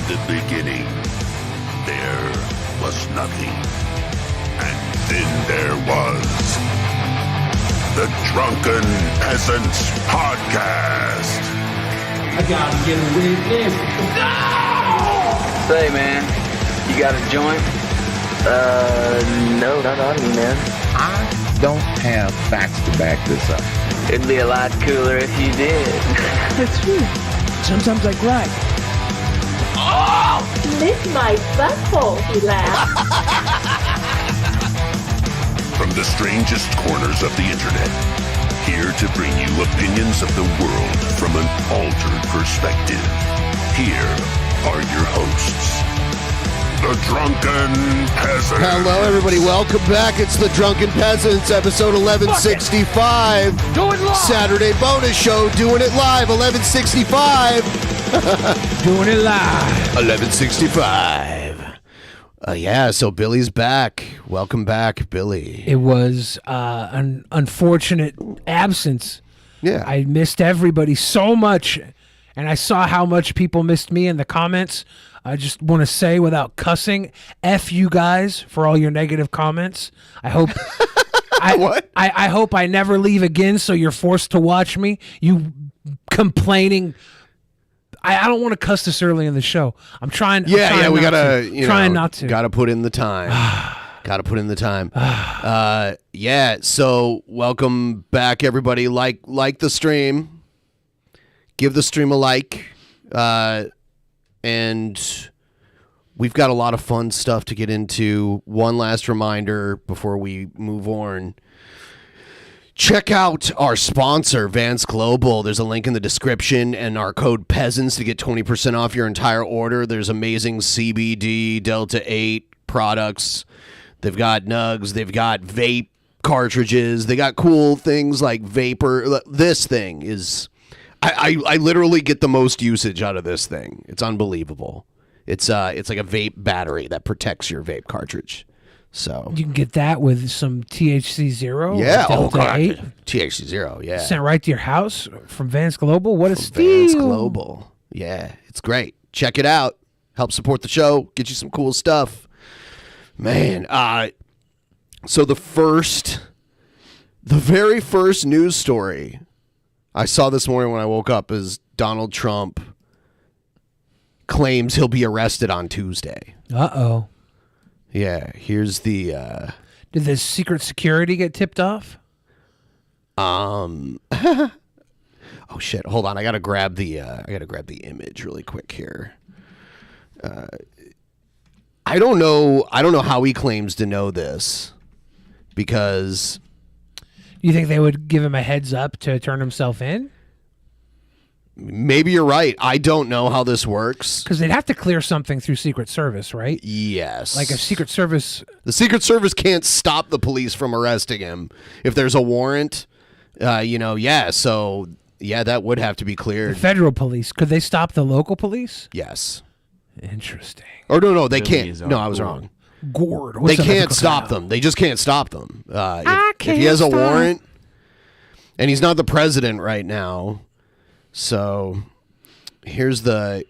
the beginning, there was nothing. And then there was the Drunken Peasants Podcast. I gotta get a witness. No! Say, man, you got a joint? No, not on me, man. I don't have facts to back this up. It'd be a lot cooler if you did. That's true. Sometimes I cry. Oh! Lick my butthole, he laughed. From the strangest corners of the internet, here to bring you opinions of the world from an altered perspective. Here are your hosts, the Drunken Peasants. Hello, everybody. Welcome back. It's the Drunken Peasants, episode 1165. Do it live. Saturday bonus show, doing it live, 1165. Doing it live. 1165. Yeah, so Billy's back. Welcome back, Billy. It was an unfortunate absence. Yeah. I missed everybody so much, and I saw how much people missed me in the comments. I just want to say, without cussing, F you guys for all your negative comments. I hope What? I hope I never leave again, so you're forced to watch me. You complaining. I don't want to cuss this early in the show. I'm trying. Yeah, we gotta, trying not to. Gotta put in the time. Gotta put in the time. Yeah, so welcome back, everybody. Like the stream. Give the stream a like. And we've got a lot of fun stuff to get into. One last reminder before we move on. Check out our sponsor, Vance Global. There's a link in the description and our code PEASANTS to get 20% off your entire order. There's amazing CBD, Delta 8 products. They've got nugs. They've got vape cartridges. They got cool things like vapor. This thing is... I literally get the most usage out of this thing. It's unbelievable. It's like a vape battery that protects your vape cartridge. So You can get that with some THC Zero. yeah, Delta 8. THC Zero, yeah. Sent right to your house from Vance Global. What a steal. Vance Global. Yeah, it's great. Check it out. Help support the show. Get you some cool stuff. Man, so the very first news story I saw this morning when I woke up is Donald Trump claims he'll be arrested on Tuesday. Uh-oh. Yeah, here's the Did the Secret Security get tipped off? oh shit, hold on. I got to grab the image really quick here. I don't know how he claims to know this because Do you think they would give him a heads up to turn himself in? maybe you're right. I don't know how this works. Because they'd have to clear something through Secret Service, right? Yes. Like if Secret Service... The Secret Service can't stop the police from arresting him. If there's a warrant, yeah. So, yeah, that would have to be cleared. Federal police. Could they stop the local police? Yes. Interesting. Or no, they can't. No, I was wrong. Gord. They What's up, can't Michael stop Kyle? them. They just can't stop them. If can't he has a stop. warrant, and he's not the president right now, so here's the.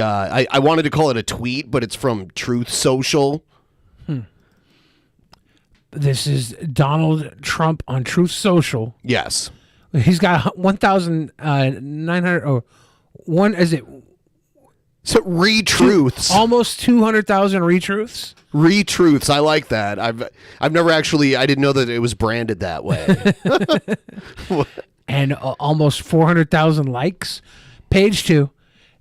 I wanted to call it a tweet, but it's from Truth Social. This is Donald Trump on Truth Social. Yes. He's got 1,900 or one. Is it So retruths. almost 200,000 retruths? Retruths. I like that. I've never actually. I didn't know that it was branded that way. And almost 400,000 likes. Page 2.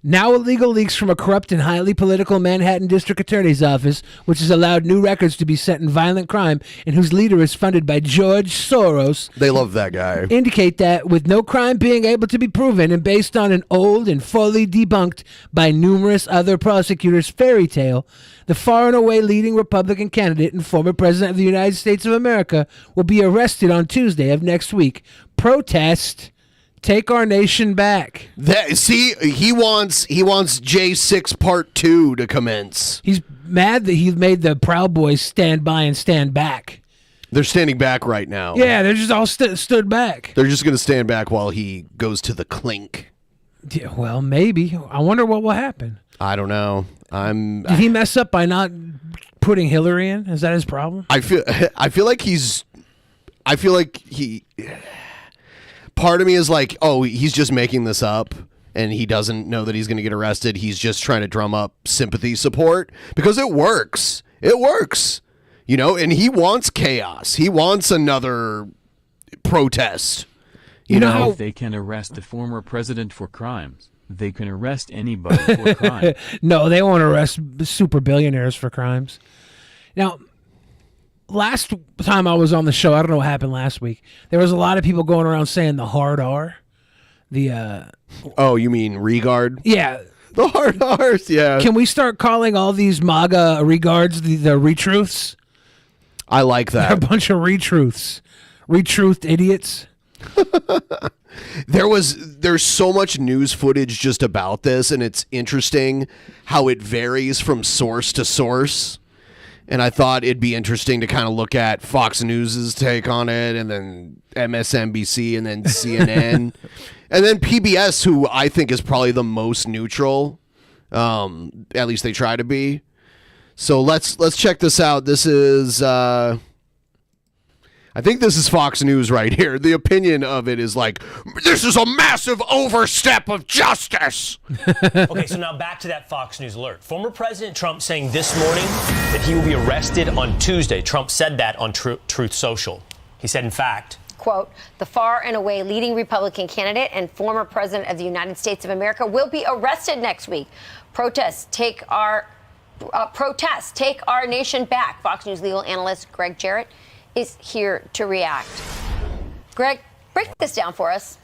Now illegal leaks from a corrupt and highly political Manhattan District Attorney's Office, which has allowed new records to be set in violent crime and whose leader is funded by George Soros, They love that guy. indicate that with no crime being able to be proven and based on an old and fully debunked by numerous other prosecutors fairy tale, the far and away leading Republican candidate and former president of the United States of America will be arrested on Tuesday of next week. Protest. Take our nation back. He wants J6 Part 2 to commence. He's mad that he made the Proud Boys stand by and stand back. They're standing back right now. Yeah, they're just all stood back. They're just going to stand back while he goes to the clink. Yeah, well, maybe. I wonder what will happen. I don't know. Did he mess up by not putting Hillary in? Is that his problem? I feel like he. Part of me is like, oh, he's just making this up, and he doesn't know that he's going to get arrested. He's just trying to drum up sympathy support because it works. It works, And he wants chaos. He wants another protest. You know, if they can arrest the former president for crimes, they can arrest anybody for crime. No, they won't arrest super billionaires for crimes. Now, last time I was on the show, I don't know what happened last week. There was a lot of people going around saying the hard R. Oh, you mean regard? Yeah. The hard R's, yeah. Can we start calling all these MAGA regards the retruths? I like that. They're a bunch of retruths. Retruthed idiots. There's so much news footage just about this, and it's interesting how it varies from source to source. And I thought it'd be interesting to kind of look at Fox News's take on it, and then MSNBC, and then CNN, and then PBS, who I think is probably the most neutral. At least they try to be. So let's check this out. This is I think this is Fox News right here. The opinion of it is like, this is a massive overstep of justice. Okay, so now back to that Fox News alert. Former President Trump saying this morning that he will be arrested on Tuesday. Trump said that on Truth Social. He said, in fact, quote, the far and away leading Republican candidate and former president of the United States of America will be arrested next week. Protests take our nation back. Fox News legal analyst Greg Jarrett is here to react. Greg, break this down for us.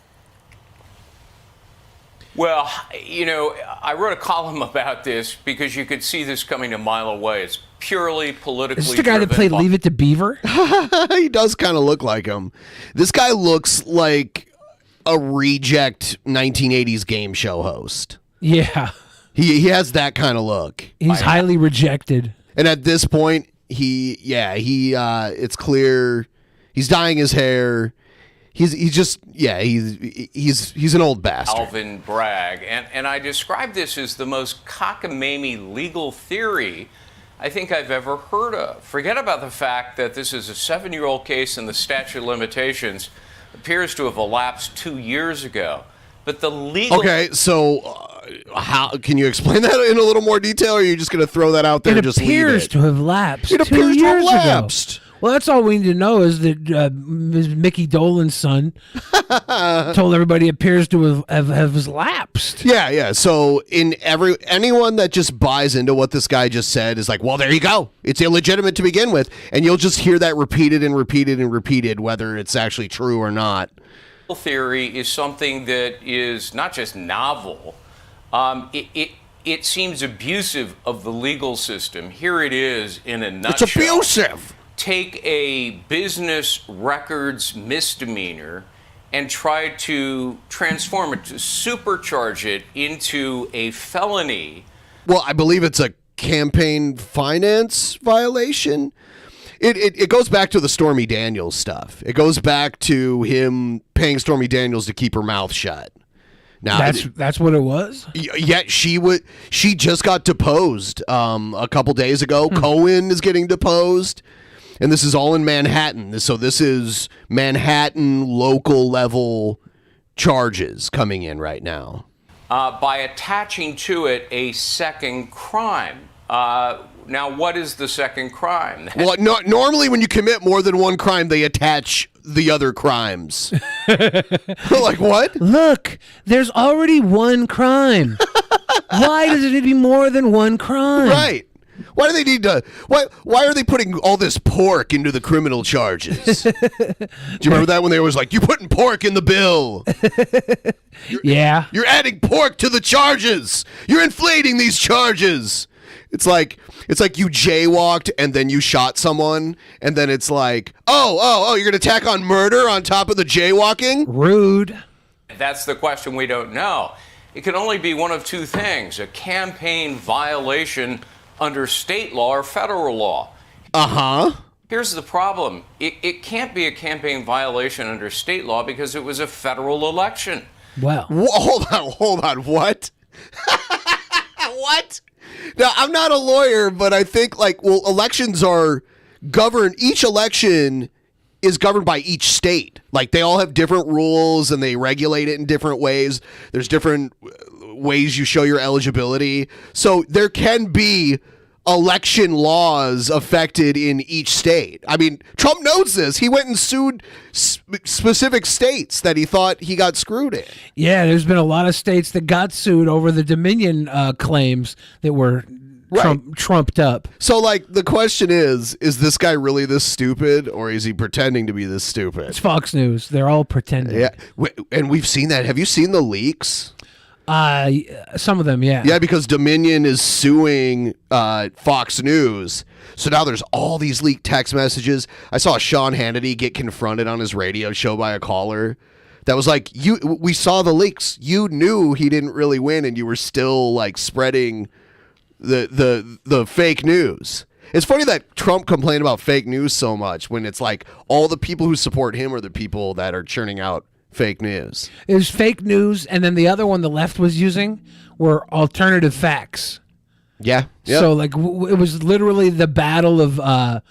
Well, I wrote a column about this because you could see this coming a mile away. It's purely politically Is this the guy that played Leave It to Beaver? He does kind of look like him. This guy looks like a reject 1980s game show host. Yeah. He has that kind of look. He's highly rejected. And at this point, it's clear he's dyeing his hair. He's an old bastard. Alvin Bragg. And I describe this as the most cockamamie legal theory I think I've ever heard of. Forget about the fact that this is a 7-year-old case and the statute of limitations appears to have elapsed 2 years ago. But the legal... Okay, so how can you explain that in a little more detail, or are you just going to throw that out there and just leave it? It appears to have lapsed. It appears to have lapsed. Well, that's all we need to know is that Mickey Dolen's son told everybody it appears to have lapsed. Yeah. So anyone that just buys into what this guy just said is like, well, there you go. It's illegitimate to begin with, and you'll just hear that repeated and repeated and repeated, whether it's actually true or not. Theory is something that is not just novel. It seems abusive of the legal system. Here it is in a nutshell. It's abusive. Take a business records misdemeanor and try to transform it, to supercharge it into a felony. Well, I believe it's a campaign finance violation. It goes back to the Stormy Daniels stuff. It goes back to him paying Stormy Daniels to keep her mouth shut. Now that's what it was. Yet she just got deposed a couple days ago. Cohen is getting deposed, and this is all in Manhattan. So this is Manhattan local level charges coming in right now. By attaching to it a second crime. Now, what is the second crime? Well, normally when you commit more than one crime, they attach the other crimes. Like what? Look, there's already one crime. Why does it need to be more than one crime? Right. Why do they need to? Why are they putting all this pork into the criminal charges? Do you remember that when they was like, "You're putting pork in the bill"? You're adding pork to the charges. You're inflating these charges. It's like you jaywalked and then you shot someone, and then it's like, oh, you're gonna tack on murder on top of the jaywalking? Rude. That's the question we don't know. It can only be one of two things: a campaign violation under state law or federal law. Here's the problem. It can't be a campaign violation under state law because it was a federal election. Wow. Hold on. What? What? Now, I'm not a lawyer, but I think, elections are governed. Each election is governed by each state. Like, they all have different rules and they regulate it in different ways. There's different ways you show your eligibility. So there can be election laws affected in each state. I mean, Trump knows this. He went and sued specific states that he thought he got screwed in. Yeah, there's been a lot of states that got sued over the Dominion claims that were trumped up. So, the question is this guy really this stupid, or is he pretending to be this stupid? It's Fox News. They're all pretending. Yeah, and we've seen that. Have you seen the leaks? Some of them, yeah. Yeah, because Dominion is suing Fox News. So now there's all these leaked text messages. I saw Sean Hannity get confronted on his radio show by a caller that was like, we saw the leaks. You knew he didn't really win, and you were still spreading the fake news. It's funny that Trump complained about fake news so much when it's all the people who support him are the people that are churning out fake news. It was fake news, and then the other one the left was using were alternative facts. Yeah. Yep. So it was literally the battle of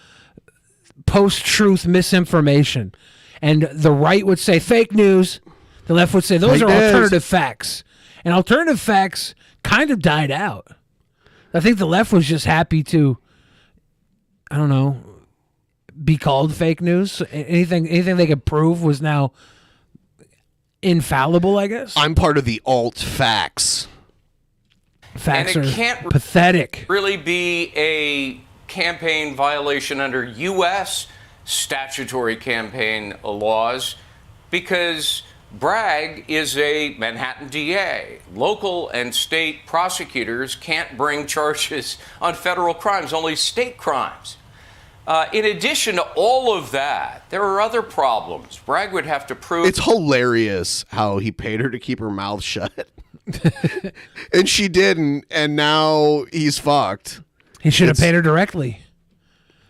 post-truth misinformation. And the right would say fake news. The left would say those are alternative facts. And alternative facts kind of died out. I think the left was just happy to, I don't know, be called fake news. Anything they could prove was now infallible, I guess. I'm part of the alt facts. Facts and it are can't pathetic. Really be a campaign violation under U.S. statutory campaign laws because Bragg is a Manhattan DA. Local and state prosecutors can't bring charges on federal crimes, only state crimes. In addition to all of that, there are other problems. Bragg would have to prove... It's hilarious how he paid her to keep her mouth shut. And she didn't, and now he's fucked. He should have paid her directly.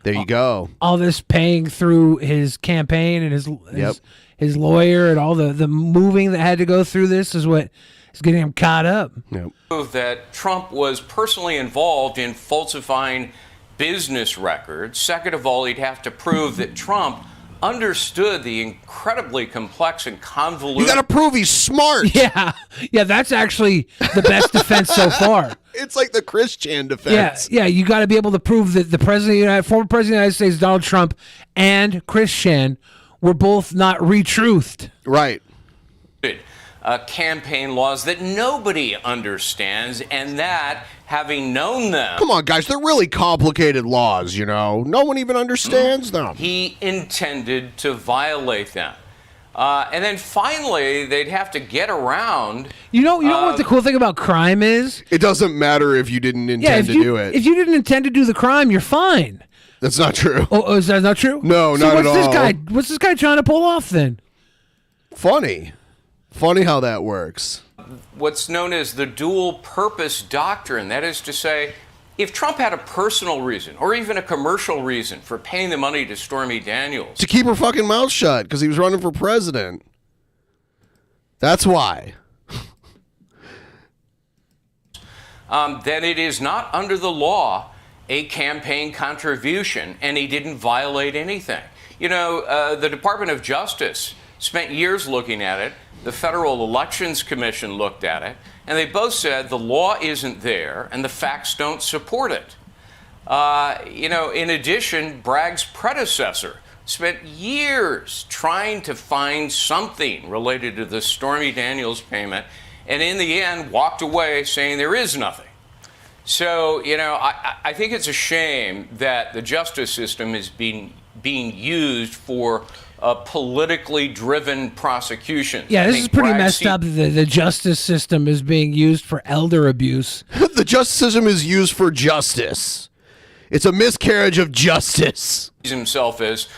There you go. All this paying through his campaign and his lawyer and all the moving that had to go through this is what is getting him caught up. Yep. Prove that Trump was personally involved in falsifying business records. Second of all, he'd have to prove that Trump understood the incredibly complex and convoluted... You got to prove he's smart. Yeah, that's actually the best defense so far. It's like the Chris Chan defense. Yeah, you got to be able to prove that the former president of the United States, Donald Trump, and Chris Chan were both not retruthed. Right. Campaign laws that nobody understands, and that, having known them... Come on, guys, they're really complicated laws, No one even understands them. He intended to violate them. And then finally, they'd have to get around... You know what the cool thing about crime is? It doesn't matter if you didn't intend to do it. If you didn't intend to do the crime, you're fine. That's not true. Oh, is that not true? No, not at all. What's this guy trying to pull off then? Funny how that works. What's known as the dual purpose doctrine. That is to say, if Trump had a personal reason or even a commercial reason for paying the money to Stormy Daniels... To keep her fucking mouth shut because he was running for president. That's why. Then it is not under the law a campaign contribution, and he didn't violate anything. The Department of Justice spent years looking at it. The Federal Elections Commission looked at it, and they both said the law isn't there and the facts don't support it. In addition, Bragg's predecessor spent years trying to find something related to the Stormy Daniels payment, and in the end walked away saying there is nothing. So, I think it's a shame that the justice system is being used for politically driven prosecution. Yeah, this is pretty messed up. The justice system is being used for elder abuse. The justice system is used for justice. It's a miscarriage of justice. Himself as,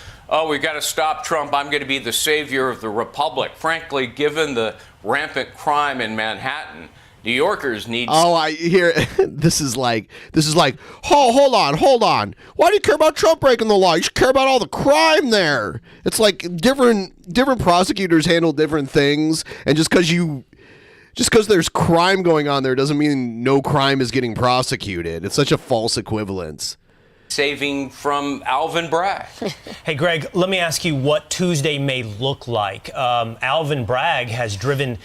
we've got to stop Trump. I'm going to be the savior of the republic. Frankly, given the rampant crime in Manhattan, New Yorkers need... Oh, I hear... This is like... hold on. Why do you care about Trump breaking the law? You should care about all the crime there. It's like different prosecutors handle different things, and just because you Just because there's crime going on there doesn't mean no crime is getting prosecuted. It's such a false equivalence. Saving from Alvin Bragg. Hey, Greg, let me ask you what Tuesday may look like. Alvin Bragg has driven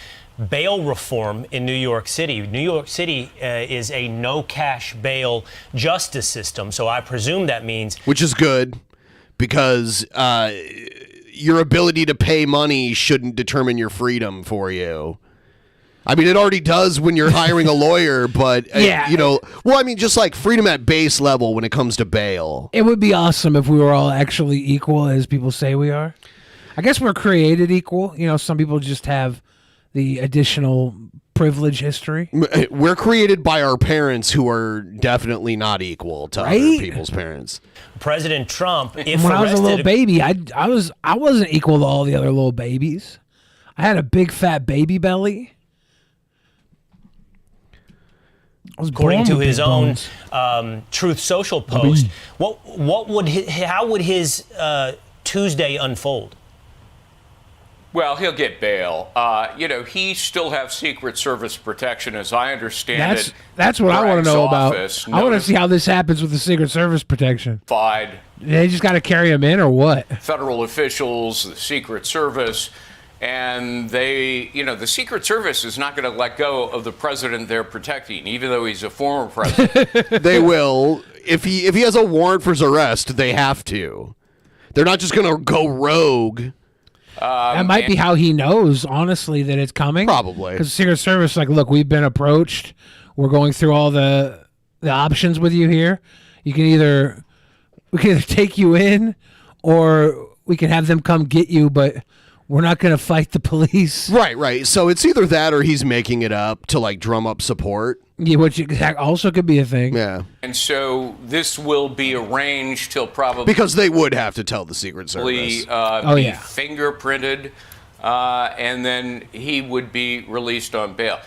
bail reform in New York City. New York City is a no-cash bail justice system, so I presume that means... Which is good, because your ability to pay money shouldn't determine your freedom for you. I mean, it already does when you're hiring a lawyer, but, just like freedom at base level when it comes to bail. It would be awesome if we were all actually equal as people say we are. I guess we're created equal. Some people just have the additional privilege history. We're created by our parents who are definitely not equal to other people's parents. President Trump, if when arrested... I was a little baby, I wasn't equal to all the other little babies. I had a big fat baby belly. According to his own Truth Social post, how would his Tuesday unfold? Well, he'll get bail. He still have Secret Service protection, as I understand it. That's what I want to know about. I want to see how this happens with the Secret Service protection. They just got to carry him in, or what? Federal officials, the Secret Service. And the Secret Service is not going to let go of the president they're protecting, even though he's a former president. They will. If he has a warrant for his arrest, they have to. They're not just going to go rogue. That might be how he knows, honestly, that it's coming. Probably. Because the Secret Service is like, look, we've been approached. We're going through all the options with you here. We can either take you in, or we can have them come get you, but... We're not going to fight the police. Right. So it's either that or he's making it up to drum up support. Yeah, which also could be a thing. Yeah. And so this will be arranged till probably... Because they would have to tell the Secret Service. Be fingerprinted, and then he would be released on bail.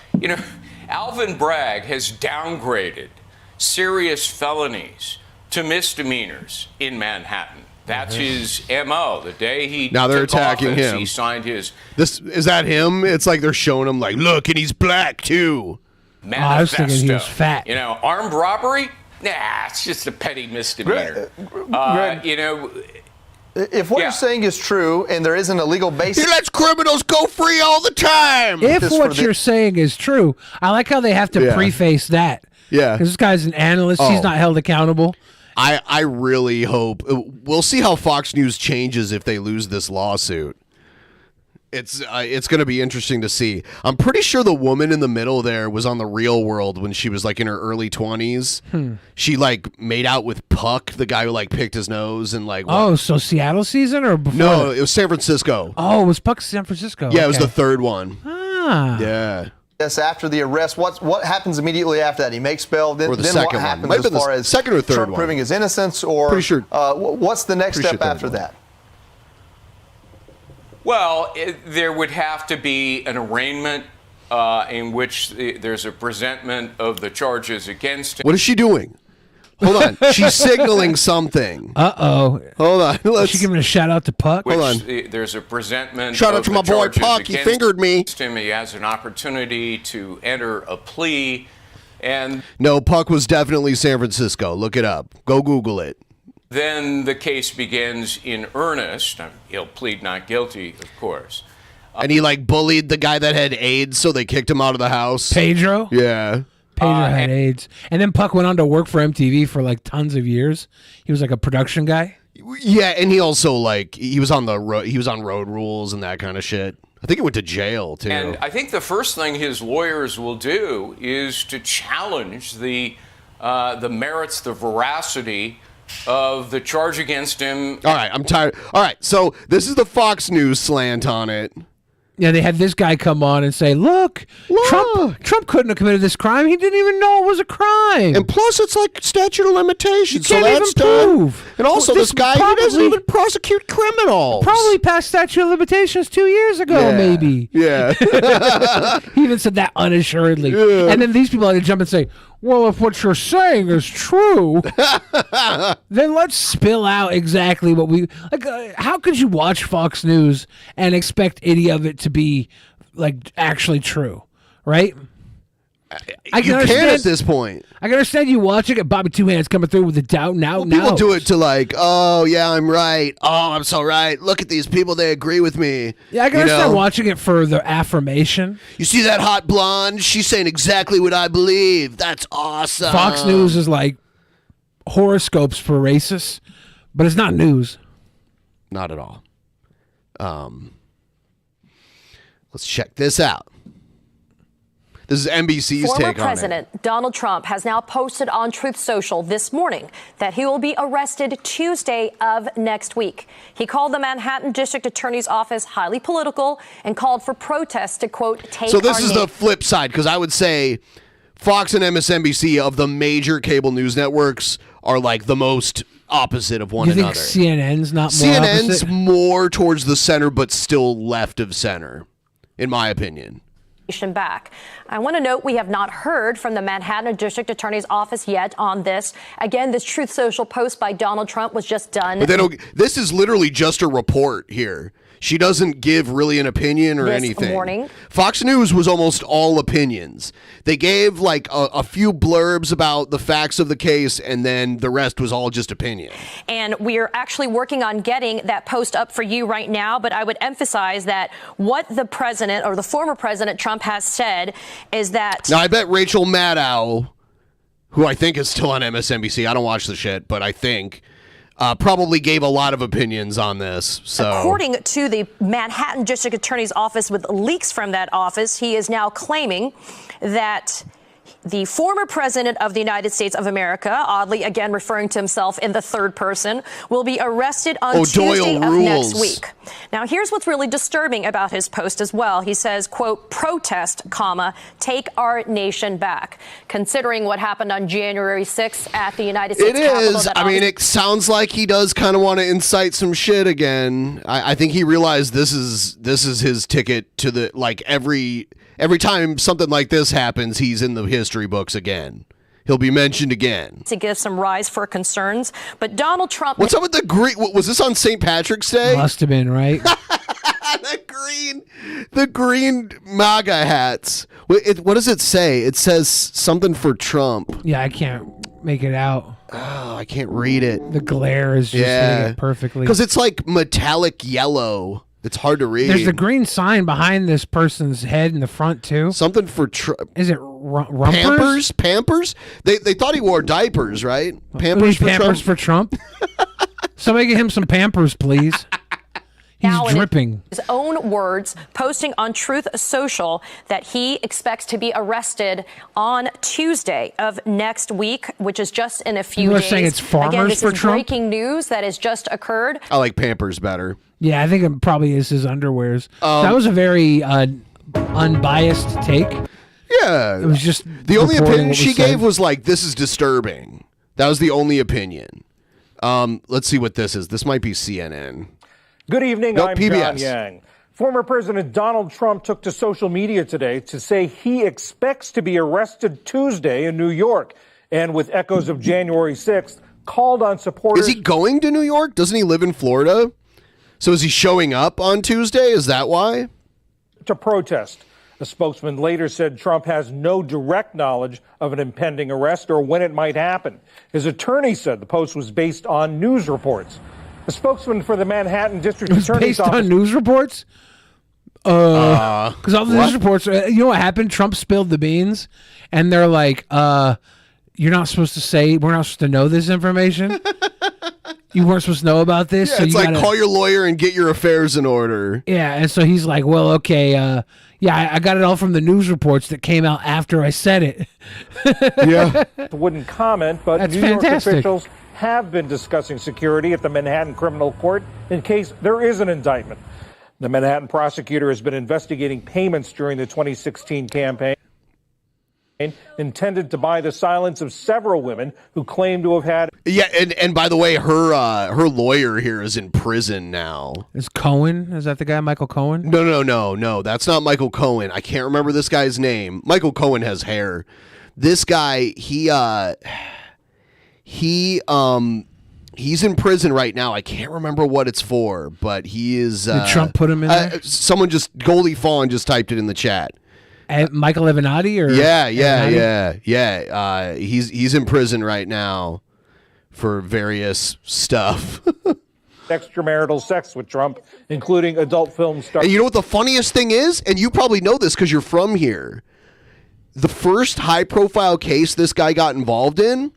Alvin Bragg has downgraded serious felonies to misdemeanors in Manhattan. That's his MO. The day he now they're took attacking office, him. He signed his. Is that him? It's like they're showing him look, and he's black too. Manifesto. I was thinking he was fat. Armed robbery? Nah, it's just a petty misdemeanor. Greg, if what you're saying is true and there isn't a legal basis... He lets criminals go free all the time! If what you're saying is true, I like how they have to preface that. Yeah. Because this guy's an analyst. He's not held accountable. I really hope we'll see how Fox News changes if they lose this lawsuit. It's going to be interesting to see. I'm pretty sure the woman in the middle there was on The Real World when she was in her early 20s. She made out with Puck, the guy who picked his nose and Oh, so Seattle season or before? No, it was San Francisco. Oh, it was Puck San Francisco. Yeah, it was the third one. Ah. Yeah. Yes, after the arrest, what happens immediately after that? He makes bail. Then, or the then second what happens one. as far as second or third Trump one. proving his innocence, or pretty sure, what's the next step after that? Well, there would have to be an arraignment in which there's a presentment of the charges against him. What is she doing? Hold on. She's signaling something. Uh-oh. Hold on. She's giving a shout-out to Puck? Hold on. There's a presentment Shout out to my boy Puck. He fingered me. He has an opportunity to enter a plea. And no, Puck was definitely San Francisco. Look it up. Go Google it. Then the case begins in earnest. He'll plead not guilty, of course. And he bullied the guy that had AIDS, so they kicked him out of the house. Pedro? Yeah. Pedro had AIDS. And then Puck went on to work for MTV for tons of years. He was a production guy. Yeah, and he also he was on Road Rules and that kind of shit. I think he went to jail too. And I think the first thing his lawyers will do is to challenge the merits, the veracity of the charge against him. All right, I'm tired. All right, so this is the Fox News slant on it. Yeah, they had this guy come on and say, look, Trump couldn't have committed this crime. He didn't even know it was a crime. And plus, it's statute of limitations. You can't even prove. And also, this guy, he doesn't even prosecute criminals. Probably passed statute of limitations 2 years ago, maybe. Yeah. He even said that unassuredly. Yeah. And then these people had to jump and say, well, if what you're saying is true, then let's spill out exactly what we... how could you watch Fox News and expect any of it to be, actually true? right? I You can at this point. I can understand you watching it. Bobby Two Hands coming through with the doubt now. People do it to like, oh yeah, I'm right. Oh, I'm so right. Look at these people; they agree with me. Yeah, I can understand watching it for the affirmation. You see that hot blonde? She's saying exactly what I believe. That's awesome. Fox News is like horoscopes for racists, but it's not news. Not at all. Let's check this out. This is NBC's Former take on it. President Donald Trump has now posted on Truth Social this morning that he will be arrested Tuesday of next week. He called the Manhattan District Attorney's Office highly political and called for protests to, quote, take So this our is the flip side, because I would say Fox and MSNBC of the major cable news networks are like the most opposite of one You another. think CNN's not more CNN's opposite? more towards the center, but still left of center, in my opinion. back. I want to note we have not heard from the Manhattan District Attorney's Office yet on this. Again, this Truth Social post by Donald Trump was just done. But they don't. This is literally just a report here. She doesn't give really an opinion or This anything. morning. Fox News was almost all opinions. They gave like a few blurbs about the facts of the case, and then the rest was all just opinion. And we are actually working on getting that post up for you right now. But I would emphasize that what the president or the former President Trump has said is that. Now, I bet Rachel Maddow, who I think is still on MSNBC, I don't watch the shit, but I think, probably gave a lot of opinions on this. So, according to the Manhattan District Attorney's Office, with leaks from that office, he is now claiming that the former president of the United States of America, oddly again referring to himself in the third person, will be arrested on Tuesday of next week. Now, here's what's really disturbing about his post as well. He says, quote, protest, comma, take our nation back. Considering what happened on January 6th at the United States Capitol. I mean, it sounds like he does kind of want to incite some shit again. I think he realized this is his ticket to the, like, every time something like this happens, he's in the history books again. He'll be mentioned again. To give some rise for concerns. But Donald Trump. What's up with the green? Was this on St. Patrick's Day? Must have been, right? The green MAGA hats. What does it say? It says something for Trump. Yeah, I can't make it out. Oh, I can't read it. The glare is just hitting it perfectly. Because it's like metallic yellow. It's hard to read. There's a green sign behind this person's head in the front, too. Something for Is it rumpers? Pampers? They thought he wore diapers, right? Pampers for Trump? Somebody get him some Pampers, please. He's now dripping. His own words, posting on Truth Social that he expects to be arrested on Tuesday of next week, which is just in a few days. You're saying it's farmers Again, this for is Trump? breaking news that has just occurred. I like Pampers better. Yeah, I think it probably is his underwears. That was a very unbiased take. Yeah. It was just the only reporting opinion what she was said. gave was like, this is disturbing. That was the only opinion. Let's see what this is. This might be CNN. Good evening, Nope, I'm PBS. John Yang. Former President Donald Trump took to social media today to say he expects to be arrested Tuesday in New York, and with echoes of January 6th, called on supporters. Is he going to New York? Doesn't he live in Florida? So is he showing up on Tuesday? Is that why? To protest. A spokesman later said Trump has no direct knowledge of an impending arrest or when it might happen. His attorney said the post was based on news reports. A spokesman for the Manhattan District Attorney's Based Office. on news reports? Because all the news reports, you know what happened? Trump spilled the beans, and they're like, you're not supposed to say, we're not supposed to know this information. You weren't supposed to know about this. Yeah, so it's you like gotta, call your lawyer and get your affairs in order. Yeah, and so he's like, well, okay, yeah, I got it all from the news reports that came out after I said it. Yeah. Wouldn't comment, but That's New fantastic. York officials have been discussing security at the Manhattan Criminal Court in case there is an indictment. The Manhattan prosecutor has been investigating payments during the 2016 campaign intended to buy the silence of several women who claim to have had. Yeah, and by the way, her lawyer here is in prison now. Is Cohen? Is that the guy, Michael Cohen? No. That's not Michael Cohen. I can't remember this guy's name. Michael Cohen has hair. This guy, he's in prison right now. I can't remember what it's for, but he is. Did Trump put him in there? Goldie Fawn just typed it in the chat. Michael Avenatti, or yeah. He's in prison right now for various stuff. Extramarital sex with Trump, including adult film stars. And you know what the funniest thing is? And you probably know this because you're from here. The first high-profile case this guy got involved in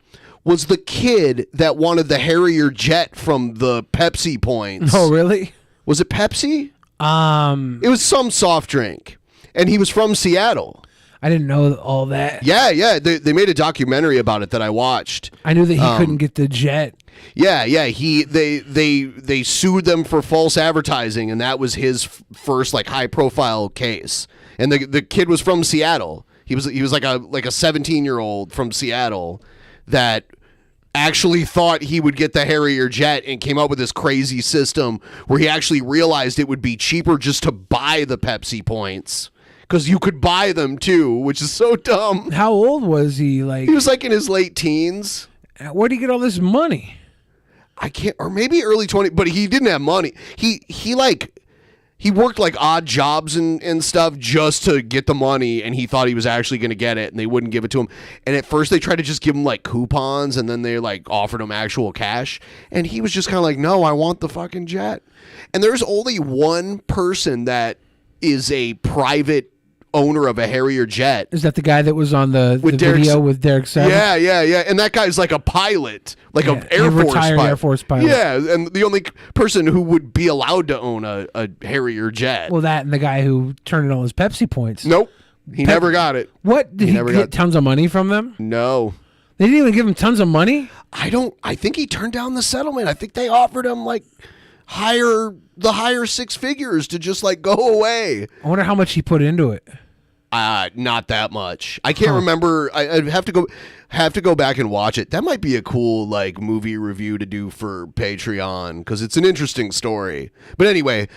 was the kid that wanted the Harrier jet from the Pepsi points. Oh, really? Was it Pepsi? It was some soft drink. And he was from Seattle. I didn't know all that. Yeah. They made a documentary about it that I watched. I knew that he couldn't get the jet. Yeah. They sued them for false advertising, and that was his first like high profile case. And the kid was from Seattle. He was like a 17-year-old from Seattle that actually thought he would get the Harrier jet and came up with this crazy system where he actually realized it would be cheaper just to buy the Pepsi points. Because you could buy them too, which is so dumb. How old was he? He was like in his late teens. Where'd he get all this money? I can't, or maybe early 20, but he didn't have money. He worked like odd jobs and stuff just to get the money, and he thought he was actually going to get it, and they wouldn't give it to him. And at first they tried to just give him like coupons, and then they like offered him actual cash, and he was just kind of like, no, I want the fucking jet. And there's only one person that is a private owner of a Harrier jet. Is that the guy that was on the video with Derek Savage? Yeah. And that guy's like a pilot, like an Air Force pilot. Yeah, and the only person who would be allowed to own a Harrier jet. Well, that and the guy who turned in all his Pepsi points. Nope. He never got it. What? Did he get tons of money from them? No. They didn't even give him tons of money? I think he turned down the settlement. I think they offered him like higher six figures to just like go away. I wonder how much he put into it. Not that much. I can't remember. I'd have to go back and watch it. That might be a cool like movie review to do for Patreon because it's an interesting story. But anyway,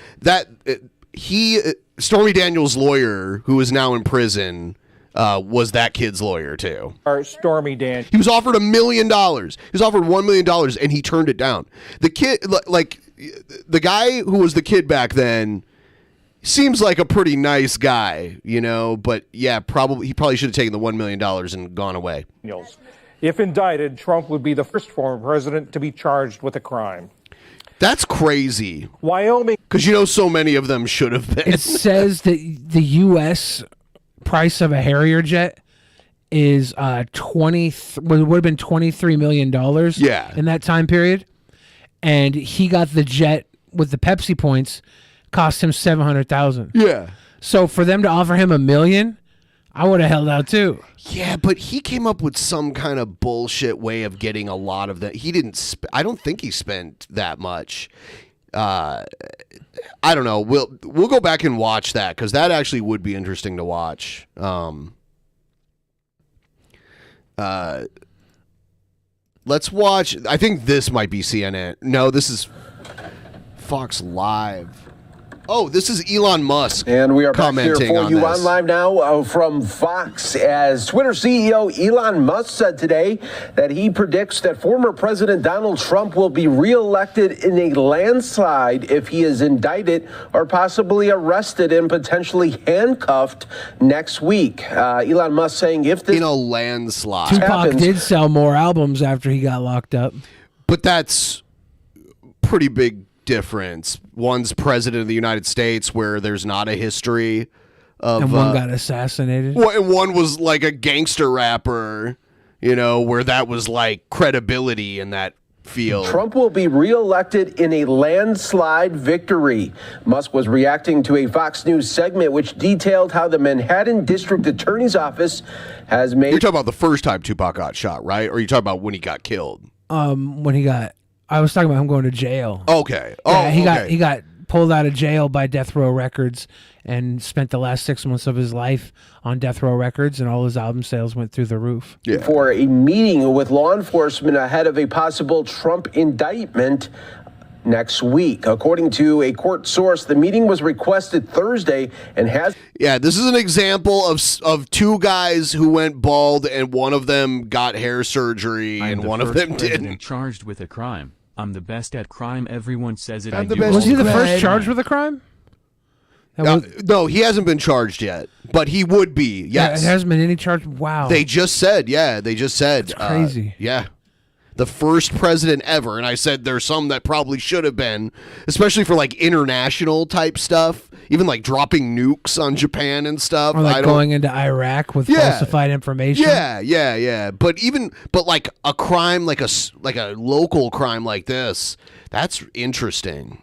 Stormy Daniels' lawyer, who is now in prison, was that kid's lawyer too. Stormy Daniels. He was offered $1 million. He was offered $1 million, and he turned it down. The kid, like the guy who was the kid back then, seems like a pretty nice guy, you know. But yeah, he probably should have taken the $1 million and gone away. If indicted, Trump would be the first former president to be charged with a crime. That's crazy. Wyoming. Because you know so many of them should have been. It says that the U.S. price of a Harrier jet is would have been $23 million in that time period. And he got the jet with the Pepsi points, cost him $700,000. Yeah. So for them to offer him $1 million, I would have held out too. Yeah, but he came up with some kind of bullshit way of getting a lot of that. He didn't. I don't think he spent that much. I don't know. We'll go back and watch that because that actually would be interesting to watch. Let's watch. I think this might be CNN. No, this is Fox Live. Oh, this is Elon Musk. And we are back here commenting for on you this. on live now from Fox, as Twitter CEO Elon Musk said today that he predicts that former President Donald Trump will be reelected in a landslide if he is indicted or possibly arrested and potentially handcuffed next week. Elon Musk saying if this in a landslide. Tupac did sell more albums after he got locked up. But that's pretty big difference. One's president of the United States where there's not a history of and one got assassinated. And one was like a gangster rapper, you know, where that was like credibility in that field. Trump will be reelected in a landslide victory. Musk was reacting to a Fox News segment which detailed how the Manhattan District Attorney's Office has made... You're talking about the first time Tupac got shot, right? Or are you talking about when he got killed? I was talking about him going to jail. Okay. He got pulled out of jail by Death Row Records and spent the last 6 months of his life on Death Row Records, and all his album sales went through the roof. For a meeting with law enforcement ahead of a possible Trump indictment next week. According to a court source, the meeting was requested Thursday and has... Yeah, this is an example of two guys who went bald, and one of them got hair surgery, and one of them didn't. Charged with a crime. I'm the best at crime. Everyone says it. Was he the first charged with a crime? No, he hasn't been charged yet, but he would be. Yes, it hasn't been any charge. Wow. They just said. That's crazy. Yeah. The first president ever. And I said there's some that probably should have been, especially for like international type stuff, even like dropping nukes on Japan and stuff. Or like going into Iraq with falsified information. Yeah. But like a crime, like a local crime like this, that's interesting.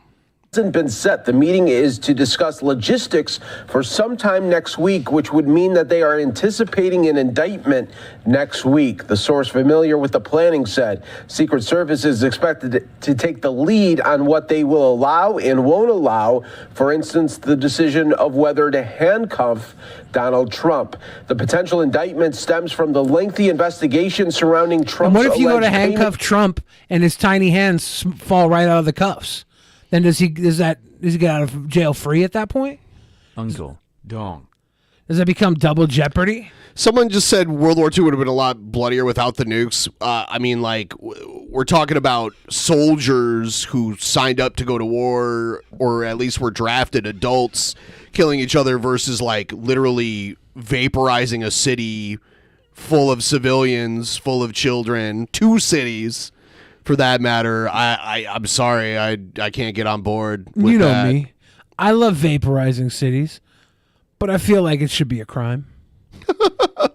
Hasn't been set. The meeting is to discuss logistics for sometime next week, which would mean that they are anticipating an indictment next week. The source familiar with the planning said Secret Service is expected to take the lead on what they will allow and won't allow. For instance, the decision of whether to handcuff Donald Trump. The potential indictment stems from the lengthy investigation surrounding Trump's. And what if you go to alleged handcuff Trump and his tiny hands fall right out of the cuffs? Then does he get out of jail free at that point? Uncle Dong. Does that become double jeopardy? Someone just said World War II would have been a lot bloodier without the nukes. I mean, like, we're talking about soldiers who signed up to go to war, or at least were drafted, adults killing each other versus, like, literally vaporizing a city full of civilians, full of children, 2 cities. For that matter, I'm sorry, I can't get on board with you know that. me. I love vaporizing cities, but I feel like it should be a crime.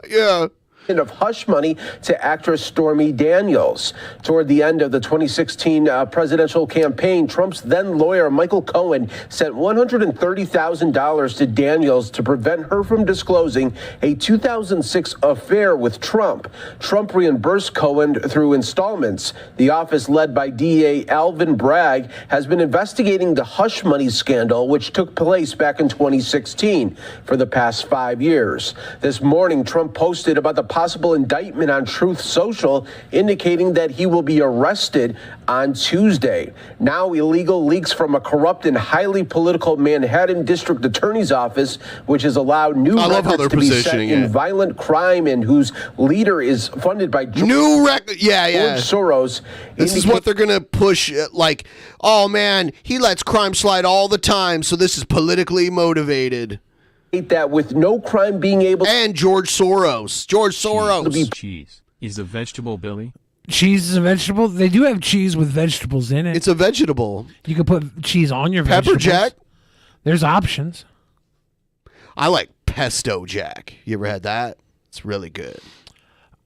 Yeah. Of hush money to actress Stormy Daniels. Toward the end of the 2016 presidential campaign, Trump's then lawyer Michael Cohen sent $130,000 to Daniels to prevent her from disclosing a 2006 affair with Trump. Trump reimbursed Cohen through installments. The office led by DA Alvin Bragg has been investigating the hush money scandal, which took place back in 2016 for the past 5 years. This morning, Trump posted about the possible indictment on Truth Social, indicating that he will be arrested on Tuesday. Now, illegal leaks from a corrupt and highly political Manhattan District Attorney's Office, which has allowed new records to be set in violent crime and whose leader is funded by George Soros. This is what they're going to push, like, oh, man, he lets crime slide all the time, so this is politically motivated. That with no crime being able and George Soros. Cheese is a vegetable, Billy. Cheese is a vegetable. They do have cheese with vegetables in it. It's a vegetable. You can put cheese on your Pepper vegetables. jack. There's options. I like pesto jack. You ever had that? It's really good.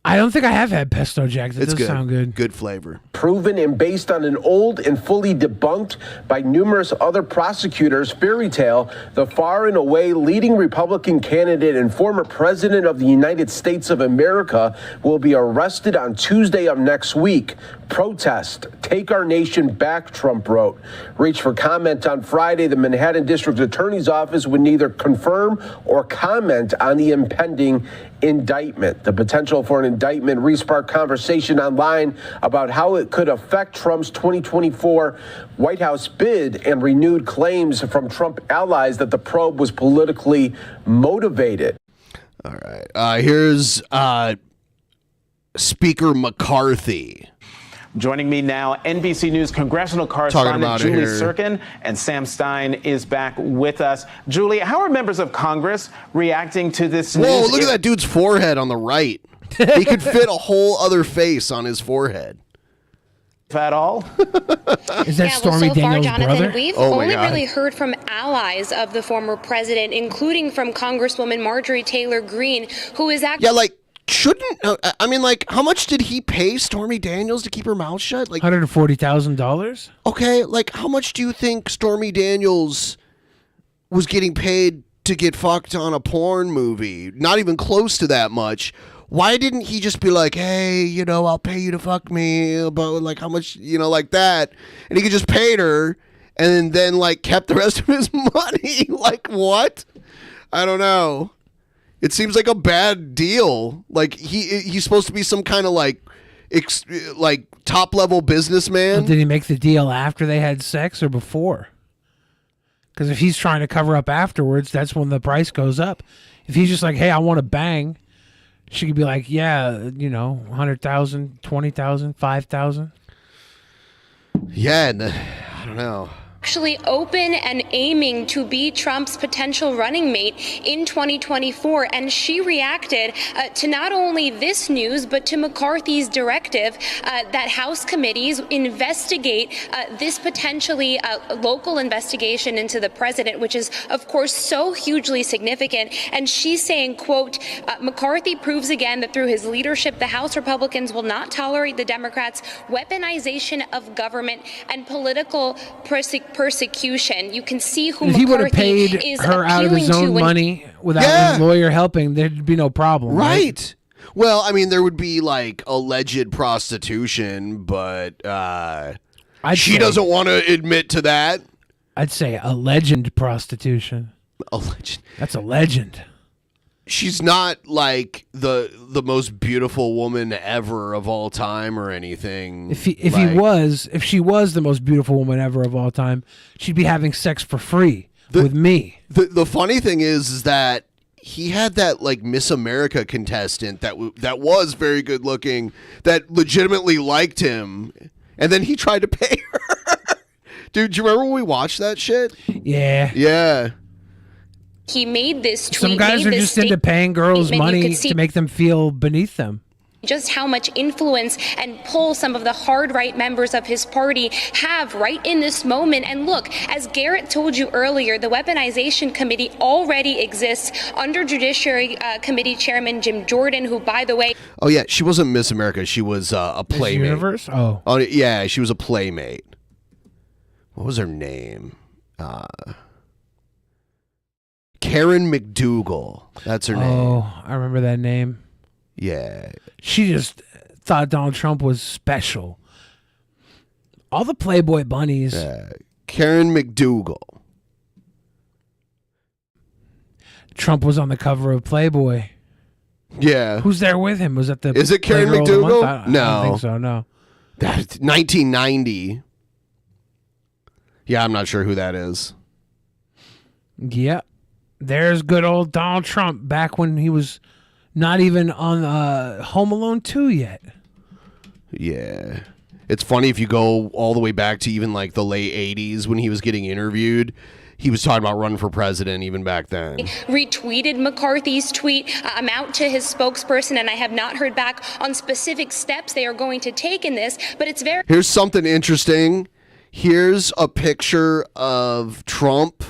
I don't think I have had pesto jack. That It's does good. sound good. Good flavor. Proven and based on an old and fully debunked by numerous other prosecutors fairy tale, the far and away leading Republican candidate and former president of the United States of America will be arrested on Tuesday of next week. Protest, take our nation back, Trump wrote. Reached for comment on Friday, the Manhattan District Attorney's Office would neither confirm or comment on the impending indictment. The potential for an indictment re-sparked conversation online about how it could affect Trump's 2024 White House bid and renewed claims from Trump allies that the probe was politically motivated. All right. Here's Speaker McCarthy. Joining me now, NBC News congressional correspondent Julie here. Sirkin, and Sam Stein is back with us. Julie, how are members of Congress reacting to this news? Whoa, look at that dude's forehead on the right. He could fit a whole other face on his forehead. At all? Is that Stormy so Daniels' far, Jonathan, brother? we've Oh my only God. really heard from allies of the former president, including from Congresswoman Marjorie Taylor Greene, who is actually... Yeah, like, shouldn't, I mean, like, how much did he pay Stormy Daniels to keep her mouth shut? Like, $140,000. okay, like, how much do you think Stormy Daniels was getting paid to get fucked on a porn movie? Not even close to that much. Why didn't he just be like, hey, you know, I'll pay you to fuck me, but like how much, you know, like that? And he could just paid her and then like kept the rest of his money. Like what? I don't know. It seems like a bad deal. Like he's supposed to be some kind of like top level businessman. Well, did he make the deal after they had sex or before? Because if he's trying to cover up afterwards, that's when the price goes up. If he's just like, hey, I want to bang, she could be like, yeah, you know, 100,000, 20,000, 5,000. Yeah, and I don't know. actually open and aiming to be Trump's potential running mate in 2024. And she reacted to not only this news, but to McCarthy's directive that House committees investigate this potentially local investigation into the president, which is, of course, so hugely significant. And she's saying, quote, McCarthy proves again that through his leadership, the House Republicans will not tolerate the Democrats' weaponization of government and political persecution. You can see who If he would have McCarthy paid is her out of his appealing to own when money without his lawyer helping, there'd be no problem. Right. Well, I mean, there would be like alleged prostitution, but she doesn't want to admit to that. I'd say a legend prostitution. A legend. That's a legend. She's not like the most beautiful woman ever of all time or anything. If she was the most beautiful woman ever of all time, she'd be having sex for free with me. The funny thing is that he had that like Miss America contestant that was very good looking, that legitimately liked him, and then he tried to pay her. Dude, do you remember when we watched that shit? Yeah. Yeah. he made this tweet. Some guys are just into paying girls money to make them feel beneath them. Just how much influence and pull some of the hard right members of his party have right in this moment. And look, as Garrett told you earlier, the Weaponization Committee already exists under Judiciary Committee Chairman Jim Jordan, who, by the way... Oh, yeah, she wasn't Miss America. She was a playmate. Miss Universe? Oh. Oh, yeah, she was a playmate. What was her name? Karen McDougal. That's her name. Oh, I remember that name. Yeah. She just thought Donald Trump was special. All the Playboy bunnies. Karen McDougal. Trump was on the cover of Playboy. Yeah. Who's there with him? Was that the Is it Karen Playgirl of the McDougal? month? I No. don't think so, no. That's 1990. Yeah, I'm not sure who that is. Yep. There's good old Donald Trump back when he was not even on Home Alone 2 yet. Yeah. It's funny if you go all the way back to even like the late 80s when he was getting interviewed. He was talking about running for president even back then. Retweeted McCarthy's tweet. I'm out to his spokesperson, and I have not heard back on specific steps they are going to take in this, but it's very... Here's something interesting. Here's a picture of Trump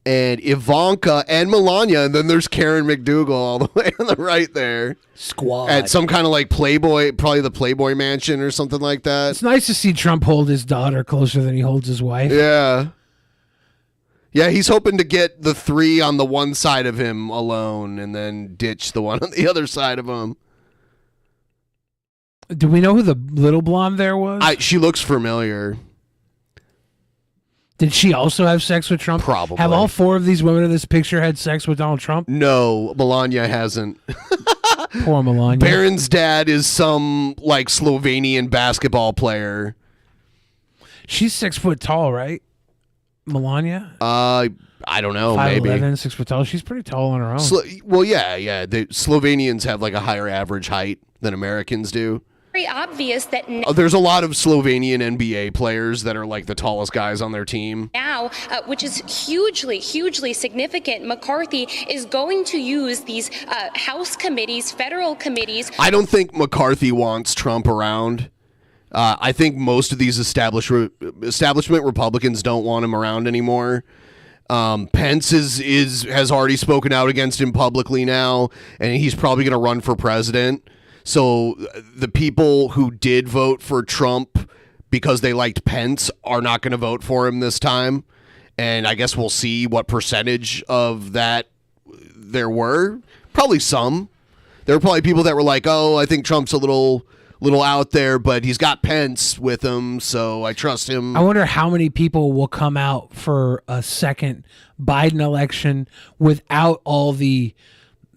and Ivanka and Melania, and then there's Karen McDougal all the way on the right there. Squad. At some kind of like Playboy, probably the Playboy Mansion or something like that. It's nice to see Trump hold his daughter closer than he holds his wife. Yeah. Yeah, he's hoping to get the three on the one side of him alone and then ditch the one on the other side of him. Do we know who the little blonde there was? She looks familiar. Did she also have sex with Trump? Probably. Have all four of these women in this picture had sex with Donald Trump? No, Melania hasn't. Poor Melania. Barron's dad is some like Slovenian basketball player. She's 6 foot tall, right? Melania? I don't know. 5'11", Maybe 6 foot tall. She's pretty tall on her own. Well, yeah. The Slovenians have like a higher average height than Americans do. Very obvious that There's a lot of Slovenian NBA players that are like the tallest guys on their team. now, which is hugely, hugely significant, McCarthy is going to use these House committees, federal committees. I don't think McCarthy wants Trump around. I think most of these establishment Republicans don't want him around anymore. Pence has already spoken out against him publicly now, and he's probably going to run for president. So the people who did vote for Trump because they liked Pence are not going to vote for him this time. And I guess we'll see what percentage of that there were. Probably some. There were probably people that were like, oh, I think Trump's a little out there, but he's got Pence with him, so I trust him. I wonder how many people will come out for a second Biden election without all the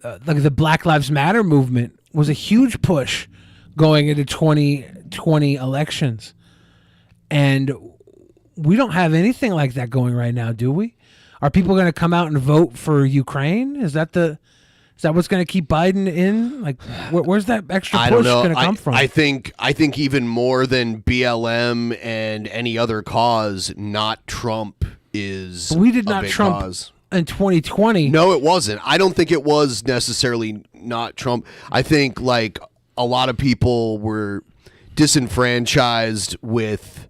like the Black Lives Matter movement was a huge push going into 2020 elections. And we don't have anything like that going right now, do we? Are people going to come out and vote for Ukraine? Is that the Is that what's going to keep Biden in? Like, where's that extra I don't push know. going to come from? I think even more than BLM and any other cause, not Trump is. We did a not big Trump cause. in 2020. No, it wasn't. I don't think it was necessarily not Trump. I think like a lot of people were disenfranchised with.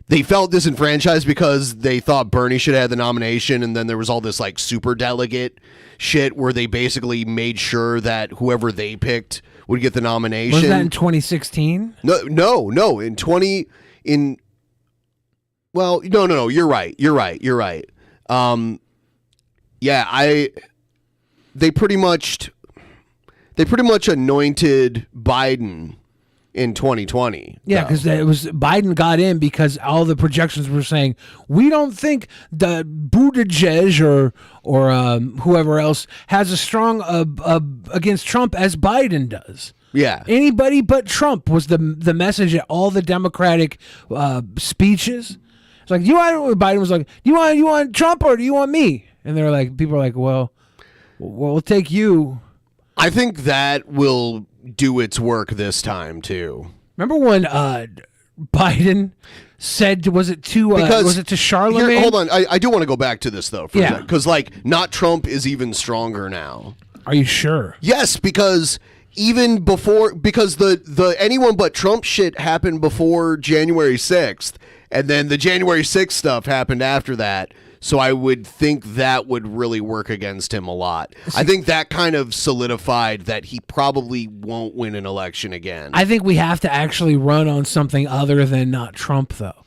They felt disenfranchised because they thought Bernie should have the nomination, and then there was all this like super delegate shit where they basically made sure that whoever they picked would get the nomination. Was that in 2016? No. Well, no. You're right. They pretty much anointed Biden in 2020. Yeah, because it was Biden got in because all the projections were saying we don't think the Buttigieg or whoever else has a strong against Trump as Biden does. Yeah, anybody but Trump was the message at all the Democratic speeches. It's like Biden was like, you want Trump or do you want me? And they're like, people are like, well, we'll take you. I think that will do its work this time too. Remember when Biden said, was it to Charlemagne? Hold on, I do want to go back to this though, because like not Trump is even stronger now. Are you sure? Yes, because even before, because the anyone but Trump shit happened before January 6th, and then the January 6th stuff happened after that. So I would think that would really work against him a lot. I think that kind of solidified that he probably won't win an election again. I think we have to actually run on something other than not Trump, though.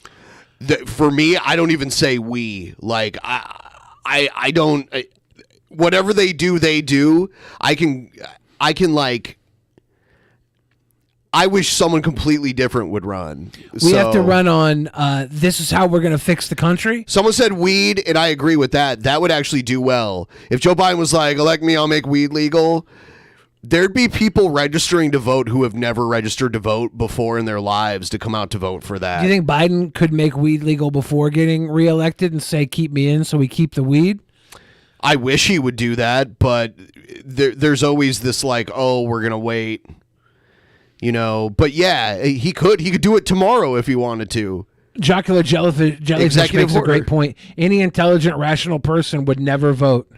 For me, I don't even say we. Like, I don't. Whatever they do. I can like. I wish someone completely different would run. We have to run on, this is how we're going to fix the country. Someone said weed, and I agree with that. That would actually do well. If Joe Biden was like, elect me, I'll make weed legal, there'd be people registering to vote who have never registered to vote before in their lives to come out to vote for that. Do you think Biden could make weed legal before getting reelected and say, keep me in so we keep the weed? I wish he would do that, but there's always this like, oh, we're going to wait. You know, but yeah, he could do it tomorrow if he wanted to. Jocular jellyfish makes a great point. Any intelligent, rational person would never vote.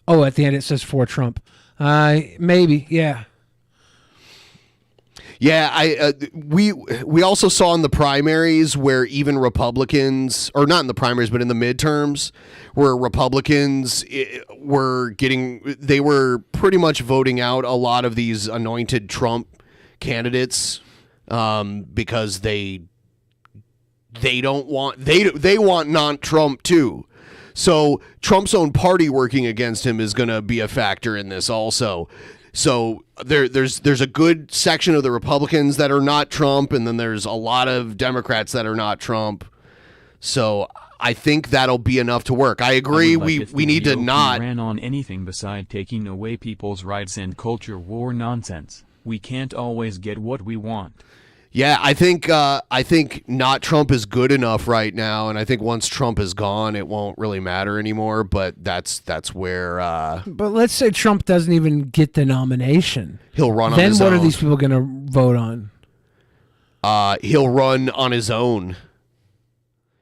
Oh, at the end it says for Trump. Maybe, yeah. Yeah, we also saw in the primaries where even Republicans, or not in the primaries, but in the midterms, where Republicans they were pretty much voting out a lot of these anointed Trump candidates because they want non-Trump too. So Trump's own party working against him is going to be a factor in this also. So there's a good section of the Republicans that are not Trump, and then there's a lot of Democrats that are not Trump. So I think that'll be enough to work. I agree. We need to not ran on anything beside taking away people's rights and culture war nonsense. We can't always get what we want. Yeah, I think not Trump is good enough right now, and I think once Trump is gone, it won't really matter anymore. But that's where. But let's say Trump doesn't even get the nomination. He'll run on then his own. Then what own. are these people going to vote on? He'll run on his own.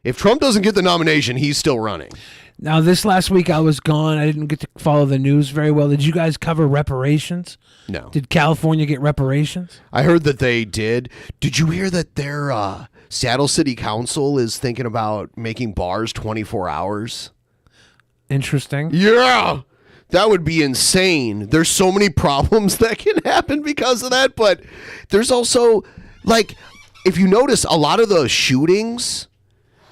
If Trump doesn't get the nomination, he's still running. Now, this last week I was gone. I didn't get to follow the news very well. Did you guys cover reparations? No. Did California get reparations? I heard that they did. Did you hear that their Seattle City Council is thinking about making bars 24 hours? Interesting. Yeah. That would be insane. There's so many problems that can happen because of that, but there's also, like, if you notice, a lot of the shootings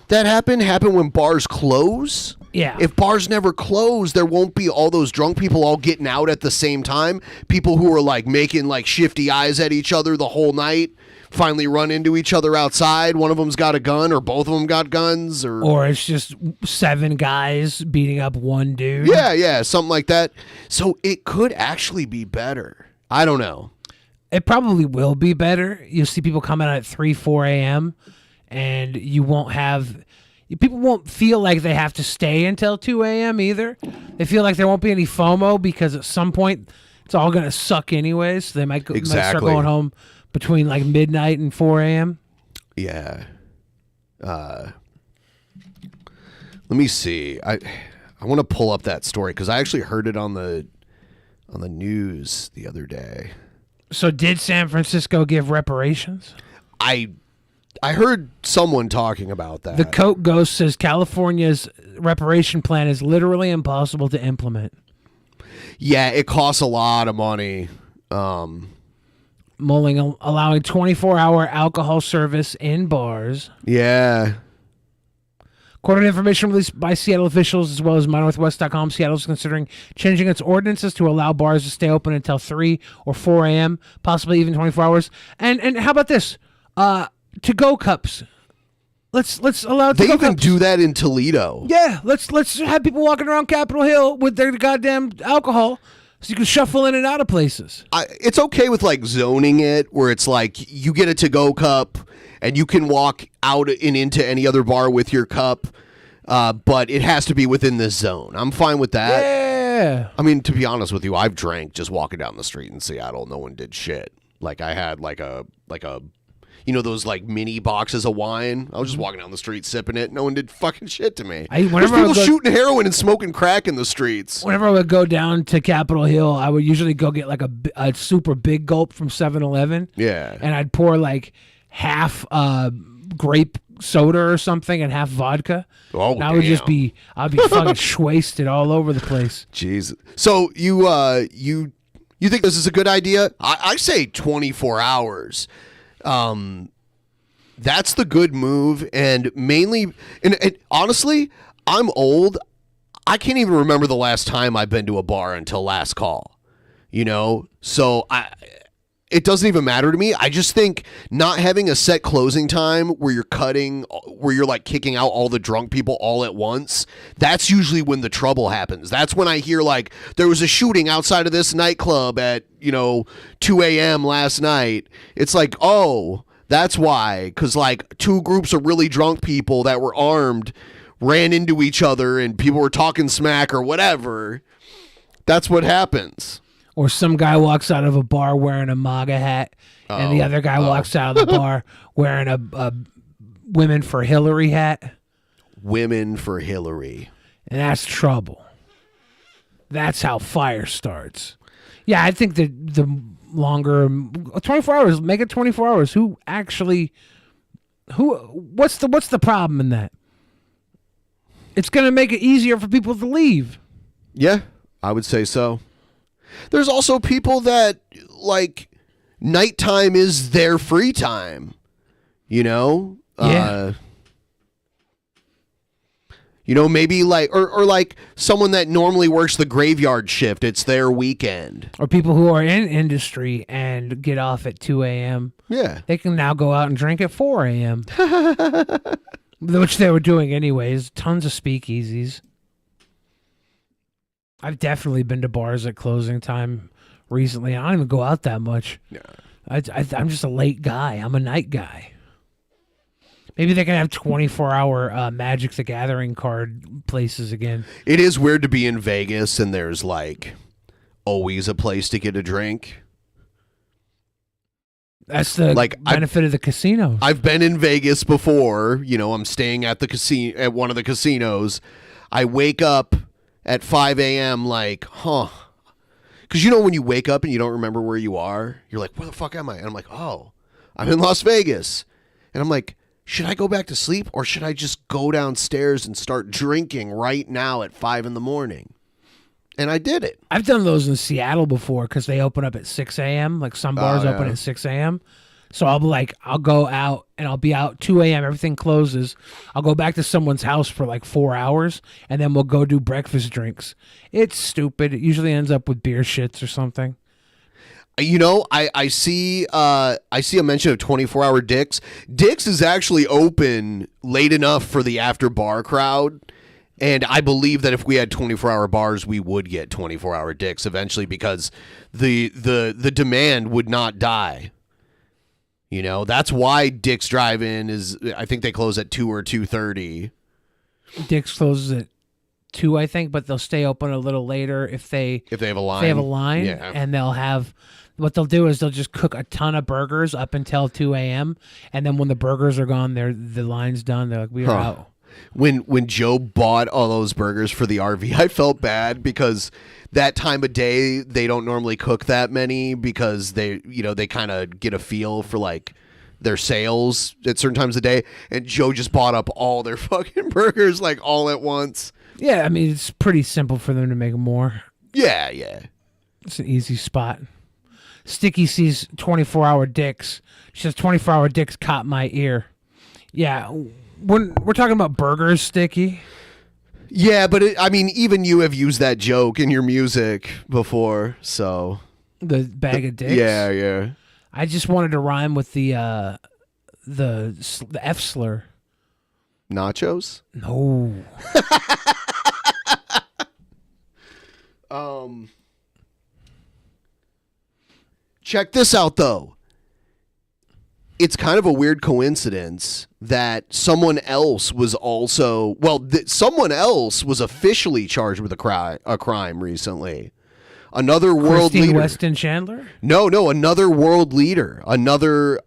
that happen when bars close. Yeah. If bars never close, there won't be all those drunk people all getting out at the same time. People who are like making like shifty eyes at each other the whole night finally run into each other outside. One of them's got a gun, or both of them got guns, or it's just 7 guys beating up one dude. Yeah, something like that. So it could actually be better. I don't know. It probably will be better. You'll see people coming out at 3, 4 a.m. and you won't have, people won't feel like they have to stay until 2 a.m. either. They feel like there won't be any FOMO because at some point it's all going to suck anyways. So they might start going home between like midnight and 4 a.m. Yeah. Let me see. I want to pull up that story because I actually heard it on the news the other day. So did San Francisco give reparations? I heard someone talking about that. The Coke Ghost says California's reparation plan is literally impossible to implement. Yeah, it costs a lot of money. Mulling allowing 24-hour alcohol service in bars. Yeah. According to information released by Seattle officials as well as MyNorthwest.com, Seattle is considering changing its ordinances to allow bars to stay open until 3 or 4 a.m., possibly even 24 hours. And how about this? To-go cups. Let's allow to-go They even cups. do that in Toledo. Yeah, let's have people walking around Capitol Hill with their goddamn alcohol so you can shuffle in and out of places. It's okay with like zoning it where it's like you get a to-go cup and you can walk out and into any other bar with your cup, but it has to be within this zone. I'm fine with that. Yeah. I mean, to be honest with you, I've drank just walking down the street in Seattle. No one did shit. Like I had like a you know those like mini boxes of wine. I was just walking down the street sipping it. No one did fucking shit to me. There's people shooting heroin and smoking crack in the streets. Whenever I would go down to Capitol Hill, I would usually go get like a super big gulp from 7-Eleven. Yeah. And I'd pour like half grape soda or something and half vodka. Oh, and I'd be fucking wasted all over the place. Jeez. So you think this is a good idea? I say 24 hours. That's the good move, and mainly, and honestly, I'm old. I can't even remember the last time I've been to a bar until last call. You know, so it doesn't even matter to me. I just think not having a set closing time where you're like kicking out all the drunk people all at once, that's usually when the trouble happens. That's when I hear like there was a shooting outside of this nightclub at, 2 a.m. last night. It's like, oh, that's why. Because like two groups of really drunk people that were armed ran into each other and people were talking smack or whatever. That's what happens. Or some guy walks out of a bar wearing a MAGA hat, and the other guy walks out of the bar wearing a Women for Hillary hat. Women for Hillary. And that's trouble. That's how fire starts. Yeah, I think that the longer 24 hours, make it 24 hours. What's the problem in that? It's going to make it easier for people to leave. Yeah, I would say so. There's also people that like nighttime is their free time, Yeah. Maybe like, or like someone that normally works the graveyard shift, it's their weekend. Or people who are in industry and get off at 2 a.m. Yeah. They can now go out and drink at 4 a.m. Which they were doing anyways. Tons of speakeasies. I've definitely been to bars at closing time recently. I don't even go out that much. Yeah. I'm just a late guy. I'm a night guy. Maybe they can have 24-hour Magic the Gathering card places again. It is weird to be in Vegas and there's like always a place to get a drink. That's the benefit of the casinos. I've been in Vegas before. I'm staying at at one of the casinos. I wake up at 5 a.m. like, because when you wake up and you don't remember where you are, you're like, where the fuck am I? And I'm like, oh, I'm in Las Vegas. And I'm like, should I go back to sleep or should I just go downstairs and start drinking right now at 5 a.m? And I did it. I've done those in Seattle before because they open up at 6 a.m. Like some bars open at 6 a.m. So I'll go out and I'll be out 2 a.m. Everything closes. I'll go back to someone's house for like 4 hours and then we'll go do breakfast drinks. It's stupid. It usually ends up with beer shits or something. I see a mention of 24-hour Dick's. Dick's is actually open late enough for the after bar crowd. And I believe that if we had 24-hour bars, we would get 24-hour Dick's eventually because the demand would not die. That's why Dick's Drive-In is, I think they close at 2 or 2:30. Dick's closes at 2, I think, but they'll stay open a little later if they have a line. If they have a line, Yeah. and they'll have. What they'll do is they'll just cook a ton of burgers up until 2 a.m. and then when the burgers are gone, the line's done. They're like, we are out. When Joe bought all those burgers for the RV, I felt bad because that time of day they don't normally cook that many because they kind of get a feel for like their sales at certain times of day, and Joe just bought up all their fucking burgers like all at once. Yeah, I mean it's pretty simple for them to make more. Yeah. It's an easy spot. Sticky sees 24-hour dicks. She says 24-hour dicks caught my ear. Yeah, we're talking about burgers, Sticky. Yeah, but even you have used that joke in your music before, so the bag of dicks. Yeah. I just wanted to rhyme with the F slur. Nachos? No. Check this out, though. It's kind of a weird coincidence that someone else was also someone else was officially charged with a crime recently. Another world Christine leader. Weston Chandler? No, another world leader. Another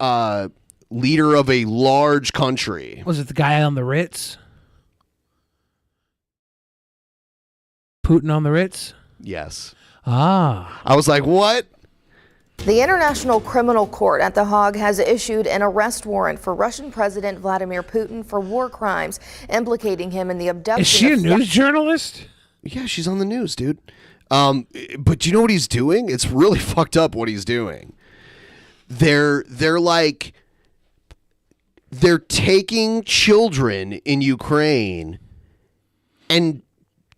leader of a large country. Was it the guy on the Ritz? Putin on the Ritz? Yes. Ah. I was like, what? The International Criminal Court at The Hague has issued an arrest warrant for Russian President Vladimir Putin for war crimes, implicating him in the abduction. Is she a news journalist? Yeah, she's on the news, dude. But do you know what he's doing? It's really fucked up what he's doing. They're taking children in Ukraine and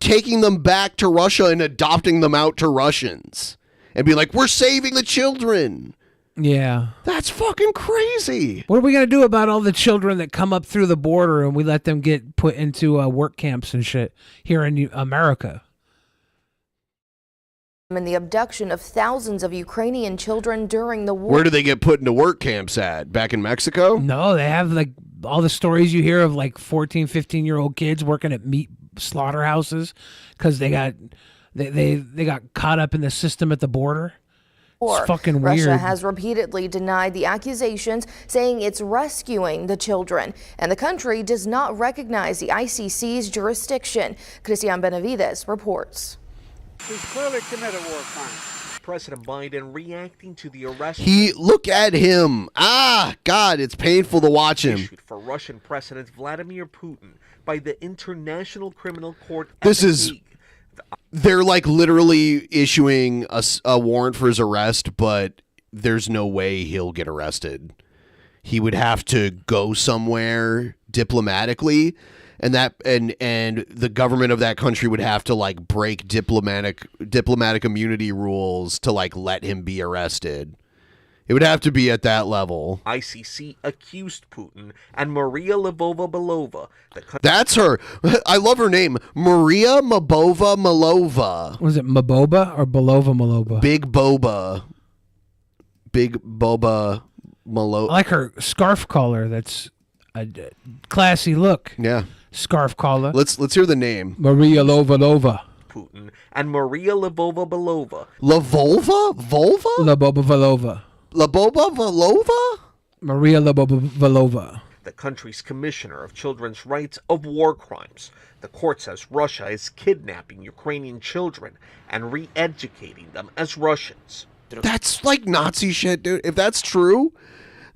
taking them back to Russia and adopting them out to Russians. And be like, we're saving the children. Yeah. That's fucking crazy. What are we going to do about all the children that come up through the border and we let them get put into work camps and shit here in America? In the abduction of thousands of Ukrainian children during the war. Where do they get put into work camps at? Back in Mexico? No, they have like all the stories you hear of like 14, 15-year-old kids working at meat slaughterhouses because they got caught up in the system at the border. It's fucking weird. Russia has repeatedly denied the accusations, saying it's rescuing the children, and the country does not recognize the ICC's jurisdiction. Christian Benavides reports. He's clearly committed war crimes. President Biden reacting to the arrest. Look at him. God, it's painful to watch him. Issued for Russian President Vladimir Putin by the International Criminal Court. They're like literally issuing a warrant for his arrest, but there's no way he'll get arrested. He would have to go somewhere diplomatically, and the government of that country would have to like break diplomatic immunity rules to like let him be arrested. It would have to be at that level. ICC accused Putin and Maria Lvova-Belova. That's her. I love her name. Maria Mabova-Malova. Was it Maboba or Belova Malova? Big Boba Malova. I like her scarf collar. That's a classy look. Yeah. Scarf collar. Let's hear the name. Maria Lova. Putin and Maria Lvova-Belova. Lavolva? Volva? Laboba-Valova. Laboba-Valova? Maria Laboba-Valova. The country's commissioner of children's rights of war crimes. The court says Russia is kidnapping Ukrainian children and re-educating them as Russians. That's like Nazi shit, dude. If that's true,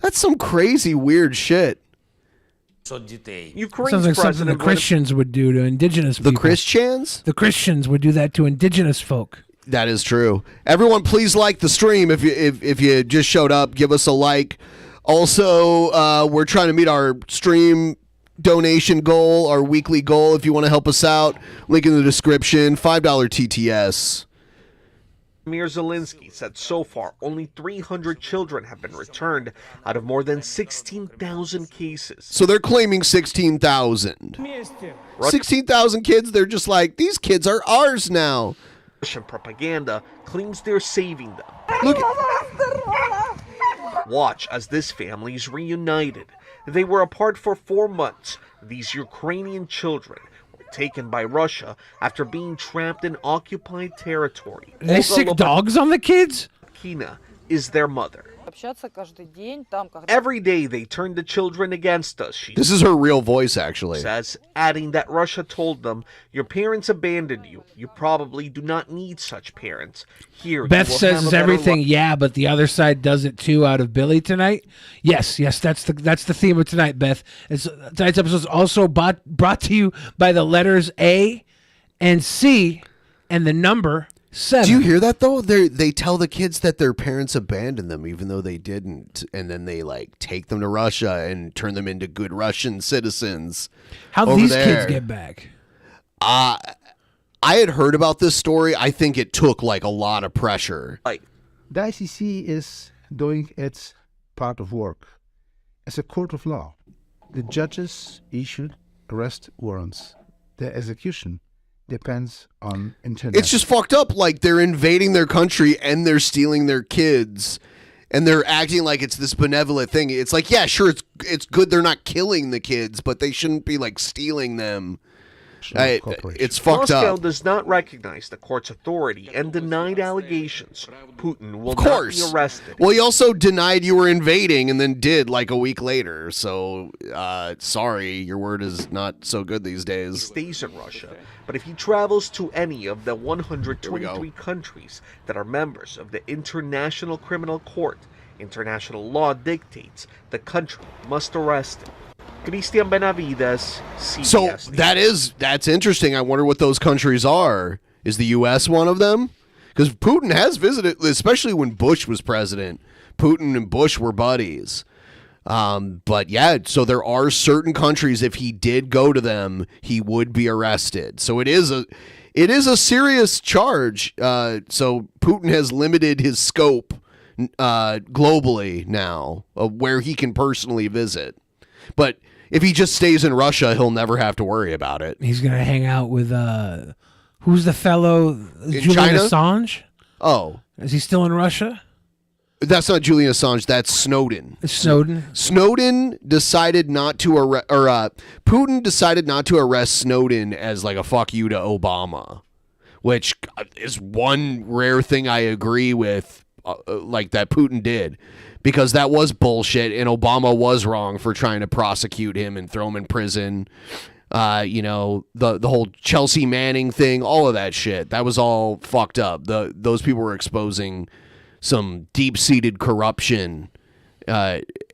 that's some crazy weird shit. Ukraine's Sounds like something the President Christians would do to indigenous people. The Christians? The Christians would do that to indigenous folk. That is true. Everyone, please like the stream. If you just showed up, give us a like. Also, we're trying to meet our stream donation goal, our weekly goal. If you want to help us out, link in the description. $5 TTS. Vladimir Zelensky said so far only 300 children have been returned out of more than 16,000 cases. So they're claiming 16,000. 16,000 kids. They're just like, these kids are ours now. Russian propaganda claims they're saving them. Look. Watch as this family is reunited. They were apart for 4 months. These Ukrainian children taken by Russia after being trapped in occupied territory. They sick dogs on the kids? Kina is their mother. Every day they turn the children against us, she This is her real voice, actually. says, adding that Russia told them, your parents abandoned you. You probably do not need such parents. Here, Beth you will says have a is better everything, life." yeah, but the other side does it too out of Billy tonight. Yes, that's the theme of tonight, Beth. Tonight's episode is also brought to you by the letters A and C and the number 7. Do you hear that though? They tell the kids that their parents abandoned them, even though they didn't, and then they like take them to Russia and turn them into good Russian citizens. How over these there. kids get back? I had heard about this story. I think it took like a lot of pressure. Like the ICC is doing its part of work as a court of law. The judges issued arrest warrants. Their execution depends on international. It's just fucked up. Like they're invading their country and they're stealing their kids, and they're acting like it's this benevolent thing. It's like, yeah, sure, it's good they're not killing the kids, but they shouldn't be like stealing them. It's fucked Moscow up. does not recognize the court's authority and denied allegations. Putin will Of course. not be arrested. Well, he also denied you were invading and then did like a week later. So, sorry, your word is not so good these He days. stays in Russia, but if he travels to any of the 123 countries that are members of the International Criminal Court, international law dictates the country must arrest him. Christian Benavides, CBS So News. that's interesting. I wonder what those countries are. Is the U.S. one of them? Because Putin has visited, especially when Bush was president. Putin and Bush were buddies. But yeah, so there are certain countries, if he did go to them, he would be arrested. So it is a serious charge. So Putin has limited his scope globally now of where he can personally visit. But if he just stays in Russia, he'll never have to worry about it. He's gonna hang out with who's the fellow? Julian China? Assange. Oh, is he still in Russia? That's not Julian Assange. That's Snowden. Snowden. Snowden decided not to arrest, or Putin decided not to arrest Snowden as like a fuck you to Obama, which is one rare thing I agree with, like that Putin did, because that was bullshit and Obama was wrong for trying to prosecute him and throw him in prison. You know, the whole Chelsea Manning thing, all of that shit, that was all fucked up. Those people were exposing some deep-seated corruption,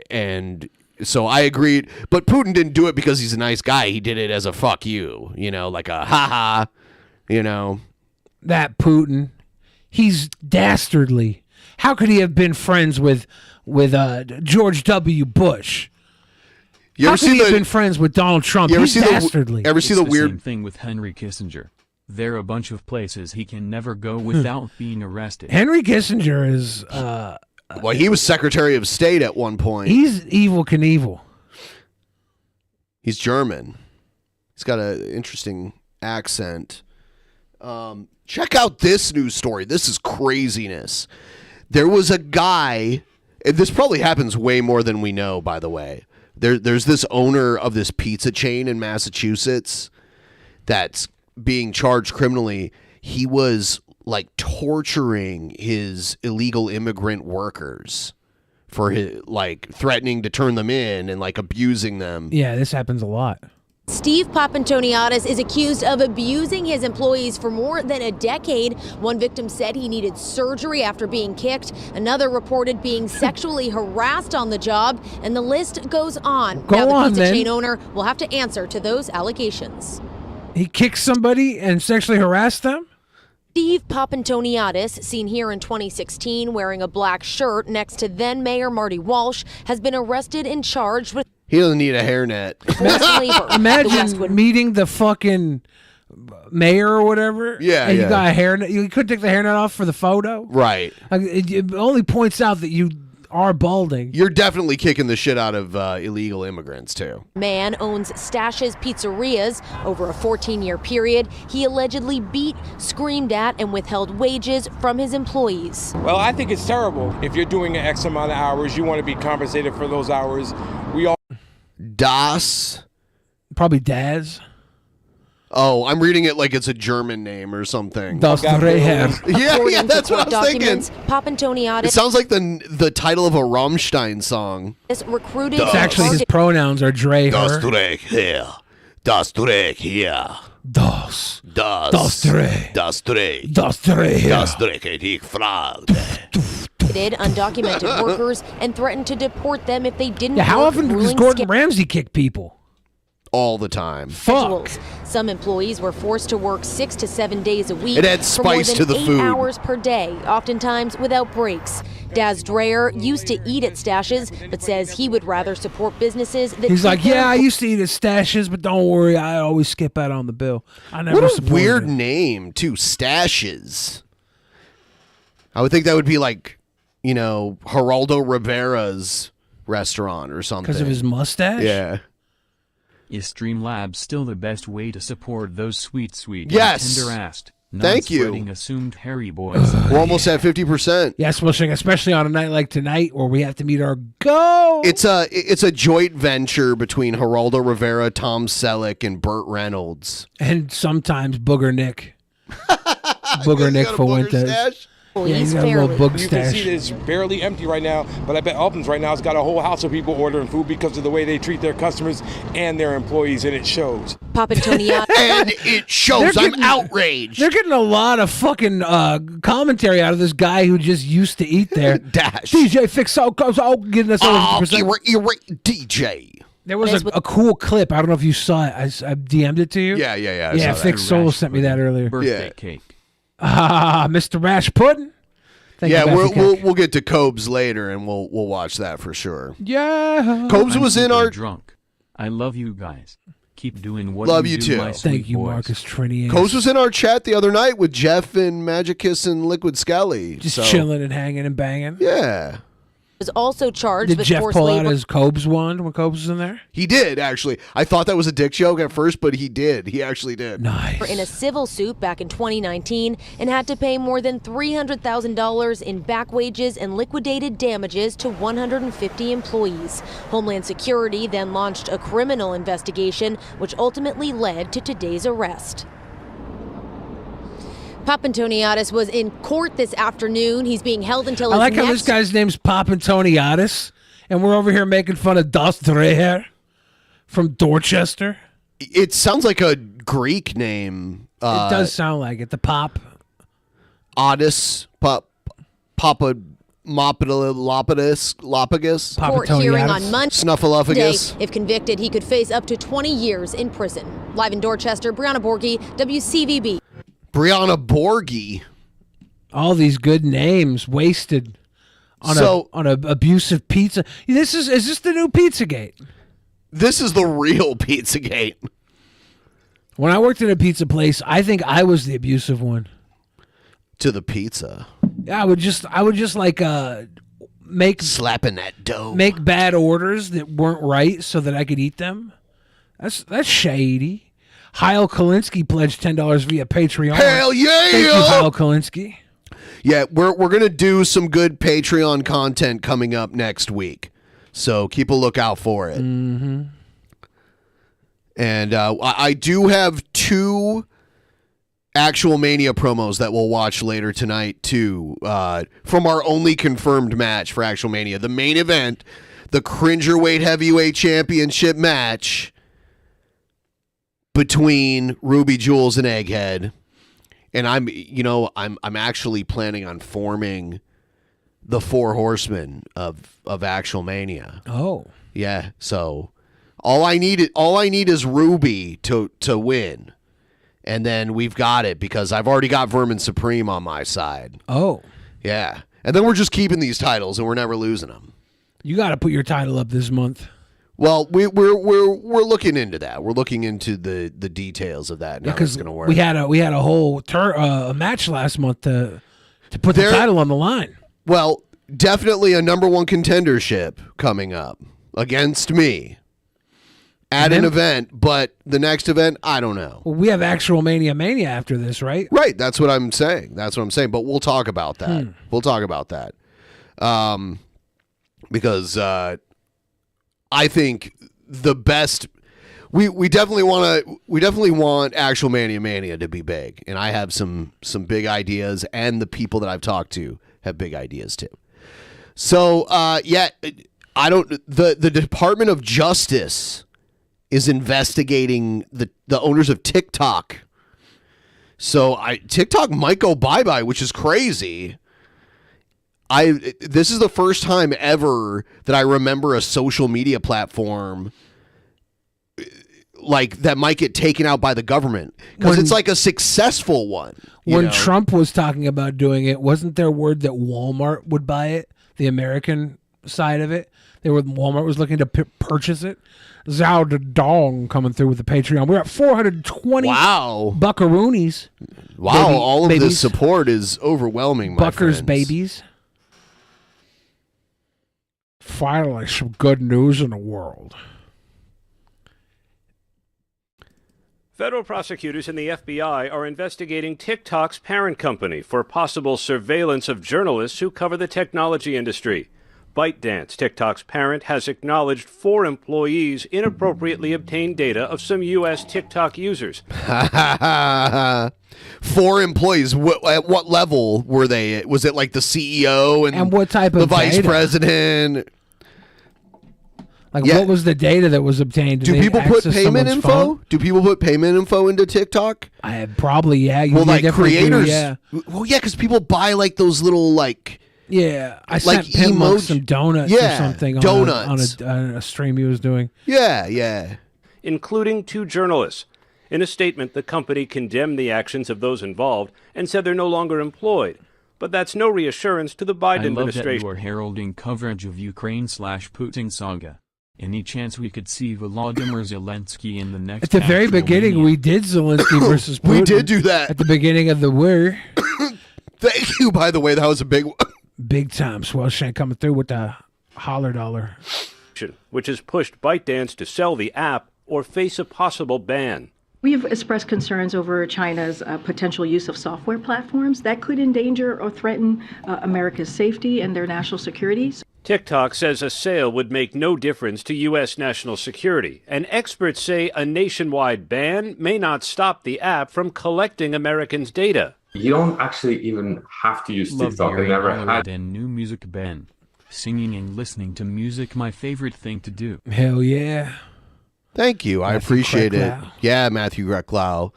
and so I agreed. But Putin didn't do it because he's a nice guy. He did it as a fuck you, you know, like a ha-ha, you know. That Putin, he's dastardly. How could he have been friends with George W. Bush? You How ever could see he have the- been friends with Donald Trump? You ever He's see the- dastardly. ever see the weird Same thing with Henry Kissinger. There are a bunch of places he can never go without being arrested. Henry Kissinger is well, he was Secretary of State at one point. he's evil Knievel. He's German. He's got an interesting accent. Check out this news story. This is craziness. There was a guy, and this probably happens way more than we know, by the way. There's this owner of this pizza chain in Massachusetts that's being charged criminally. He was like torturing his illegal immigrant workers for his, like threatening to turn them in and like abusing them. Yeah, this happens a lot. Steve Papantoniadis is accused of abusing his employees for more than a decade. One victim said he needed surgery after being kicked. Another reported being sexually harassed on the job, and the list goes on. Go now the on, pizza then. chain owner will have to answer to those allegations. He kicked somebody and sexually harassed them? Steve Papantoniadis, seen here in 2016 wearing a black shirt next to then Mayor Marty Walsh, has been arrested and charged with He doesn't need a hairnet. labor. The Imagine Westwood meeting the fucking mayor or whatever. Yeah, and yeah. you got a hairnet. You couldn't take the hairnet off for the photo. Right. Like, it only points out that you are balding. You're definitely kicking the shit out of illegal immigrants, too. man owns Stashes Pizzerias. Over a 14-year period, he allegedly beat, screamed at, and withheld wages from his employees. Well, I think it's terrible. If you're doing an X amount of hours, you want to be compensated for those hours. We all Das. Probably Daz. Oh, I'm reading it like it's a German name or something. Das Dreher. Yeah, that's what I was thinking. Papantoniadis It sounds like the title of a Rammstein song. is recruited. It's actually his pronouns are Dre. Das her. Dreck here. Das Dreck here. Das. Das. Das Dreck. Das Dreck. Das Dreck. Das Dreck, ich frage. Undocumented workers and threatened to deport them if they didn't. Yeah, how work often does grueling Gordon Ramsay kick people? All the time. schedules. Some employees were forced to work 6 to 7 days a week. It adds for more spice than to the 8 food. hours per day, oftentimes without breaks. Daz Dreher used to eat at stashes, but says he would rather support businesses that. He's treat like, their yeah, I used to eat at stashes, but don't worry, I always skip out on the bill. I never What a supported weird it. name, too. Stashes. I would think that would be like, Geraldo Rivera's restaurant or something. Because of his mustache? Yeah. Is Streamlabs still the best way to support those sweet Yes. and tender-assed, Thank you. non-spreading assumed hairy boys? We're almost at 50%. Yes, Wilshing, especially on a night like tonight where we have to meet our goal. It's a joint venture between Geraldo Rivera, Tom Selleck, and Burt Reynolds. And sometimes Booger Nick. Booger Nick Fuentes. Yeah, he's got a little boog You can stash. see that it's barely empty right now, but I bet Elton's right now has got a whole house of people ordering food because of the way they treat their customers and their employees, and it shows. Papantoniadis. And it shows. I'm outraged. They're getting a lot of fucking commentary out of this guy who just used to eat there. Dash. DJ Fix all getting us over 50%. DJ. There was a cool clip. I don't know if you saw it. I DM'd it to you. Yeah. I Yeah, saw that. Fix Soul sent me that earlier. Birthday cake. Mr. Rash Puddin'. Thank you, Yeah, Baffy Cake. we'll get to Cobes later, and we'll watch that for sure. Yeah. Cobes was in our drunk. I love you guys. Keep doing what Love you you do, too. my sweet Thank you, boys. Marcus Trinian. Cobes was in our chat the other night with Jeff and Magicus and Liquid Skelly. Just chilling and hanging and banging. Yeah. Was also charged Did with Jeff forced pull out labor. his Cobes wand when Cobes was in there? He did, actually. I thought that was a dick joke at first, but he did. He actually did. Nice. In a civil suit back in 2019 and had to pay more than $300,000 in back wages and liquidated damages to 150 employees. Homeland Security then launched a criminal investigation, which ultimately led to today's arrest. Papantoniadis was in court this afternoon. He's being held until I his like next how this guy's name's Papantoniadis, and we're over here making fun of Das Dreher from Dorchester. It sounds like a Greek name. It does sound like it. The Pop. Otis, Papa Lapidus, court hearing on Monday. Snuffleupagus. If convicted, he could face up to 20 years in prison. Live in Dorchester, Brianna Borghi, WCVB. Brianna Borghi. All these good names wasted on a abusive pizza. Is this the new Pizzagate? This is the real Pizzagate. When I worked in a pizza place, I think I was the abusive one. To the pizza. Yeah, I would just like make slapping that dough. Make bad orders that weren't right so that I could eat them. That's shady. Heil Kalinsky pledged $10 via Patreon. Hell yeah! Thank you, Heil Kalinsky. Yeah, we're gonna do some good Patreon content coming up next week, so keep a lookout for it. Mm-hmm. And I do have 2 actual Mania promos that we'll watch later tonight too, from our only confirmed match for Actual Mania, the main event, the Cringerweight Heavyweight Championship match between Ruby Jules and Egghead. And I'm actually planning on forming the 4 horsemen of Actual Mania. Oh. Yeah, so all I need is Ruby to win. And then we've got it because I've already got Vermin Supreme on my side. Oh. Yeah. And then we're just keeping these titles and we're never losing them. You got to put your title up this month. Well, we're looking into that. We're looking into the details of that and how it's going to work. We had a whole match last month to put the title on the line. Well, definitely a number 1 contendership coming up against me at an event, but the next event, I don't know. Well, we have Actual Mania after this, right? Right. That's what I'm saying. But we'll talk about that. We'll talk about that. Because I think the best. we definitely want actual Mania to be big, and I have some big ideas, and the people that I've talked to have big ideas too. So the Department of Justice is investigating the owners of TikTok. So TikTok might go bye-bye, which is crazy. This is the first time ever that I remember a social media platform like that might get taken out by the government because it's like a successful one. When Trump was talking about doing it, wasn't there word that Walmart would buy it? The American side of it, Walmart was looking to purchase it. Zhao the Dong coming through with the Patreon. We're at 420. Wow, buckaroonies. Wow, all of this support is overwhelming. My Buckers friends. babies. Finally, some good news in the world. Federal prosecutors and the FBI are investigating TikTok's parent company for possible surveillance of journalists who cover the technology industry. ByteDance, TikTok's parent, has acknowledged 4 employees inappropriately obtained data of some U.S. TikTok users. 4 employees. At what level were they? Was it like the CEO and what type the of vice data? President? Like, what was the data that was obtained? Do people put payment info? Phone? Do people put payment info into TikTok? Probably, yeah. Well, like creators, yeah. Well, yeah, because people buy like those little like. Yeah, I like sent Pim Monk some donuts or something donuts. on a stream he was doing. Yeah. Including 2 journalists. In a statement, the company condemned the actions of those involved and said they're no longer employed. But that's no reassurance to the Biden administration. I love that you are heralding coverage of Ukraine/Putin saga. Any chance we could see Volodymyr Zelensky in the next? At the very beginning, Mania? we did Zelensky versus Putin. We did do that at the beginning of the war. Thank you, by the way. That was a big one. Big time. Swellshank coming through with the holler dollar. Which has pushed ByteDance to sell the app or face a possible ban. We have expressed concerns over China's potential use of software platforms that could endanger or threaten America's safety and their national security. TikTok says a sale would make no difference to U.S. national security, and experts say a nationwide ban may not stop the app from collecting Americans' data. You don't actually even have to use Love TikTok. I hearing never all had. that new music, Ben. Singing and listening to music, my favorite thing to do. Hell yeah. Thank you. I Matthew appreciate it. Kreklau. Yeah, Matthew Kreklau.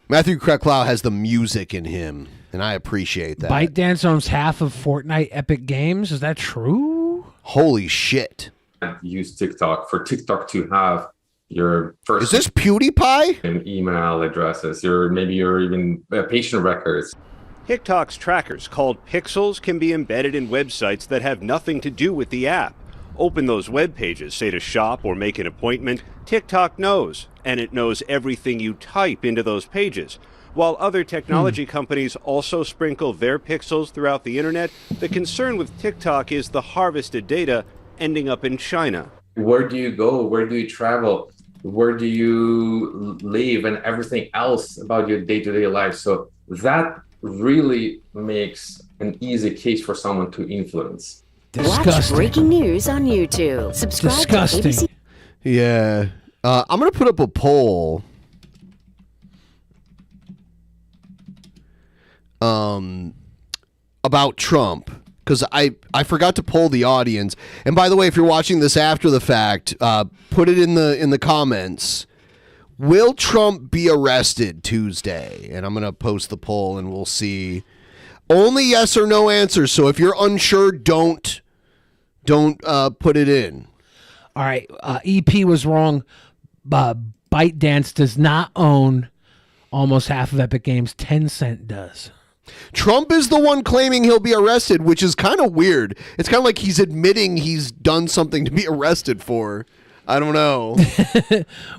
Matthew Kreklau has the music in him, and I appreciate that. ByteDance owns half of Fortnite Epic Games. Is that true? Holy shit. Use TikTok for TikTok to have your first. Is this PewDiePie? And email addresses, your even patient records. TikTok's trackers, called pixels, can be embedded in websites that have nothing to do with the app. Open those web pages, say to shop or make an appointment, TikTok knows, and it knows everything you type into those pages. While other technology companies also sprinkle their pixels throughout the internet, the concern with TikTok is the harvested data ending up in China. Where do you go? Where do you travel? Where do you live? And everything else about your day-to-day life. So that really makes an easy case for someone to influence. Watch breaking news on YouTube. Subscribe to ABC. Yeah. I'm going to put up a poll. About Trump, because I forgot to poll the audience. And by the way, if you're watching this after the fact, put it in the comments. Will Trump be arrested Tuesday? And I'm going to post the poll and we'll see. Only yes or no answers. So if you're unsure, don't put it in. All right. EP was wrong. ByteDance does not own almost half of Epic Games. Tencent does. Trump is the one claiming he'll be arrested, which is kind of weird. It's kind of like he's admitting he's done something to be arrested for. I don't know.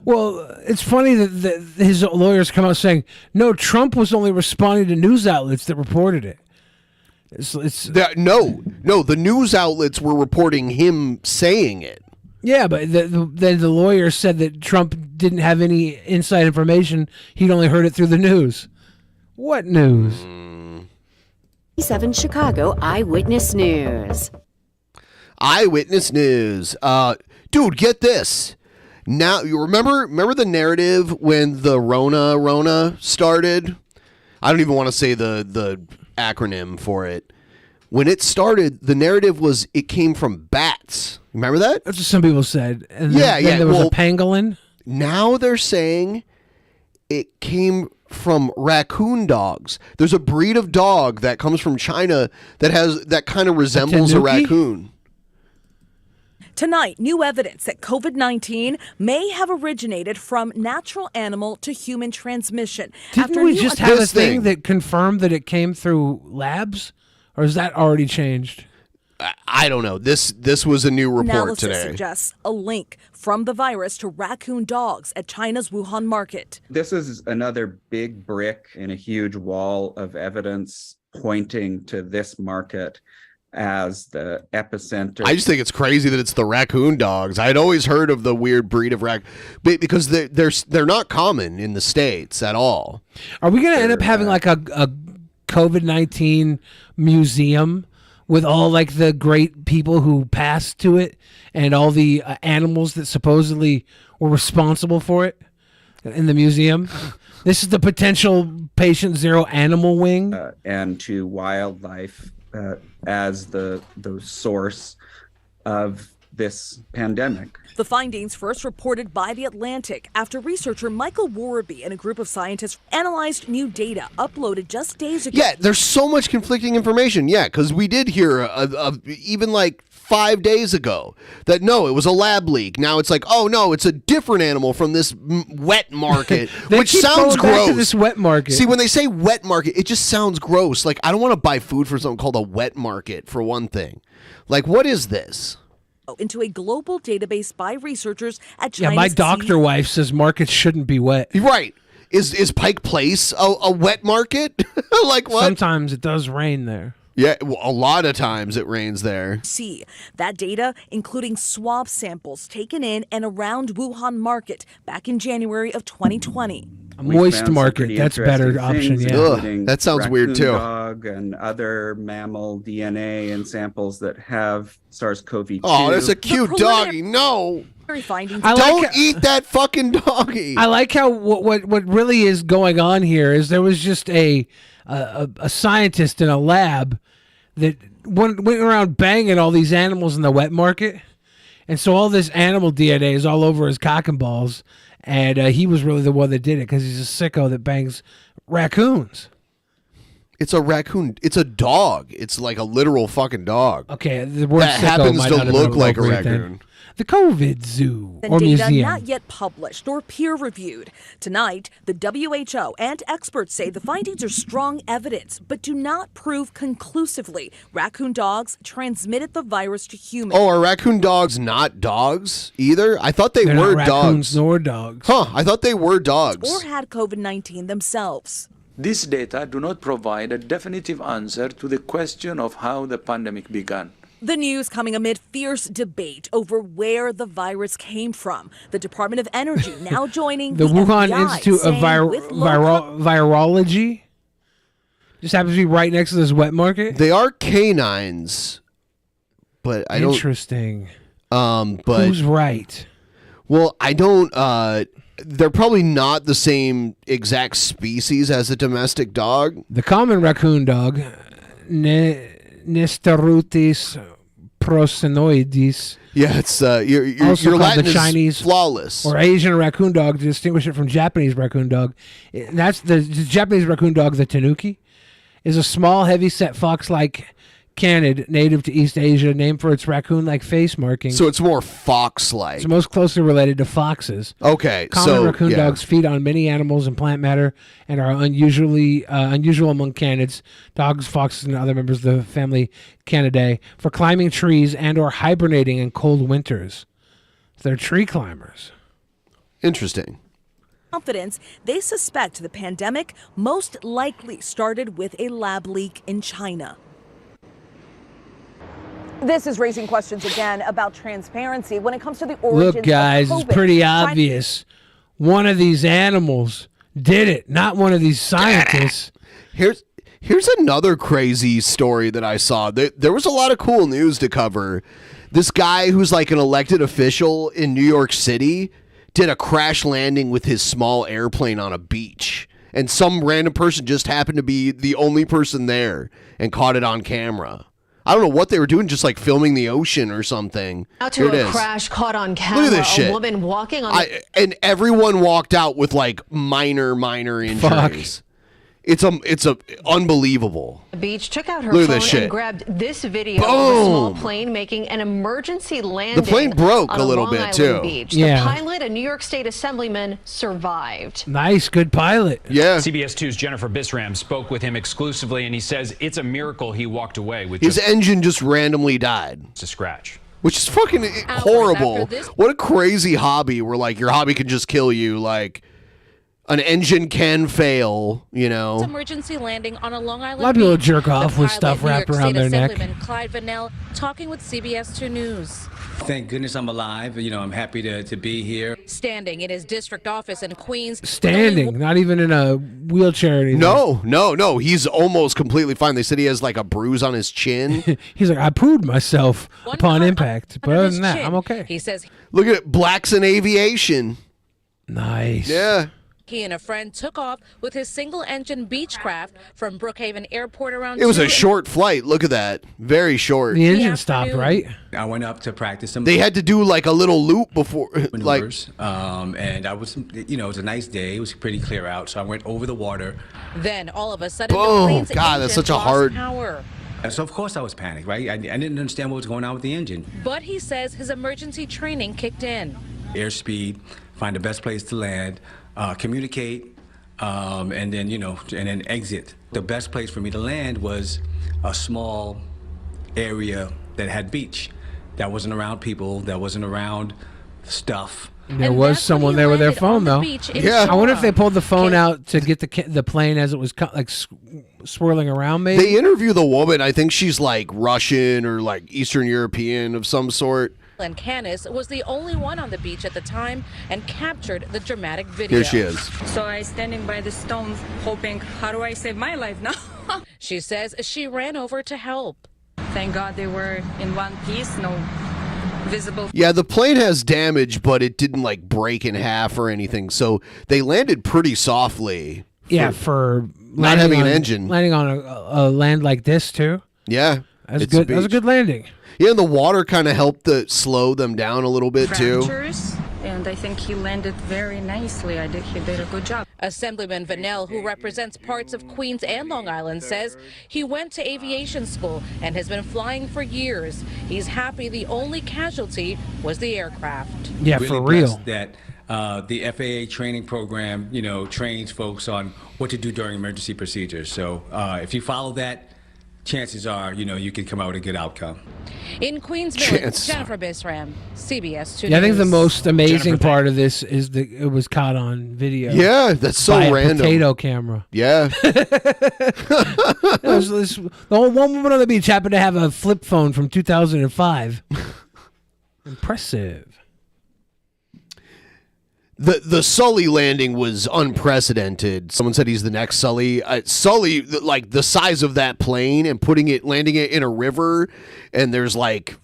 Well, it's funny that his lawyers come out saying, no, Trump was only responding to news outlets that reported it. No, the news outlets were reporting him saying it. Yeah, but then the lawyer said that Trump didn't have any inside information. He'd only heard it through the news. What news? 7 Chicago Eyewitness News. Eyewitness News. Dude, get this. Now, you remember the narrative when the Rona started? I don't even want to say the acronym for it. When it started, the narrative was it came from bats. Remember that? That's what some people said. And then there was a pangolin. Now they're saying it came from raccoon dogs. There's a breed of dog that comes from China that kind of resembles a raccoon. Tonight, new evidence that COVID-19 may have originated from natural animal to human transmission. Didn't we just have a thing that confirmed that it came through labs? Or is that already changed? I don't know. This was a new report Analysis today. suggests a link from the virus to raccoon dogs at China's Wuhan market. This is another big brick in a huge wall of evidence pointing to this market as the epicenter. I just think it's crazy that it's the raccoon dogs. I'd always heard of the weird breed of because they're not common in the States at all. Are we going to end up having like a COVID-19 museum with all like the great people who passed to it and all the animals that supposedly were responsible for it in the museum? This is the potential patient zero animal wing. And to wildlife as the source of this pandemic. The findings first reported by The Atlantic after researcher Michael Warraby and a group of scientists analyzed new data uploaded just days ago. Yeah, there's so much conflicting information. Yeah, because we did hear even like 5 days ago that no, it was a lab leak. Now it's like, oh no, it's a different animal from this wet market, which sounds gross. To this wet market. See, when they say wet market, it just sounds gross. Like, I don't want to buy food for something called a wet market, for one thing. Like, what is this? Into a global database by researchers at China's my doctor wife says markets shouldn't be wet. Right. Is Pike Place a wet market? Like what? Sometimes it does rain there. Yeah, well, a lot of times it rains there. See that data, including swab samples taken in and around Wuhan market back in January of 2020. A moist market, that's better option. Yeah, Ugh, that sounds weird too. Dog and other mammal DNA in samples that have SARS-CoV-2. Oh, that's a cute doggy. No. Findings. Don't eat that fucking doggy. I like how what really is going on here is there was just a scientist in a lab that went around banging all these animals in the wet market, and so all this animal DNA is all over his cock and balls, and he was really the one that did it because he's a sicko that bangs raccoons. It's a raccoon. It's a dog. It's like a literal fucking dog. Okay, the word that sicko happens might to not have look been like a appropriate raccoon. then. The COVID zoo And or data museum. not yet published or peer-reviewed. Tonight, the WHO and experts say the findings are strong evidence, but do not prove conclusively raccoon dogs transmitted the virus to humans. Oh, are raccoon dogs not dogs either? I thought They're were not dogs. raccoons nor dogs. Huh, I thought they were dogs. Or had COVID-19 themselves. These data do not provide a definitive answer to the question of how the pandemic began. The news coming amid fierce debate over where the virus came from. The Department of Energy now joining the Wuhan FBI, Institute of saying with Virology just happens to be right next to this wet market. They are canines, but I don't. Interesting. But who's right? Well, I don't. They're probably not the same exact species as a domestic dog. The common raccoon dog, Nestorutis prosinoides. Yeah, it's also your called Latin the Chinese is flawless. or Asian raccoon dog to distinguish it from Japanese raccoon dog. And that's the Japanese raccoon dog. The Tanuki is a small, heavy-set fox-like canid native to East Asia, named for its raccoon-like face markings. So it's more fox-like. It's most closely related to foxes. Okay, Common raccoon dogs feed on many animals and plant matter and are unusual among canids, dogs, foxes, and other members of the family Canidae, for climbing trees and or hibernating in cold winters. They're tree climbers. Interesting. confidence, they suspect the pandemic most likely started with a lab leak in China. This is raising questions again about transparency when it comes to the origins Look, guys, of it's COVID. pretty obvious. One of these animals did it, not one of these scientists. Here's another crazy story that I saw. There was a lot of cool news to cover. This guy who's like an elected official in New York City did a crash landing with his small airplane on a beach. And some random person just happened to be the only person there and caught it on camera. I don't know what they were doing, just like filming the ocean or something. Out to a crash caught on camera. Look at this shit. A woman walking on and everyone walked out with like minor injuries. It's unbelievable. the beach, took out her Look at phone this shit. and grabbed this video of a Boom. small plane making an emergency landing. The plane broke on a little Long bit, Island too. Beach. Yeah. The pilot, a New York State assemblyman, survived. Nice, good pilot. Yeah. CBS 2's Jennifer Bisram spoke with him exclusively, and he says it's a miracle he walked away with His just engine just randomly died. a scratch. Which is fucking horrible. What a crazy hobby where like your hobby can just kill you. Like an engine can fail, you know. Emergency landing on a Long Island A lot of people beach. jerk off The with pilot, stuff New wrapped York around State their neck. Assemblyman Clyde Vanell talking with CBS 2 News. Thank goodness I'm alive. You know, I'm happy to be here. Standing in his district office in Queens. Standing, not even in a wheelchair or anything. No. He's almost completely fine. They said he has like a bruise on his chin. He's like, I pooed myself upon impact. But other than that, I'm okay. He says Look at it, blacks in aviation. Nice. Yeah. he and a friend took off with his single-engine Beechcraft from Brookhaven Airport around It was 2 a short flight. Look at that. Very short. The engine stopped, right? I went up to practice some. They had to do like a little loop before. Maneuvers, and I was, you know, it was a nice day. It was pretty clear out, so I went over the water. Then all of a sudden, Boom. the plane's God, that's engine such a lost hard- power. So of course I was panicked, right? I didn't understand what was going on with the engine. But he says his emergency training kicked in. Airspeed, find the best place to land, communicate, and then, you know, and then exit. The best place for me to land was a small area that had beach, that wasn't around people, that wasn't around stuff. There was someone there with their phone, though. Yeah. I wonder if they pulled the phone out to get the plane as it was like swirling around, maybe. They interview the woman. I think she's like Russian or like Eastern European of some sort. And Canis was the only one on the beach at the time and captured the dramatic video. Here she is. So I standing by the stones hoping, how do I save my life now? She says she ran over to help. Thank God they were in one piece, no visible. Yeah, the plane has damage, but it didn't like break in half or anything. So they landed pretty softly. For not having landing an on- engine. Landing on a land like this, too. Yeah. That's it's a good. That was a beach. good landing. Yeah, and the water kind of helped slow them down a little bit too. Fractures, and I think he landed very nicely. He did a good job. Assemblyman Vanell, who represents parts of Queens and Long Island, says he went to aviation school and has been flying for years. He's happy the only casualty was the aircraft. Yeah, Really for real. blessed that the FAA training program, you know, trains folks on what to do during emergency procedures. So if you follow that, chances are, you know, you can come out with a good outcome. In Queens Village, Chances Jennifer Bisram, CBS 2 Yeah, I think the News. most amazing part of this is it was caught on video. Yeah, that's so by random. A potato camera. Yeah. The one woman on the beach happened to have a flip phone from 2005. Impressive. The Sully landing was unprecedented. Someone said he's the next Sully. Sully, like the size of that plane and landing it in a river, and there's like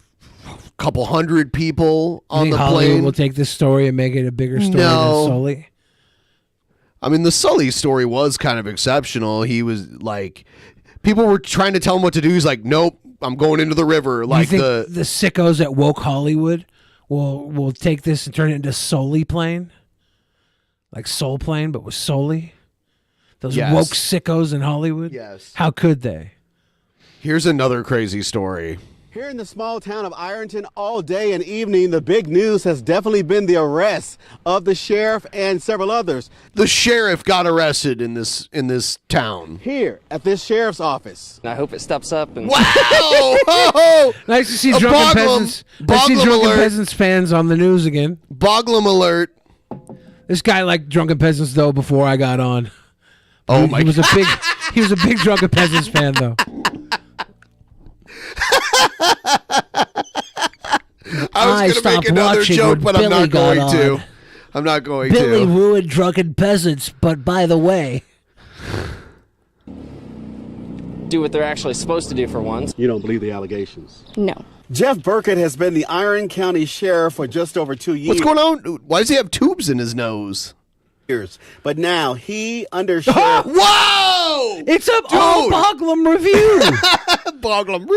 a couple hundred people on think the Hollywood plane. will take this story and make it a bigger story No. than Sully. I mean, the Sully story was kind of exceptional. He was like, people were trying to tell him what to do. He's like, nope, I'm going into the river. Like you think the sickos at woke Hollywood will take this and turn it into Sully plane? Like Soul Plane, but with Sully? Those Yes. woke sickos in Hollywood? Yes. How could they? Here's another crazy story. Here in the small town of Ironton all day and evening, the big news has definitely been the arrest of the sheriff and several others. The sheriff got arrested in this town. Here at this sheriff's office. I hope it steps up. And Wow! Nice to see A Drunken Boglum- Peasants. Nice to see Boglum Drunken alert. Peasants fans on the news again. Boglum alert. This guy liked Drunken Peasants though before I got on. Oh he, my he was a big Drunken Peasants fan though. I was going to make another joke, but I'm not going to. I'm not going Billy to. ruined Drunken Peasants, but by the way, do what they're actually supposed to do for once. You don't believe the allegations? No. Jeff Burkett has been the Iron County Sheriff for just over 2 years. What's going on? Why does he have tubes in his nose? But now he under Sheriff. Whoa! It's a Boglum review. Boglum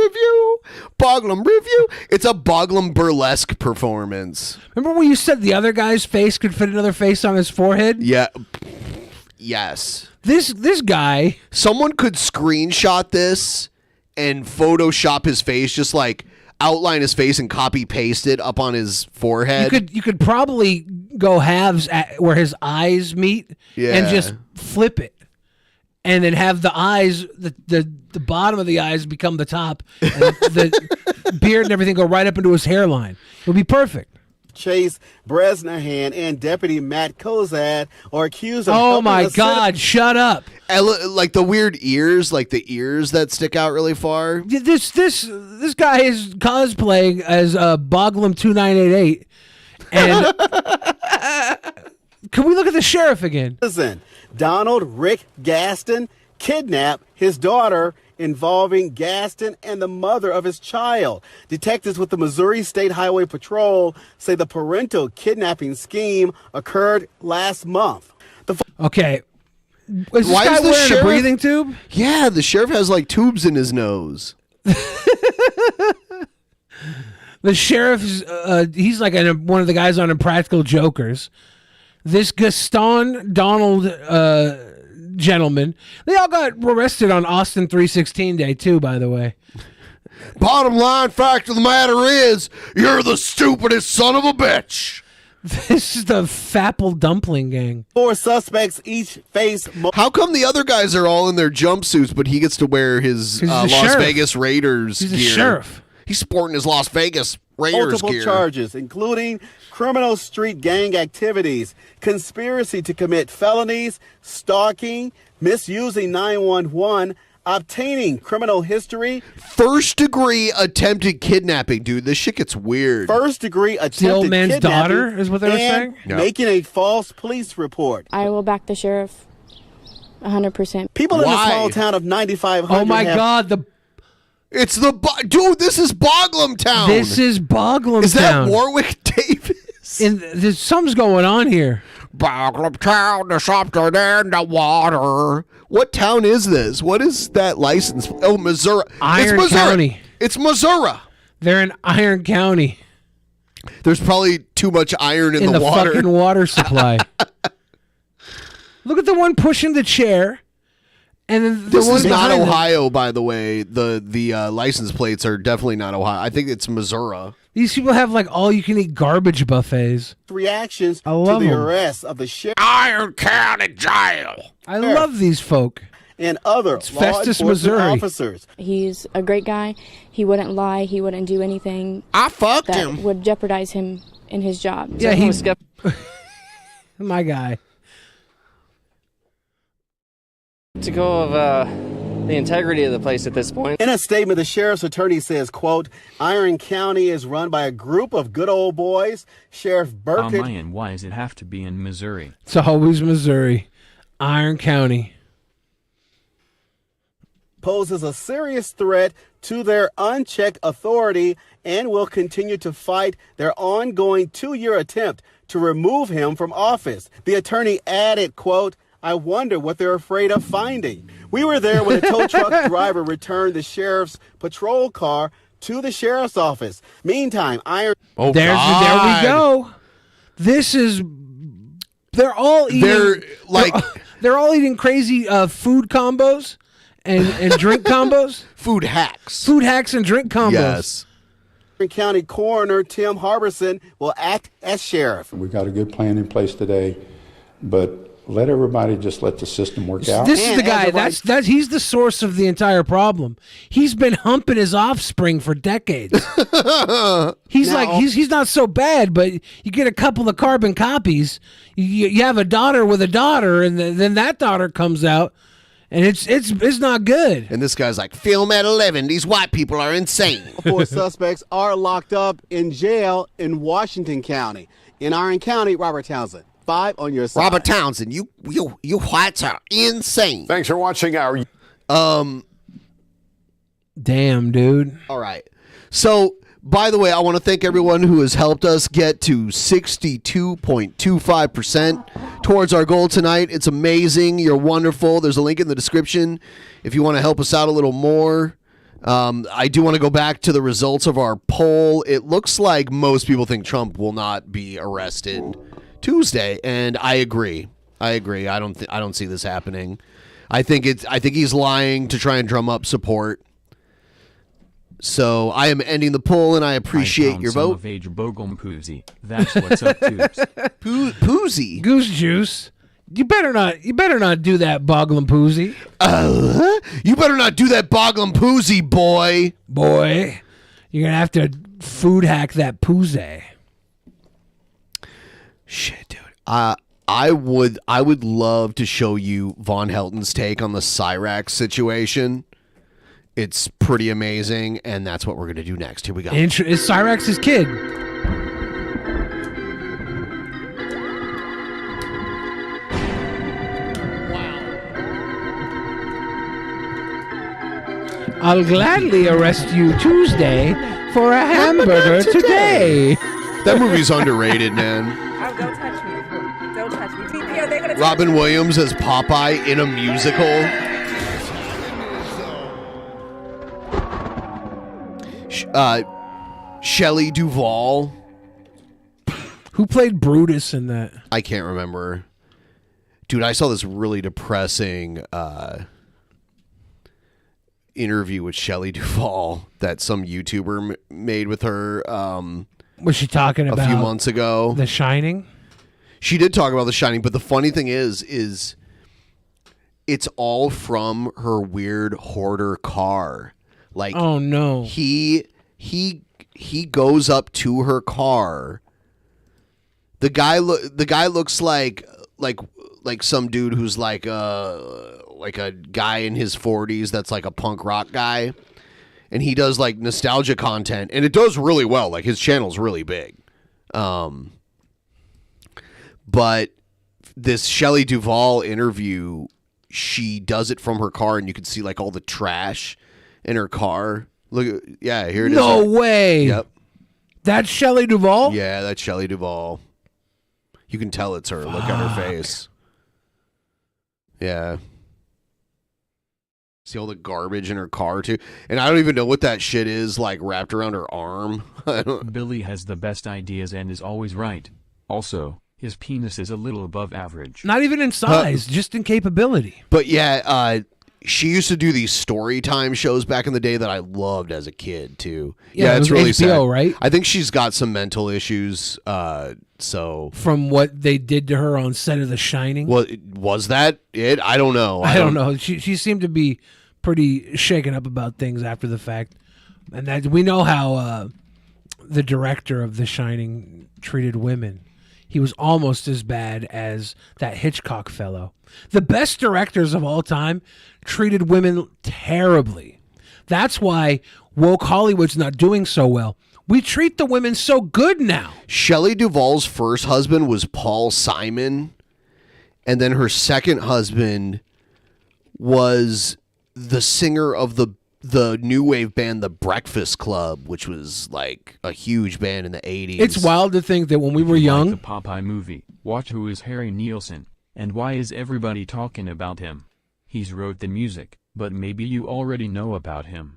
review. It's a Boglum burlesque performance. Remember when you said the other guy's face could fit another face on his forehead? Yeah. Yes. This guy. Someone could screenshot this and Photoshop his face, just like outline his face and copy paste it up on his forehead. You could probably go halves at where his eyes meet and just flip it. And then have the eyes, the bottom of the eyes become the top, and the beard and everything go right up into his hairline. It would be perfect. Chase Bresnahan and Deputy Matt Kozad are accused of Oh my God, shut up. Like the weird ears, like the ears that stick out really far. This guy is cosplaying as Boglum 2988. And can we look at the sheriff again? Listen, Donald Rick Gaston kidnapped his daughter, involving Gaston and the mother of his child. Detectives with the Missouri State Highway Patrol say the parental kidnapping scheme occurred last month. Okay. Is this guy wearing a breathing tube? Yeah, the sheriff has like tubes in his nose. The sheriff's, he's like one of the guys on Impractical Jokers. This Gaston Donald gentleman, they all got arrested on Austin 316 Day too, by the way. Bottom line fact of the matter is, you're the stupidest son of a bitch. This is the Fapple Dumpling Gang. 4 suspects each face. How come the other guys are all in their jumpsuits, but he gets to wear his Las sheriff. Vegas Raiders He's the gear? sheriff. He's sporting his Las Vegas Raiders Multiple gear. charges, including criminal street gang activities, conspiracy to commit felonies, stalking, misusing 911, obtaining criminal history. First-degree attempted kidnapping, dude. This shit gets weird. First-degree attempted the old man's kidnapping daughter, is what they were and saying? Yeah. making a false police report. I will back the sheriff 100%. People in the small town of 9,500 Oh my have God, It's dude, this is Boglum Town. This is Boglum Is Town. that Warwick Davis? And there's something's going on here. Boglum Town, there's something in the water. What town is this? What is that license? Oh, Missouri. Iron it's Missouri. County. It's Missouri. They're in Iron County. There's probably too much iron in the water. fucking water supply. Look at the one pushing the chair. And then the This one is not behind them. Ohio, by the way. The license plates are definitely not Ohio. I think it's Missouri. These people have like all-you-can-eat garbage buffets. reactions to love the 'em. arrest of the sheriff Iron County Jail. I love these folk. and other law Festus, enforcement Missouri. officers. He's a great guy. He wouldn't lie. He wouldn't do anything I fucked that him. would jeopardize him in his job. Yeah, he's my guy. To go of the integrity of the place at this point. In a statement, the sheriff's attorney says, quote, Iron County is run by a group of good old boys. Sheriff Burkett And why does it have to be in Missouri? It's always Missouri. Iron County. poses a serious threat to their unchecked authority and will continue to fight their ongoing 2-year attempt to remove him from office. The attorney added, quote, I wonder what they're afraid of finding. We were there when a tow truck driver returned the sheriff's patrol car to the sheriff's office. Meantime, Iron... Oh, there we go. This is... They're all eating... They're all eating crazy food combos and drink combos. Food hacks. Food hacks and drink combos. Yes. County Coroner Tim Harbison will act as sheriff. We've got a good plan in place today, but let everybody just let the system work out. This is the guy. That's he's the source of the entire problem. He's been humping his offspring for decades. He's not so bad, but you get a couple of carbon copies. You have a daughter with a daughter, and then that daughter comes out, and it's not good. And this guy's like, film at 11. These white people are insane. 4 suspects are locked up in jail in Washington County. In Iron County, Robert Townsend. 5 on your side. Robert Townsend, you whites are insane. Thanks for watching our... Damn, dude. All right. So By the way, I want to thank everyone who has helped us get to 62.25% towards our goal tonight. It's amazing. You're wonderful. There's a link in the description if you want to help us out a little more. I do want to go back to the results of our poll. It looks like most people think Trump will not be arrested Tuesday, and I agree. I don't see this happening. I think he's lying to try and drum up support. So I am ending the poll, and I appreciate your vote. Of age Boglum Poozy. That's what's up, tubes. Poozy. Goose juice. You better not do that, Boglum Poozy. You better not do that, Boglum Poozy, boy. Boy, you're gonna have to food hack that Poozy. Shit, dude. I would love to show you Von Helton's take on the Cyrax situation. It's pretty amazing, and that's what we're going to do next. Here we go. Is Cyrax his kid? I'll gladly arrest you Tuesday for a hamburger today. That movie's underrated, man. Oh, don't touch me. Don't touch me. Yeah, they're gonna Robin Williams as Popeye in a musical. Shelley Duvall. Who played Brutus in that? I can't remember. Dude, I saw this really depressing interview with Shelley Duvall that some YouTuber made with her. Was she talking about a few months ago? The Shining? She did talk about The Shining, but the funny thing is it's all from her weird hoarder car. Like, oh no, he goes up to her car. The guy looks like some dude who's like a guy in his 40s that's like a punk rock guy, and he does like nostalgia content, and it does really well. Like his channel's really big. But this Shelley Duvall interview, she does it from her car, and you can see like all the trash in her car. Look, yeah, here it is. No way. Yep. That's Shelley Duvall? Yeah, that's Shelley Duvall. You can tell it's her. Look at her face. Yeah. See all the garbage in her car, too. And I don't even know what that shit is, like, wrapped around her arm. Billy has the best ideas and is always right. Also, his penis is a little above average. Not even in size, just in capability. But yeah, she used to do these story time shows back in the day that I loved as a kid too. Yeah, it's really HBO, sad. right? I think she's got some mental issues. So from what they did to her on set of The Shining. Well, was that it? I don't know. I don't know. She seemed to be pretty shaken up about things after the fact, and that we know how the director of The Shining treated women. He was almost as bad as that Hitchcock fellow. The best directors of all time treated women terribly. That's why woke Hollywood's not doing so well. We treat the women so good now. Shelley Duvall's first husband was Paul Simon, and then her second husband was the singer of the new wave band The Breakfast Club, which was like a huge band in the 80s. It's wild to think that when we were young... Like the Popeye movie, watch Who is Harry Nielsen, and why is everybody talking about him? He's wrote the music, but maybe you already know about him.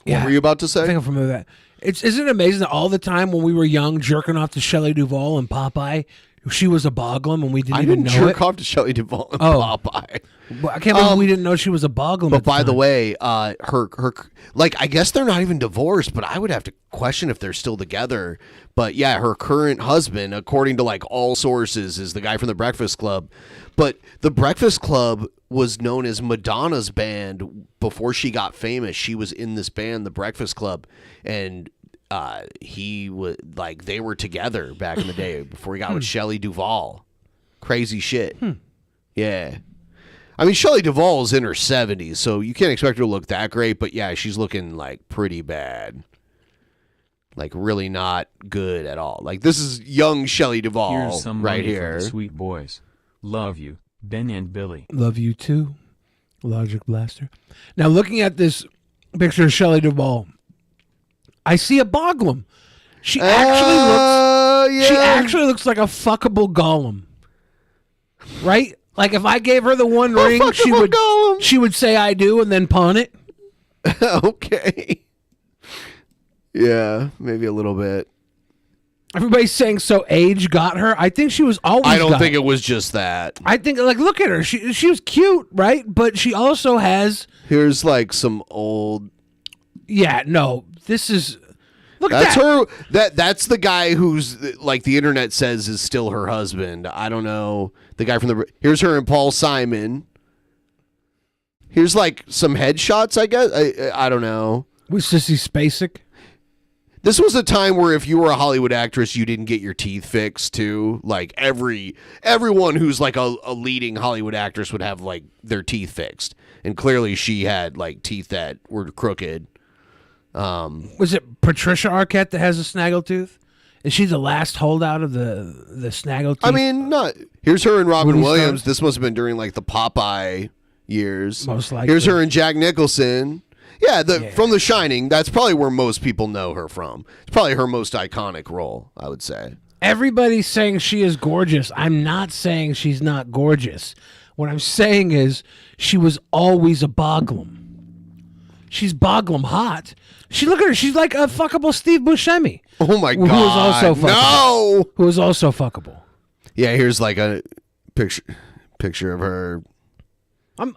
What were you about to say? I think I'm familiar with that. Isn't it amazing that all the time when we were young, jerking off to Shelley Duvall and Popeye, she was a boglum and we didn't even know it? I didn't jerk off to Shelley Duvall and Popeye. Well, I can't believe we didn't know she was a boglum. But by the way, her like, I guess they're not even divorced, but I would have to question if they're still together. But yeah, her current husband, according to like all sources, is the guy from The Breakfast Club. But The Breakfast Club was known as Madonna's band before she got famous. She was in this band, The Breakfast Club, and he was like, they were together back in the day before he got with Shelley Duvall. Crazy shit. Yeah. I mean, Shelley Duvall's in her 70s, so you can't expect her to look that great, but yeah, she's looking like pretty bad. Like really not good at all. Like this is young Shelley Duvall. Here's some right money here. For the sweet boys. Love you, Ben and Billy. Love you too, Logic Blaster. Now looking at this picture of Shelley Duvall, I see a Boglum. She actually looks like a fuckable golem. Right? Like if I gave her the one ring, she would say I do and then pawn it. Okay. Yeah, maybe a little bit. Everybody's saying so age got her. I think she was always I don't think it was just that. I think, like, look at her. She was cute, right? But she also has... Here's, like, some old... Yeah, no. This is... Look that's at that. her. That's the guy who's, like, the internet says is still her husband. I don't know. The guy from the... Here's her and Paul Simon. Here's, like, some headshots, I guess. I don't know. Was Sissy Spacek? This was a time where if you were a Hollywood actress, you didn't get your teeth fixed too. Like everyone who's like a leading Hollywood actress would have like their teeth fixed, and clearly she had like teeth that were crooked. Was it Patricia Arquette that has a snaggletooth? Is she the last holdout of the snaggletooth? I mean, not. Here's her and Robin Williams. This must have been during like the Popeye years. Most likely. Here's her and Jack Nicholson. Yeah, from The Shining, that's probably where most people know her from. It's probably her most iconic role, I would say. Everybody's saying she is gorgeous. I'm not saying she's not gorgeous. What I'm saying is she was always a Boglum. She's Boglum hot. Look at her. She's like a fuckable Steve Buscemi. Oh my God. Who was also fuckable. No! Who was also fuckable. Yeah, here's like a picture of her.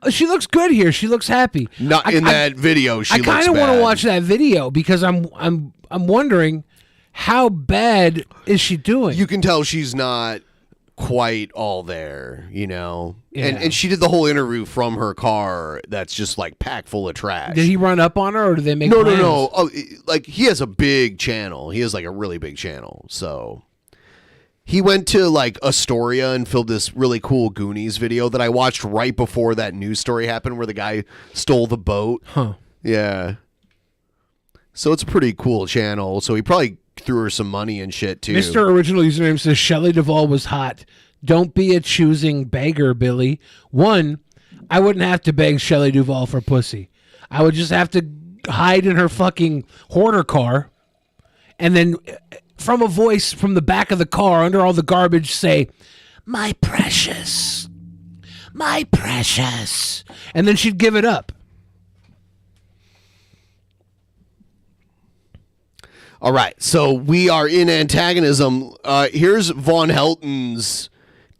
She looks good here. She looks happy. Not in that video. She looks bad. I kind of want to watch that video because I'm wondering how bad is she doing. You can tell she's not quite all there, you know. Yeah. And she did the whole interview from her car. That's just like packed full of trash. Did he run up on her or did they make No. plans? Oh, like he has a big channel. He has like a really big channel. So he went to like Astoria and filmed this really cool Goonies video that I watched right before that news story happened where the guy stole the boat. Huh. Yeah. So it's a pretty cool channel. So he probably threw her some money and shit too. Mr. Original Username says Shelley Duvall was hot. Don't be a choosing beggar, Billy. One, I wouldn't have to beg Shelley Duvall for pussy. I would just have to hide in her fucking hoarder car and then from a voice from the back of the car under all the garbage say, "My precious, my precious." And then she'd give it up. All right, so we are in antagonism. Here's Von Helton's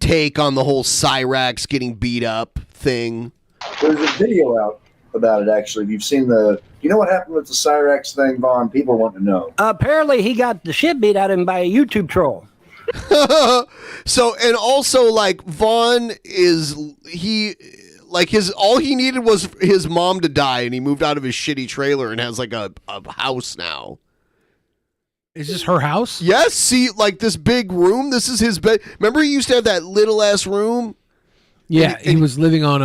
take on the whole Cyrax getting beat up thing. There's a video out about it, actually. If you've seen you know what happened with the Cyrax thing, Vaughn? People want to know. Apparently, he got the shit beat out of him by a YouTube troll. So, and also, like, Vaughn all he needed was his mom to die, and he moved out of his shitty trailer and has, like, a house now. Is this her house? Yes, see, like, this big room, this is his bed. Remember he used to have that little-ass room? Yeah, he was living on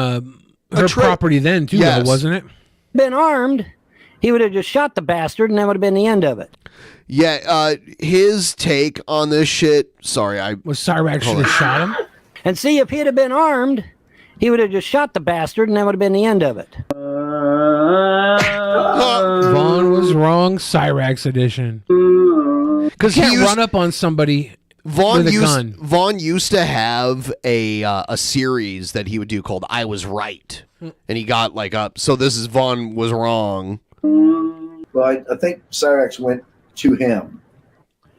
her property then, too, Yes. though, wasn't it? Been armed, he would have just shot the bastard, and that would have been the end of it. Yeah, his take on this shit. Sorry, was Cyrax should have shot him. And see, if he'd have been armed, he would have just shot the bastard, and that would have been the end of it. Vaughn was wrong. Cyrax edition. Because he can't run up on somebody with a gun. Vaughn used to have a series that he would do called "I Was Right," and he got like up. So this is Vaughn was wrong. Well, I think Cyrax went to him.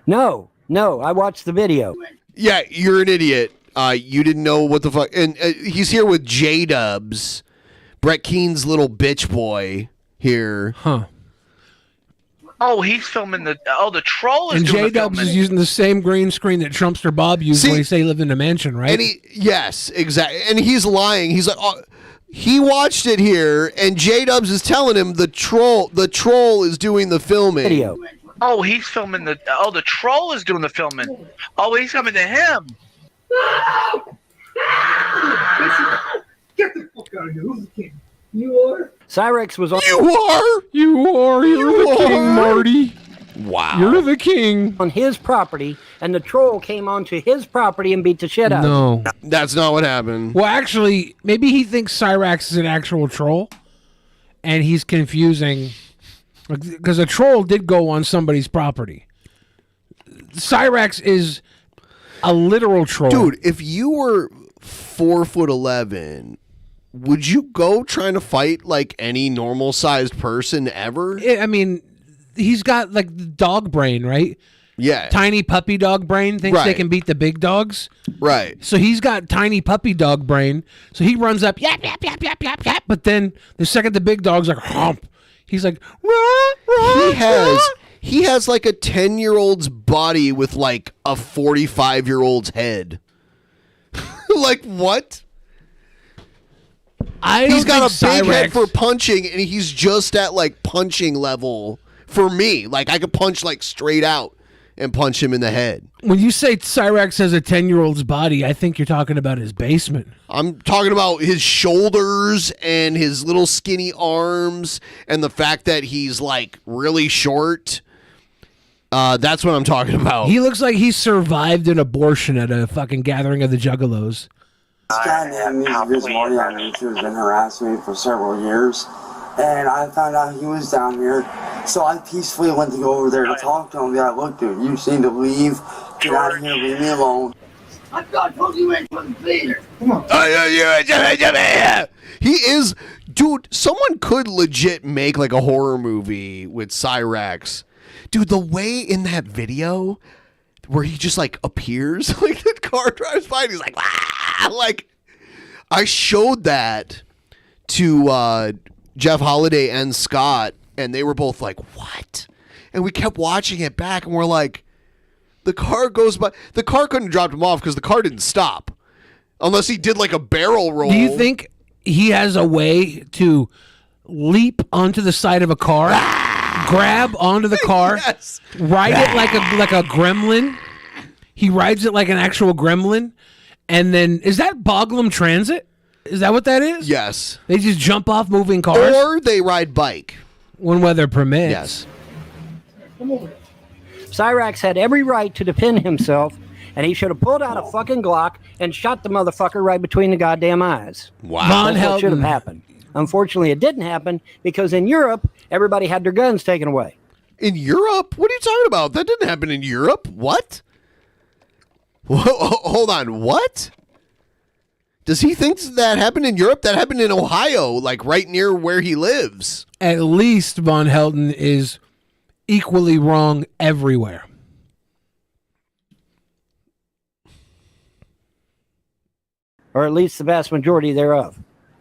No, I watched the video. Yeah, you're an idiot. You didn't know what the fuck. And he's here with J-Dubs, Brett Keen's little bitch boy here. Huh. Oh, he's filming the troll is And doing the J-Dubs filming. is using the same green screen that Trumpster Bob used when he say he lived in a mansion, right? And yes, exactly. And he's lying. He's like, oh, he watched it here, and J-Dubs is telling him the troll is doing the filming. Video. Oh, he's filming the troll is doing the filming. Oh, he's coming to him. Get the fuck out of here. Who's the king? You are? Cyrax was on. You are? You're the king, Marty. Wow. You're the king. On his property, and the troll came onto his property and beat the shit out of him. No. That's not what happened. Well, actually, maybe he thinks Cyrax is an actual troll, and he's confusing Because a troll did go on somebody's property. Cyraxx is a literal troll. Dude, if you were 4'11", would you go trying to fight like any normal sized person ever? I mean, he's got like dog brain, right? Yeah. Tiny puppy dog brain thinks they Right. can beat the big dogs. Right. So he's got tiny puppy dog brain. So he runs up, yap, yap, yap, yap, yap, yap. But then the second the big dog's like, hump, he's like, rah, rah, He has like a 10-year-old's body with like a 45-year-old's head. Like what? He's got a big head for punching, and he's just at like punching level for me. Like I could punch like straight out and punch him in the head. When you say Cyraxx has a 10-year-old's body, I think you're talking about his basement. I'm talking about his shoulders and his little skinny arms and the fact that he's like really short. That's what I'm talking about. He looks like he survived an abortion at a fucking gathering of the Juggalos. This guy named This Morning on YouTube has been harassing me for several years, and I found out he was down here, so I peacefully went to go over there to talk to him. Yeah, look, dude, you seem to leave. Get out of here, leave me alone. I told you ain't supposed to be here. Come on. He is, dude. Someone could legit make like a horror movie with Cyraxx. Dude, the way in that video where he just like appears, like the car drives by and he's like, ah! Like I showed that to Jeff Holiday and Scott, and they were both like, what? And we kept watching it back, and we're like, the car goes by. The car couldn't have dropped him off because the car didn't stop. Unless he did like a barrel roll. Do you think he has a way to leap onto the side of a car, grab onto the car, ride it like a gremlin? He rides it like an actual gremlin, and then is that Boglum Transit? Is that what that is? Yes. They just jump off moving cars, or they ride bike when weather permits. Yes. Cyraxx had every right to defend himself, and he should have pulled out a fucking Glock and shot the motherfucker right between the goddamn eyes. Wow. That's what should have happened. Unfortunately, it didn't happen because in Europe, everybody had their guns taken away. In Europe? What are you talking about? That didn't happen in Europe. What? Hold on. What? Does he think that happened in Europe? That happened in Ohio, like right near where he lives. At least Von Helton is equally wrong everywhere. Or at least the vast majority thereof.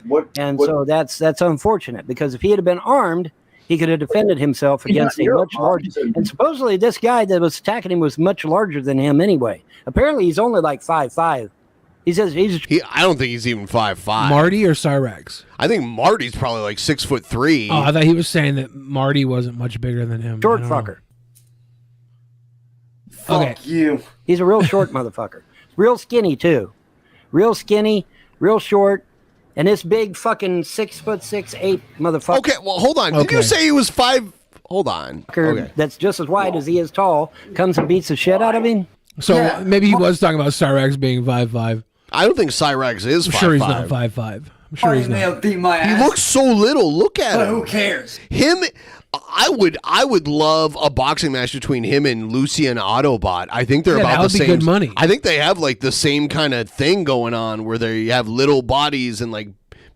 So that's unfortunate, because if he had been armed, he could have defended himself against a much larger. And supposedly this guy that was attacking him was much larger than him anyway. Apparently he's only like 5'5". He says I don't think he's even 5'5". Marty or Cyraxx? I think Marty's probably like 6'3". Oh, I thought he was saying that Marty wasn't much bigger than him. Short fucker. Okay. Fuck you. He's a real short motherfucker. Real skinny too. Real skinny, real short, and this big fucking 6'6", 8" motherfucker. Okay, well hold on. Did you say he was 5? Hold on. Okay. That's just as wide as he is tall. Comes and beats the shit out of him. So maybe he was talking about Cyraxx being 5'5". I don't think Cyraxx is 5'5". I'm sure he's not 5'5". I'm sure he's not. Beat my He ass. looks so little. Look at But him. who cares? Him, I would love a boxing match between him and Lucien Autobot. I think they're Yeah, about that the would be same. good money. I think they have like the same kind of thing going on where they have little bodies and like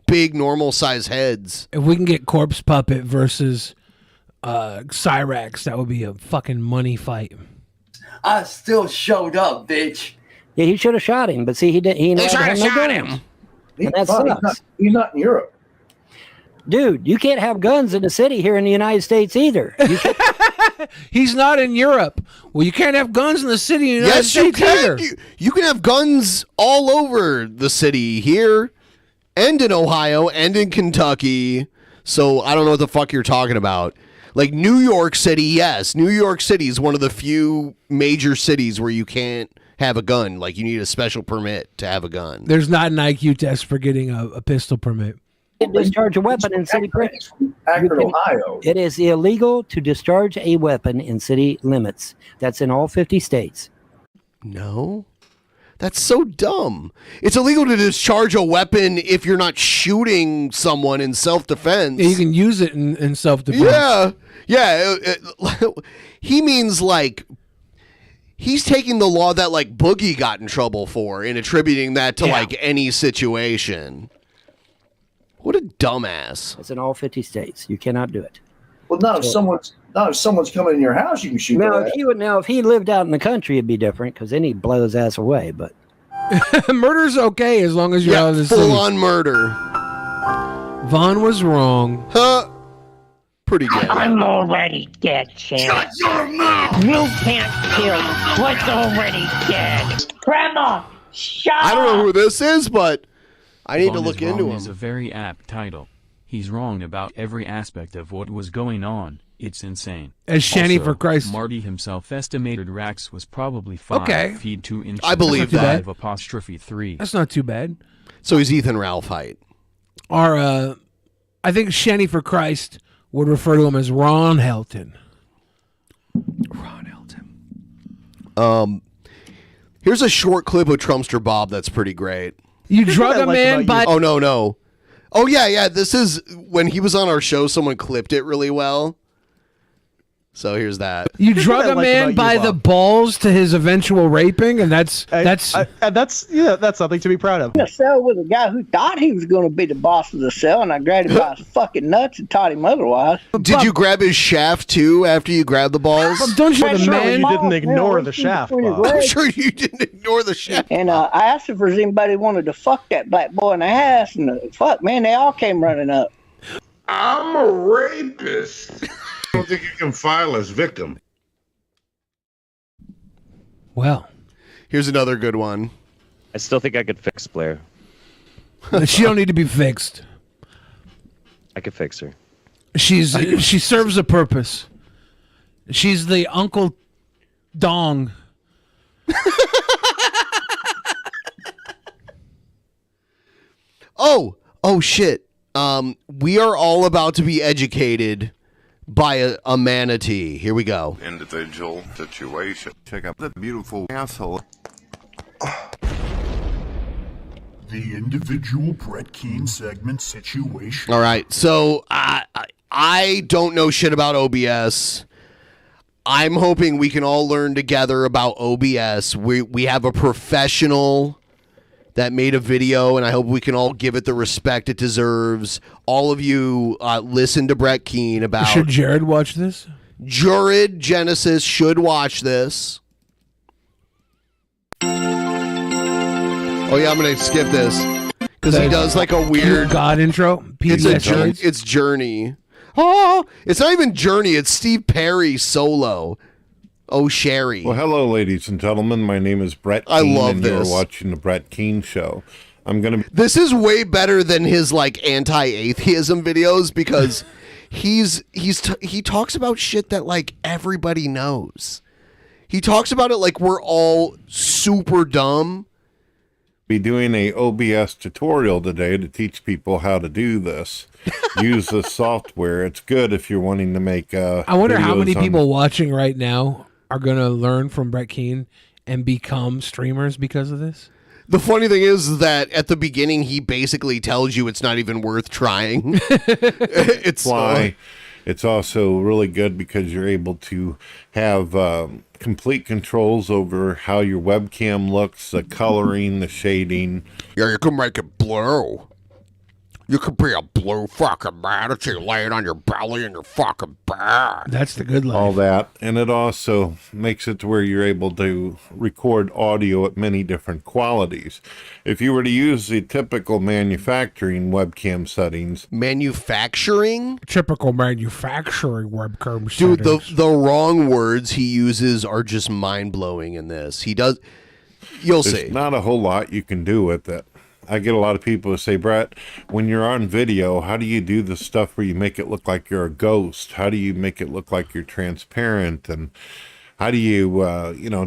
big normal size heads. If we can get Corpse Puppet versus Cyraxx, that would be a fucking money fight. I still showed up, bitch. Yeah, he should have shot him, but see, he didn't. He had no guns. And that sucks. He's not in Europe. Dude, you can't have guns in the city here in the United States either. He's not in Europe. Well, you can't have guns in the city in the United Yes, you States can. either. You can have guns all over the city here and in Ohio and in Kentucky. So I don't know what the fuck you're talking about. Like New York City, yes. New York City is one of the few major cities where you can't have a gun. Like you need a special permit to have a gun. There's not an IQ test for getting a pistol permit. You can discharge a weapon in city limits. Akron, Ohio. It is illegal to discharge a weapon in city limits. That's in all 50 states. No. That's so dumb. It's illegal to discharge a weapon if you're not shooting someone in self-defense. Yeah, you can use it in self-defense. Yeah. He means like he's taking the law that like Boogie got in trouble for and attributing that to like any situation. What a dumbass. It's in all 50 states. You cannot do it. Well, not if someone's coming in your house, you can shoot. If he lived out in the country, it'd be different because then he'd blow his ass away. But murder's okay as long as you're out of the city. Full-on murder. Vaughn was wrong. Pretty good. I'm already dead, Champ. Shut your mouth! You can't kill what's already dead. Grandma, shut I don't know who this is, but I need to Vaughn look is wrong into him. is a very apt title. He's wrong about every aspect of what was going on. It's insane. As Shanny Also, for Christ. Marty himself estimated Rax was probably 5 feet 2 inches. I believe that. 5'3". That's not too bad. So he's Ethan Ralph height. I think Shanny for Christ would refer to him as Ron Helton. Here's a short clip of Trumpster Bob that's pretty great. You drug a man by... Oh, no. Oh, yeah. This is when he was on our show, someone clipped it really well. So here's that. You drug a man by the balls to his eventual raping, and that's something to be proud of. In a cell with a guy who thought he was going to be the boss of the cell, and I grabbed him by his fucking nuts and taught him otherwise. Did you grab his shaft too after you grabbed the balls? Don't you you didn't ignore the shaft, Bob. I'm sure you didn't ignore the shaft. And I asked if there's anybody wanted to fuck that black boy in the ass, and fuck, man, they all came running up. I'm a rapist. I don't think you can file as victim. Well, here's another good one. I still think I could fix Blair. She don't need to be fixed. I could fix her. She serves a purpose. She's the Uncle Dong. Oh shit. We are all about to be educated by a manatee. Here we go. Individual situation. Check out that beautiful asshole. The individual Brett Keane segment situation. All right. So I don't know shit about OBS. I'm hoping we can all learn together about OBS. We have a professional that made a video, and I hope we can all give it the respect it deserves. All of you listen to Brett Keane about... Should Jared watch this? Jared Genesis should watch this. Oh, yeah, I'm going to skip this. Because he does like a weird... God intro? It's Journey. Oh, it's not even Journey. It's Steve Perry solo. Oh, Sherry. Well, hello, ladies and gentlemen. My name is Brett Keane, I love and this. you're watching the Brett Keane Show. This is way better than his like anti-atheism videos because he talks about shit that like everybody knows. He talks about it like we're all super dumb. Be doing a OBS tutorial today to teach people how to do this. Use the software. It's good if you're wanting to make. I wonder how many people watching right now are going to learn from Brett Keane and become streamers because of this. The funny thing is that at the beginning, he basically tells you it's not even worth trying. It's why it's also really good because you're able to have complete controls over how your webcam looks, the coloring, the shading. Yeah, you can make it blue. You could be a blue fucking manatee laying on your belly in your fucking bed. That's the good life. All that. And it also makes it to where you're able to record audio at many different qualities. If you were to use the typical manufacturing webcam settings. Manufacturing? Typical manufacturing webcam Dude, settings. the wrong words he uses are just mind-blowing in this. He does... You'll see. There's not a whole lot you can do with it. I get a lot of people who say, Brett, when you're on video, how do you do the stuff where you make it look like you're a ghost? How do you make it look like you're transparent? And how do you,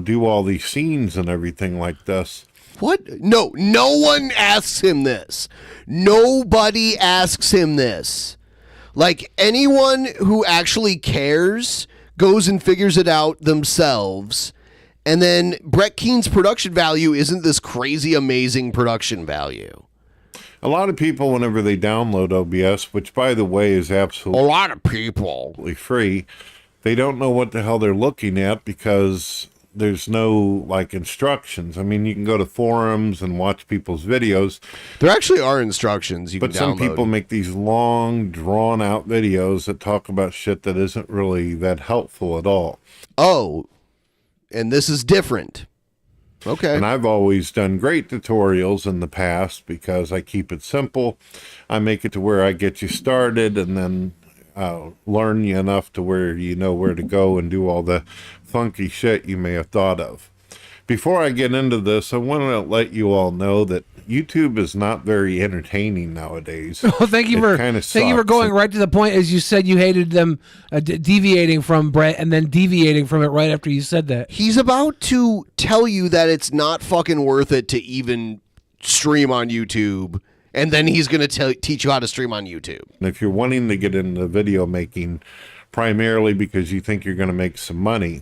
do all these scenes and everything like this? What? No one asks him this. Nobody asks him this. Like, anyone who actually cares goes and figures it out themselves. And then Brett Keen's production value isn't this crazy, amazing production value. A lot of people, whenever they download OBS, which by the way is absolutely a lot of people free, they don't know what the hell they're looking at because there's no like instructions. I mean, you can go to forums and watch people's videos. There actually are instructions you can download. But some people make these long, drawn-out videos that talk about shit that isn't really that helpful at all. Oh, and this is different. Okay. And I've always done great tutorials in the past because I keep it simple. I make it to where I get you started and then learn you enough to where you know where to go and do all the funky shit you may have thought of. Before I get into this, I want to let you all know that YouTube is not very entertaining nowadays. Oh, thank you for going right to the point. As you said, you hated them deviating from Brett and then deviating from it right after you said that. He's about to tell you that it's not fucking worth it to even stream on YouTube, and then he's going to teach you how to stream on YouTube. And if you're wanting to get into video making primarily because you think you're going to make some money,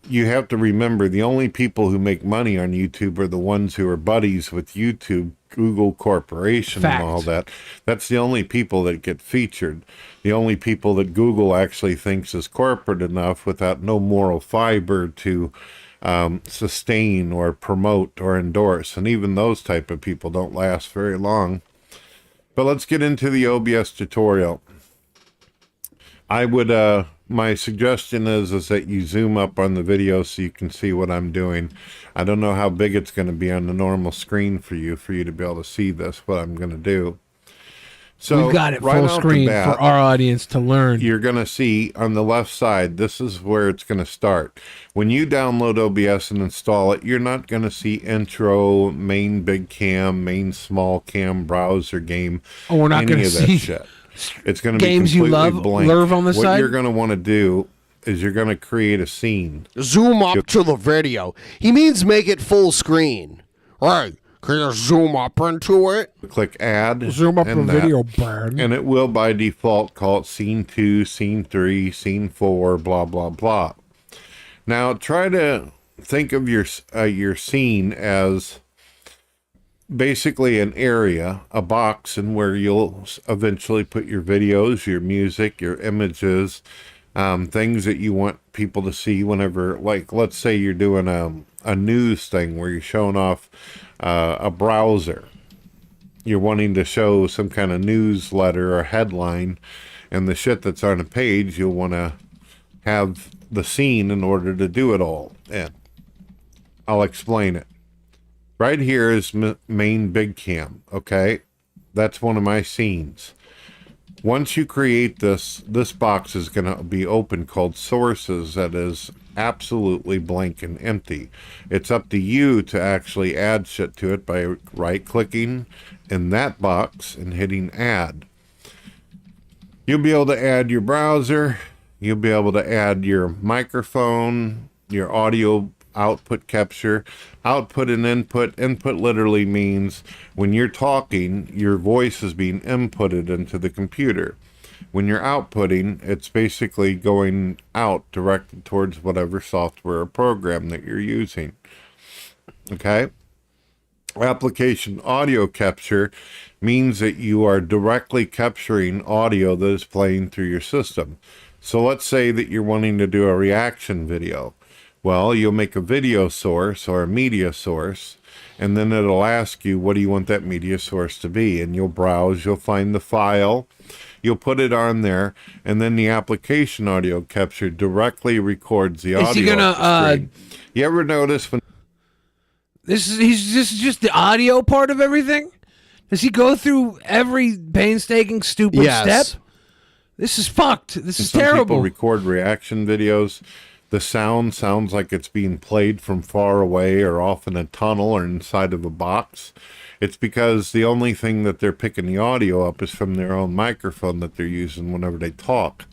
you have to remember the only people who make money on YouTube are the ones who are buddies with YouTube, Google Corporation, and all that. That's the only people that get featured. The only people that Google actually thinks is corporate enough without no moral fiber to sustain or promote or endorse. And even those type of people don't last very long. But let's get into the OBS tutorial. I would... my suggestion is that you zoom up on the video so you can see what I'm doing. I don't know how big it's going to be on the normal screen for you to be able to see this, what I'm going to do. So we've got it right full screen for our audience to learn. You're going to see on the left side, this is where it's going to start. When you download OBS and install it, you're not going to see intro, main big cam, main small cam, browser game. Oh, we're not going to see shit. It's going to be games completely you love, blank. Lurv on the what side. You're going to want to do is you're going to create a scene. Zoom up to the video. He means make it full screen. Right. Can you zoom up into it? Click add. Zoom up the video, Brad. And it will by default call it scene 2, scene 3, scene 4, blah, blah, blah. Now try to think of your scene as basically an area, a box, and where you'll eventually put your videos, your music, your images, things that you want people to see whenever, like, let's say you're doing a news thing where you're showing off a browser. You're wanting to show some kind of newsletter or headline, and the shit that's on a page, you'll want to have the scene in order to do it all. And I'll explain it. Right here is main big cam, okay? That's one of my scenes. Once you create this box is going to be open called sources that is absolutely blank and empty. It's up to you to actually add shit to it by right-clicking in that box and hitting add. You'll be able to add your browser. You'll be able to add your microphone, your audio output capture, output and input. Input literally means when you're talking, your voice is being inputted into the computer. When you're outputting, it's basically going out directed towards whatever software or program that you're using. Okay? Application audio capture means that you are directly capturing audio that is playing through your system. So let's say that you're wanting to do a reaction video. Well, you'll make a video source or a media source, and then it'll ask you, what do you want that media source to be? And you'll browse, you'll find the file, you'll put it on there, and then the application audio capture directly records the audio. Is he gonna, you ever notice when... He's just the audio part of everything? Does he go through every painstaking, stupid step? This is fucked. This is terrible. People record reaction videos. The sound sounds like it's being played from far away or off in a tunnel or inside of a box. It's because the only thing that they're picking the audio up is from their own microphone that they're using whenever they talk.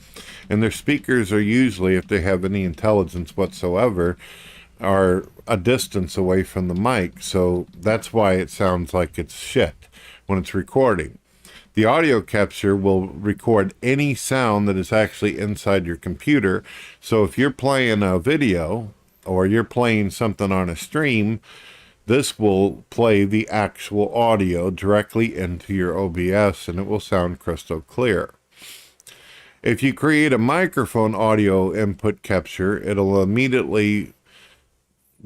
And their speakers are usually, if they have any intelligence whatsoever, are a distance away from the mic. So that's why it sounds like it's shit when it's recording. The audio capture will record any sound that is actually inside your computer. So if you're playing a video or you're playing something on a stream, this will play the actual audio directly into your OBS, and it will sound crystal clear. If you create a microphone audio input capture, it'll immediately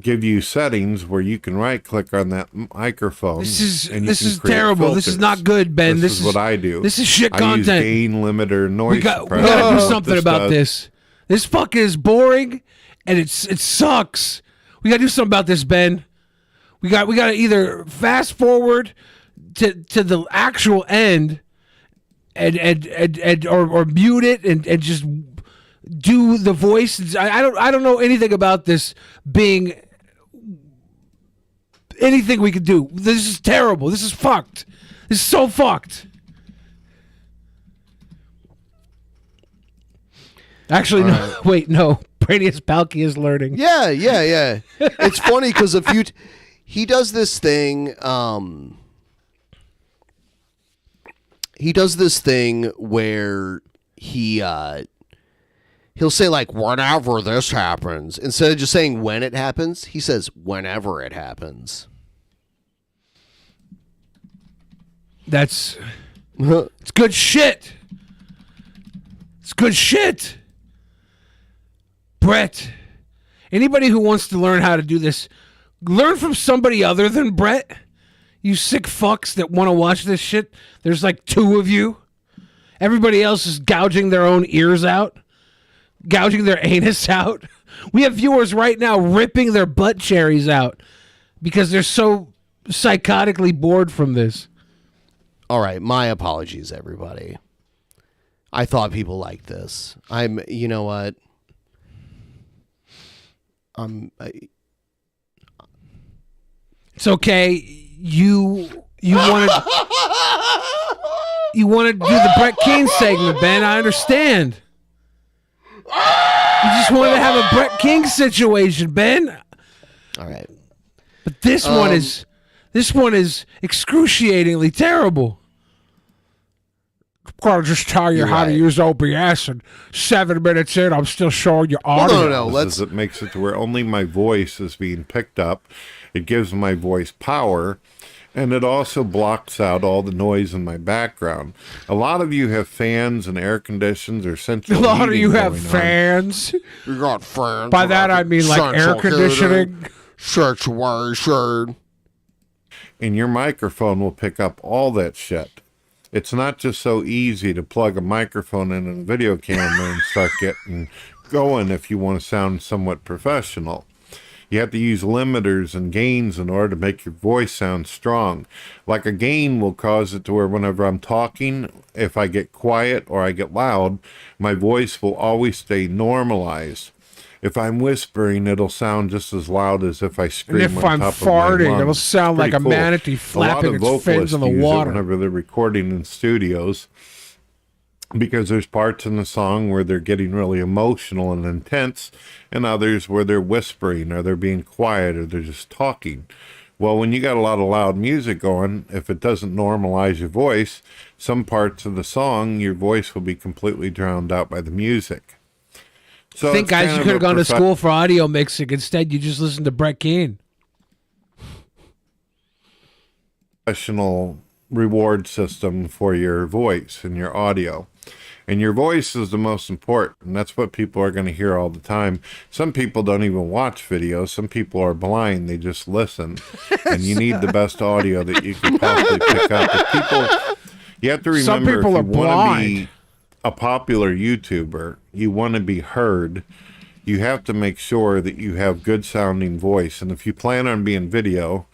give you settings where you can right-click on that microphone. This is terrible. Filters. This is not good, Ben. This is what I do. This is shit I content. use gain limiter, noise We suppressor. gotta do something about this. This fucking is boring, and it sucks. We gotta do something about this, Ben. We gotta either fast forward to the actual end, and or mute it and just do the voice. I don't know anything about this being anything we could do. This is terrible. This is fucked. This is so fucked. Actually, no. Right. Wait, no. Brainius Palki is learning. Yeah. It's funny because he does this thing. He does this thing where he'll say like whenever this happens instead of just saying when it happens. He says whenever it happens. It's good shit. It's good shit. Brett, anybody who wants to learn how to do this, learn from somebody other than Brett. You sick fucks that want to watch this shit. There's like 2 of you. Everybody else is gouging their own ears out, gouging their anus out. We have viewers right now ripping their butt cherries out because they're so psychotically bored from this. All right, my apologies, everybody. I thought people liked this. You know what? It's okay. You want to do the Brett Keane segment, Ben. I understand. You just wanted to have a Brett King situation, Ben. All right. But this one is excruciatingly terrible. Gotta just tell you how to use OBS, and 7 minutes in, I'm still showing you audio. It makes it to where only my voice is being picked up. It gives my voice power, and it also blocks out all the noise in my background. A lot of you have fans and air conditions or central heating. A lot of you have fans. You got fans. By that I mean like air conditioning. Situation. And your microphone will pick up all that shit. It's not just so easy to plug a microphone in a video camera and start getting going if you want to sound somewhat professional. You have to use limiters and gains in order to make your voice sound strong. Like a gain will cause it to where whenever I'm talking, if I get quiet or I get loud, my voice will always stay normalized. If I'm whispering, it'll sound just as loud as if I scream. And if on I'm top farting, of my lungs. it'll sound like a manatee flapping its fins in the water. Whenever they're recording in studios, because there's parts in the song where they're getting really emotional and intense, and others where they're whispering or they're being quiet or they're just talking. Well, when you got a lot of loud music going, if it doesn't normalize your voice, some parts of the song, your voice will be completely drowned out by the music. So I think, guys, you could have gone to school for audio mixing. Instead, you just listened to Brett Keane. Professional reward system for your voice and your audio. And your voice is the most important. And that's what people are going to hear all the time. Some people don't even watch videos. Some people are blind. They just listen. And you need the best audio that you can possibly pick up. You have to remember, some people if you are want to blind. be a popular YouTuber, you want to be heard, you have to make sure that you have good sounding voice. And if you plan on being video,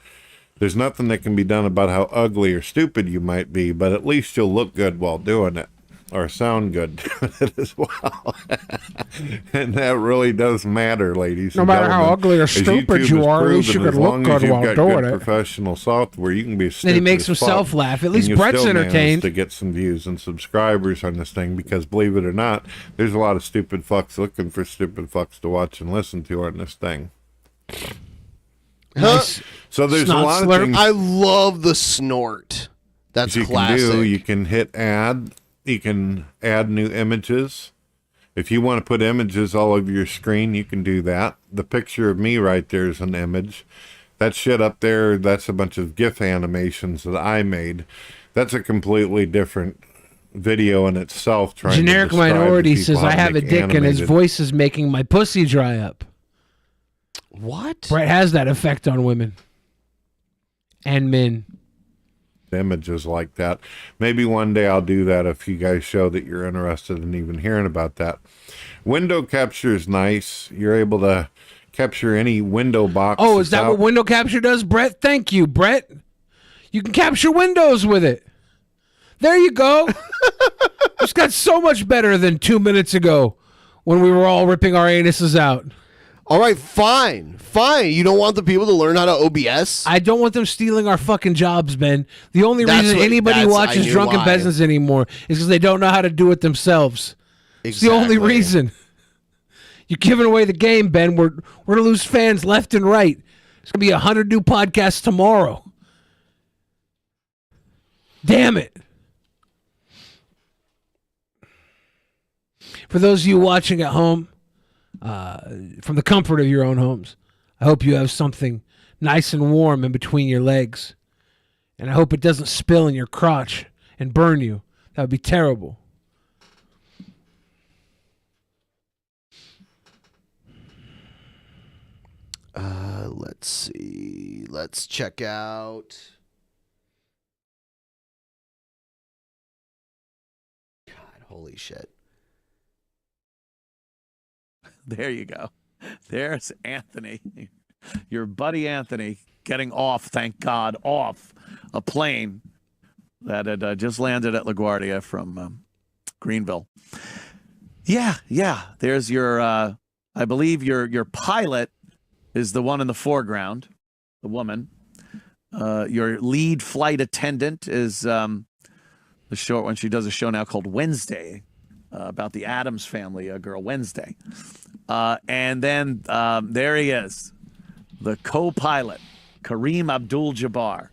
there's nothing that can be done about how ugly or stupid you might be, but at least you'll look good while doing it, or sound good doing it as well. And that really does matter, ladies. No matter how ugly or As stupid YouTube you has are, at least you proven, can as look long good as you've while got doing good it. professional software, you can be stupid. Then he makes as himself fuck, laugh. At least and you Brett's still manage entertained. to get some views and subscribers on this thing, because believe it or not, there's a lot of stupid fucks looking for stupid fucks to watch and listen to on this thing. Nice. So there's a Snot lot slurp. of things I love the snort. That's you classic. can do. You can hit add. You can add new images. If you want to put images all over your screen, you can do that. The picture of me right there is an image. That shit up there, that's a bunch of GIF animations that I made. That's a completely different video in itself. Generic Minority says, I have a dick and his voice is making my pussy dry up. What? Brett has that effect on women. And men. Images like that. Maybe one day I'll do that if you guys show that you're interested in even hearing about that. Window capture is nice. You're able to capture any window box. Oh, is that what window capture does, Brett? Thank you, Brett. You can capture windows with it. There you go. It's got so much better than 2 minutes ago when we were all ripping our anuses out. All right, fine. You don't want the people to learn how to OBS? I don't want them stealing our fucking jobs, Ben. The only reason anybody watches Drunken Peasants anymore is because they don't know how to do it themselves. It's the only reason. You're giving away the game, Ben. We're going to lose fans left and right. There's going to be 100 new podcasts tomorrow. Damn it. For those of you watching at home, from the comfort of your own homes, I hope you have something nice and warm in between your legs. And I hope it doesn't spill in your crotch and burn you. That would be terrible. Let's see. Let's check out. God, holy shit. There you go. There's Anthony, your buddy Anthony, getting off, thank God, off a plane that had just landed at LaGuardia from Greenville. Yeah. There's your, I believe your pilot is the one in the foreground, the woman. Your lead flight attendant is the short one. She does a show now called Wednesday about the Addams Family, Girl Wednesday. And then there he is, the co-pilot, Kareem Abdul-Jabbar.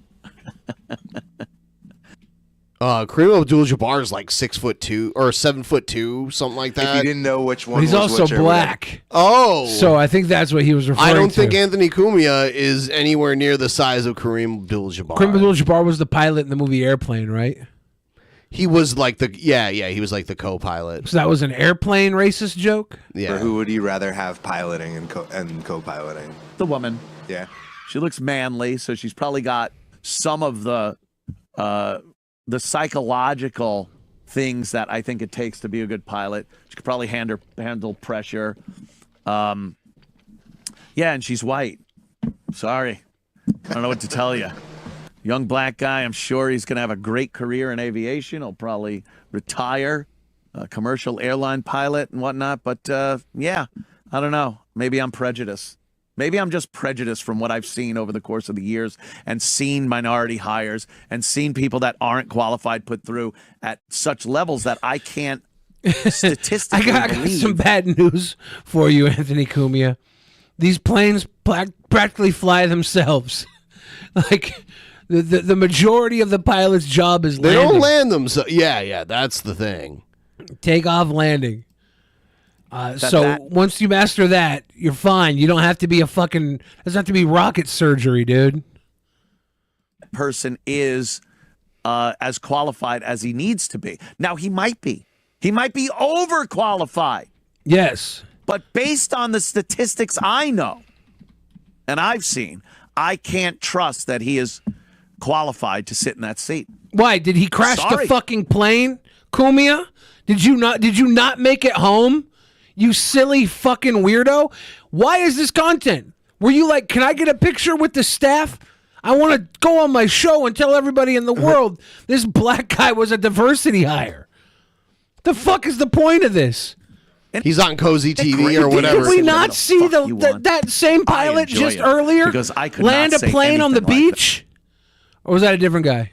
Kareem Abdul-Jabbar is like 6'2" or 7'2", something like that. If you didn't know which one, But he's was also which or black. Oh, So I think that's what he was referring to. I don't think Anthony Cumia is anywhere near the size of Kareem Abdul-Jabbar. Kareem Abdul-Jabbar was the pilot in the movie Airplane, right? He was like the he was like the co-pilot. So that was an airplane racist joke? Yeah. Or who would you rather have piloting and co-piloting? The woman. Yeah. She looks manly, so she's probably got some of the psychological things that I think it takes to be a good pilot. She could probably handle pressure. Yeah, and she's white. Sorry. I don't know what to tell you. Young black guy, I'm sure he's going to have a great career in aviation. He'll probably retire, a commercial airline pilot and whatnot. But, yeah, I don't know. Maybe I'm prejudiced. Maybe I'm just prejudiced from what I've seen over the course of the years and seen minority hires and seen people that aren't qualified put through at such levels that I can't statistically I got some bad news for you, Anthony Cumia. These planes practically fly themselves. Like... The majority of the pilot's job is landing. They don't land them. So yeah, that's the thing. Takeoff, landing. Once you master that, you're fine. You don't have to be doesn't have to be rocket surgery, dude. Person is as qualified as he needs to be. Now, he might be overqualified. Yes. But based on the statistics I know and I've seen, I can't trust that he is qualified to sit in that seat. Why? Did he crash the fucking plane, Cumia? Did you not make it home? You silly fucking weirdo. Why is this content? Were you like, can I get a picture with the staff? I want to go on my show and tell everybody in the world this black guy was a diversity hire. The fuck is the point of this? He's on Cozy TV or whatever. Did we not see that same pilot just earlier because I could land not a plane on the beach? Or was that a different guy?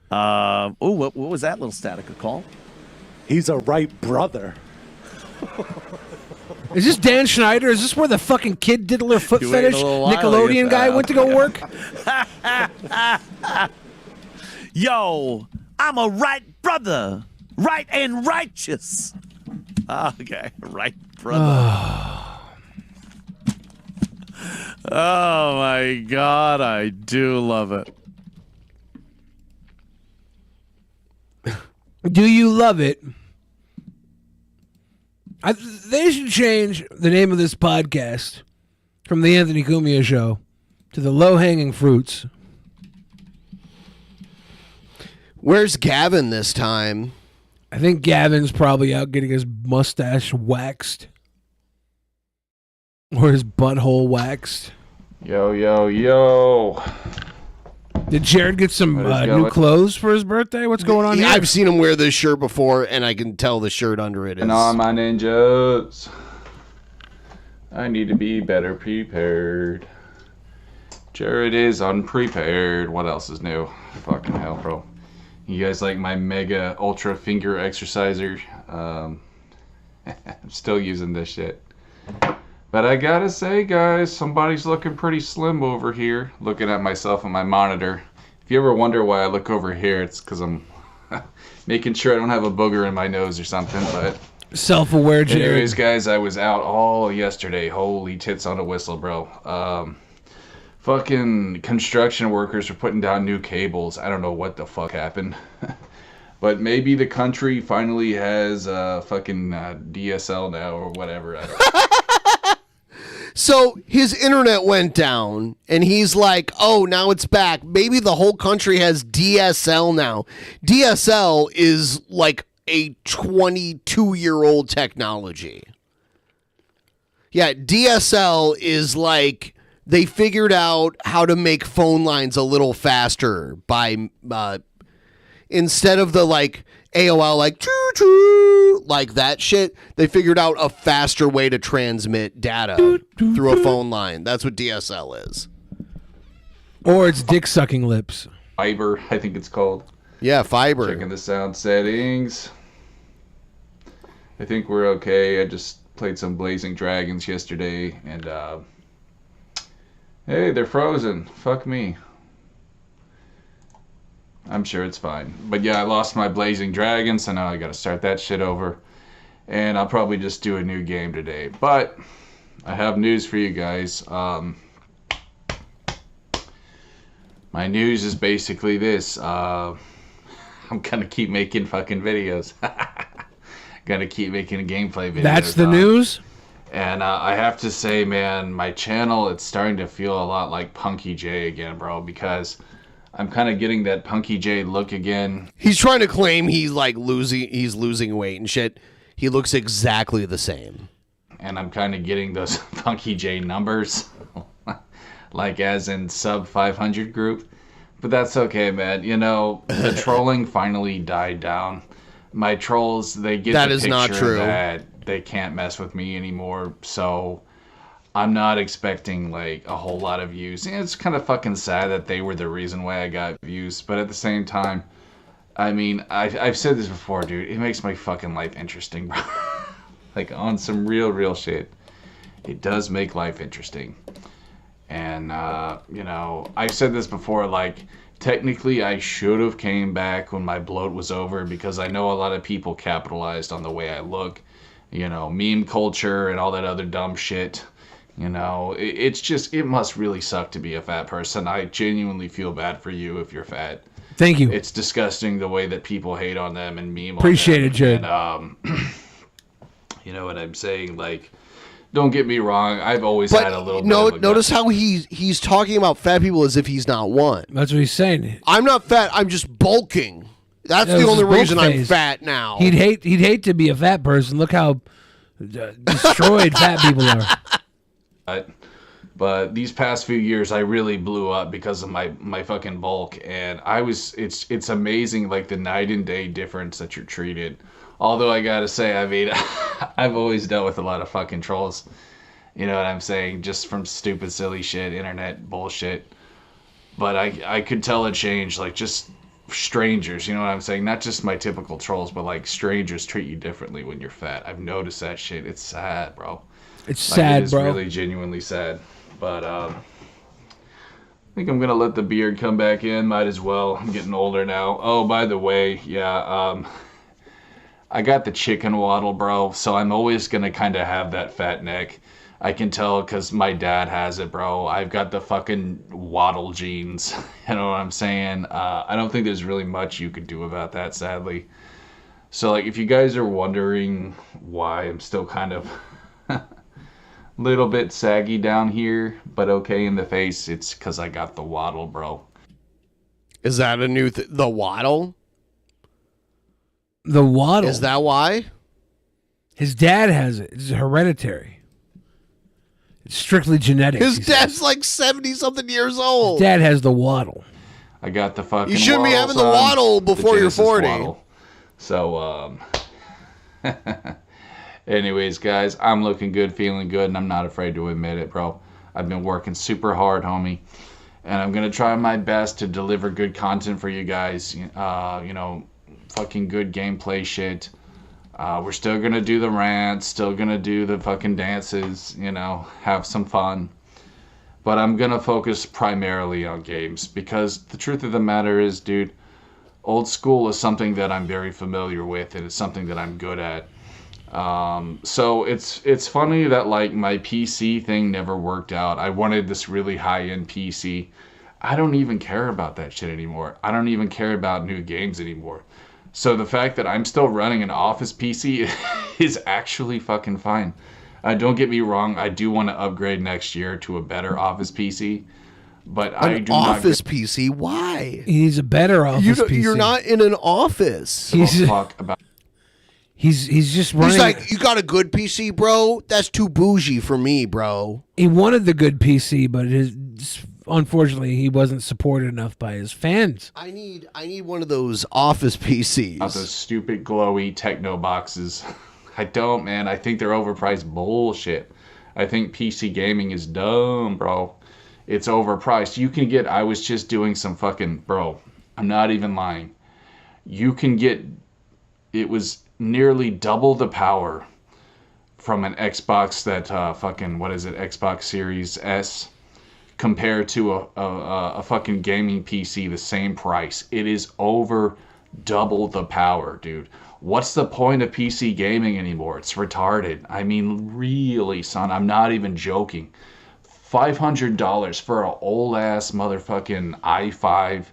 What was that little static call? He's a right brother. Is this Dan Schneider? Is this where the fucking kid diddler foot fetish Nickelodeon guy went to go work? Yo, I'm a right brother. right and righteous. Okay, right, brother. Oh my God, I do love it. Do you love it? They should change the name of this podcast from the Anthony Cumia Show to the Low-Hanging Fruits. Where's Gavin this time? I think Gavin's probably out getting his mustache waxed. Or his butthole waxed. Yo, yo, yo. Did Jared get some new clothes for his birthday? What's going on here? I've seen him wear this shirt before, and I can tell the shirt under it is. And all my ninjas. I need to be better prepared. Jared is unprepared. What else is new? Fucking hell, bro. You guys like my mega ultra finger exerciser? I'm still using this shit. But I gotta say, guys, somebody's looking pretty slim over here. Looking at myself on my monitor. If you ever wonder why I look over here, it's because I'm making sure I don't have a booger in my nose or something. But self-aware, Jared. Anyways, guys, I was out all yesterday. Holy tits on a whistle, bro. Fucking construction workers are putting down new cables. I don't know what the fuck happened. But maybe the country finally has fucking DSL now or whatever. I don't know. So his internet went down, and he's like, oh, now it's back. Maybe the whole country has DSL now. DSL is like a 22-year-old technology. Yeah, DSL is like they figured out how to make phone lines a little faster by instead of the like AOL like choo-choo like that shit, they figured out a faster way to transmit data through a phone line. That's what DSL is. Or it's dick sucking lips. Fiber, I think it's called. Yeah, fiber. Checking the sound settings. I think we're okay. I just played some Blazing Dragons yesterday, and hey, they're frozen. Fuck me. I'm sure it's fine. But yeah, I lost my Blazing Dragons, so now I gotta start that shit over. And I'll probably just do a new game today. But I have news for you guys. My news is basically this. I'm gonna keep making fucking videos. Gonna keep making gameplay videos. That's the news? And I have to say, man, my channel, it's starting to feel a lot like Punky J again, bro, because I'm kind of getting that Punky J look again. He's trying to claim he's losing weight and shit. He looks exactly the same. And I'm kind of getting those Punky J numbers, like as in sub 500 group. But that's okay, man. You know, the trolling finally died down. My trolls, they get that the is picture not true. That they can't mess with me anymore. So I'm not expecting like a whole lot of views. And it's kind of fucking sad that they were the reason why I got views. But at the same time, I mean, I've said this before, dude. It makes my fucking life interesting, bro. Like on some real shit. It does make life interesting. And, you know, I've said this before, like, technically I should have came back when my bloat was over because I know a lot of people capitalized on the way I look. You know, meme culture and all that other dumb shit. You know, it's just, it must really suck to be a fat person. I genuinely feel bad for you if you're fat. Thank you. It's disgusting the way that people hate on them and meme Appreciate on it, them. Jed. And, you know what I'm saying? Like, don't get me wrong. I've always had a little bit of a notice how he's talking about fat people as if he's not one. That's what he's saying. I'm not fat. I'm just bulking. That's That the was only his reason bulk I'm phase. fat now. He'd hate to be a fat person. Look how destroyed fat people are. But these past few years, I really blew up because of my fucking bulk, and it's amazing, like the night and day difference that you're treated. Although I gotta say, I mean, I've always dealt with a lot of fucking trolls. You know what I'm saying? Just from stupid, silly shit, internet bullshit. But I could tell a change, like just strangers. You know what I'm saying? Not just my typical trolls, but like strangers treat you differently when you're fat. I've noticed that shit. It's sad, bro. It's sad, it's bro. Really genuinely sad. But I think I'm gonna let the beard come back in. Might as well. I'm getting older now. Oh, by the way, yeah. I got the chicken waddle, bro, so I'm always going to kind of have that fat neck. I can tell because my dad has it, bro. I've got the fucking waddle genes. You know what I'm saying? I don't think there's really much you could do about that, sadly. So, like, if you guys are wondering why I'm still kind of little bit saggy down here, but okay in the face, it's because I got the waddle, bro. Is that a new the waddle? The waddle. Is that why? His dad has it. It's hereditary. It's strictly genetic. His dad's like 70-something years old. His dad has the waddle. I got the fucking You shouldn't be waddle, having the son. waddle before you're Genesis 40. waddle. So, anyways, guys, I'm looking good, feeling good, and I'm not afraid to admit it, bro. I've been working super hard, homie, and I'm going to try my best to deliver good content for you guys. You know, fucking good gameplay shit. We're still going to do the rants, still going to do the fucking dances, you know, have some fun. But I'm going to focus primarily on games because the truth of the matter is, dude, old school is something that I'm very familiar with, and it's something that I'm good at. So it's funny that like my PC thing never worked out. I wanted this really high-end PC. I don't even care about that shit anymore. I don't even care about new games anymore. So the fact that I'm still running an office PC is actually fucking fine. Don't get me wrong, I do want to upgrade next year to a better office PC. But I do office PC? Why? He needs a better office PC. You're not in an office. He's just running. He's like, you got a good PC, bro? That's too bougie for me, bro. He wanted the good PC, but unfortunately, he wasn't supported enough by his fans. I need one of those office PCs. Not those stupid glowy techno boxes. I don't, man. I think they're overpriced bullshit. I think PC gaming is dumb, bro. It's overpriced. You can get, I was just doing some fucking, bro, I'm not even lying. You can get, it was nearly double the power from an Xbox that fucking, what is it, Xbox Series S compared to a fucking gaming PC, the same price. It is over double the power, dude. What's the point of PC gaming anymore? It's retarded. I mean, really, son, I'm not even joking. $500 for an old-ass motherfucking i5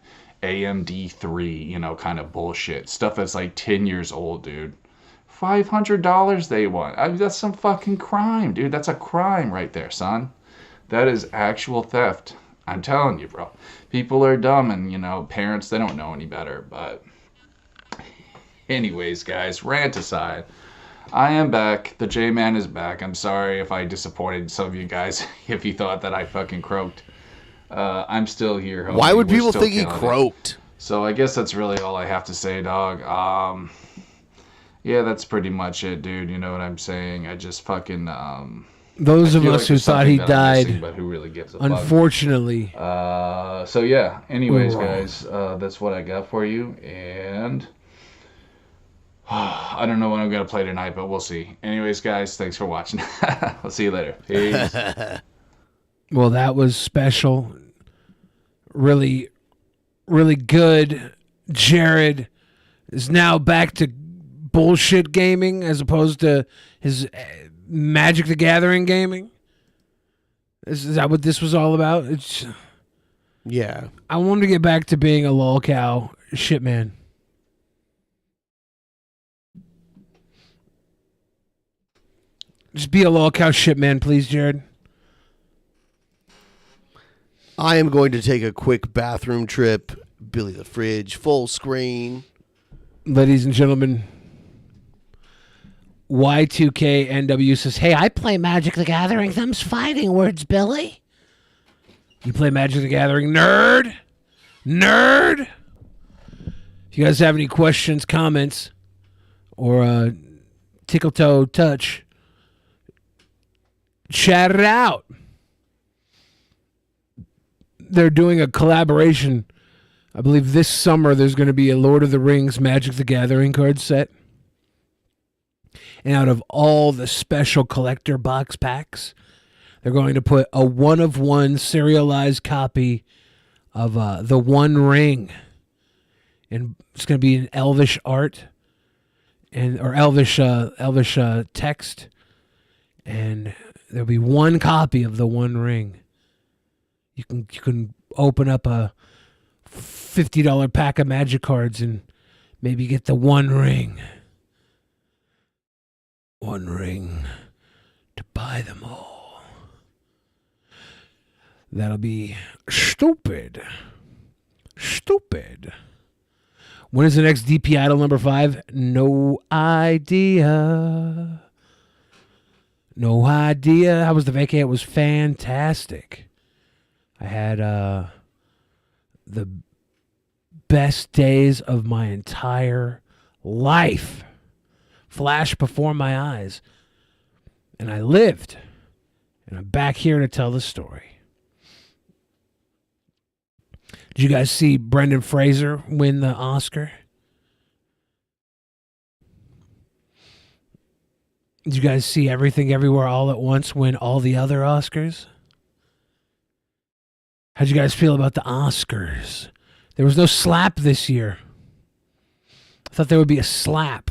AMD 3, you know, kind of bullshit. Stuff that's like 10 years old, dude. $500 they want. I mean, that's some fucking crime, dude. That's a crime right there, son. That is actual theft. I'm telling you, bro. People are dumb and, you know, parents, they don't know any better. But anyways, guys, rant aside, I am back. The J-Man is back. I'm sorry if I disappointed some of you guys if you thought that I fucking croaked. I'm still here. Homie. Why would We're people still think he killing it. croaked? So I guess that's really all I have to say, dog. Yeah, that's pretty much it, dude. You know what I'm saying? I just fucking Those I of feel us like who there's thought he something that I'm missing, died, but who really gives a fuck? unfortunately. So yeah. Anyways, Ooh. guys, that's what I got for you, and I don't know what I'm gonna play tonight, but we'll see. Anyways, guys, thanks for watching. I'll see you later. Peace. Well, that was special. Really, really good. Jared is now back to bullshit gaming as opposed to his Magic the Gathering gaming. Is that what this was all about? It's, yeah. I want him to get back to being a lolcow shit man. Just be a lolcow shit man, please, Jared. I am going to take a quick bathroom trip. Billy the Fridge, full screen. Ladies and gentlemen, Y2KNW says, hey, I play Magic the Gathering. Them's fighting words, Billy. You play Magic the Gathering, nerd? Nerd? If you guys have any questions, comments, or tickle toe touch, chat it out. They're doing a collaboration. I believe this summer there's going to be a Lord of the Rings Magic the Gathering card set. And out of all the special collector box packs, they're going to put a one-of-one serialized copy of the One Ring. And it's going to be in elvish art. and or Elvish text, and there'll be one copy of the One Ring. You can open up a $50 pack of magic cards and maybe get the One Ring. One ring to buy them all. That'll be stupid. Stupid. When is the next DP Idol number 5? No idea. No idea. How was the vacay? It was fantastic. I had the best days of my entire life flash before my eyes. And I lived. And I'm back here to tell the story. Did you guys see Brendan Fraser win the Oscar? Did you guys see Everything Everywhere All at Once win all the other Oscars? How'd you guys feel about the Oscars? There was no slap this year. I thought there would be a slap.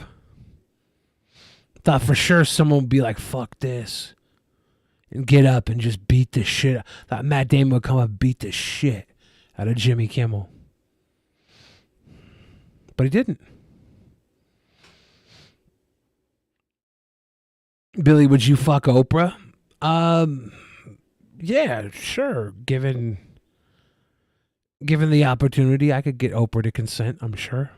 Thought for sure someone would be like, fuck this. And get up and just beat the shit. Thought Matt Damon would come up and beat the shit out of Jimmy Kimmel. But he didn't. Billy, would you fuck Oprah? Yeah, sure. Given the opportunity, I could get Oprah to consent, I'm sure.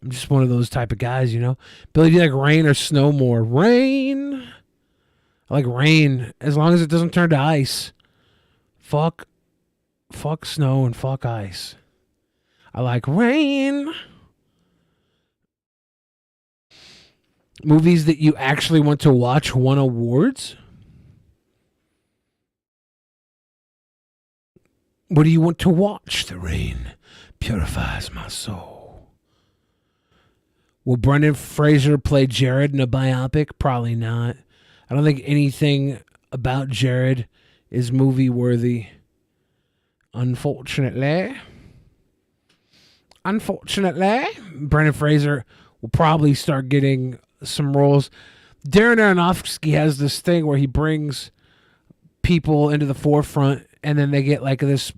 I'm just one of those type of guys, you know. Billy, do you like rain or snow more? Rain. I like rain as long as it doesn't turn to ice. Fuck snow and fuck ice. I like rain. Movies that you actually want to watch won awards? What do you want to watch? The rain purifies my soul. Will Brendan Fraser play Jared in a biopic? Probably not. I don't think anything about Jared is movie worthy. Unfortunately, Brendan Fraser will probably start getting some roles. Darren Aronofsky has this thing where he brings people into the forefront and then they get like this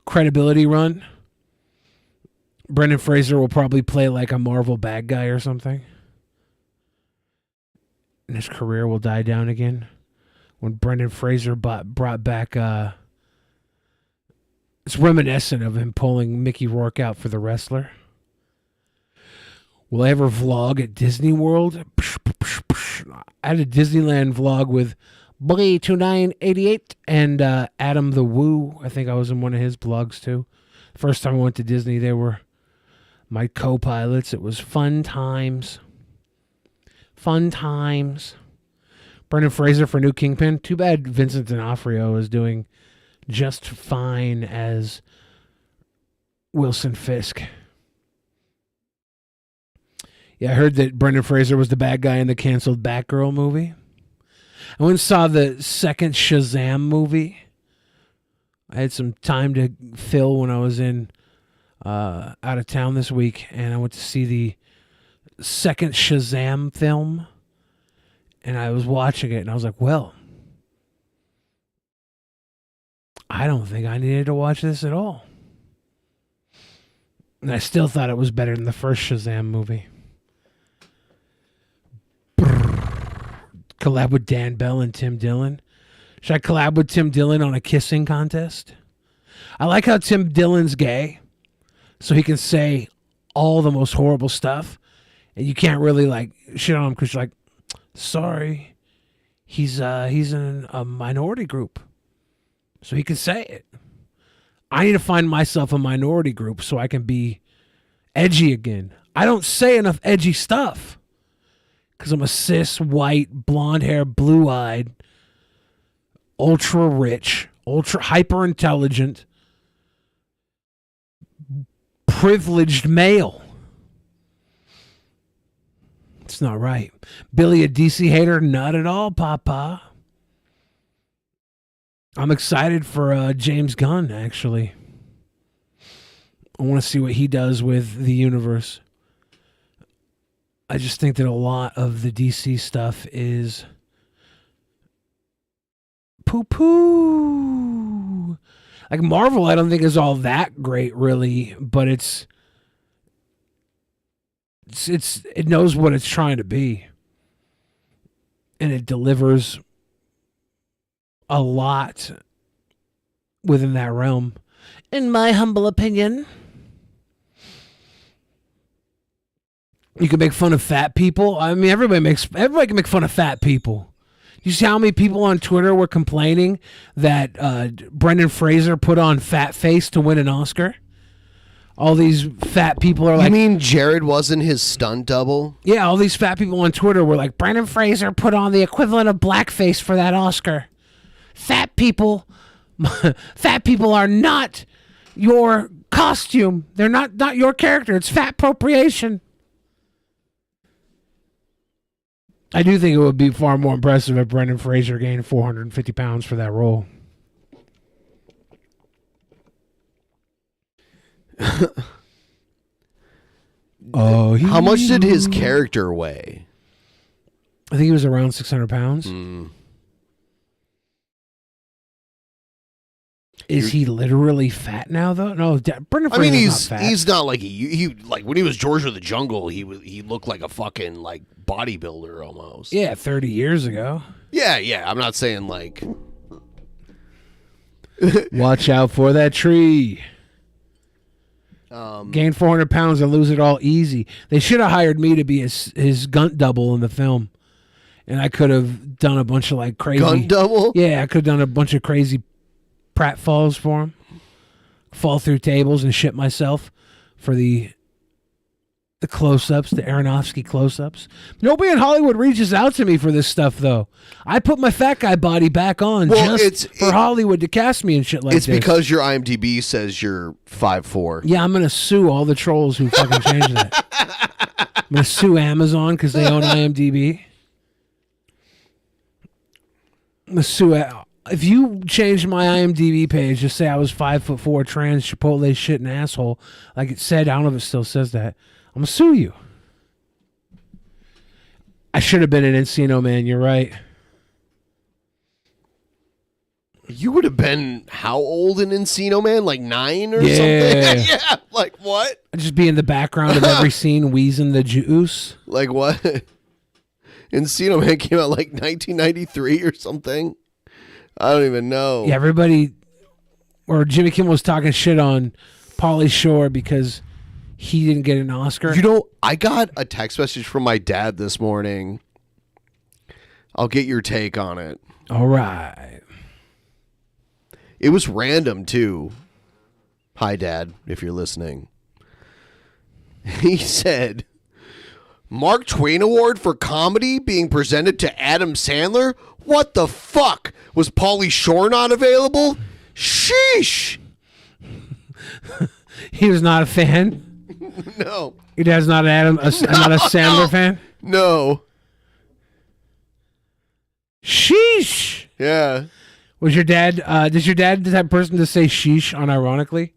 credibility run. Brendan Fraser will probably play like a Marvel bad guy or something. And his career will die down again. When Brendan Fraser brought back... it's reminiscent of him pulling Mickey Rourke out for The Wrestler. Will I ever vlog at Disney World? I had a Disneyland vlog with Bully2988 and Adam the Woo. I think I was in one of his vlogs too. First time I went to Disney, they were my co-pilots. It was fun times. Fun times. Brendan Fraser for new Kingpin. Too bad Vincent D'Onofrio is doing just fine as Wilson Fisk. Yeah, I heard that Brendan Fraser was the bad guy in the canceled Batgirl movie. I went and saw the second Shazam movie. I had some time to fill when I was out of town this week, and I went to see the second Shazam film, and I was watching it, and I was like, well, I don't think I needed to watch this at all. And I still thought it was better than the first Shazam movie. Collab with Dan Bell and Tim Dillon. Should I collab with Tim Dillon on a kissing contest? I like how Tim Dillon's gay, so he can say all the most horrible stuff, and you can't really like shit on him because you're like, sorry, he's in a minority group, so he can say it. I need to find myself a minority group so I can be edgy again. I don't say enough edgy stuff because I'm a cis, white, blonde hair, blue-eyed, ultra rich, ultra hyper intelligent, privileged male. It's not right. Billy, a DC hater? Not at all, Papa. I'm excited for James Gunn, actually. I want to see what he does with the universe. I just think that a lot of the DC stuff is poo-poo. Like Marvel, I don't think is all that great, really, but it knows what it's trying to be, and it delivers a lot within that realm, in my humble opinion. You can make fun of fat people. I mean, everybody can make fun of fat people. You see how many people on Twitter were complaining that Brendan Fraser put on fat face to win an Oscar? All these fat people are like... You mean Jared wasn't his stunt double? Yeah, all these fat people on Twitter were like, Brendan Fraser put on the equivalent of blackface for that Oscar. Fat people are not your costume. They're not your character. It's fat appropriation. I do think it would be far more impressive if Brendan Fraser gained 450 pounds for that role. Oh, how much did his character weigh? I think he was around 600 pounds. Is he literally fat now, though? No, Brendan Fraser's not fat. He's not like he like when he was George of the Jungle. He looked like a fucking like bodybuilder almost. Yeah, 30 years ago. Yeah. I'm not saying like. Watch out for that tree. Gain 400 pounds and lose it all easy. They should have hired me to be his gunt double in the film, and I could have done a bunch of like crazy Gunt double. Yeah, I could have done a bunch of crazy pratfalls for him, fall through tables and shit myself for the close-ups, the Aronofsky close-ups. Nobody in Hollywood reaches out to me for this stuff, though. I put my fat guy body back on for Hollywood to cast me and shit like this. It's because your IMDb says you're 5'4". Yeah, I'm going to sue all the trolls who fucking changed that. I'm going to sue Amazon because they own IMDb. I'm going to sue... If you change my IMDb page, just say I was 5'4", trans, Chipotle shit, and asshole, like it said, I don't know if it still says that, I'm going to sue you. I should have been an Encino Man, you're right. You would have been how old in Encino Man? Like 9 or something? Yeah, like what? I'd just be in the background of every scene wheezing the juice. Like what? Encino Man came out like 1993 or something. I don't even know. Yeah, everybody, or Jimmy Kimmel was talking shit on Pauly Shore because he didn't get an Oscar. You know, I got a text message from my dad this morning. I'll get your take on it. All right. It was random, too. Hi, Dad, if you're listening. He said, Mark Twain Award for comedy being presented to Adam Sandler? What the fuck? Was Pauly Shore not available? Sheesh. He was not a fan? No. Your dad's not not a Sandler fan? No. Sheesh. Yeah. Was your dad, does your dad the type of person to say sheesh unironically?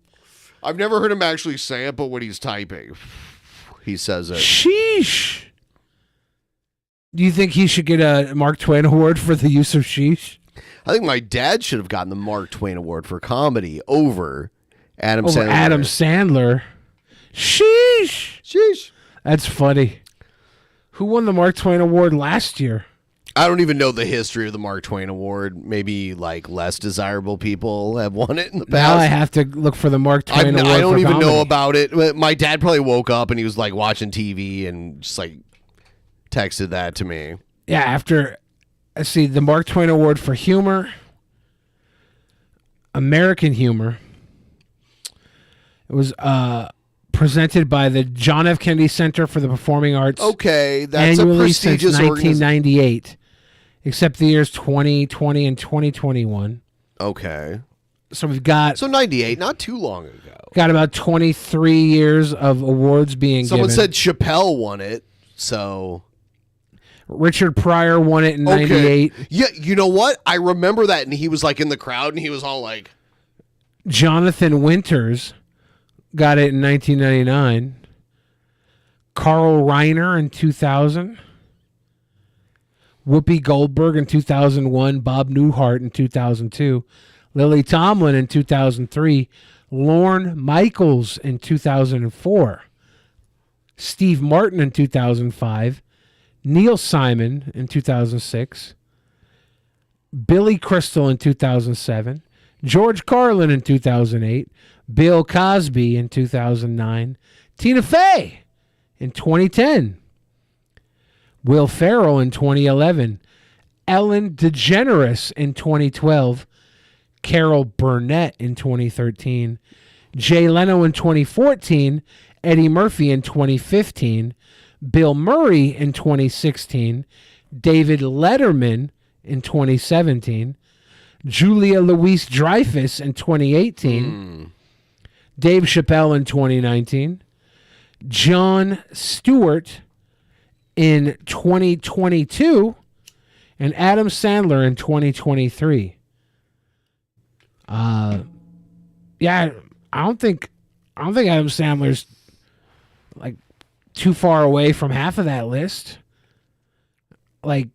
I've never heard him actually say it, but when he's typing, he says it. Sheesh. Do you think he should get a Mark Twain Award for the use of sheesh? I think my dad should have gotten the Mark Twain Award for comedy over Adam Sandler. Adam Sandler. Sheesh. Sheesh. That's funny. Who won the Mark Twain Award last year? I don't even know the history of the Mark Twain Award. Maybe like less desirable people have won it in the past. Now I have to look for the Mark Twain Award. I don't for even comedy. know about it. My dad probably woke up and he was like watching TV and just like texted that to me. Yeah, after I see the Mark Twain Award for humor, American humor. It was presented by the John F. Kennedy Center for the Performing Arts. Okay, that's annually a prestigious since 1998, except the years 2020 and 2021. Okay. So we've got... So 98, not too long ago. Got about 23 years of awards being Someone given. said Chappelle won it, so... Richard Pryor won it in 98. Yeah, you know what? I remember that, and he was like in the crowd, and he was all like... Jonathan Winters got it in 1999. Carl Reiner in 2000. Whoopi Goldberg in 2001. Bob Newhart in 2002. Lily Tomlin in 2003. Lorne Michaels in 2004. Steve Martin in 2005. Neil Simon in 2006. Billy Crystal in 2007. George Carlin in 2008. Bill Cosby in 2009. Tina Fey in 2010. Will Ferrell in 2011. Ellen DeGeneres in 2012. Carol Burnett in 2013. Jay Leno in 2014. Eddie Murphy in 2015. Bill Murray in 2016. David Letterman in 2017. Julia Louis-Dreyfus in 2018. Dave Chappelle in 2019. Jon Stewart in 2022. And Adam Sandler in 2023. Yeah, I don't think Adam Sandler's like too far away from half of that list. Like,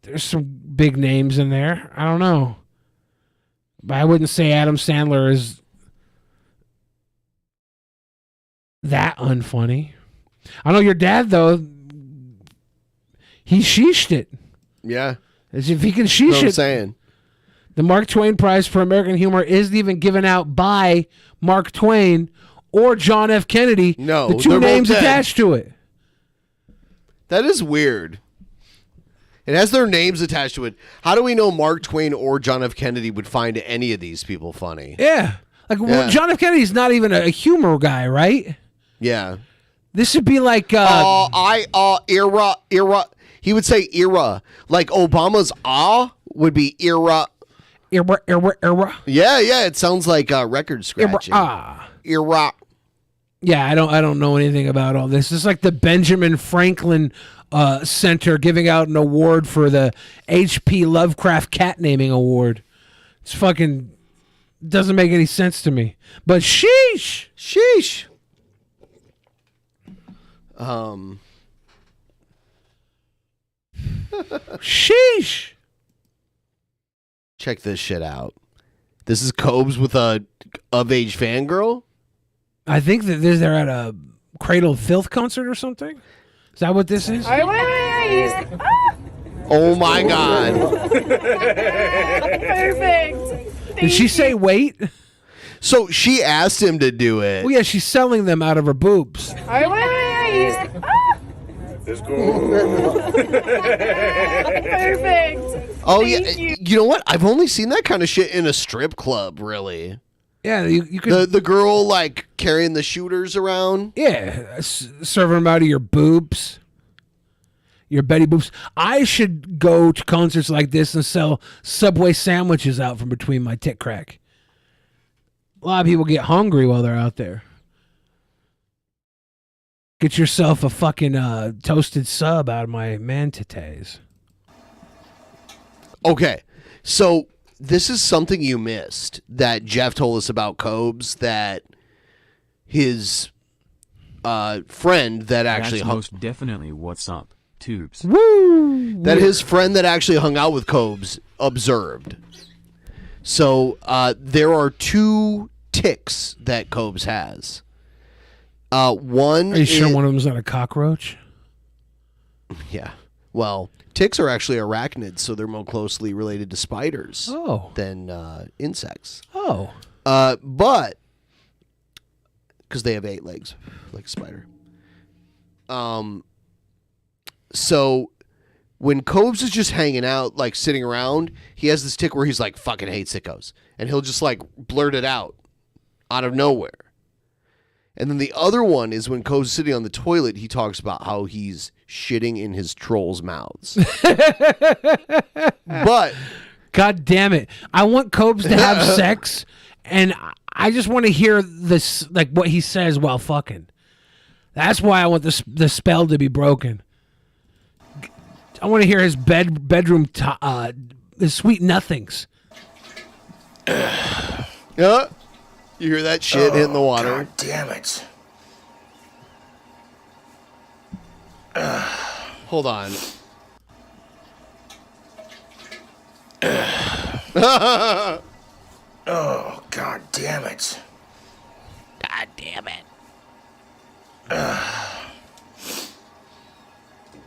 there's some big names in there. I don't know. But I wouldn't say Adam Sandler is that unfunny. I know your dad, though, he sheeshed it. Yeah. As if he can sheesh That's what it. I'm saying. The Mark Twain Prize for American Humor isn't even given out by Mark Twain or John F. Kennedy. No, the two they're both names dead. attached to it. That is weird. It has their names attached to it. How do we know Mark Twain or John F. Kennedy would find any of these people funny? Yeah. Like, well, John F. Kennedy's not even a humor guy, right? Yeah. This would be like... era. He would say era. Like Obama's would be era. Era. Yeah. It sounds like record scratching. Era. Yeah, I don't know anything about all this. It's like the Benjamin Franklin Center giving out an award for the H.P. Lovecraft cat naming award. It's fucking doesn't make any sense to me. But sheesh. Sheesh. Check this shit out. This is Cobes with a of-age fangirl? I think that they're at a Cradle of Filth concert or something. Is that what this is? Wait. Oh my god. Perfect. Did she say wait? So she asked him to do it. Well, yeah, she's selling them out of her boobs. Wait. Let's go. Perfect. Oh, yeah. You know what? I've only seen that kind of shit in a strip club, really. Yeah, you could... The girl, like, carrying the shooters around? Yeah, serving them out of your boobs. Your Betty boobs. I should go to concerts like this and sell Subway sandwiches out from between my tit crack. A lot of people get hungry while they're out there. Get yourself a fucking toasted sub out of my man-titties. Okay, so this is something you missed that Jeff told us about Cobes, that his friend that actually That's most definitely what's up, tubes. Woo! That his friend that actually hung out with Cobes observed. So there are two ticks that Cobes has. One. Are you sure one of them's not a cockroach? Yeah. Well, ticks are actually arachnids, so they're more closely related to spiders than insects. Oh. But because they have 8 legs, like a spider. So when Cobes is just hanging out, like sitting around, he has this tick where he's like, fucking hate sickos. And he'll just like blurt it out of nowhere. And then the other one is when Cobes is sitting on the toilet, he talks about how he's shitting in his trolls' mouths. But God damn it. I want Cobes to have sex, and I just want to hear this, like what he says while fucking. That's why I want the spell to be broken. I want to hear his bedroom, his sweet nothings. Yeah. You hear that shit hitting the water? God damn it. Hold on. Oh, god damn it. God damn it.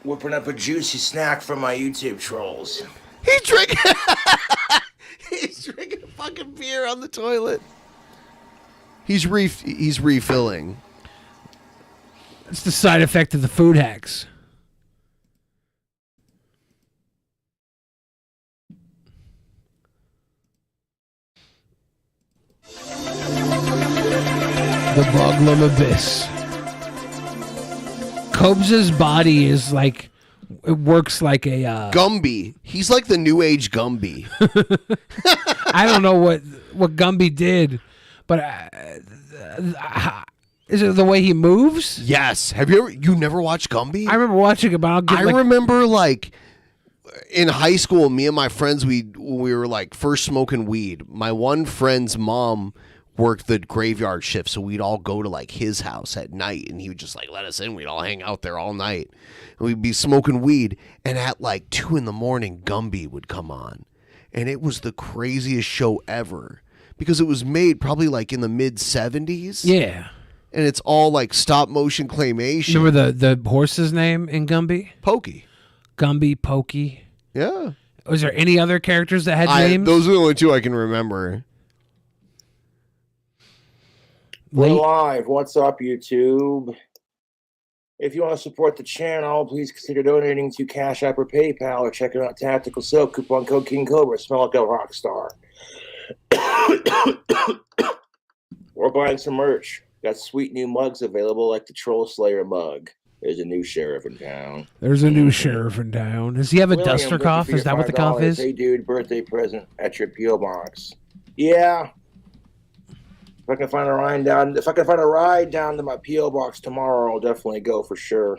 Whipping up a juicy snack for my YouTube trolls. He's drinking. He's drinking a fucking beer on the toilet. He's refilling. It's the side effect of the food hacks. The Boglum Abyss. Cobza's body is like, it works like a Gumby. He's like the new age Gumby. I don't know what Gumby did, but is it the way he moves? Yes. Have you never watched Gumby? I remember watching it, but I remember like in high school, me and my friends, we were like first smoking weed. My one friend's mom worked the graveyard shift, so we'd all go to like his house at night, and he would just like let us in. We'd all hang out there all night, and we'd be smoking weed. And at like 2 a.m, Gumby would come on, and it was the craziest show ever because it was made probably like in the mid 70s. Yeah. And it's all like stop motion claymation. Remember the horse's name in Gumby? Pokey. Gumby, Pokey. Yeah. Was there any other characters that had names? Those are the only two I can remember. We're live. What's up, YouTube? If you want to support the channel, please consider donating to Cash App or PayPal, or check out Tactical Soap, coupon code King Cobra, smell like a rock star. We're buying some merch. Got sweet new mugs available, like the Troll Slayer mug. There's a new sheriff in town. There's a new sheriff in town. Does he have a William, duster thank you cough? for Is your that what the cough $5. is? Hey, dude, birthday present at your P.O. box. Yeah. If I can find a ride down to my P.O. box tomorrow, I'll definitely go for sure.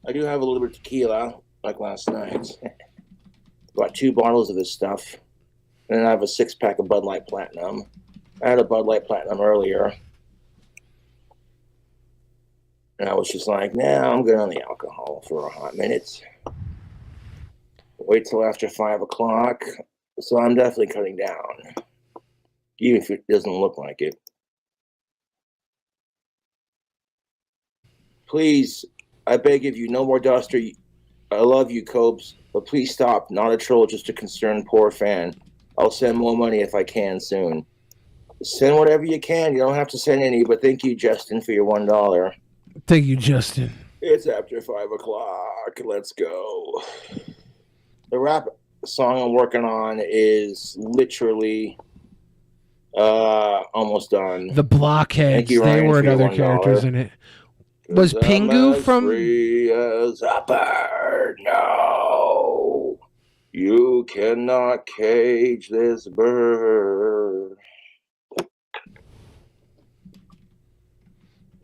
I do have a little bit of tequila, like last night. Bought 2 bottles of this stuff. And then I have a 6-pack of Bud Light Platinum. I had a Bud Light Platinum earlier. And I was just like, nah, I'm good on the alcohol for a hot minute. Wait till after 5 o'clock. So I'm definitely cutting down. Even if it doesn't look like it. Please, I beg of you, no more duster. I love you, Cobes, but please stop. Not a troll, just a concerned poor fan. I'll send more money if I can soon. Send whatever you can. You don't have to send any, but thank you, Justin, for your $1. Thank you, Justin. It's after 5 o'clock. Let's go. The rap song I'm working on is literally almost done. The Blockheads. Thank you, They Ryan, were for your other $1. characters in it. Was Pingu from? Free as a bird. No, you cannot cage this bird.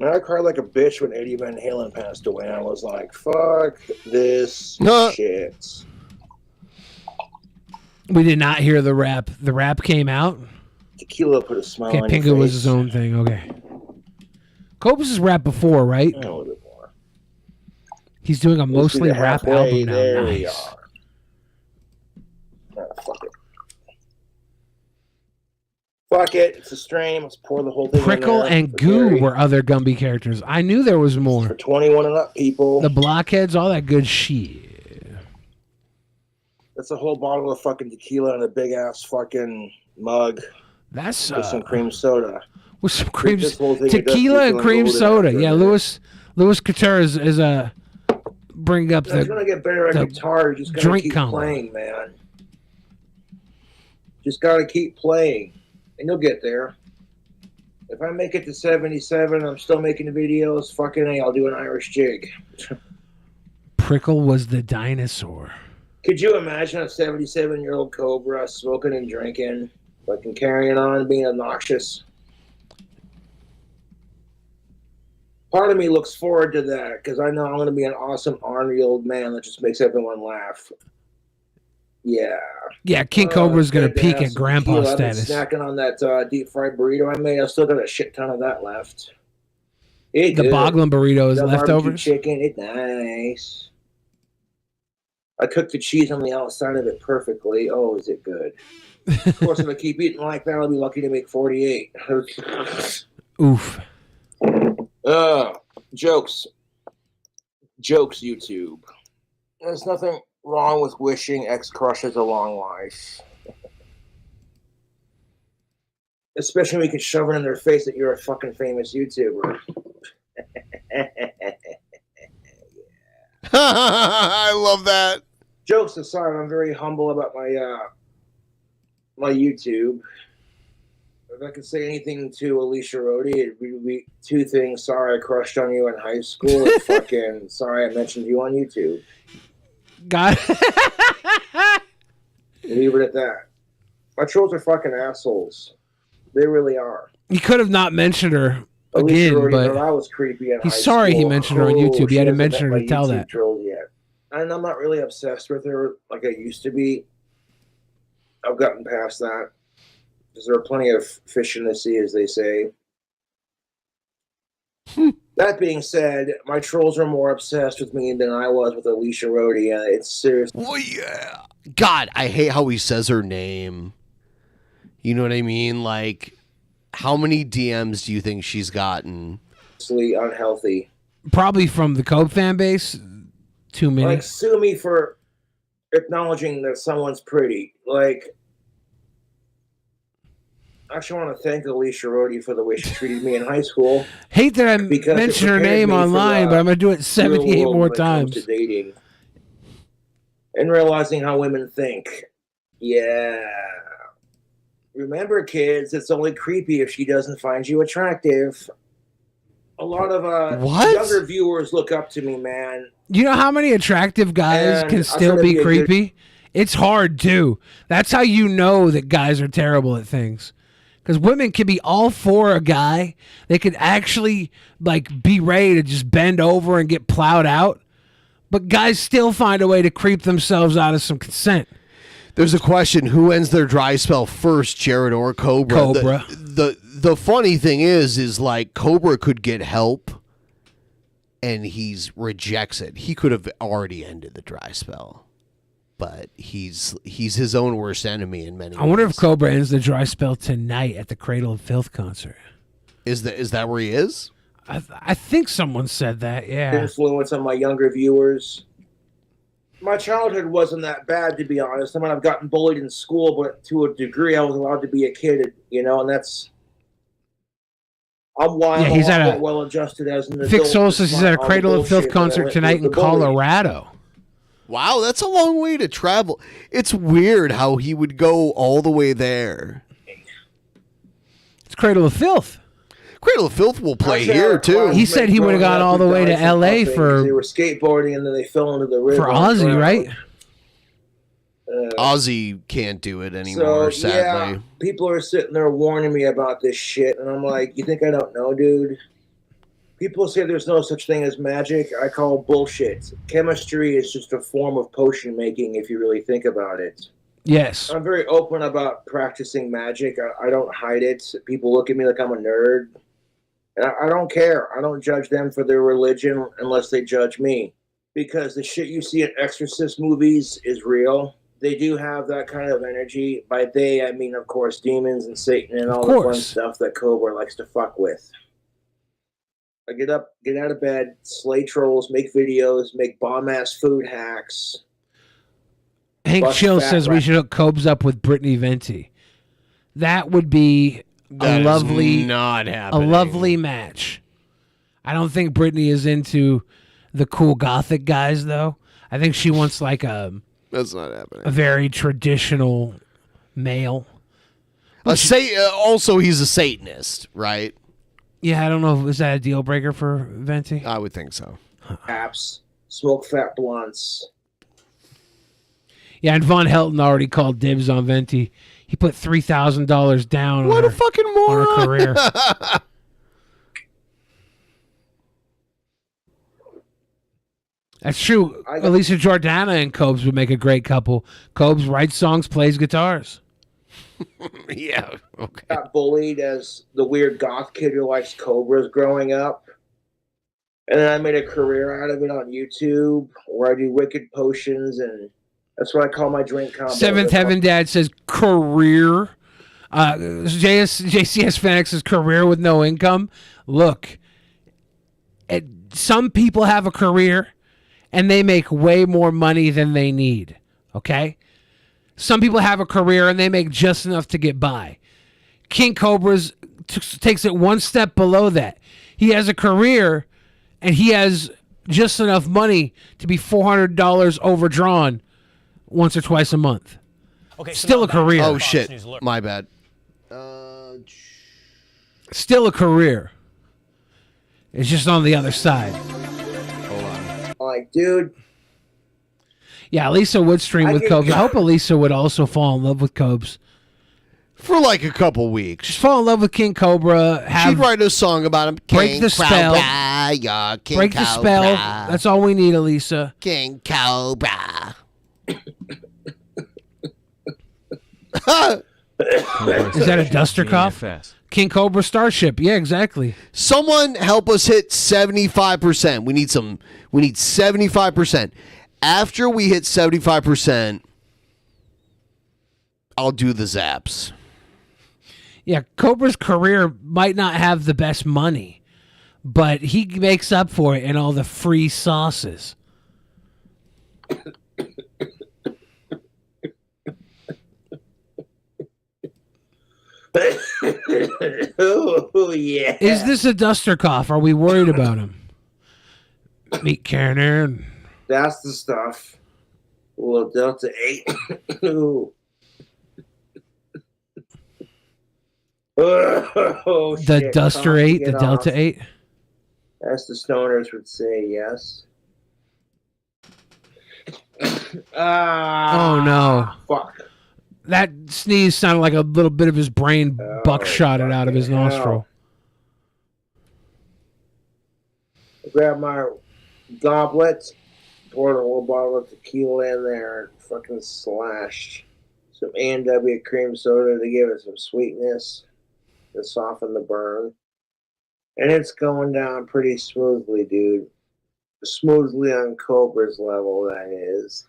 Man, I cried like a bitch when Eddie Van Halen passed away. I was like, fuck this shit. We did not hear the rap. The rap came out. Tequila put a smile on your Pingu was face. his own thing. Okay. Cobus has rapped before, right? A little bit more. He's doing a Let's mostly do the rap halfway. album now. There we Nice. are. Oh, fuck it. Fuck it. It's a stream. Let's pour the whole thing Prickle in there and for Goo Gary. were other Gumby characters. I knew there was more. For 21 and up people. The Blockheads, all that good shit. That's a whole bottle of fucking tequila in a big ass fucking mug. That's with some cream soda. With some cream This whole thing, it does tequila feel and cream golden soda. after Yeah, a minute. Louis Couture is a bring up It's gonna get better at the guitar. You just gotta drink keep combo. playing, man. Just gotta keep playing, and you'll get there. If I make it to 77, I'm still making videos. Fucking A, I'll do an Irish jig. Prickle was the dinosaur. Could you imagine a 77-year-old Cobra smoking and drinking, fucking carrying on, being obnoxious? Part of me looks forward to that because I know I'm going to be an awesome, ornery old man that just makes everyone laugh. Yeah. Yeah, King Cobra's gonna Good to peak have at some grandpa tequila. I've been status. snacking on that deep fried burrito I made. I still got a shit ton of that left. The Boglin burrito is The barbecue leftovers. chicken, it's nice. I cooked the cheese on the outside of it perfectly. Oh, is it good? Of course, if I keep eating like that, I'll be lucky to make 48. Oof. Jokes. Jokes, YouTube. There's nothing wrong with wishing ex-crushes a long life. Especially when you can shove it in their face that you're a fucking famous YouTuber. I love that. Jokes aside, I'm very humble about my YouTube. If I could say anything to Alicia Rhodey, it would be two things. Sorry I crushed on you in high school. And fucking sorry I mentioned you on YouTube. God. Leave it at that. My trolls are fucking assholes. They really are. He could have not mentioned her Alicia again, Rhodey but thought I was creepy in he's high sorry he school. mentioned her on YouTube. He She had to hasn't mention met her my to tell YouTube that. trolls yet. And I'm not really obsessed with her like I used to be. I've gotten past that. Because there are plenty of fish in the sea, as they say. That being said, my trolls are more obsessed with me than I was with Alicia Rhodey. It's serious. Oh, yeah. God, I hate how he says her name. You know what I mean? Like, how many DMs do you think she's gotten? Unhealthy. Probably from the Cope fan base. Too many. Like, sue me for acknowledging that someone's pretty. Like, I actually want to thank Alicia Rhodey for the way she treated me in high school. Hate that I Because it mentioned her prepared name me for online, the but I'm going to do it 78 real world more when it comes times. to dating. And realizing how women think. Yeah. Remember, kids, it's only creepy if she doesn't find you attractive. A lot of younger viewers look up to me, man. You know how many attractive guys And can I still try to be be a good- creepy? It's hard too. That's how you know that guys are terrible at things. Because women can be all for a guy. They could actually like be ready to just bend over and get plowed out. But guys still find a way to creep themselves out of some consent. There's a question: who ends their dry spell first, Jared or Cobra? Cobra. The funny thing is like Cobra could get help, and he's rejects it. He could have already ended the dry spell, but he's his own worst enemy in many. I wonder if Cobra ends the dry spell tonight at the Cradle of Filth concert. Is that where he is? I think someone said that. Yeah. Influence on my younger viewers. My childhood wasn't that bad, to be honest. I mean, I've gotten bullied in school, but to a degree, I was allowed to be a kid, you know, and that's. I'm wild. Yeah, he's at a well adjusted as an adult. Vic Soul says he's at a All the Cradle of Filth bullshit that I concert went tonight through in with the bullying. Colorado. Wow, that's a long way to travel. It's weird how he would go all the way there. It's Cradle of Filth. Cradle of Filth will play Actually, here our too. classmates He said he would have growing gone up all the who way to died from L.A. puffing, for they were skateboarding and then they fell into the river. for and Ozzy, drowned. right? Ozzy can't do it anymore, So sadly. yeah, people are sitting there warning me about this shit, and I'm like, you think I don't know, dude? People say there's no such thing as magic. I call bullshit. Chemistry is just a form of potion making, if you really think about it. Yes. I'm very open about practicing magic. I don't hide it. People look at me like I'm a nerd. And I don't care. I don't judge them for their religion unless they judge me. Because the shit you see in Exorcist movies is real. They do have that kind of energy. By they, I mean, of course, demons and Satan and all the fun stuff that Cobra likes to fuck with. I get up, get out of bed, slay trolls, make videos, make bomb-ass food hacks. Hank Bust Chill fat says we rat- should hook Cobes up with Brittany Venti. That would be That a is lovely, not a happening. lovely match. I don't think Brittany is into the cool gothic guys, though. I think she wants like That's not happening. a very traditional male. Also, he's a Satanist, right? Yeah, I don't know. Is that a deal breaker for Venti? I would think so. apps, smoke fat blunts. Yeah, and Von Helton already called dibs on Venti. He put $3,000 down What on a her, fucking on moron. her career. That's true. Alicia Jordana and Cobes would make a great couple. Cobes writes songs, plays guitars. Yeah, okay. Got bullied as the weird goth kid who likes Cobras growing up. And then I made a career out of it on YouTube, where I do wicked potions, and that's what I call my drink combo. Seventh Heaven Dad says career. JCS Fanatic says career with no income. Look, some people have a career and they make way more money than they need. Okay? Some people have a career and they make just enough to get by. King Cobra's takes it one step below that. He has a career and he has just enough money to be $400 overdrawn once or twice a month. Okay, so still a career. Oh shit, my bad. Still a career. It's just on the other side. Like, dude. Yeah, Elisa would stream with Cobes. I hope Elisa would also fall in love with Cobes. For like a couple weeks. Just fall in love with King Cobra. She'd write a song about him. Break King the spell. Cobra, yeah, King Break the Cobra. spell. That's all we need, Elisa. King Cobra. Is that a duster cough? King Cobra Starship. Yeah, exactly. Someone help us hit 75%. We need 75%. After we hit 75%, I'll do the zaps. Yeah, Cobra's career might not have the best money, but he makes up for it in all the free sauces. Oh, yeah. Is this a duster cough? Are we worried about him? Meet Karen. That's the stuff. A little Delta 8. Ooh. Oh, The shit. Duster Time to 8, get the Delta off. 8. As the stoners would say, yes. Oh, no. Fuck. That sneeze sounded like a little bit of his brain buckshotted out of his hell. nostril. I grabbed my goblet, poured a little bottle of tequila in there, and fucking slashed some A&W cream soda to give it some sweetness to soften the burn. And it's going down pretty smoothly, dude. Smoothly on Cobra's level, that is.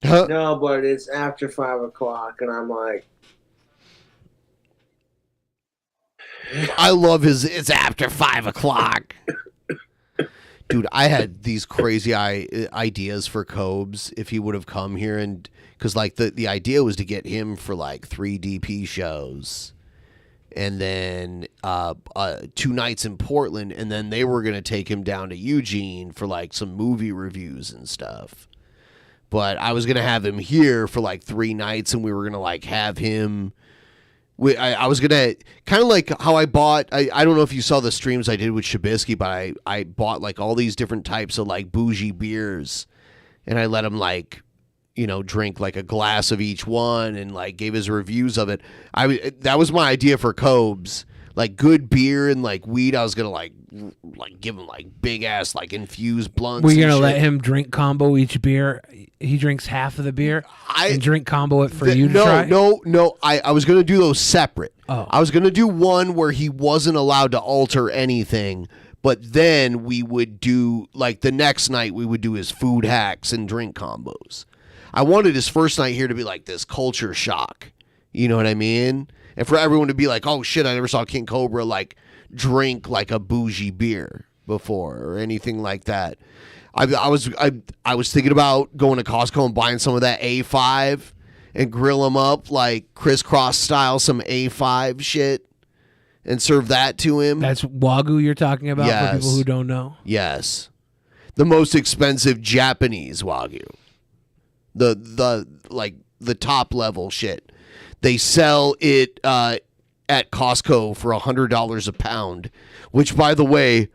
No, but it's after 5 o'clock, and I'm like, I love it's after 5 o'clock. Dude, I had these crazy ideas for Cobes if he would have come here, and because like the idea was to get him for like 3 DP shows, and then 2 nights in Portland, and then they were gonna take him down to Eugene for like some movie reviews and stuff. But I was gonna have him here for like 3 nights, and we were gonna like have him. I was gonna kind of like how I bought. I don't know if you saw the streams I did with Shabisky, but I bought like all these different types of like bougie beers, and I let him like, you know, drink like a glass of each one, and like gave his reviews of it. That was my idea for Cobes, like good beer and like weed. I was gonna like give him like big ass like infused blunts. We're and gonna shit. let him drink combo each beer. He drinks half of the beer and drink combo it for you to try. No. I was gonna do those separate. Oh. I was gonna do one where he wasn't allowed to alter anything, but then we would do like the next night we would do his food hacks and drink combos. I wanted his first night here to be like this culture shock. You know what I mean? And for everyone to be like, oh shit, I never saw King Cobra like drink like a bougie beer before or anything like that. I was thinking about going to Costco and buying some of that A5 and grill them up like crisscross style, some A5 shit, and serve that to him. That's Wagyu you're talking about for people who don't know? Yes. The most expensive Japanese Wagyu. The top level shit. They sell it at Costco for $100 a pound, which, by the way,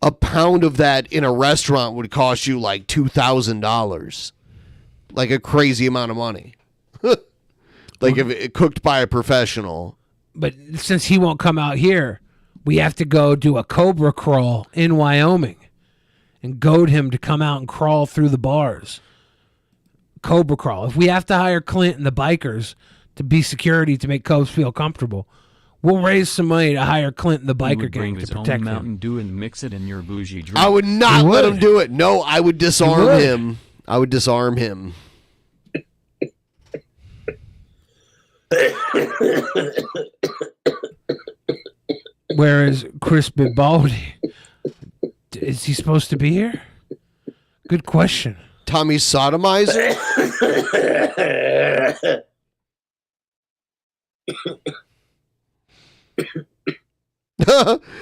a pound of that in a restaurant would cost you like $2,000, like a crazy amount of money. Like if it cooked by a professional. But since he won't come out here, we have to go do a Cobra crawl in Wyoming and goad him to come out and crawl through the bars. Cobra crawl. If we have to hire Clint and the bikers to be security to make Cobes feel comfortable, We'll raise some money to hire Clinton, the He biker would bring gang, his to own protect him. Mountain Dew and mix it in your bougie drink. I would not You let would. him do it. No, I would disarm would. him. I would disarm him. Whereas Chris Bibaldi, is he supposed to be here? Good question. Tommy Sodomizer?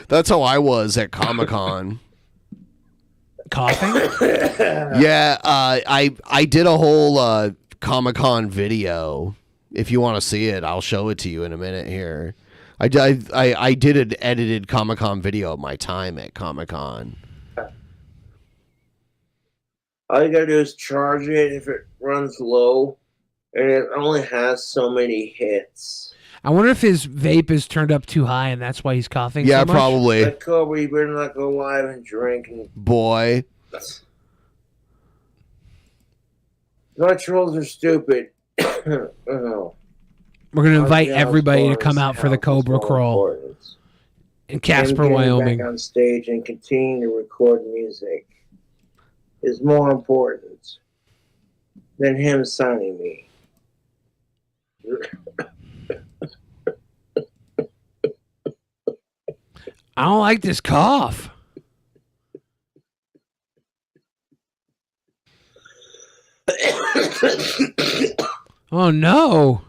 That's how I was at Comic-Con. Coughing? Yeah, I did a whole Comic-Con video. If you want to see it, I'll show it to you in a minute here. I did an edited Comic-Con video of my time at Comic-Con. All you gotta do is charge it if it runs low, and it only has so many hits. I wonder if his vape is turned up too high and that's why he's coughing Yeah, so much? probably. Like Cobra, you better not go live and drink. And Boy. my trolls are stupid. Oh. We're going to invite Yeah, everybody to as far come as out for the health is Cobra more Crawl important. in Casper, Him getting Wyoming. back on stage and continue to record music is more important than him signing me. I don't like this cough. Oh, no.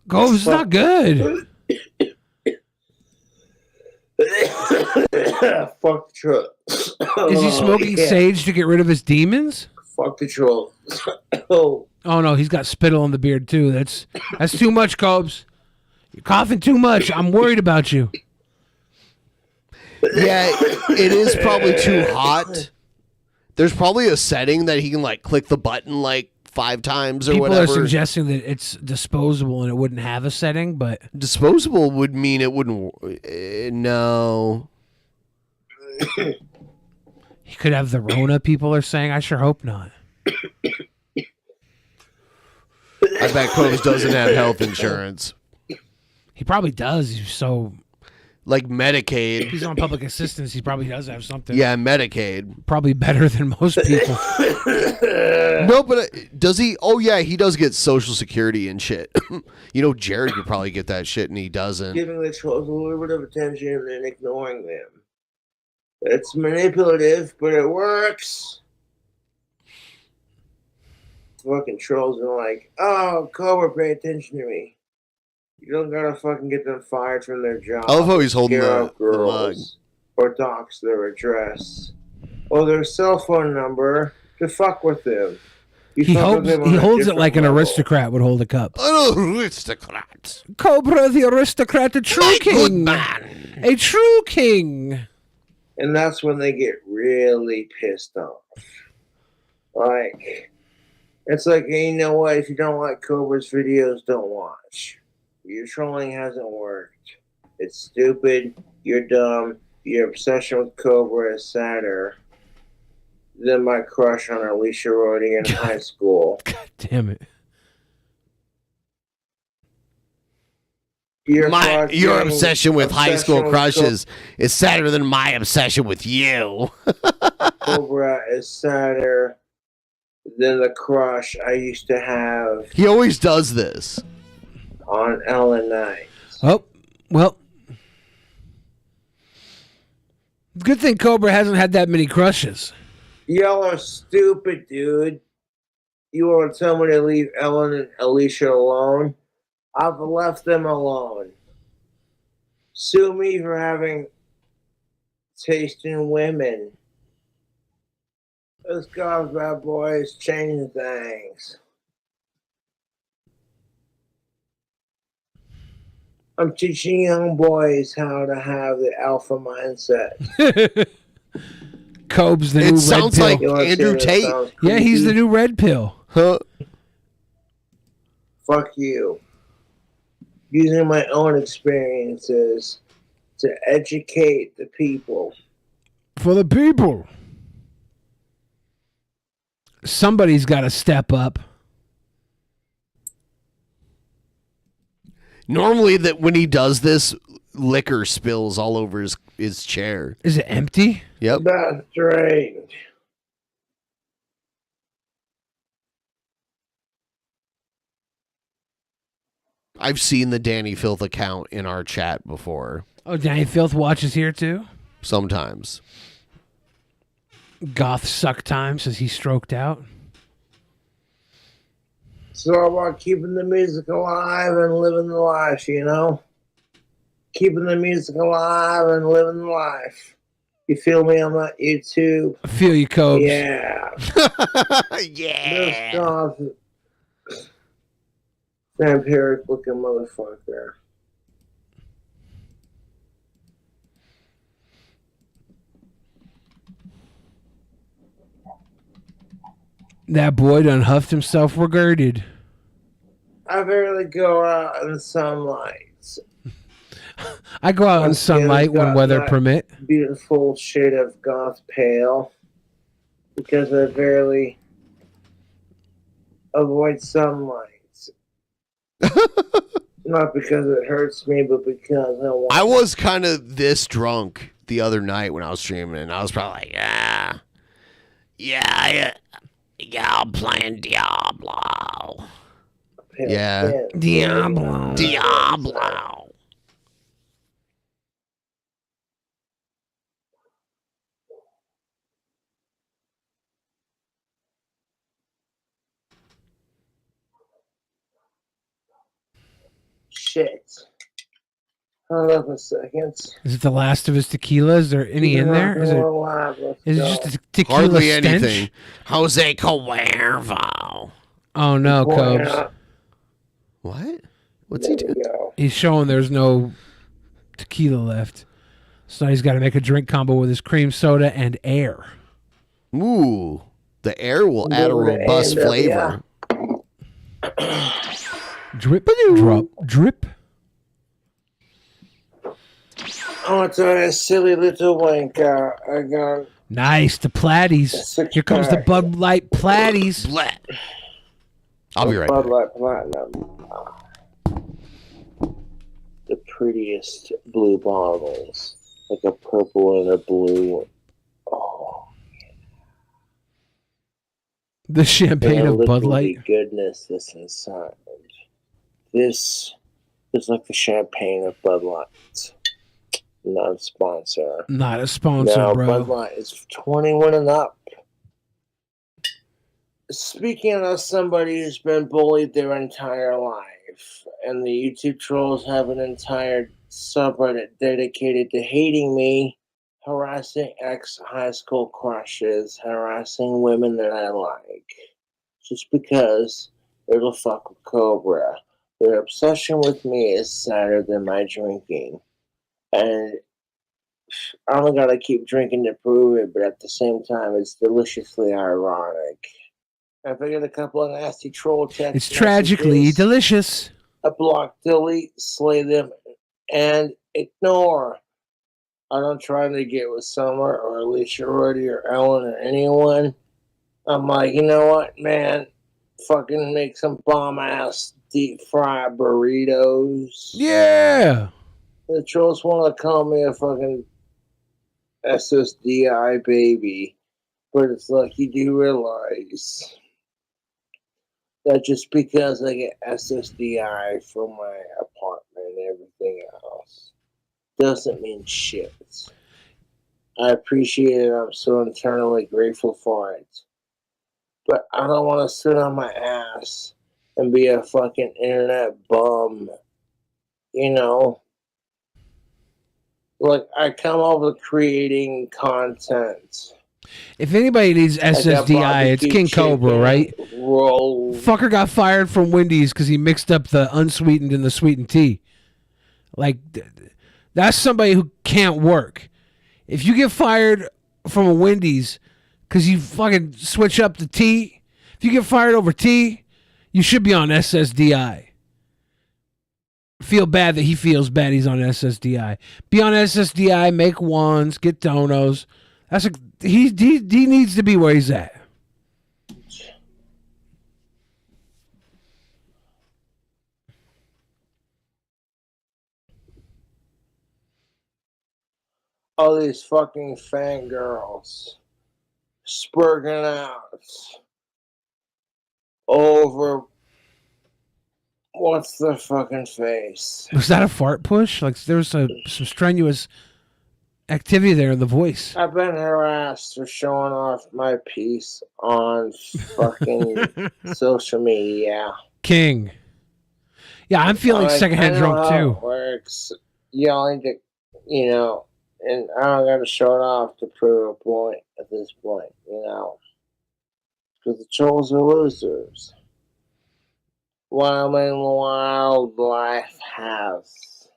Cove's not good. Fuck the truck. Is he smoking sage to get rid of his demons? Fuck the troll. Oh. Oh, no, he's got spittle on the beard, too. That's too much, Cobes. You're coughing too much. I'm worried about you. Yeah, it is probably too hot. There's probably a setting that he can like click the button like 5 times or People whatever. are suggesting that it's disposable and it wouldn't have a setting, but disposable would mean it wouldn't. No. he could have the Rona. People are saying. I sure hope not. I bet Cobes doesn't have health insurance. He probably does. He's so like Medicaid. If he's on public assistance, he probably does have something. Yeah, Medicaid. Probably better than most people. No, but does he? Oh, yeah, he does get Social Security and shit. You know, Jared could probably get that shit, and he doesn't. Giving the trolls a little bit of attention and ignoring them. It's manipulative, but it works. Fucking trolls are like, oh, Cobra, pay attention to me. You don't gotta fucking get them fired from their job. I love how he's holding scare the off girls, or dox their address, or their cell phone number to fuck with them. You He fuck with them on he a holds it different like an level. aristocrat would hold a cup. Aristocrat. Cobra the aristocrat, a true king. A true king. And that's when they get really pissed off. Like, it's like, hey, you know what? If you don't like Cobra's videos, don't watch. Your trolling hasn't worked. It's stupid. You're dumb. Your obsession with Cobra is sadder than my crush on Alicia Rhodey in high school. God damn it. Your obsession with high school crushes is sadder than my obsession with you. Cobra is sadder than the crush I used to have He always does this. on Ellen Knight. Oh, well. Good thing Cobra hasn't had that many crushes. Y'all are stupid, dude. You want to tell me to leave Ellen and Alicia alone? I've left them alone. Sue me for having taste in women. Those guys, bad boys, changing things. I'm teaching young boys how to have the alpha mindset. Cobe's the new red sounds pill. like Andrew Tate. Yeah, he's the new red pill. Huh? Fuck you. Using my own experiences to educate the people. For the people. Somebody's got to step up. Normally, that when he does this, liquor spills all over his chair. Is it empty? Yep. That's right. I've seen the Danny Filth account in our chat before. Oh, Danny Filth watches here too? Sometimes. Goth suck time says he stroked out. It's all about keeping the music alive and living the life, you know? Keeping the music alive and living the life. You feel me on that YouTube? I feel you, Cobes. Yeah. Yeah. This goth vampiric looking motherfucker. That boy done huffed himself regarded. I barely go out in the sunlight. I go out in sunlight when weather that permit. Beautiful shade of goth pale. Because I barely avoid sunlight. Not because it hurts me, but because I want. I was kind of this drunk the other night when I was streaming, and I was probably like, yeah, I'm playing Diablo. Yeah. Diablo. Shit. Hold up a second. Is it the last of his tequila? Is there any in there? Is it just a tequila Hardly stench? anything. Jose Cuervo. Oh no, Cobes. What? What's he doing? He's showing there's no tequila left. So now he's got to make a drink combo with his cream soda and air. Ooh. The air will add a robust flavor. Drip, drop, drip. Oh, it's a silly little wanker. I got. Nice, the Platties. Here comes the Bud Light Platties. I'll be right Bud back. Light Platinum. The prettiest blue bottles. Like a purple and a blue. Oh. The champagne And of Bud liquidy Light. Goodness that's inside. This is like the champagne of Bud Light. Not a sponsor. Not a sponsor, No, bro. Bud Light is 21 and up. Speaking of somebody who's been bullied their entire life, and the YouTube trolls have an entire subreddit dedicated to hating me, harassing ex-high school crushes, harassing women that I like, just because they're the fuck with Cobra. Their obsession with me is sadder than my drinking. And I don't gotta keep drinking to prove it, but at the same time, it's deliciously ironic. If I get a couple of nasty troll texts, It's tragically delicious. I block, delete, slay them, and ignore. I don't try to get with Summer or Alicia Roddy or Ellen or anyone. I'm like, you know what, man? Fucking make some bomb ass deep fried burritos. Yeah. The trolls want to call me a fucking SSDI baby, but it's like you do realize that just because I get SSDI from my apartment and everything else doesn't mean shit. I appreciate it. I'm so internally grateful for it. But I don't want to sit on my ass and be a fucking internet bum. You know? Like, I come up with creating content. If anybody needs SSDI, it's King Cobra, right? Roll. Fucker got fired from Wendy's because he mixed up the unsweetened and the sweetened tea. Like, that's somebody who can't work. If you get fired from a Wendy's because you fucking switch up the tea, if you get fired over tea, you should be on SSDI. Feel bad that he feels bad he's on SSDI. Be on SSDI, make ones, get donos. He needs to be where he's at. all these fucking fangirls spurging out over what's their fucking face. Was that a fart push? Like there was some strenuous activity there in the voice. I've been harassed for showing off my piece on fucking social media. King. Yeah, I'm feeling secondhand drunk too. It works. Yelling to, you know, and I don't got to show it off to prove a point at this point, you know. Because the trolls are losers. Wyoming Wildlife House.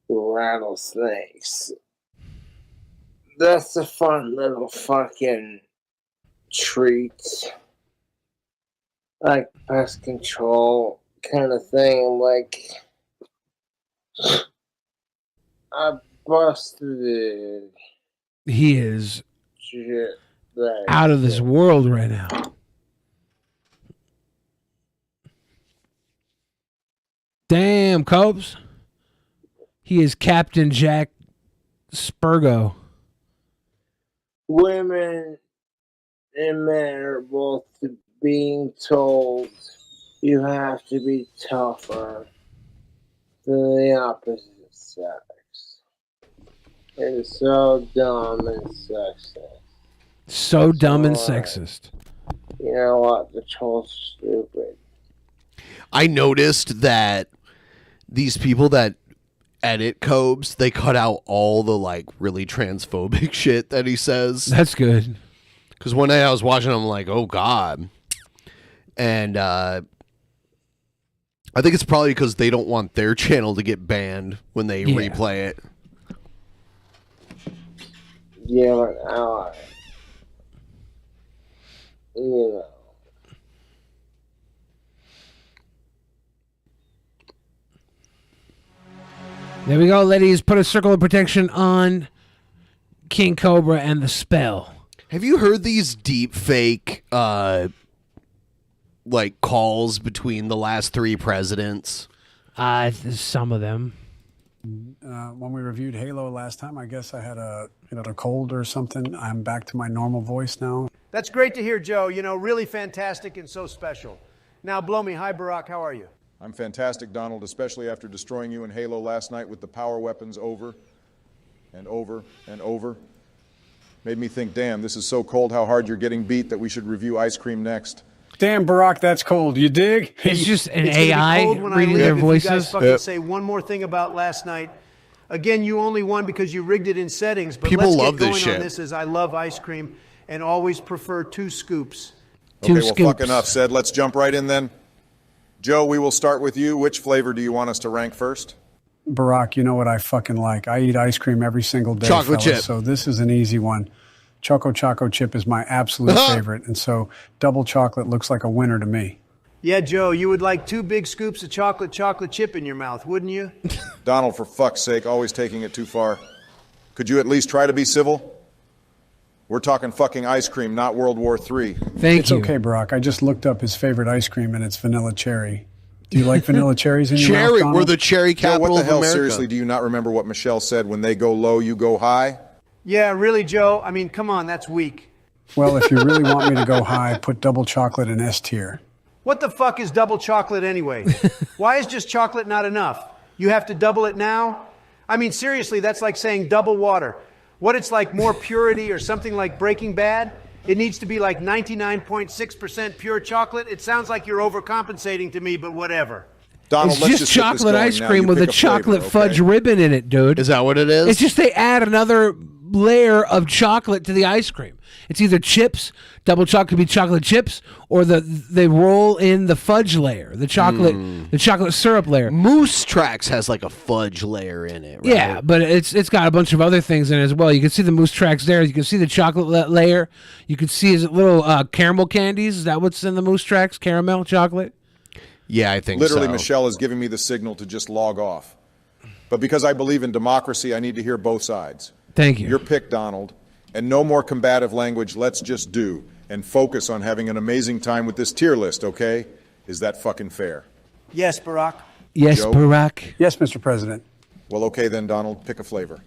Rattlesnakes. That's a fun little fucking treat. Like pest control kind of thing. Like, I busted it. He is Shit, out of this world right now. Damn, Copes. He is Captain Jack Spurgo. Women and men are both being told you have to be tougher than the opposite sex. It's so dumb and sexist. So dumb and sexist. You know what? The troll's stupid. I noticed that these people that edit Cobes, they cut out all the like really transphobic shit that he says. That's good. Because one day I was watching, I'm like, oh god. And I think it's probably because they don't want their channel to get banned when they replay it. Yeah, but ally. You know. There we go, ladies. Put a circle of protection on King Cobra and the spell. Have you heard these deep fake like calls between the last three presidents? Some of them. When we reviewed Halo last time, I guess I had a cold or something. I'm back to my normal voice now. That's great to hear, Joe. You know, really fantastic and so special. Now, blow me. Hi, Barack. How are you? I'm fantastic, Donald, especially after destroying you in Halo last night with the power weapons over and over and over. Made me think, damn, this is so cold how hard you're getting beat that we should review Ice Cream next. Damn, Barack, that's cold. You dig? It's just an It's gonna be AI cold when I reading leave their if voices. You guys fucking say one more thing about last night. Again, you only won because you rigged it in settings. But People let's love get going this shit. on this as I love ice cream and always prefer 2 scoops. Okay, well, fuck enough said. Let's jump right in then. Joe, we will start with you. Which flavor do you want us to rank first? Barack, you know what I fucking like. I eat ice cream every single day, Chocolate fellas, chip. so this is an easy one. Choco chip is my absolute favorite, and so double chocolate looks like a winner to me. Yeah, Joe, you would like 2 big scoops of chocolate chip in your mouth, wouldn't you? Donald, for fuck's sake, always taking it too far. Could you at least try to be civil? We're talking fucking ice cream, not World War III. It's okay, Barack. I just looked up his favorite ice cream, and it's vanilla cherry. Do you like vanilla cherries in your mouth, Donald? We're the cherry Joe, capital what the of hell, America. seriously, do you not remember what Michelle said? When they go low, you go high? Yeah, really, Joe? I mean, come on, that's weak. Well, if you really want me to go high, put double chocolate in S tier. What the fuck is double chocolate anyway? Why is just chocolate not enough? You have to double it now? I mean, seriously, that's like saying double water. What, it's like more purity or something like Breaking Bad? It needs to be like 99.6% pure chocolate? It sounds like you're overcompensating to me, but whatever. Donald, It's let's just get this chocolate going ice now. cream You with a pick flavor, chocolate okay? fudge ribbon in it, dude. Is that what it is? It's just they add another layer of chocolate to the ice cream. It's either chips, double chocolate could be chocolate chips, or they roll in the fudge layer, the chocolate syrup layer. Moose Tracks has like a fudge layer in it, right? Yeah, but it's got a bunch of other things in it as well. You can see the Moose Tracks there. You can see the chocolate layer. You can see his little caramel candies. Is that what's in the Moose Tracks? Caramel chocolate? Yeah, I think Literally, so. Michelle is giving me the signal to just log off. But because I believe in democracy, I need to hear both sides. Thank you. Your pick, Donald. And no more combative language. Let's just do. And focus on having an amazing time with this tier list, okay? Is that fucking fair? Yes, Barack. Yes, Joe? Barack. Yes, Mr. President. Well, okay then, Donald. Pick a flavor.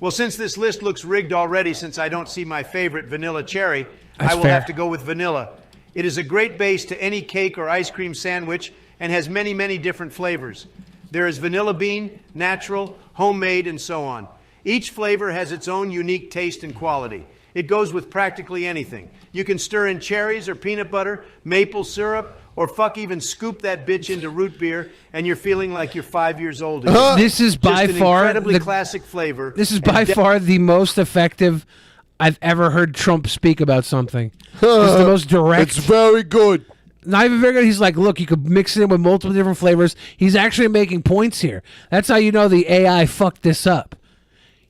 Well, since this list looks rigged already, since I don't see my favorite, vanilla cherry, That's I will fair. have to go with vanilla. It is a great base to any cake or ice cream sandwich and has many, many different flavors. There is vanilla bean, natural, homemade, and so on. Each flavor has its own unique taste and quality. It goes with practically anything. You can stir in cherries or peanut butter, maple syrup, or fuck even scoop that bitch into root beer, and you're feeling like you're 5 years old again. This is by Just an far incredibly the classic flavor. This is and by far the most effective I've ever heard Trump speak about something. It's the most direct. It's very good. Not even very good. He's like, look, you could mix it in with multiple different flavors. He's actually making points here. That's how you know the AI fucked this up.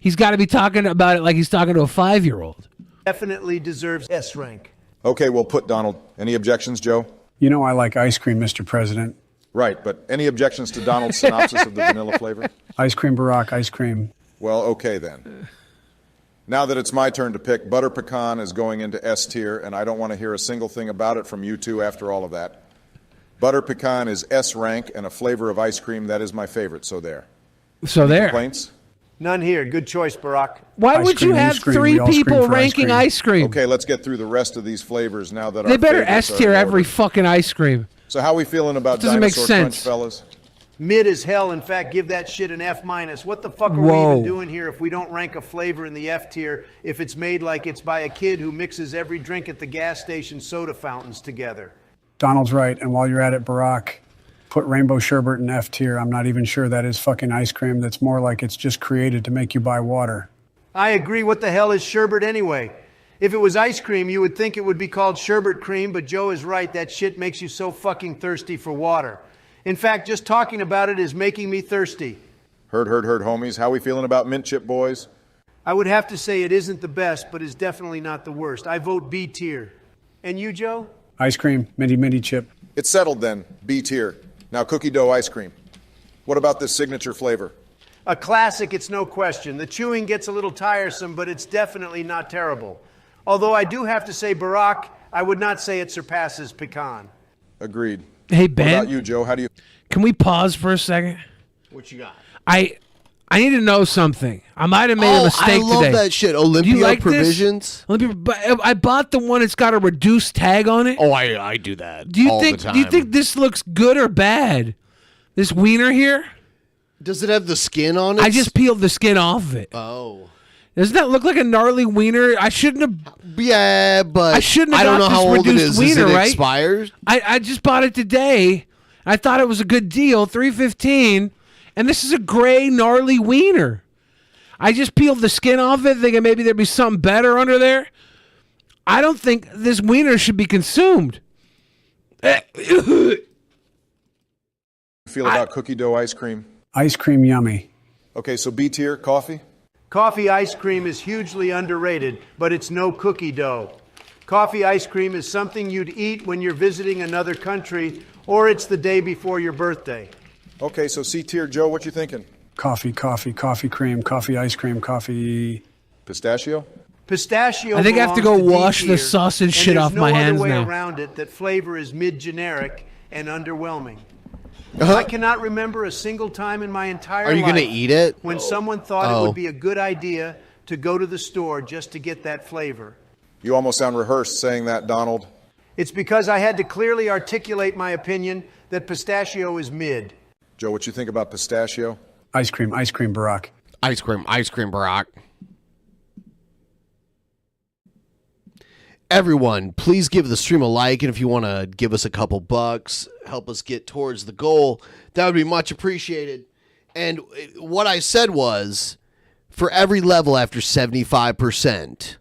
He's got to be talking about it like he's talking to a 5-year-old. Definitely deserves S rank. Okay, well put, Donald. Any objections, Joe? You know I like ice cream, Mr. President. Right, but any objections to Donald's synopsis of the vanilla flavor? Ice cream, Barack, ice cream. Well, okay then. Now that it's my turn to pick, butter pecan is going into S tier, and I don't want to hear a single thing about it from you two after all of that. Butter pecan is S rank, and a flavor of ice cream that is my favorite, so there. So Any there. Complaints? None here. Good choice, Barack. Why would you have three people ranking ice cream? Okay, let's get through the rest of these flavors now that They our better favorites S tier are in every order. fucking ice cream. So how are we feeling about Doesn't make Dinosaur sense. Crunch, fellas? Mid as hell. In fact, give that shit an F minus. What the fuck are Whoa. we even doing here if we don't rank a flavor in the F tier if it's made like it's by a kid who mixes every drink at the gas station soda fountains together? Donald's right. And while you're at it, Barack, put rainbow sherbet in F tier. I'm not even sure that is fucking ice cream. That's more like it's just created to make you buy water. I agree. What the hell is sherbet anyway? If it was ice cream, you would think it would be called sherbet cream, but Joe is right. That shit makes you so fucking thirsty for water. In fact, just talking about it is making me thirsty. Heard, homies. How we feeling about mint chip, boys? I would have to say it isn't the best, but is definitely not the worst. I vote B tier. And you, Joe? Ice cream, mini chip. It's settled then, B tier. Now cookie dough ice cream. What about this signature flavor? A classic, it's no question. The chewing gets a little tiresome, but it's definitely not terrible. Although I do have to say, Barack, I would not say it surpasses pecan. Agreed. Hey, Ben. What about you, Joe? How do you... Can we pause for a second? What you got? I need to know something. I might have made a mistake today. I love that shit. Do you Olympia like provisions. I bought the one that's got a reduced tag on it. Oh, I do that. Do you all think? the time. Do you think this looks good or bad? This wiener here. Does it have the skin on it? I just peeled the skin off of it. Oh. Doesn't that look like a gnarly wiener? I shouldn't have. Yeah, but I shouldn't have. I don't got know how this old it reduced is. Wiener, Is it right? expired? I just bought it today. I thought it was a good deal, $3.15, and this is a gray gnarly wiener. I just peeled the skin off it, thinking maybe there'd be something better under there. I don't think this wiener should be consumed. feel about cookie dough ice cream? Ice cream, yummy. Okay, so B tier, coffee? Coffee ice cream is hugely underrated, but it's no cookie dough. Coffee ice cream is something you'd eat when you're visiting another country, or it's the day before your birthday. Okay, so C tier, Joe, what you thinking? Coffee cream, coffee ice cream, coffee. Pistachio? Pistachio. I think I have to go belongs wash D the tier, sausage and shit there's off my hands no other way now. around it that flavor is mid-generic and underwhelming. I cannot remember a single time in my entire life. Are you gonna eat it? When someone thought it Oh. would be a good idea to go to the store just to get that flavor. You almost sound rehearsed saying that, Donald. It's because I had to clearly articulate my opinion that pistachio is mid. Joe, what you think about pistachio? Ice cream, Barack. Ice cream, Barack. Everyone, please give the stream a like, and if you want to give us a couple bucks, help us get towards the goal, that would be much appreciated. And what I said was, for every level after 75%,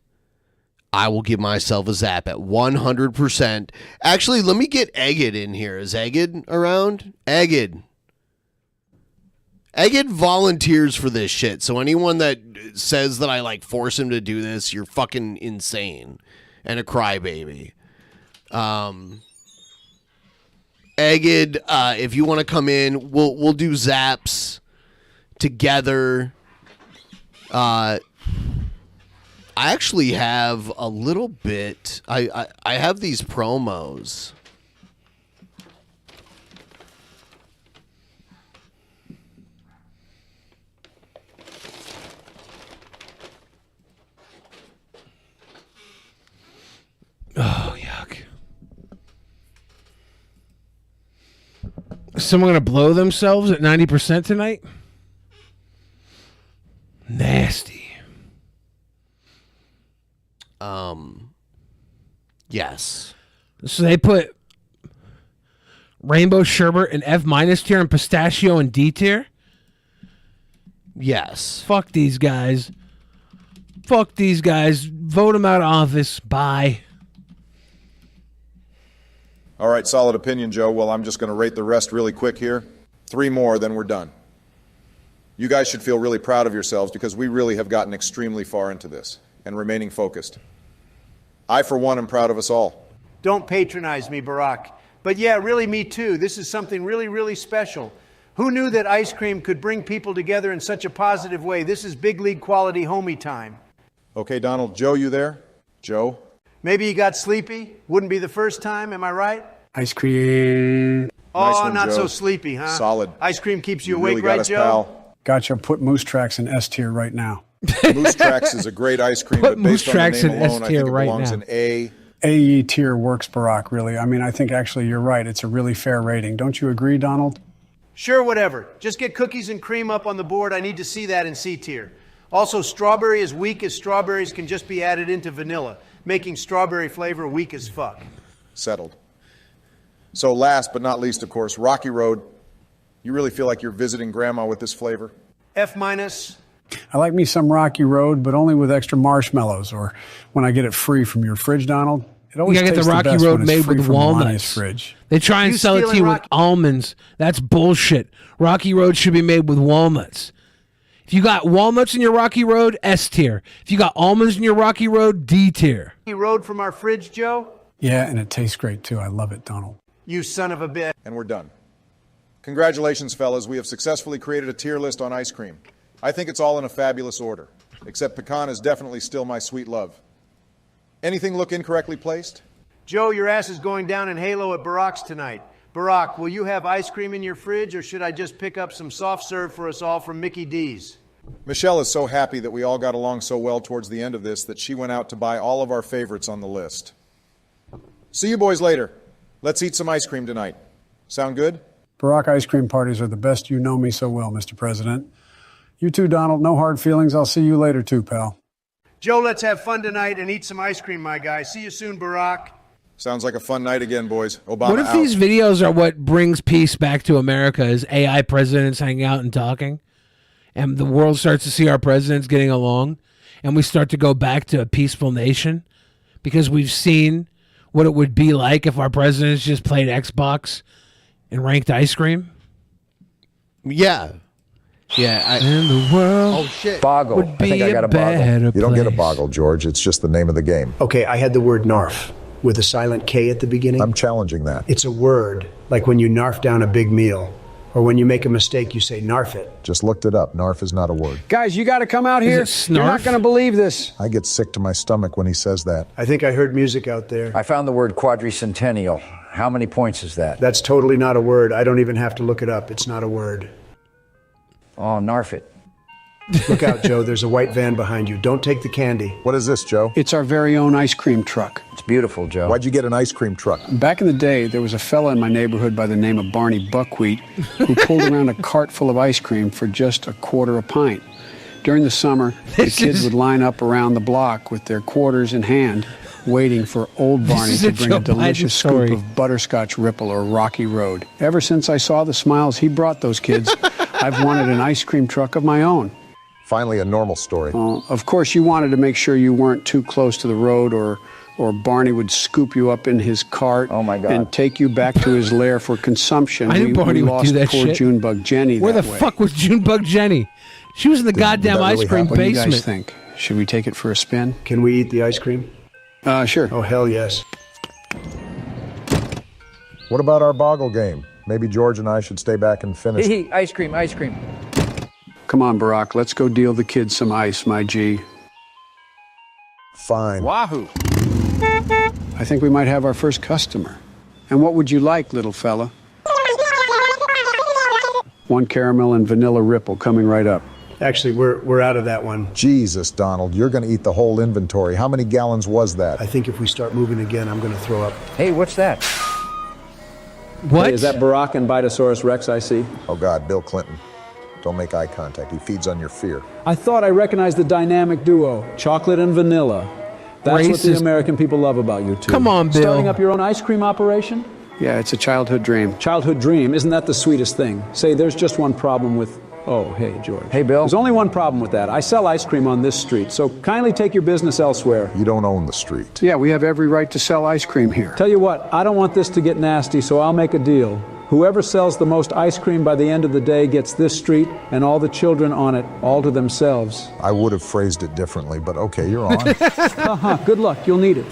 I will give myself a zap at 100%. Actually, let me get Egged in here. Is Egged around? Egged volunteers for this shit, so anyone that says that I like force him to do this, you're fucking insane and a crybaby. Egged, if you want to come in, we'll do zaps together. I actually have a little bit. I have these promos. Someone gonna blow themselves at 90% tonight? Nasty. Yes. So they put rainbow sherbet in F- tier and pistachio in D tier? Yes. Fuck these guys. Fuck these guys. Vote them out of office. Bye. All right, solid opinion, Joe. Well, I'm just going to rate the rest really quick here. 3 more, then we're done. You guys should feel really proud of yourselves because we really have gotten extremely far into this and remaining focused. I, for one, am proud of us all. Don't patronize me, Barack. But yeah, really me too. This is something really, really special. Who knew that ice cream could bring people together in such a positive way? This is big league quality homie time. Okay, Donald. Joe, you there? Joe? Maybe you got sleepy. Wouldn't be the first time, am I right? Ice cream. Oh, Nice one, not Joe. so sleepy, huh? Solid. Ice cream keeps you, You awake, really got right, us, Joe? pal. Gotcha. Put Moose Tracks in S tier right now. Moose Tracks is a great ice cream, but based on the name alone, I think it belongs in A. AE tier works, Barack, really. I mean, I think actually you're right. It's a really fair rating. Don't you agree, Donald? Sure, whatever. Just get cookies and cream up on the board. I need to see that in C tier. Also, strawberry as weak as strawberries can just be added into vanilla, making strawberry flavor weak as fuck. Settled. So last but not least, of course, Rocky Road. You really feel like you're visiting Grandma with this flavor? F-. I like me some Rocky Road, but only with extra marshmallows or when I get it free from your fridge, Donald. It always You gotta get tastes the Rocky best Road when it's made free with from Melania's walnuts. Fridge. They try and You sell it to stealing you with Rocky- almonds. That's bullshit. Rocky Road should be made with walnuts. If you got walnuts in your Rocky Road, S tier. If you got almonds in your Rocky Road, D tier. Road from our fridge, Joe? Yeah, and it tastes great too. I love it, Donald. You son of a bitch. And we're done. Congratulations, fellas. We have successfully created a tier list on ice cream. I think it's all in a fabulous order, except pecan is definitely still my sweet love. Anything look incorrectly placed? Joe, your ass is going down in Halo at Barack's tonight. Barack, will you have ice cream in your fridge, or should I just pick up some soft serve for us all from Mickey D's? Michelle is so happy that we all got along so well towards the end of this that she went out to buy all of our favorites on the list. See you boys later. Let's eat some ice cream tonight. Sound good? Barack ice cream parties are the best. You know me so well, Mr. President. You too, Donald. No hard feelings. I'll see you later too, pal. Joe, let's have fun tonight and eat some ice cream, my guy. See you soon, Barack. Sounds like a fun night again, boys. Obama What if out. these videos are what brings peace back to America? Is AI presidents hanging out and talking, and the world starts to see our presidents getting along, and we start to go back to a peaceful nation because we've seen what it would be like if our presidents just played Xbox and ranked ice cream? Yeah. Yeah. And the world Oh, shit. Boggle. would I be think I got a boggle. better You don't get a place. boggle, George. It's just the name of the game. Okay, I had the word narf with a silent K at the beginning. I'm challenging that. It's a word, like when you narf down a big meal, or when you make a mistake, you say narf it. Just looked it up. Narf is not a word. Guys, you got to come out Is here. it You're not snarf? going to believe this. I get sick to my stomach when he says that. I think I heard music out there. I found the word quadricentennial. How many points is that? That's totally not a word. I don't even have to look it up. It's not a word. Oh, narf it. Look out, Joe. There's a white van behind you. Don't take the candy. What is this, Joe? It's our very own ice cream truck. It's beautiful, Joe. Why'd you get an ice cream truck? Back in the day, there was a fella in my neighborhood by the name of Barney Buckwheat who pulled around a cart full of ice cream for just a quarter a pint. During the summer, the kids would line up around the block with their quarters in hand, waiting for old Barney is to a bring Joe a delicious Biden scoop story. of butterscotch Ripple or Rocky Road. Ever since I saw the smiles he brought those kids, I've wanted an ice cream truck of my own. Finally, a normal story. Of course, you wanted to make sure you weren't too close to the road or Barney would scoop you up in his cart and take you back to his lair for consumption. I knew Barney we would lost do that poor shit. Junebug Jenny Where that the way. fuck was Junebug Jenny? She was in the goddamn that ice really cream happen? What do you basement. guys think? Should we take it for a spin? Can we eat the ice cream? Sure. Oh, hell yes. What about our boggle game? Maybe George and I should stay back and finish. Hey, ice cream, ice cream. Come on, Barack. Let's go deal the kids some ice, my G. Fine. Wahoo! I think we might have our first customer. And what would you like, little fella? One caramel and vanilla Ripple coming right up. Actually, we're out of that one. Jesus, Donald, you're going to eat the whole inventory. How many gallons was that? I think if we start moving again, I'm going to throw up. Hey, what's that? What? Hey, is that Barack and Bitosaurus Rex I see? Oh, God, Bill Clinton. Don't make eye contact. He feeds on your fear. I thought I recognized the dynamic duo, chocolate and vanilla. That's what the Racist. American people love about you two. Come on, Bill. Starting up your own ice cream operation? Yeah, it's a childhood dream. Childhood dream, isn't that the sweetest thing? Say, there's just one problem with... Oh, hey, George. Hey, Bill. There's only one problem with that. I sell ice cream on this street, so kindly take your business elsewhere. You don't own the street. Yeah, we have every right to sell ice cream here. Tell you what, I don't want this to get nasty, so I'll make a deal. Whoever sells the most ice cream by the end of the day gets this street and all the children on it all to themselves. I would have phrased it differently, but okay, you're on. Good luck. You'll need it.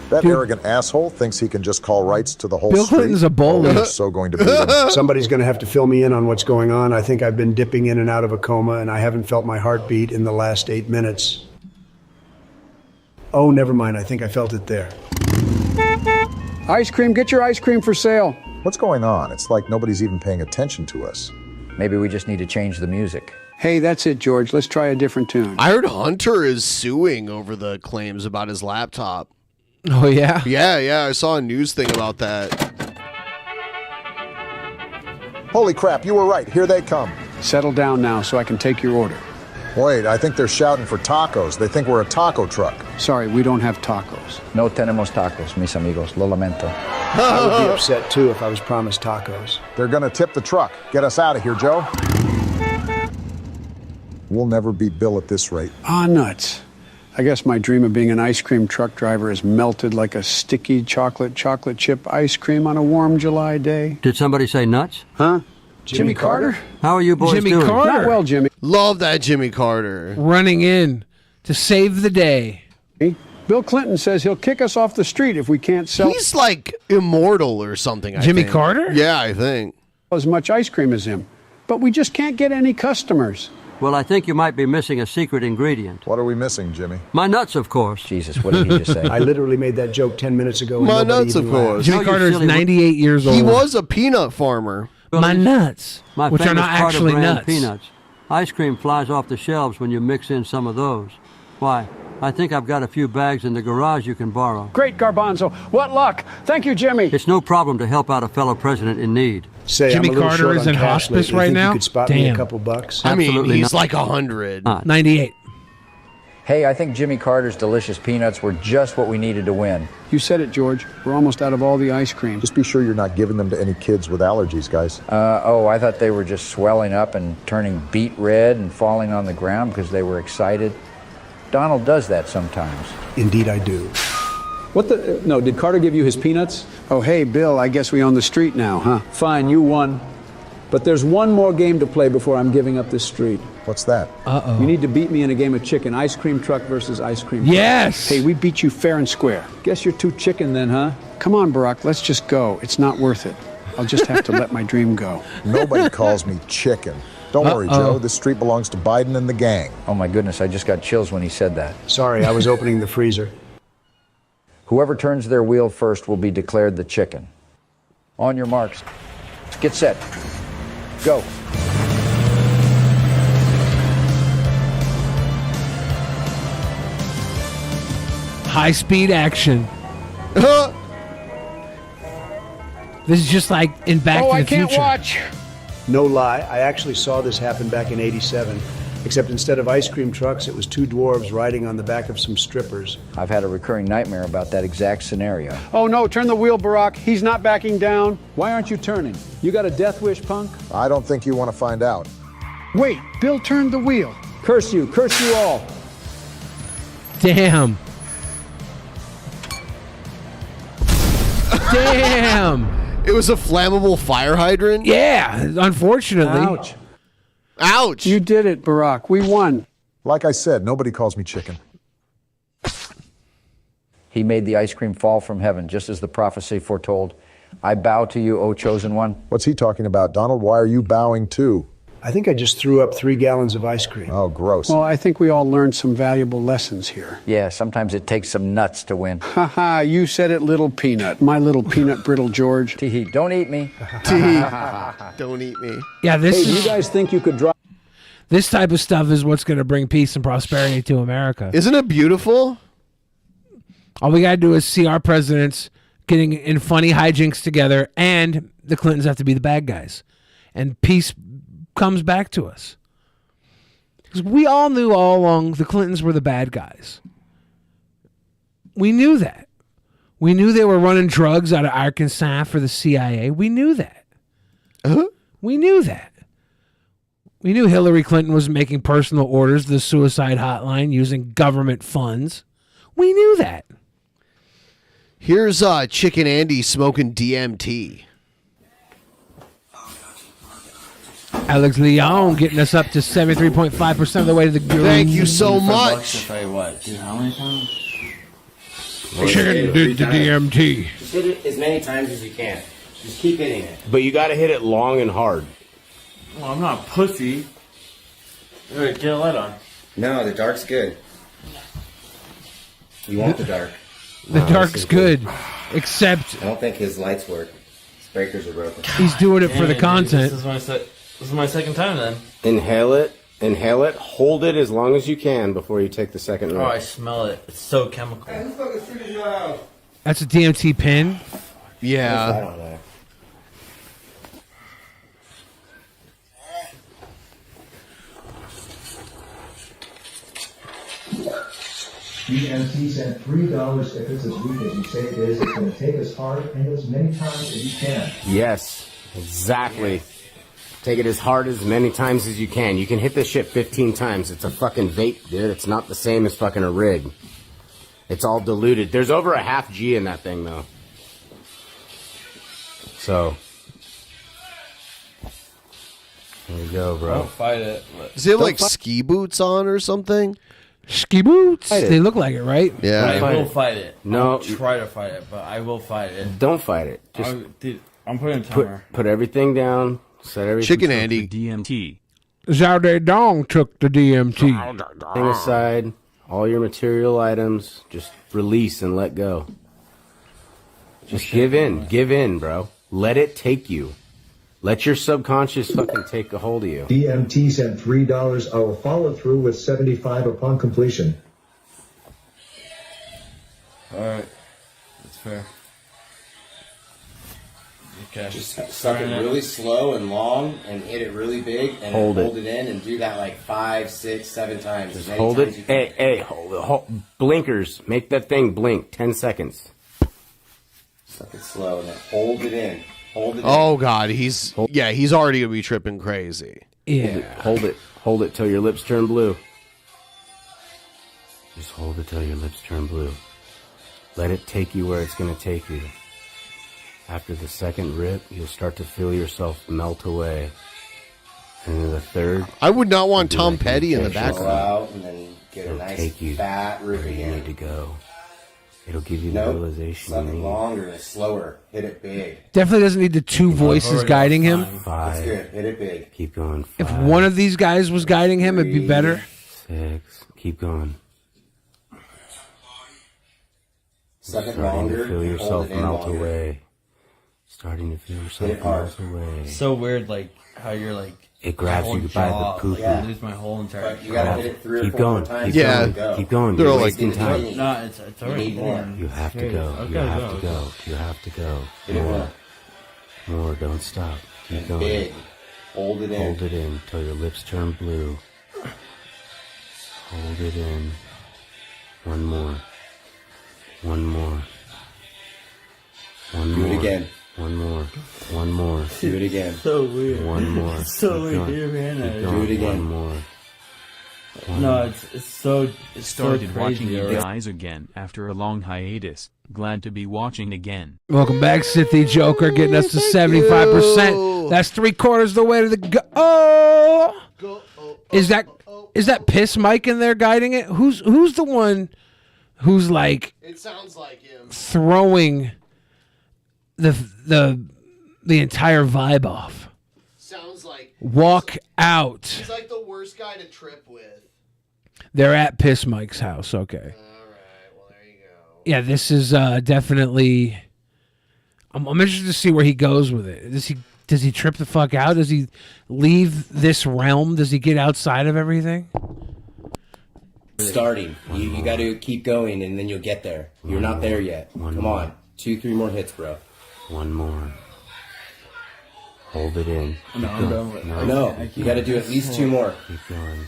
That arrogant asshole thinks he can just call rights to the whole Bill street. Clinton's a bowler. We're so going to beat him. Somebody's going to have to fill me in on what's going on. I think I've been dipping in and out of a coma, and I haven't felt my heartbeat in the last 8 minutes. Oh, never mind. I think I felt it there. Ice cream, get your ice cream for sale. What's going on? It's like nobody's even paying attention to us. Maybe we just need to change the music. Hey, that's it, George. Let's try a different tune. I heard Hunter is suing over the claims about his laptop. Oh, yeah? Yeah, I saw a news thing about that. Holy crap, you were right. Here they come. Settle down now so I can take your order. Wait, I think they're shouting for tacos. They think we're a taco truck. Sorry, we don't have tacos. No tenemos tacos, mis amigos. Lo lamento. I would be upset, too, if I was promised tacos. They're going to tip the truck. Get us out of here, Joe. We'll never beat Bill at this rate. Ah, nuts. I guess my dream of being an ice cream truck driver has melted like a sticky chocolate chip ice cream on a warm July day. Did somebody say nuts? Huh? Jimmy Carter? How are you boys Jimmy doing? Carter. Not well, Jimmy. Love that Jimmy Carter. Running in to save the day. Bill Clinton says he'll kick us off the street if we can't sell He's like immortal or something, I Jimmy think. Carter? Yeah, I think. as much ice cream as him. But we just can't get any customers. Well, I think you might be missing a secret ingredient. What are we missing, Jimmy? My nuts, of course. Jesus, what did he just say? I literally made that joke 10 minutes ago. and My nobody nuts, even of course. laughed. Jimmy Carter is 98 years old. He was a peanut farmer. My nuts, My which are famous not actually Carter brand nuts. peanuts. Ice cream flies off the shelves when you mix in some of those. Why, I think I've got a few bags in the garage you can borrow. Great, Garbanzo. What luck. Thank you, Jimmy. It's no problem to help out a fellow president in need. Say, Jimmy I'm a little Carter short is on in cash hospice lately. right Think now? You could spot me Damn. a couple bucks. I mean, Absolutely he's not. like 100. 98. Hey, I think Jimmy Carter's delicious peanuts were just what we needed to win. You said it, George. We're almost out of all the ice cream. Just be sure you're not giving them to any kids with allergies, guys. Oh, I thought they were just swelling up and turning beet red and falling on the ground because they were excited. Donald does that sometimes. Indeed, I do. What the? No, did Carter give you his peanuts? Oh, hey, Bill, I guess we own the street now, huh? Fine, you won. But there's one more game to play before I'm giving up this street. What's that? Uh-oh. You need to beat me in a game of chicken. Ice cream truck versus ice cream truck. Yes! Hey, we beat you fair and square. Guess you're too chicken then, huh? Come on, Barack, let's just go. It's not worth it. I'll just have to let my dream go. Nobody calls me chicken. Don't worry, Joe. This street belongs to Biden and the gang. Oh my goodness, I just got chills when he said that. Sorry, I was opening the freezer. Whoever turns their wheel first will be declared the chicken. On your marks. Get set. Go. High-speed action. This is just like in Back to the Future. watch. No lie, I actually saw this happen back in '87. Except instead of ice cream trucks, it was two dwarves riding on the back of some strippers. I've had a recurring nightmare about that exact scenario. Oh, no, turn the wheel, Barack. He's not backing down. Why aren't you turning? You got a death wish, punk? I don't think you want to find out. Wait, Bill turned the wheel. Curse you all. Damn. Damn. It was a flammable fire hydrant? Yeah, unfortunately. Ouch. Ouch. You did it, Barack. We won. Like I said, nobody calls me chicken. He made the ice cream fall from heaven, just as the prophecy foretold. I bow to you, O chosen one. What's he talking about, Donald? Why are you bowing too? I think I just threw up 3 gallons of ice cream. Oh, gross. Well, I think we all learned some valuable lessons here. Yeah, sometimes it takes some nuts to win. Haha, you said it, little peanut. My little peanut brittle George. Tee-hee, don't eat me. Don't eat me. Yeah, Hey, do you guys think you could drive? This type of stuff is what's going to bring peace and prosperity to America. Isn't it beautiful? All we got to do is see our presidents getting in funny hijinks together, and the Clintons have to be the bad guys. And peace comes back to us. Because we all knew all along the Clintons were the bad guys. We knew that. We knew they were running drugs out of Arkansas for the CIA. We knew that. We knew that. We knew Hillary Clinton was making personal orders to the suicide hotline using government funds. We knew that. Here's Chicken Andy smoking DMT. Alex Leon getting us up to 73.5% of the way to the green. Thank you so much. If I what? Dude, how many times? Chicken did the DMT. Just hit it as many times as you can. Just keep hitting it. But you got to hit it long and hard. Well, I'm not a pussy. All right, get a light on. No, the dark's good. You want the dark. The dark's good, except I don't think his lights work. His breakers are broken. he's doing it for the content. This is my second time then. Inhale it, hold it as long as you can before you take the second Oh, rip. I smell it. It's so chemical. That's a DMT pin. Yeah. I don't know. DMT sent $3 if it's as weak as you say it is. It's going to take as hard and as many times as you can. Yes, exactly. Take it as hard as many times as you can. You can hit this shit 15 times. It's a fucking vape, dude. It's not the same as fucking a rig. It's all diluted. There's over a half G in that thing, though. So, there you go, bro. Don't fight it. Does he have like ski boots on or something? Ski boots? They look like it, right? Yeah. I will fight it. No. I'll try to fight it, but I will fight it. Don't fight it. Just Dude, I'm putting a timer. put everything down. Set everything. Chicken Andy. DMT. Zhao Dong took the DMT. Thing aside, all your material items, just release and let go. Just give in, bro. Let it take you. Let your subconscious fucking take a hold of you. DMT sent $3. I will follow through with 75 upon completion. Alright. That's fair. Okay. Just suck it really slow and long and hit it really big and Hold hold it. it in and do that like 5, 6, 7 times. Just hold it. Hey, hold it. Blinkers. Make that thing blink 10 seconds. Suck it slow and then hold it in. Hold it in. Oh God, he's already gonna be tripping crazy. Yeah. Hold it till your lips turn blue. Just hold it till your lips turn blue. Let it take you where it's gonna take you. After the second rip, you'll start to feel yourself melt away. And then the third, I would not want Tom Petty in the Blow background. out and then get a nice take you fat rip where you again. need to go. It'll give you the realization. Something longer and slower. Hit it big. Definitely doesn't need the two voices guiding him. That's good. Hit it big. Keep going. If one of these guys was guiding him, it'd be better. 6. Keep going. Second Starting longer. to feel yourself hold it in melt longer. away. Starting to feel yourself Hit it hard. melt away. So weird, like how you're like. It grabs my whole you by the jaw, poopy. Like, I lose my whole entire. But you gotta hit it 3 or Keep 4 going. more times. Yeah. Keep going. They're You're like- wasting time. No, it's already more. You have to Serious. go. I've You gotta have to go. You have to go. Hit it More. more. More. Don't stop. Keep And going. big. Hold it in. Hold it in till your lips turn blue. Hold it in. One more. One more. One Do it more. again. One more. One more. Do it again. So weird. One more. It's so Keep weird. going. You're hearing Keep that. going. Do it again. One more. One No, more. it's so. It's Started so watching crazy you already. guys again after a long hiatus. Glad to be watching again. Welcome back, Sithy Joker, getting us to 75%. That's 3/4 of the way to the go. Oh! Is that Piss Mike in there guiding it? Who's the one who's like? It sounds like him throwing the entire vibe off. Sounds like Walk out. he's like the worst guy to trip with. They're at Piss Mike's house. Okay. Yeah, this is definitely. I'm interested to see where he goes with it. Does he trip the fuck out? Does he leave this realm? Does he get outside of everything? Starting. You got to keep going and then you'll get there. You're not there yet. Come on. 2-3 more hits, bro. One more. Hold it in. No, I'm done with it. No, you got to do at least 2 more. Keep going.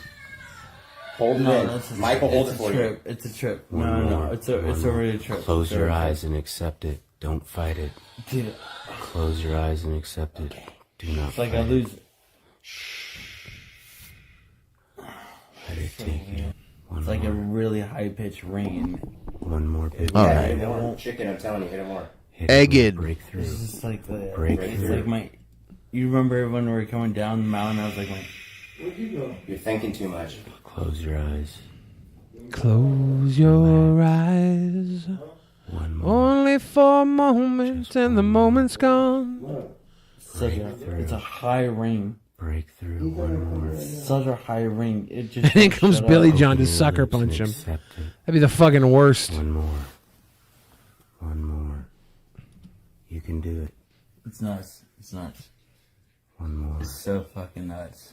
Hold it in. Michael, hold it for you. It's a trip. No. It's already a trip. Close your eyes and accept it. Don't fight it. Dude. Close your eyes and accept it. Do not It's like fight I lose. Let it take you. It's like a really high pitched ring. One more big. All right. right. Hit more. Chicken, I'm telling you, hit it more. Egged. Breakthrough. It's just like the. Breakthrough. It's like my. You remember when we were coming down the mountain? I was like, where'd you go? You're thinking too much. Close your eyes. Close your eyes. Only for a moment, and the moment's gone. it's a high ring. Breakthrough. One more. Such a high ring. It just. And then comes shut Billy up. John to sucker punch him. That'd be the fucking worst. One more. One more. You can do it. It's nuts. It's nuts. One more. It's so fucking nuts.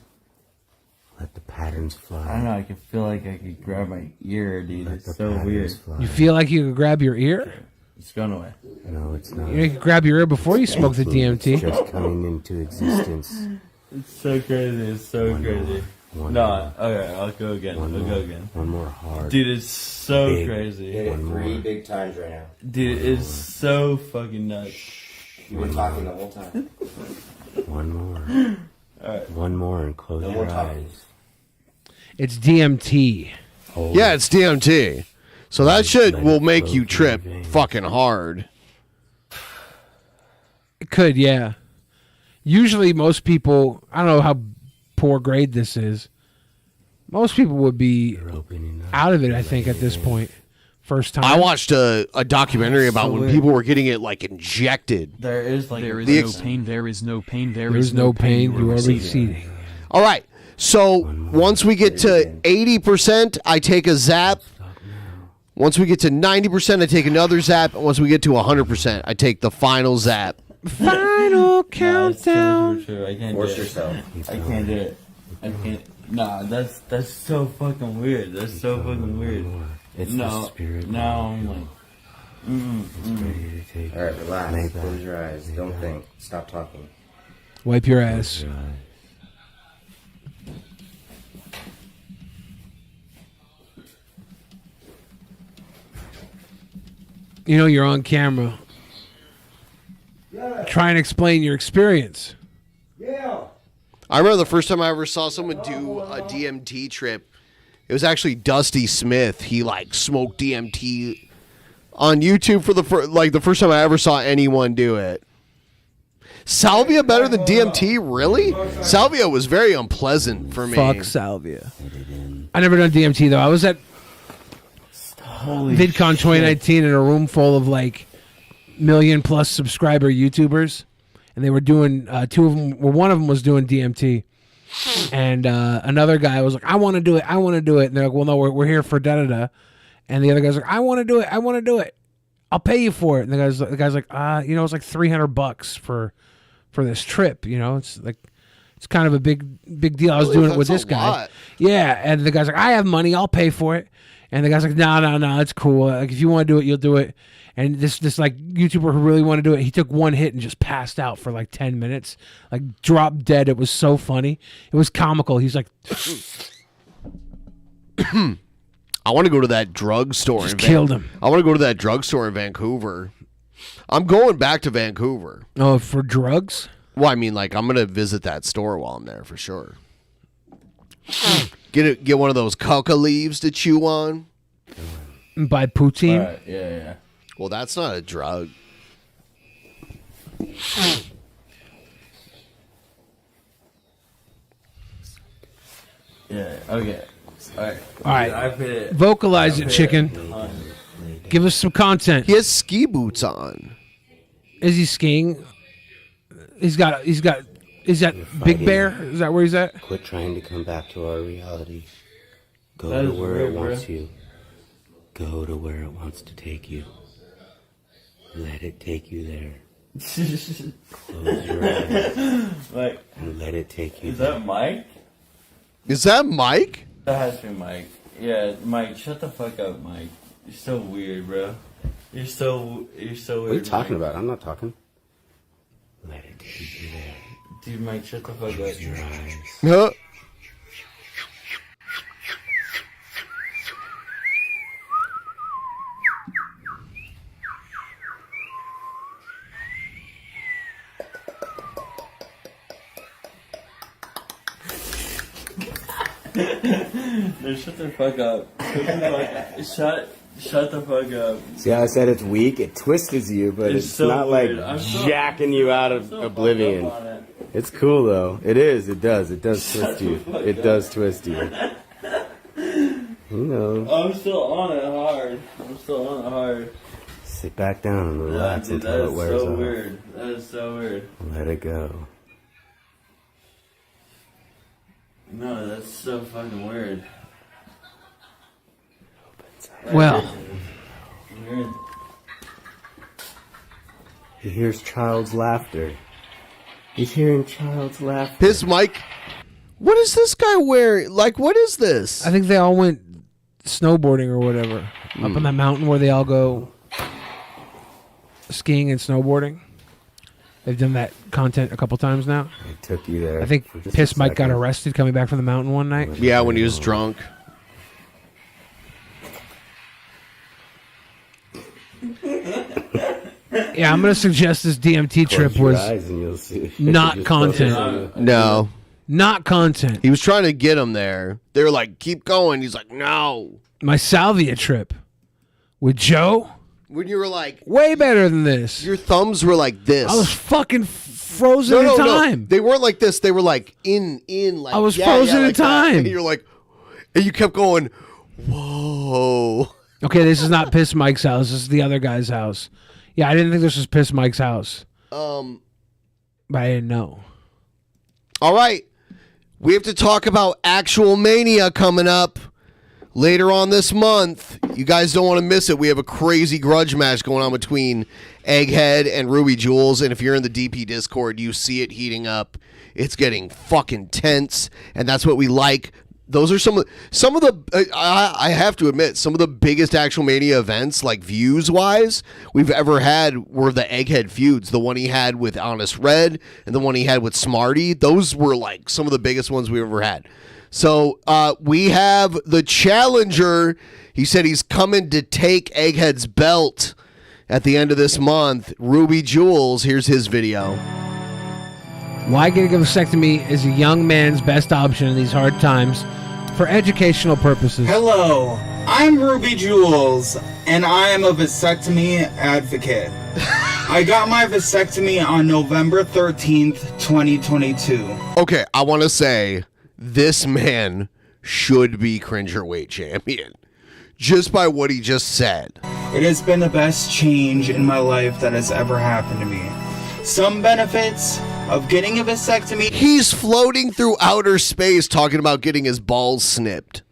Let the patterns fly. I don't know. I can feel like I could grab my ear, dude. It's so weird. You feel like you could grab your ear? It's gone away. No, it's not. You could grab your ear before you smoke the DMT. It's just coming into existence. It's so crazy. It's so crazy. No, okay, I'll go again. I'll go again. One more hard. Dude, it's so big. crazy. Hit it 3 big times right now. Dude, it's so fucking nuts. You've been talking the whole time. One more. Alright. One more and close your eyes. It's DMT. Yeah, it's DMT. So that shit will make you trip fucking hard. It could, yeah. Usually most people, I don't know how poor grade this is. Most people would be out of it, I think, at this point. First time. I watched a documentary about when people were getting it like injected. There is like there is no pain. There is no pain. There is no pain. You are receding. All right. So once we get to 80%, I take a zap. Once we get to 90%, I take another zap. And once we get to 100%, I take the final zap. Final countdown. True. I can't Force do it. yourself. I can't do it. I can't. Nah, that's so fucking weird. That's so fucking weird. It's no, the spirit. now I'm like, Ready to take. All right, relax. Close your eyes. Don't think. Stop talking. Wipe your ass. You know you're on camera. Try and explain your experience. I remember the first time I ever saw someone do a DMT trip. It was actually Dusty Smith. He like smoked DMT on YouTube for the first time I ever saw anyone do it. Salvia better than DMT? Really? Salvia was very unpleasant for me. Fuck Salvia. I never done DMT though. I was at VidCon 2019 in a room full of like 1 million+ subscriber YouTubers, and they were doing one of them was doing DMT, and another guy was like, I want to do it, and they're like, well, no, we're here for da da da, and the other guy's like, I want to do it, I'll pay you for it, and the guy's like, it's like $300 for this trip, it's like, it's kind of a big deal. I was doing it with this guy, yeah, and the guy's like, I have money, I'll pay for it. And the guy's like, no, it's cool. Like, if you want to do it, you'll do it. And this like YouTuber who really wanted to do it, he took one hit and just passed out for like 10 minutes, like dropped dead. It was so funny. It was comical. He's like, I want to go to that drugstore. Just killed him. I want to go to that drugstore in Vancouver. I'm going back to Vancouver. Oh, for drugs? Well, I mean, like, I'm going to visit that store while I'm there for sure. Get one of those coca leaves to chew on. By poutine? Right, yeah. Well, that's not a drug. Yeah, okay. All right. Vocalize it, chicken. Give us some content. He has ski boots on. Is he skiing? He's got is that Big Bear? Is that where he's at? Quit trying to come back to our reality. Go That to is where weird, it wants bro. you. Go to where it wants to take you. Let it take you there. Close your eyes. Like, and let it take you is there. that Mike? Is that Mike? That has to be Mike. Yeah, Mike, shut the fuck up, Mike. You're so weird, bro. You're so weird. What are you talking about? I'm not talking. Let it keep you there. Dude, Mike, shut the fuck up. Close your eyes. Huh? No, shut the fuck up. Shut the fuck up. See how I said it's weak? It twists you, but it's so not weird. like I'm so- jacking you out of oblivion. It's cool though. It is. It does. It does twist you. It does twist you. You know. I'm still on it hard. Sit back down and relax Dude, until it wears so off. weird. That is so weird. Let it go. No, that's so fucking weird. Well. Weird. He hears child's laughter. He's hearing child's laughter. Piss Mike. What is this guy wearing? Like, what is this? I think they all went snowboarding or whatever. Up on that mountain where they all go skiing and snowboarding. They've done that content a couple times now. It took you there. I think for just a Piss Mike got second. arrested coming back from the mountain one night. Yeah, when he was drunk. Yeah, I'm gonna suggest this DMT trip Close your was eyes and you'll see. not Just close your content. eyes. No. Not content. He was trying to get him there. They were like, keep going. He's like, no. My salvia trip with Joe, When you were like, way better than this. your thumbs were like this. I was fucking frozen in time. They weren't like this. They were like in like. I was frozen in like that. time. And you're like, and you kept going, whoa. Okay, this is not Piss Mike's house. This is the other guy's house. Yeah, I didn't think this was Piss Mike's house. But I didn't know. All right. We have to talk about actual Mania coming up later on this month. You guys don't want to miss it. We have a crazy grudge match going on between Egghead and Ruby Jules. And if you're in the DP Discord, you see it heating up. It's getting fucking tense. And that's what we like. Those are some of the, I have to admit, some of the biggest actual Mania events, like views-wise, we've ever had were the Egghead feuds. The one he had with Honest Red and the one he had with Smarty. Those were like some of the biggest ones we've ever had. So we have the challenger. He said he's coming to take Egghead's belt at the end of this month. Ruby Jules, here's his video. Why getting a vasectomy is a young man's best option in these hard times for educational purposes. Hello, I'm Ruby Jules, and I am a vasectomy advocate. I got my vasectomy on November 13th, 2022. Okay, I want to say this man should be Cringerweight champion just by what he just said. It has been the best change in my life that has ever happened to me. Some benefits of getting a vasectomy. He's floating through outer space talking about getting his balls snipped.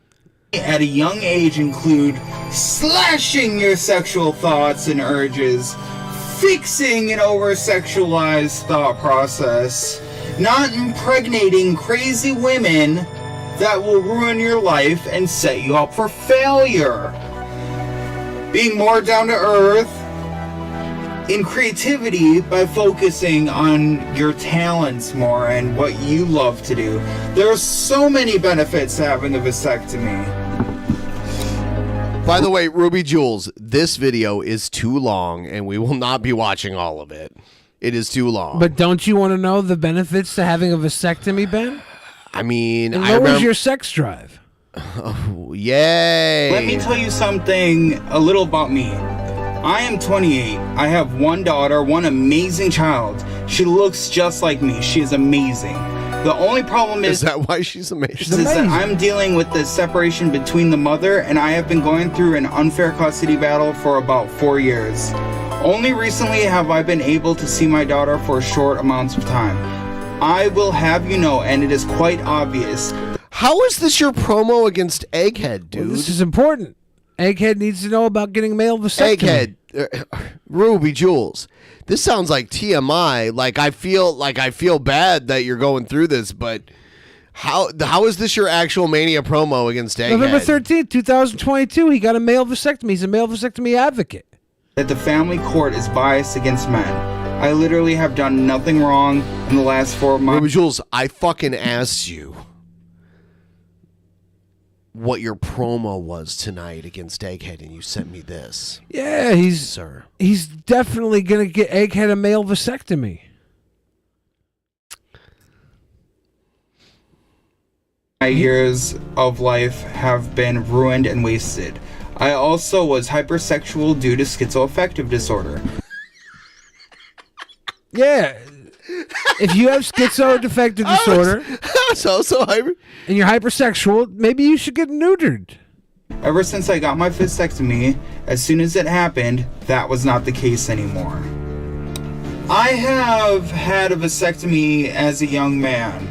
At a young age include slashing your sexual thoughts and urges, fixing an over-sexualized thought process, not impregnating crazy women that will ruin your life and set you up for failure, being more down to earth, in creativity by focusing on your talents more and what you love to do. There are so many benefits to having a vasectomy. By the way, Ruby Jules, this video is too long and we will not be watching all of it. It is too long. But don't you want to know the benefits to having a vasectomy, Ben? I mean, It I lowers remember your sex drive. Oh, yay. Let me tell you something a little about me. I am 28. I have one daughter, one amazing child. She looks just like me. She is amazing. The only problem is that why she's amazing? Is that I'm dealing with the separation between the mother, and I have been going through an unfair custody battle for about 4 years. Only recently have I been able to see my daughter for short amounts of time. I will have you know, and it is quite obvious. How is this your promo against Egghead, dude? Well, this is important. Egghead needs to know about getting male vasectomy. Egghead, Ruby Jules. This sounds like TMI. Like I feel bad that you're going through this, but how is this your actual Mania promo against Egghead? November 13th, 2022, he got a male vasectomy. He's a male vasectomy advocate. that the family court is biased against men. I literally have done nothing wrong in the last 4 months. Ruby Jules, I fucking asked you what your promo was tonight against Egghead, and you sent me this. Yeah, he's definitely gonna get Egghead a male vasectomy. My years of life have been ruined and wasted. I also was hypersexual due to schizoaffective disorder. Yeah. If you have schizoaffective disorder and you're hypersexual, maybe you should get neutered. Ever since I got my vasectomy, as soon as it happened, that was not the case anymore. I have had a vasectomy as a young man.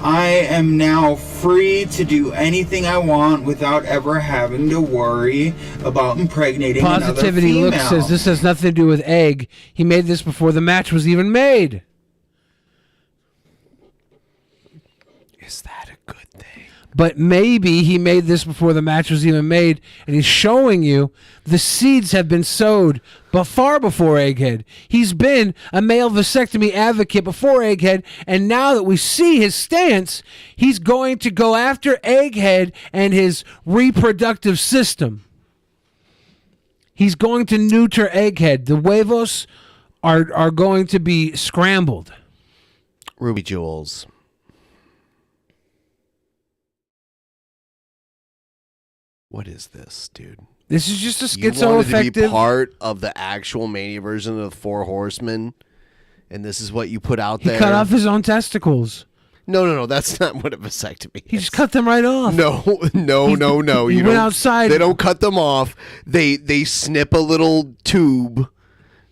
I am now free to do anything I want without ever having to worry about impregnating Positivity another Look female. says this has nothing to do with Egg. He made this before the match was even made. Is that a good thing? But maybe he made this before the match was even made, and he's showing you the seeds have been sowed, but far before Egghead. He's been a male vasectomy advocate before Egghead, and now that we see his stance, he's going to go after Egghead and his reproductive system. He's going to neuter Egghead. The huevos are going to be scrambled. Ruby Jules. What is this, dude? This is just a You wanted to be schizoaffective. part of the actual Mania version of the Four Horsemen, and this is what you put out He there. cut off his own testicles. No, that's not what a vasectomy is. He just cut them right off. No. He You went don't- outside. They don't cut them off. They snip a little tube,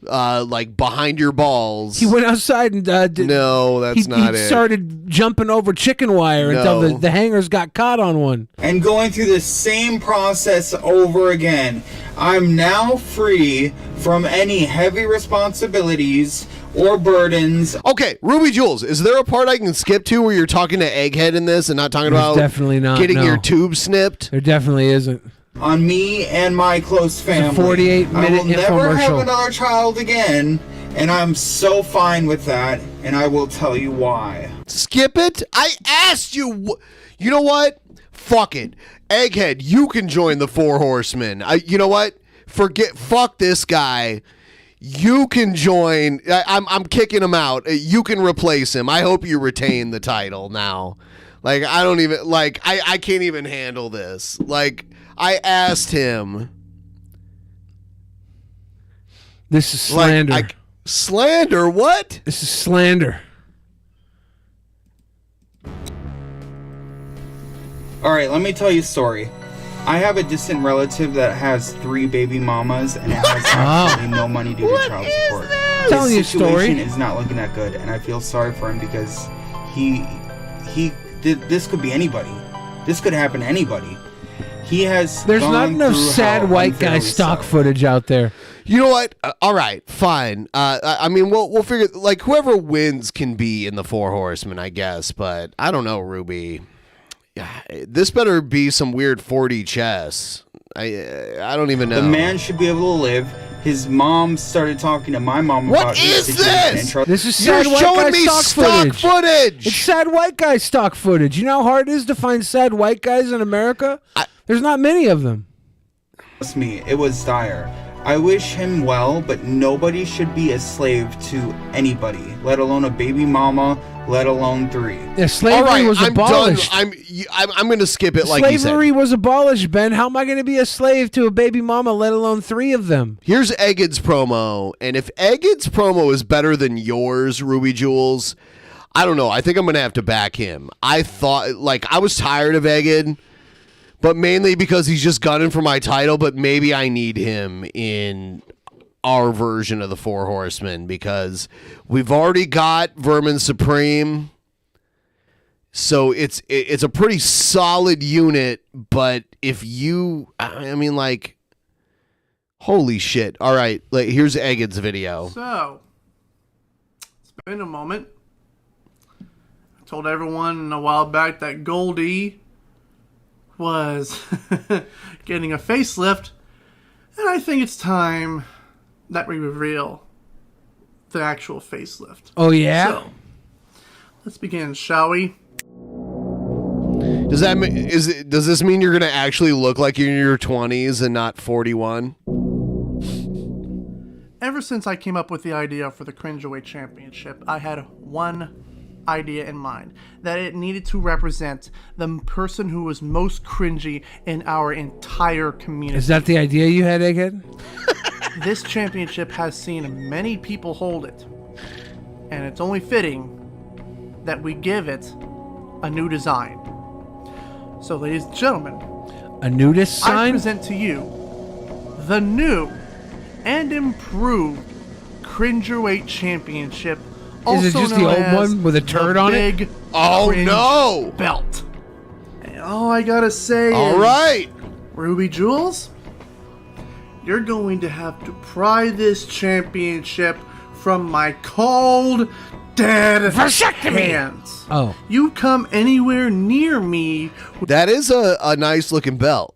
like behind your balls. He went outside and No, that's not he it. started jumping over chicken wire until No. the hangers got caught on one. And going through the same process over again. I'm now free from any heavy responsibilities or burdens. Okay, Ruby Jules, is there a part I can skip to where you're talking to Egghead in this and not talking There's about definitely not, getting no. your tube snipped? There definitely isn't. On me and my close family. 48-minute I will never have infomercial. another child again, and I'm so fine with that, and I will tell you why. Skip it? I asked you. You know what? Fuck it. Egghead, you can join the Four Horsemen. You know what? Fuck this guy. You can join. I'm kicking him out. You can replace him. I hope you retain the title now. Like, I don't even, like, I can't even handle this. Like, I asked him. This is slander. Slander? What? This is slander. Alright, let me tell you a story. I have a distant relative that has 3 baby mamas and has absolutely no money due to child support. Tell you a His situation story. is not looking that good, and I feel sorry for him because this could be anybody. This could happen to anybody. He has. There's not gone enough through sad hell white guy unfairly stock so. footage out there. You know what? All right, fine. I mean, we'll figure. Like, whoever wins can be in the Four Horsemen, I guess. But I don't know, Ruby. This better be some weird 4D chess. I don't even know. The man should be able to live. His mom started talking to my mom about What his is situation this? and tried- This is You're sad white showing guy me stock footage. It's sad white guy stock footage. You know how hard it is to find sad white guys in America? There's not many of them. Trust me, it was dire. I wish him well, but nobody should be a slave to anybody, let alone a baby mama, let alone 3. Yeah, slavery All right, was I'm abolished. done. I'm going to skip it like you said. Slavery was abolished, Ben. How am I going to be a slave to a baby mama, let alone 3 of them? Here's Egged's promo, and if Egged's promo is better than yours, Ruby Jules, I don't know. I think I'm going to have to back him. I thought, like, I was tired of Egged, but mainly because he's just gunning for my title, but maybe I need him in our version of the Four Horsemen because we've already got Vermin Supreme. So it's a pretty solid unit, but if you, I mean, like, holy shit. All right, like, here's Egged's video. So, it's been a moment. I told everyone a while back that Goldie was getting a facelift, and I think it's time that we reveal the actual facelift. Oh, yeah? So, let's begin, shall we? Does this mean you're gonna actually look like you're in your 20s and not 41? Ever since I came up with the idea for the Cringeaway Championship, I had one idea in mind, that it needed to represent the person who was most cringy in our entire community. Is that the idea you had, Egghead? This championship has seen many people hold it, and it's only fitting that we give it a new design. So, ladies and gentlemen, a nudist sign? I present to you the new and improved Cringerweight Championship. Is it just the old one with a turd on it? Big Oh Cringe no! Belt. And all I gotta say All is, right, Ruby Jules, you're going to have to pry this championship from my cold, dead hands. Oh. You come anywhere near me that is a nice looking belt.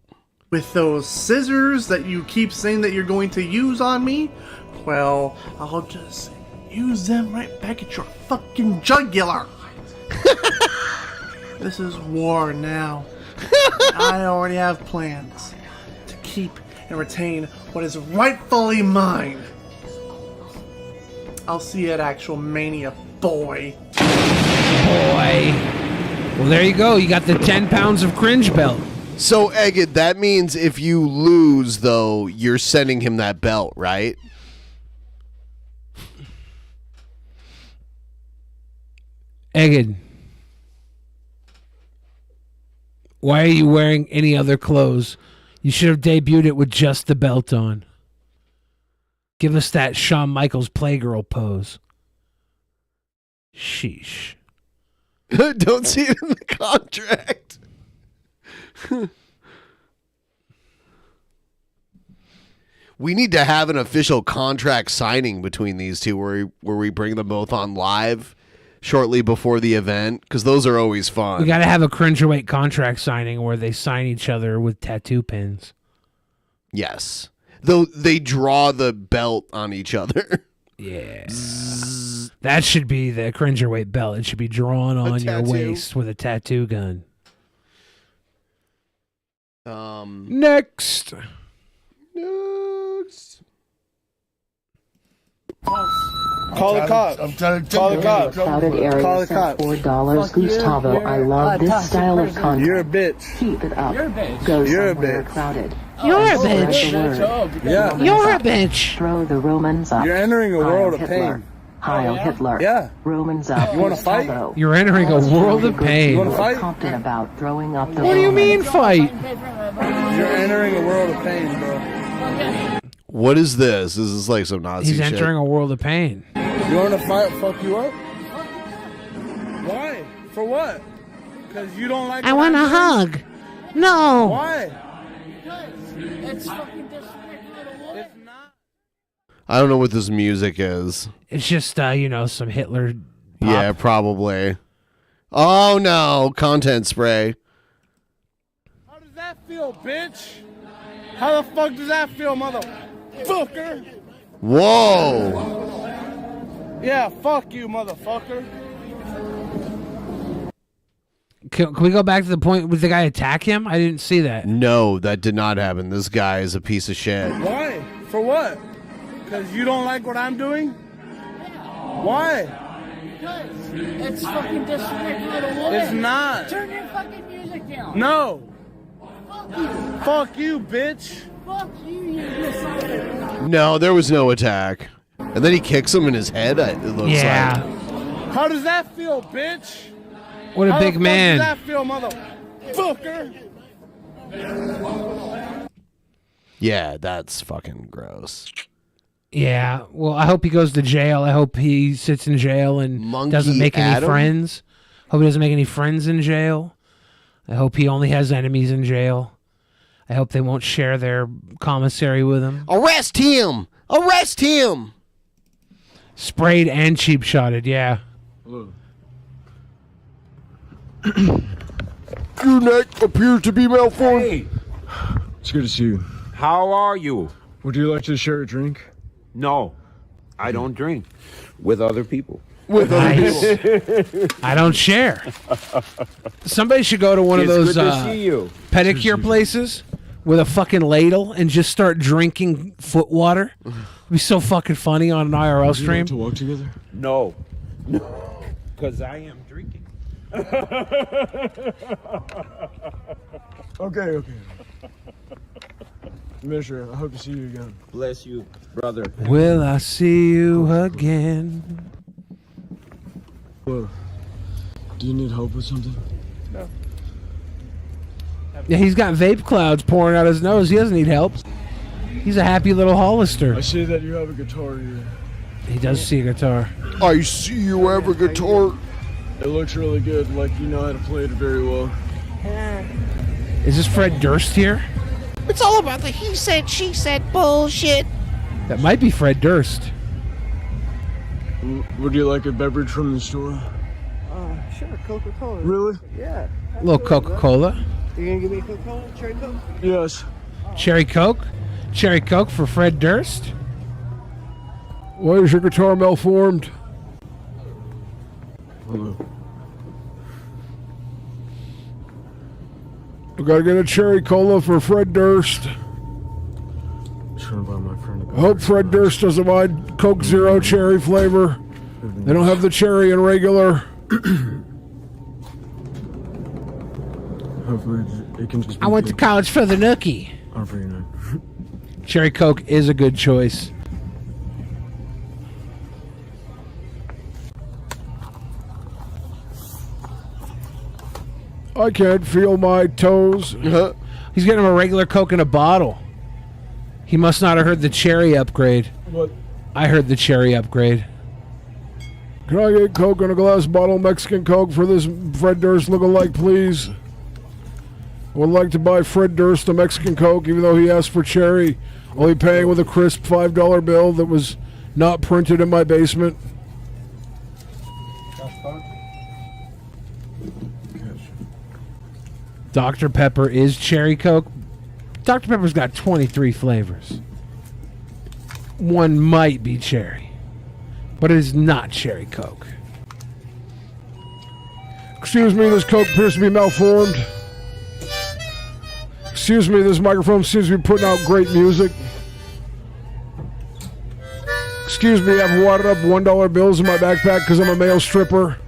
With those scissors that you keep saying that you're going to use on me, well, I'll just use them right back at your fucking jugular. This is war now. I already have plans to keep and retain what is rightfully mine. I'll see you at actual Mania, boy. Boy. Well, there you go. You got the 10 pounds of cringe belt. So, Egged, that means if you lose, though, you're sending him that belt, right? Egged, why are you wearing any other clothes? You should have debuted it with just the belt on. Give us that Shawn Michaels Playgirl pose. Sheesh. Don't see it in the contract. We need to have an official contract signing between these two where we bring them both on live shortly before the event, because those are always fun. We got to have a Cringerweight contract signing where they sign each other with tattoo pins. Yes. Though they draw the belt on each other. Yeah. That should be the Cringerweight belt. It should be drawn on your waist with a tattoo gun. Next. Call the cops. I'm trying to call the cops. Crowded area Call the for cops. $4. Gustavo, I love this style of content. You're a bitch. Keep it up. You're a bitch. Go You're a somewhere bitch. crowded. You're a Spread bitch. the word. Yeah. You're a bitch. Throw the Romans up. You're entering a Heil world of Hitler. pain. Heil Hitler. Yeah. Romans up. You wanna fight? Gustavo. You're entering a world of pain. You wanna fight? Compton about throwing up the What do you mean Romans. fight? You're entering a world of pain, bro. What is this? This is like some Nazi He's shit. entering a world of pain. You want to fight? Fuck you up? Why? For what? Because you don't like. I want a hug. No. Why? I don't know what this music is. It's just, some Hitler. Yeah, probably. Oh no, content spray. How does that feel, bitch? How the fuck does that feel, motherfucker? Whoa. Yeah, fuck you, motherfucker. Can we go back to the point with the guy attack him? I didn't see that. No, that did not happen. This guy is a piece of shit. Why? For what? Because you don't like what I'm doing? Why? Because it's fucking disrespectful to the woman. It's not. Turn your fucking music down. No. Fuck you. Fuck you, bitch. Fuck you, you misogynist. No, there was no attack. And then he kicks him in his head, it looks like. How does that feel, bitch? What a How big the fuck man. does that feel, motherfucker? Yeah, that's fucking gross. Yeah, well, I hope he goes to jail. I hope he sits in jail and doesn't make any Adam? friends. Hope he doesn't make any friends in jail. I hope he only has enemies in jail. I hope they won't share their commissary with him. Arrest him! Arrest him! Sprayed and cheap shotted, yeah. Your neck appears to be malformed. It's good to see you. How are you? Would you like to share a drink? No, I don't drink with other people. With other people. I don't share. Somebody should go to one of It's those good to see you. pedicure places with a fucking ladle and just start drinking foot water. It'd be so fucking funny on an IRL stream. To walk together? No, because I am drinking. Okay. Commissioner, I hope to see you again. Bless you, brother. Will I see you again? Well, do you need help with something? No. Yeah, he's got vape clouds pouring out his nose. He doesn't need help. He's a happy little Hollister. I see that you have a guitar here. He does see a guitar. I see you have a guitar. It looks really good, like you know how to play it very well. Is this Fred Durst here? It's all about the he said, she said bullshit. That might be Fred Durst. Would you like a beverage from the store? Sure, Coca-Cola. Really? Yeah. A little Coca-Cola. You gonna give me a Coca-Cola, cherry Coke? Yes. Cherry Coke? Cherry Coke for Fred Durst? Why is your guitar malformed? Hello. I gotta get a cherry cola for Fred Durst. Trying to buy my friend a I hope Fred Durst doesn't mind Coke Zero cherry flavor. They don't have the cherry in regular. Hopefully it can just be I went to college for the nookie. Oh, for you know. Cherry Coke is a good choice. I can't feel my toes. He's getting him a regular Coke in a bottle. He must not have heard the cherry upgrade. What? I heard the cherry upgrade. Can I get Coke in a glass bottle, Mexican Coke, for this Fred Durst lookalike, please? I would like to buy Fred Durst a Mexican Coke, even though he asked for cherry. Only paying with a crisp $5 bill that was not printed in my basement. Dr. Pepper is cherry Coke. Dr. Pepper's got 23 flavors. One might be cherry, but it is not cherry Coke. Excuse me, this Coke appears to be malformed. Excuse me, this microphone seems to be putting out great music. Excuse me, I've wadded up $1 bills in my backpack because I'm a male stripper.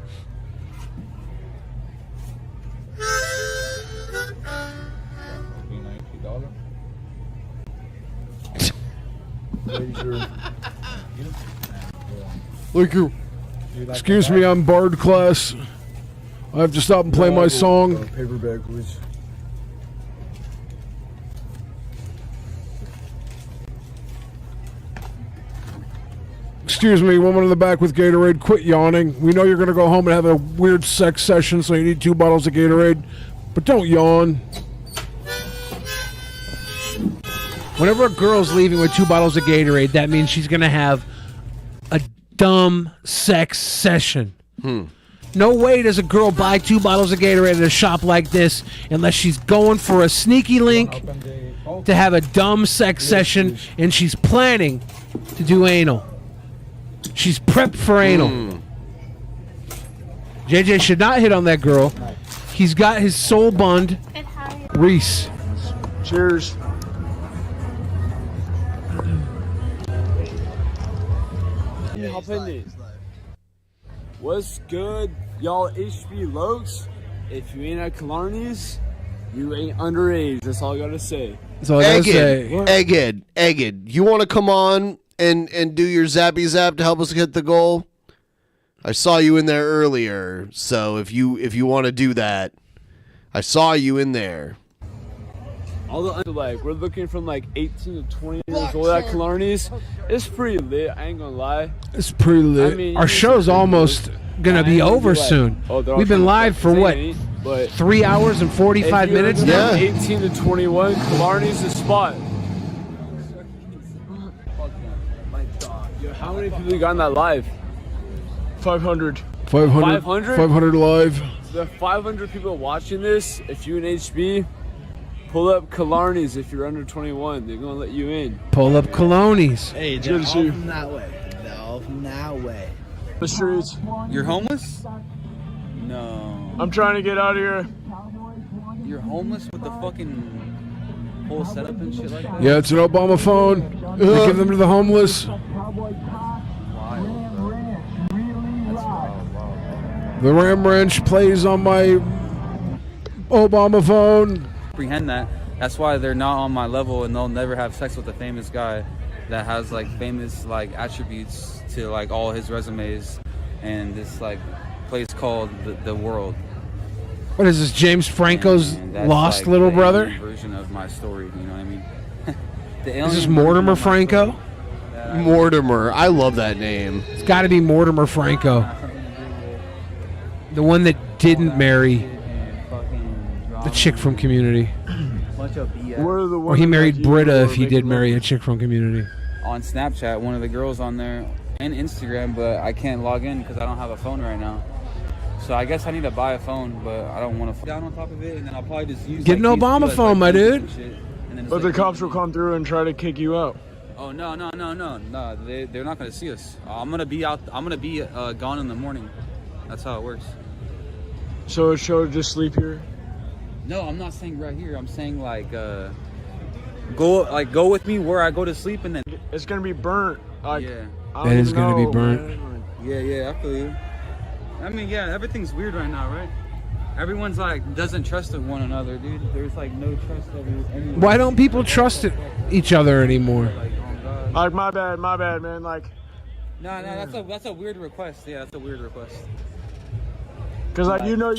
Thank you. Excuse me, I'm Bard class. I have to stop and play my song. Paper bag, please. Excuse me, woman in the back with Gatorade, quit yawning. We know you're going to go home and have a weird sex session, so you need 2 bottles of Gatorade. But don't yawn. Whenever a girl's leaving with 2 bottles of Gatorade, that means she's going to have a dumb sex session. No way does a girl buy 2 bottles of Gatorade at a shop like this unless she's going for a sneaky link to have a dumb sex session and she's planning to do anal. She's prepped for anal. JJ should not hit on that girl. He's got his soul bund. Reese. Cheers. What's good, y'all HB Lokes? If you ain't at Killarney's, you ain't underage. That's all I gotta say. That's all I gotta say. Egged, you want to come on and do your zappy zap to help us get the goal? I saw you in there earlier, so if you want to do that, I saw you in there. All the like we're looking from like 18 to 20 years old at Killarney's. It's pretty lit. I ain't gonna lie. It's pretty lit. I mean, our show's almost gonna be over soon. We've been live for what? But 3 hours and 45 minutes now. 18 to 21, Killarney's the spot. Yo, how many people you got in that live? 500. 500? 500 live. The 500 people watching this, if you an HB, Pull up Killarney's if you're under 21. They're gonna let you in. Pull up colonies. Hey, they're all from that way. They're all from that way. The streets. You're homeless? No. I'm trying to get out of here. You're homeless with the fucking whole setup and shit like that? Yeah, it's an Obama phone. They give them to the homeless. The Ram Wrench plays on my Obama phone. Comprehend that. That's why they're not on my level, and they'll never have sex with a famous guy that has like famous like attributes to like all his resumes and this like place called the world. What is this, James Franco's And that's, lost like, little the brother? alien version of my story. You know what I mean? Is this Mortimer Franco? Mortimer. I love that name. It's got to be Mortimer Franco. The one that didn't marry the chick from Community. Or he married Britta if he did marry a chick from Community. On Snapchat, one of the girls on there, and Instagram, but I can't log in because I don't have a phone right now. So I guess I need to buy a phone, but I don't want to down on top of it, and then I'll probably just use. Get an Obama phone, my dude. But the cops will come through and try to kick you out. Oh no! They're not gonna see us. I'm gonna be out. I'm gonna be gone in the morning. That's how it works. So should just sleep here? No, I'm not saying right here. I'm saying like go with me where I go to sleep, and then it's gonna be burnt. Like, yeah, It is gonna be burnt. Yeah, I feel you. I mean, yeah, everything's weird right now, right? Everyone's like doesn't trust one another, dude. There's like no trust anywhere. Why don't people trust each other anymore? Like my bad, man. Like, no, that's a weird request. Yeah, that's a weird request. Cause like you know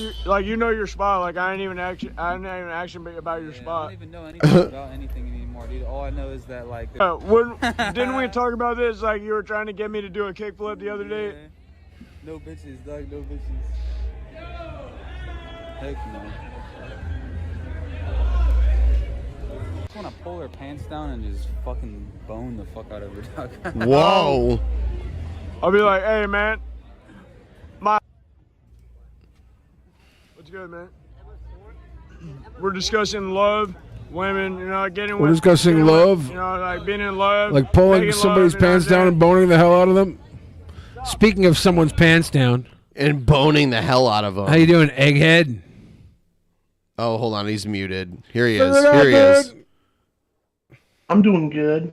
your spot. Like I ain't even action about your spot. I don't even know anything about anything anymore, dude. All I know is that like. Didn't we talk about this? Like you were trying to get me to do a kickflip the other day. No bitches, dog. No bitches. Heck no. I just want to pull her pants down and just fucking bone the fuck out of her, dog. Whoa. I'll be like, hey, man. What's good, man? We're discussing love, women, getting We're discussing love. Like being in love. Like pulling making somebody's love, pants down and boning the hell out of them. Speaking of someone's pants down. And boning the hell out of them. How you doing, egghead? Oh, hold on. He's muted. Here he is. Here he is. I'm doing good.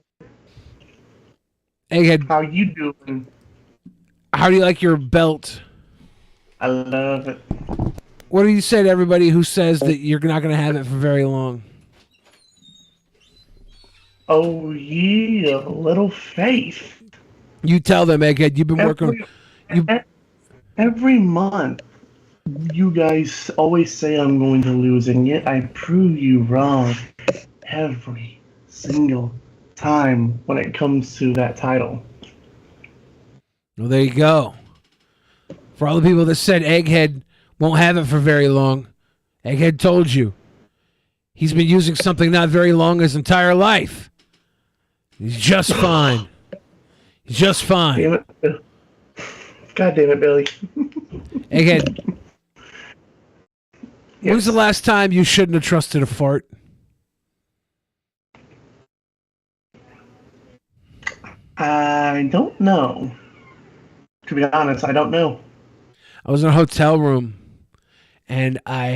Egghead. How you doing? How do you like your belt? I love it. What do you say to everybody who says that you're not going to have it for very long? Oh, ye of little faith. You tell them, egghead. You've been working. Every month, you guys always say I'm going to lose, and yet I prove you wrong every single time when it comes to that title. Well, there you go. For all the people that said Egghead won't have it for very long, Egghead told you. He's been using something not very long his entire life. He's just fine. He's just fine. Damn it. God damn it, Billy. Egghead. When's the last time you shouldn't have trusted a fart? I don't know. To be honest, I don't know. I was in a hotel room, and I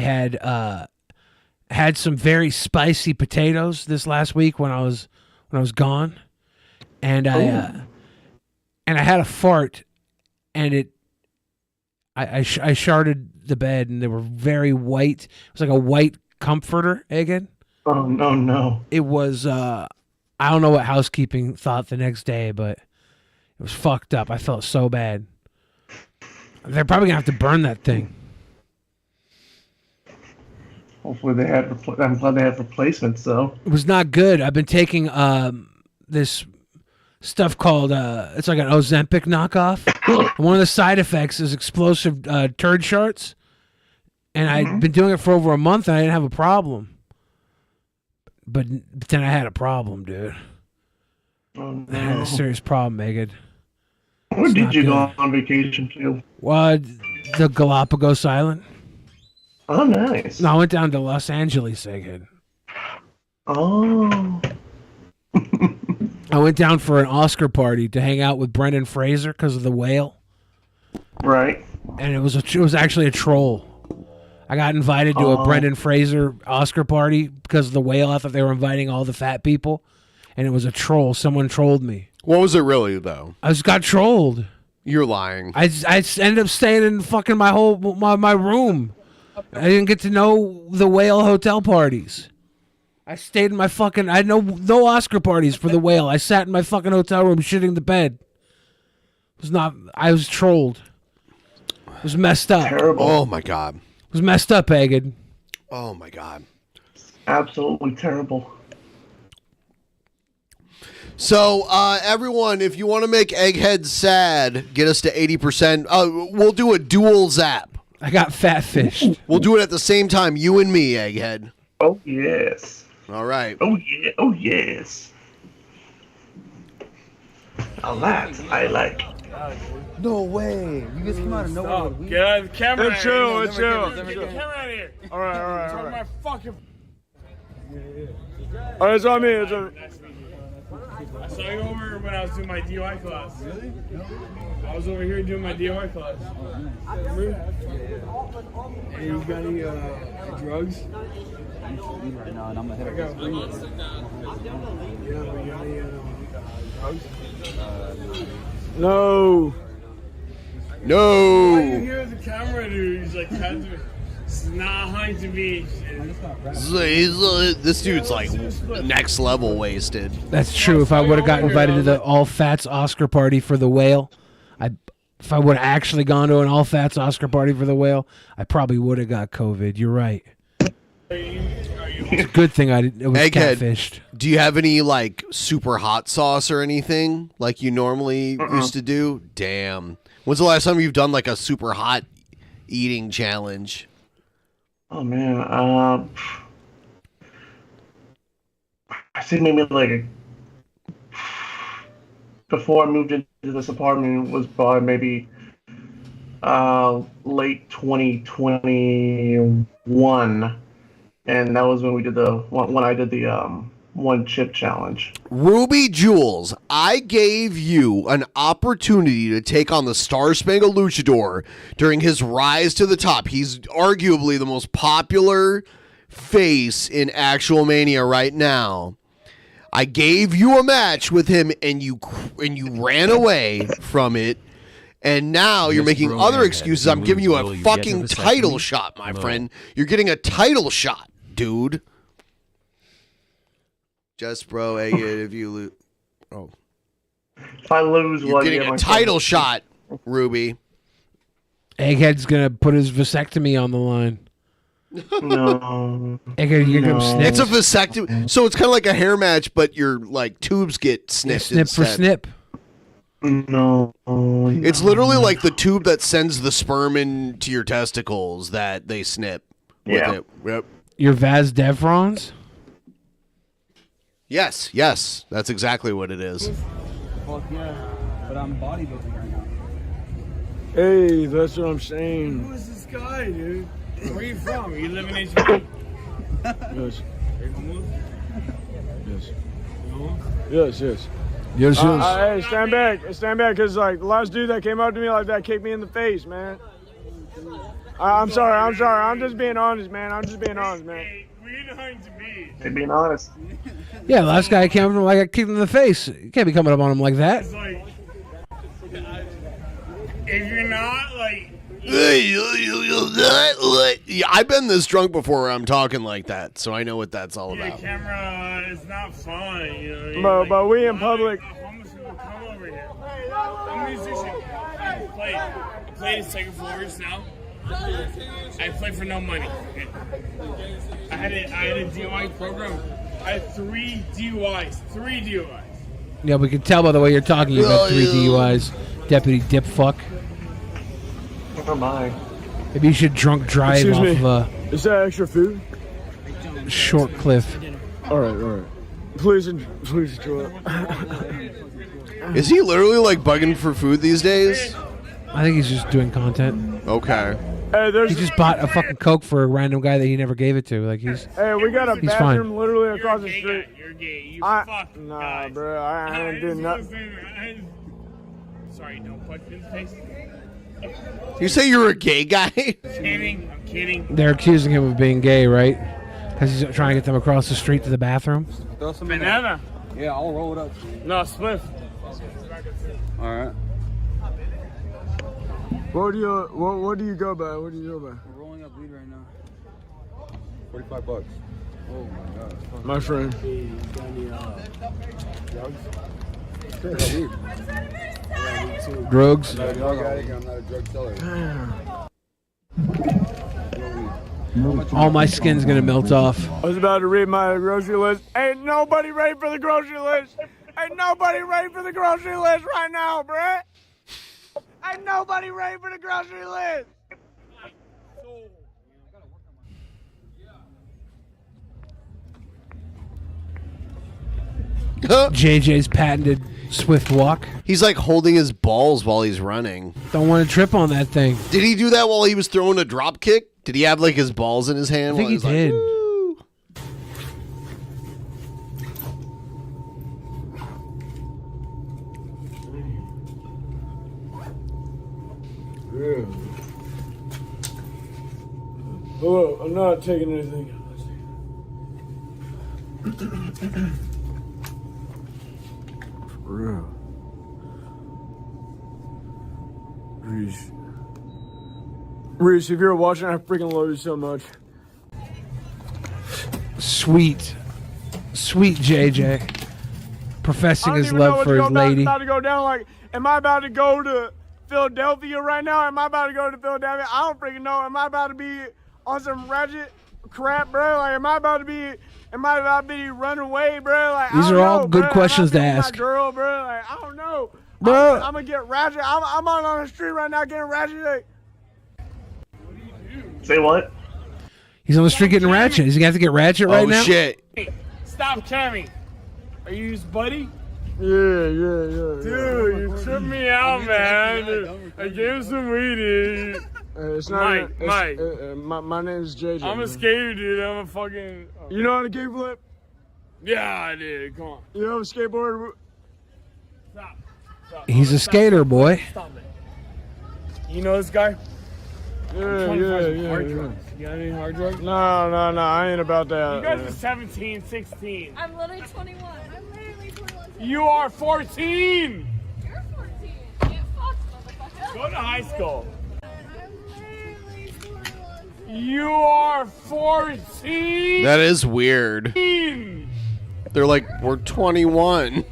had some very spicy potatoes this last week when I was gone, and I had a fart, and I sharted the bed, and they were very white. It was like a white comforter, Egghead. Oh no! It was I don't know what housekeeping thought the next day, but it was fucked up. I felt so bad. They're probably gonna have to burn that thing. Hopefully they had. I'm glad they have replacements, though. It was not good. I've been taking this stuff called it's like an Ozempic knockoff. And one of the side effects is explosive turd sharts, and I'd been doing it for over a month, and I didn't have a problem. But then I had a problem, dude. Oh, no. I had a serious problem, Megan. Where did you go on vacation to? The Galapagos Island. Oh, nice. No, I went down to Los Angeles, Egghead. Oh. I went down for an Oscar party to hang out with Brendan Fraser because of The Whale. Right. And it was actually a troll. I got invited to a Brendan Fraser Oscar party because of The Whale. I thought they were inviting all the fat people, and it was a troll. Someone trolled me. What was it really though? I just got trolled. You're lying. I ended up staying in fucking my room. I didn't get to know The Whale hotel parties. I stayed in my fucking. I had no Oscar parties for The Whale. I sat in my fucking hotel room shitting the bed. It was not. I was trolled. It was messed up. Terrible. Oh my god. It was messed up, Egged. Oh my god. Absolutely terrible. So, everyone, if you want to make Egghead sad, get us to 80%. We'll do a dual zap. I got fat fished. We'll do it at the same time, you and me, Egghead. Oh, yes. All right. Oh, yeah. Oh, yes. Now that I like. No way. You guys come out of nowhere. Get out of the camera. It's true, it's true. Get the camera out of here. All right, all right, Talk all right. my fucking. All right, it's on me. It's on me. I saw you over when I was doing my DUI class. Really? I was over here doing my DUI class. Remember? Hey, you got any drugs? Right now, and I'm ahead of Yeah, but you got any drugs? No. No. Why are you here with the camera, dude? He's like, it's not high to me. This dude's like next level wasted. That's true. If I would have got invited to the all fats Oscar party for The Whale, if I would have actually gone to an all fats Oscar party for The Whale, I probably would have got COVID. You're right. It's a good thing it was Egghead, catfished. do you have any like super hot sauce or anything like you normally used to do? Damn. When's the last time you've done like a super hot eating challenge? Oh, man. I think maybe like before I moved into this apartment was probably maybe late 2021, and that was when we did when I did the one chip challenge. Ruby Jules, I gave you an opportunity to take on the Star Spangled Luchador during his rise to the top. He's arguably the most popular face in actual Mania right now. I gave you a match with him, and you ran away from it. And now you're making other excuses. I'm giving you a fucking title shot, my friend. You're getting a title shot, dude. Just bro, if you lose. Oh. If I lose, you're getting a title shot, Ruby. Egghead's gonna put his vasectomy on the line. No. Egghead, you're gonna snip. It's a vasectomy, so it's kind of like a hair match, but your like tubes get snipped. Snip for snip. No. It's literally like the tube that sends the sperm into your testicles that they snip. Yeah. With it. Yep. Your Vas Devrons? Yes, that's exactly what it is. Fuck yeah, but I'm bodybuilding right now. Hey, that's what I'm saying. Who is this guy, dude? Where are you from? You live in HP? Yes. Are you homeless? Yes. You homeless? Yes, yes. Yes, yes. Hey, stand back, because like the last dude that came up to me like that kicked me in the face, man. I'm sorry. I'm just being honest, man. Hey, we're behind to me. Hey, being honest. Yeah, last guy came up to him like I kicked him in the face. You can't be coming up on him like that. It's like, if you're not like. Yeah, I've been this drunk before where I'm talking like that, so I know what that's all Your about. camera is not fun, you know. But we in public. Homeless people come over here. I'm a musician. I play the second floors now. I play for no money. I had a DUI program. I had 3 DUIs. Yeah, we can tell by the way you're talking. You've got 3 DUIs, Deputy Dipfuck. Never mind. Maybe you should drunk drive Excuse off me. Is that extra food? Short Cliff. All right. Please enjoy it. Is he literally like bugging for food these days? I think he's just doing content. Okay. He just bought a fucking Coke for a random guy that he never gave it to. Like he's. Hey, we got a he's bathroom fine. literally across the street. You're gay. You fuck. Nah, guys. bro. I ain't doing nothing. Sorry, don't punch me in the face. You say you're a gay guy? Kidding. I'm kidding. They're accusing him of being gay, right? Because he's trying to get them across the street to the bathroom. Throw some Banana. Yeah, I'll roll it up. No, Spliff. All right. What do you go by? What do you go by? We're rolling up weed right now. $45. Oh my god. My friend. Drugs. I'm not a drug seller. All my skin's gonna melt off. I was about to read my grocery list. Ain't nobody ready for the grocery list. Ain't nobody ready for the grocery list right now, bruh. Ain't nobody ready for the grocery list. JJ's patented swift walk. He's like holding his balls while he's running. Don't want to trip on that thing. Did he do that while he was throwing a drop kick? Did he have like his balls in his hand? I think while he was did. Like, "Woo"? Yeah. Hello, I'm not taking anything. For real. Reese, if you're watching, I freaking love you so much. Sweet JJ. Professing his love for his lady. About to go down. Like, am I about to go to Philadelphia right now? Am I about to go to Philadelphia? I don't freaking know. Am I about to be on some ratchet crap, bro? Like, am I about to be running away, bro? Like, These are all good questions to ask. My girl, bro. Like, I don't know. Bro. I'm gonna get ratchet. I'm on the street right now getting ratchet. Like, Say what? He's on the street getting ratchet. Is he gonna have to get ratchet right now? Oh shit! Stop camming. Are you his buddy? yeah. Dude, you tripped me out, man. I gave him some weed, dude. It's not Mike. My name's JJ. I'm a skater, dude. I'm a fucking. You know how to kickflip? Yeah, I did. Come on. You know how to skateboard? Stop. He's a skater, boy. Stop it. You know this guy? Yeah. Hard drugs. You got any hard drugs? No, I ain't about that. You guys are 17, 16. I'm literally 21. I'm literally 21. You are 14. You're 14. Get fucked, motherfucker. Go to high school. I'm literally 21. You are 14. That is weird. They're like, we're 21.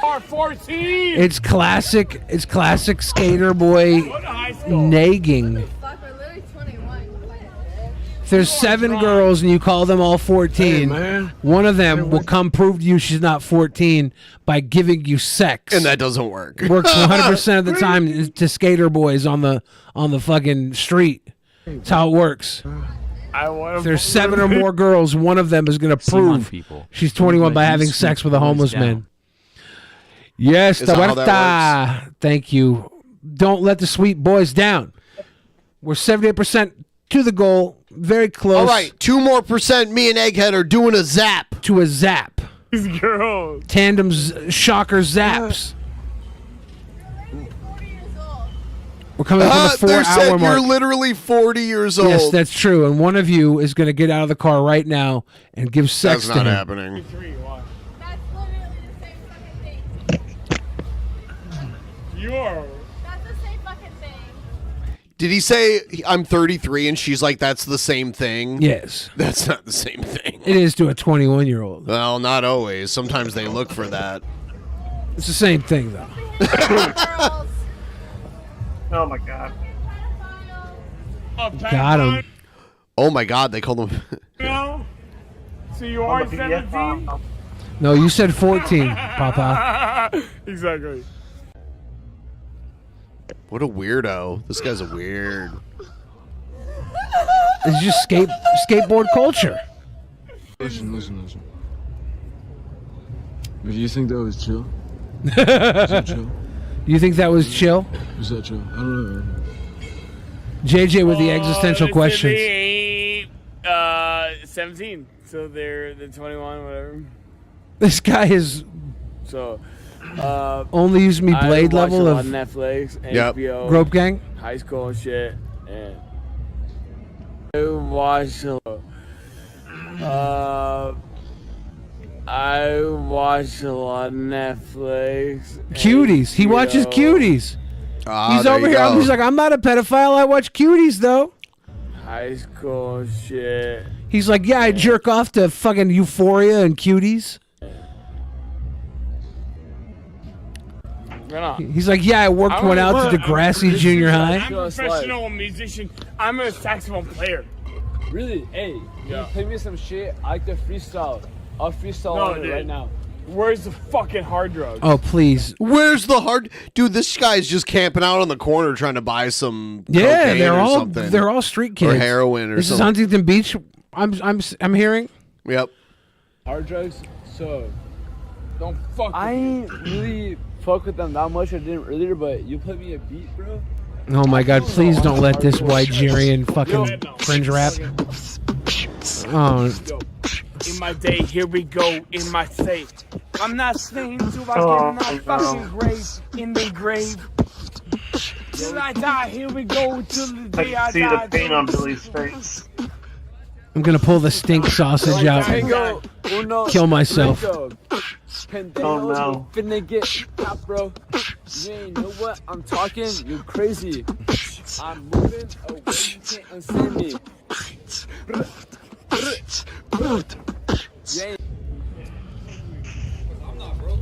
Are 14. It's classic skater boy nagging. Fuck, we're literally 21. If there's 7 girls and you call them all 14, one of them will come prove to you she's not 14 by giving you sex. And that doesn't work. Works 100% of the time to skater boys on the fucking street. That's how it works. If there's 7 or more girls, one of them is going to prove she's 21 by having sex with a homeless man. Yes, Is that how that Huerta. Thank you. Don't let the sweet boys down. We're 78% to the goal. Very close. All right, 2 more percent. Me and Egghead are doing a zap. To a zap. These girls. Tandem's shocker zaps. We're coming from the 4-hour mark. You're literally 40 years old. Yes, that's true. And one of you is going to get out of the car right now and give sex That's to not him. happening. You are. That's the same fucking thing. Did he say I'm 33 and she's like, that's the same thing? Yes. That's not the same thing. It is to a 21-year-old. Well, not always. Sometimes they look for that. It's the same thing, though. Oh my god. Got him. Oh my god, they called him. No. So you are 17? No, you said 14, Papa. Exactly. What a weirdo. This guy's a weird. It's just skateboard culture. Listen. If you think that was chill, is it chill? You think that was chill? Is that chill? I don't know. JJ with the existential questions. They 17, so they're 21, whatever. This guy is So only used me blade I watch level a of lot of Netflix, Yep. HBO, Grope Gang. high school and shit, and I watch a lot of Netflix. Cuties. He watches Cuties. He's there over you here. go. He's like, I'm not a pedophile. I watch Cuties though. High school and shit. He's like, yeah, I jerk off to fucking Euphoria and Cuties. Right on. He's like, yeah, I worked one out to Degrassi Junior High. I'm a professional musician. I'm a saxophone player. Really? Hey, you play me some shit. I like to freestyle. I'll freestyle No, on it dude. right now. Where's the fucking hard drugs? Oh, please. Where's the hard dude? This guy's just camping out on the corner trying to buy some Yeah, cocaine they're or all something. they're all street kids. or heroin or this something. is Huntington Beach. I'm hearing. Yep. Hard drugs. So don't fuck. I ain't really fuck with them that much. I didn't earlier, but you put me a beat, bro. Oh my God! Please don't let this Nigerian fucking cringe rap. Oh. In my day, here we go, in my safe. I'm not saying to I Oh, get in my fucking grave, in the grave. Till I die, here we go, till the I day I can see die. the pain on Billy's face. I'm gonna pull the stink sausage out. Kill myself. Oh no. Finna get top, bro. You ain't know what I'm talking. You crazy. I'm moving away. You can't unsend me. Yeah. I'm not broke.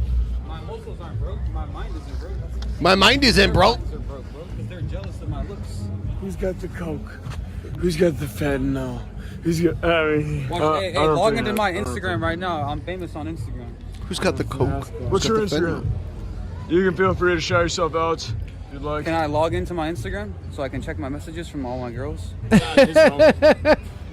My muscles aren't broke. My mind isn't broke. My mind isn't broke. They're broke, bro, because they're jealous of my looks. Who's got the coke? Who's got the fentanyl? Who's got? Hey, log into my Instagram right now. I'm famous on Instagram. Who's got the coke? What's your Instagram? You can feel free to shout yourself out if you'd like. Can I log into my Instagram so I can check my messages from all my girls?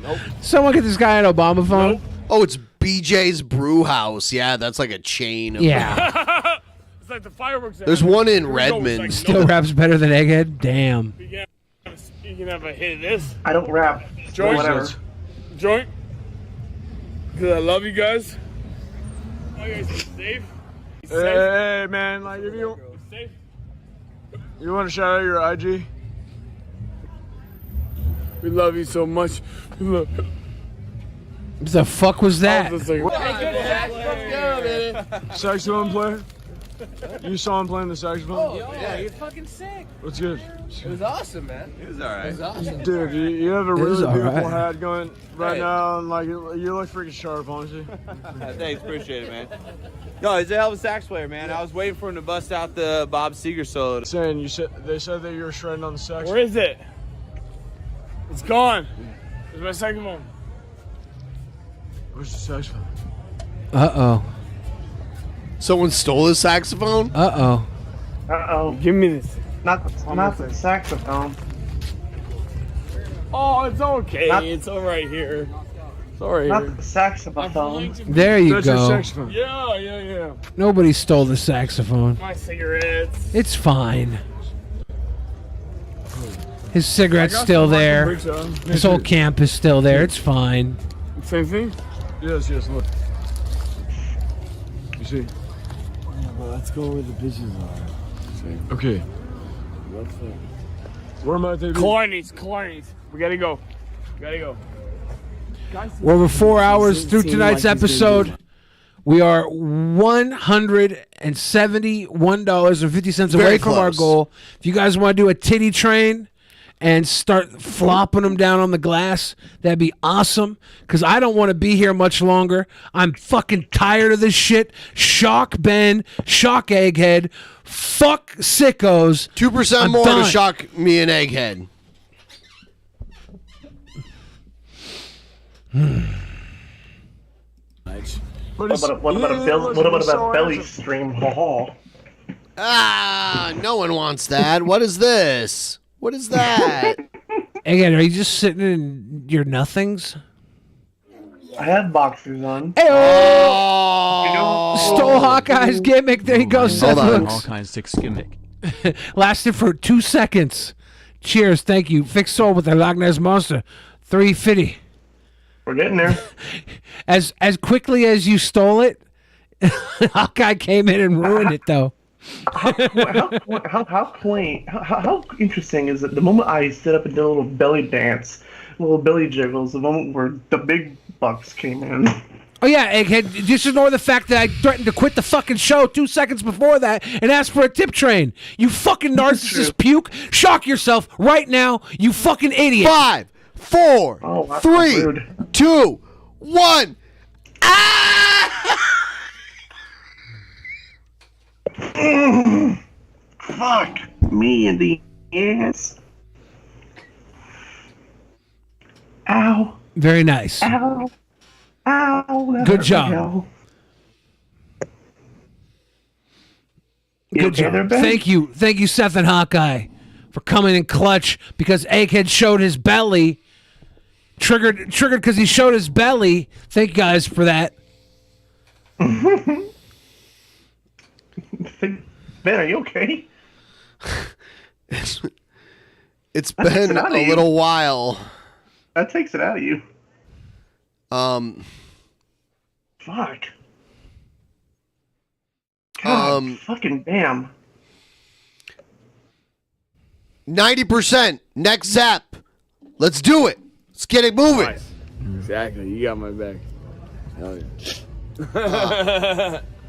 Nope. Someone get this guy an Obama phone. Nope. Oh, it's BJ's Brew House. Yeah, that's like a chain. Of Yeah. It's like the fireworks. There's one in Redmond. Still raps better than Egghead. Damn. You can have a hit of this. I don't rap. Joint. Whatever. Joint. Because I love you guys. Oh, you guys are safe? Hey, man, like if you Safe? want to shout out your IG, We love you so much. We love What the fuck was that? saxophone player. You saw him playing the saxophone. Yeah, you're fucking sick. What's good? It was awesome, man. It was alright. It was awesome. Dude, you have a It was really beautiful alright. hat going right now, and like you look freaking sharp, honestly. Thanks, appreciate it, man. No, he's a hell of a sax player, man. I was waiting for him to bust out the Bob Seger solo. Saying they said that you were shredding on the sax. Where is it? It's gone. It's my saxophone. Where's the saxophone? Uh-oh. Someone stole his saxophone? Uh-oh. Uh-oh. Give me this. Not the saxophone. Oh, it's okay. Not- It's all right here. It's all right Not here. the saxophone. There you That's your go. saxophone. Yeah. Nobody stole the saxophone. My cigarettes. It's fine. His cigarette's still there. His whole camp is still there. It's fine. Same thing? Yes, look. You see? Well, let's go where the bitches are. Okay. Where might they be? Clarnies. We gotta go. We're over 4 hours through tonight's episode. We are $171.50 away Very from our close. goal. If you guys want to do a titty train and start flopping them down on the glass, that'd be awesome. Because I don't want to be here much longer. I'm fucking tired of this shit. Shock Ben, shock Egghead, fuck sickos. 2% I'm more done. to shock me and Egghead. What about a belly stream? Ha Ah, no one wants that. What is this? What is that? Egghead, are you just sitting in your nothings? I had boxers on. Hey, Stole Hawkeye's gimmick. There you go, Seth All Looks. kinds of gimmick. Lasted for 2 seconds. Cheers, thank you. Fixed soul with the Loch Ness Monster. 350. We're getting there. As quickly as you stole it, Hawkeye came in and ruined it, though. How quaint, how interesting is it the moment I stood up and did a little belly dance, little belly jiggles, the moment where the big bucks came in. Oh, yeah, egghead, just ignore the fact that I threatened to quit the fucking show 2 seconds before that and asked for a tip train. You fucking narcissist puke. Shock yourself right now, you fucking idiot. 5, 4, 3, 2, 1. Fuck me in the ass. Ow. Very nice. Ow. Ow. that Good hurt job. like hell. Good okay job. there, Ben? Thank you, Seth and Hawkeye, for coming in clutch because Egghead showed his belly. Triggered because he showed his belly. Thank you guys for that. Ben, are you okay? It's That takes been it out of a you. little while. That takes it out of you. Fuck. God, fucking damn. 90%. Next zap. Let's do it. Let's get it moving. Nice. Exactly. You got my back. Hell yeah.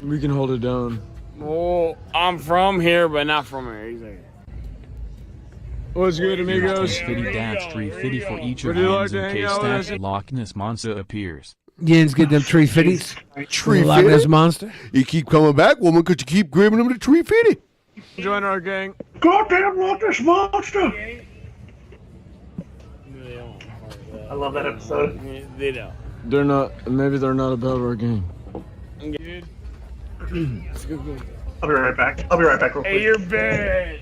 We can hold it down. Well, I'm from here, but not from here. Exactly. What's good, amigos? 350 for each Would of you you like to in hang case out with that us? Loch Ness Monster appears. Yins get them tree fitties. Tree Loch Ness fitty? Monster. You keep coming back, woman, because you keep grabbing them to tree fitty. Join our gang. Goddamn Loch Ness Monster! I love that episode. They don't. They're not. Maybe they're not about our game. Good. I'll be right back. I'll be right back real quick. Hey, you're bad.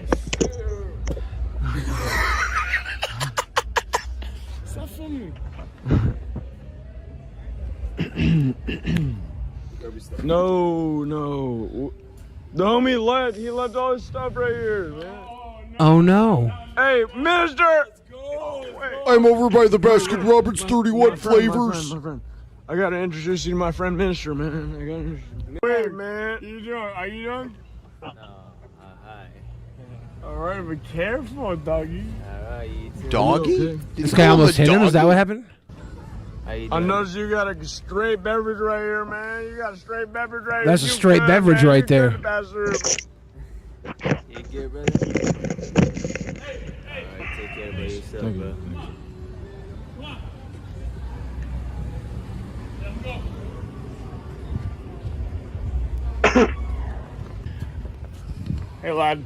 Stop filming. No. The homie left. He left all his stuff right here, man. Oh no. Hey, Minister! I'm over by the Baskin Roberts 31 flavors. My friend. I gotta introduce you to my friend Minister, man. Wait, man. You doing? Are you done? No. Hi. All right, be careful, doggy. All right, you too. Doggy? This guy almost hit him. Is that what happened? I noticed you got a straight beverage right here, man. You got a straight beverage right here. That's a You straight good, beverage man. right You there. good, Pastor. You good, brother? All right, take care of yourself, bro. Hey, lad.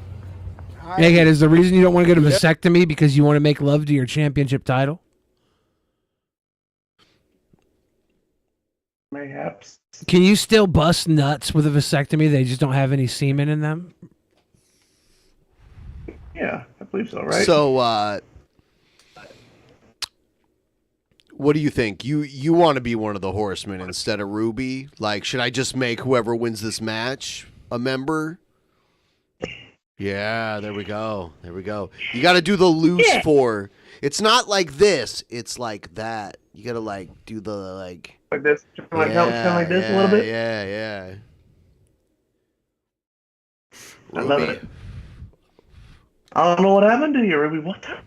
Egghead, is the reason you don't want to get a vasectomy because you want to make love to your championship title? Mayhaps. Can you still bust nuts with a vasectomy? They just don't have any semen in them? Yeah, I believe so, right? So, what do you think? You want to be one of the horsemen instead of Ruby? Like, should I just make whoever wins this match a member? Yeah, there we go. There we go. You got to do the loose for. It's not like this. It's like that. You got to like do the like this, kind of like this a little bit. Yeah. I love it. I don't know what happened to you, Ruby. What the?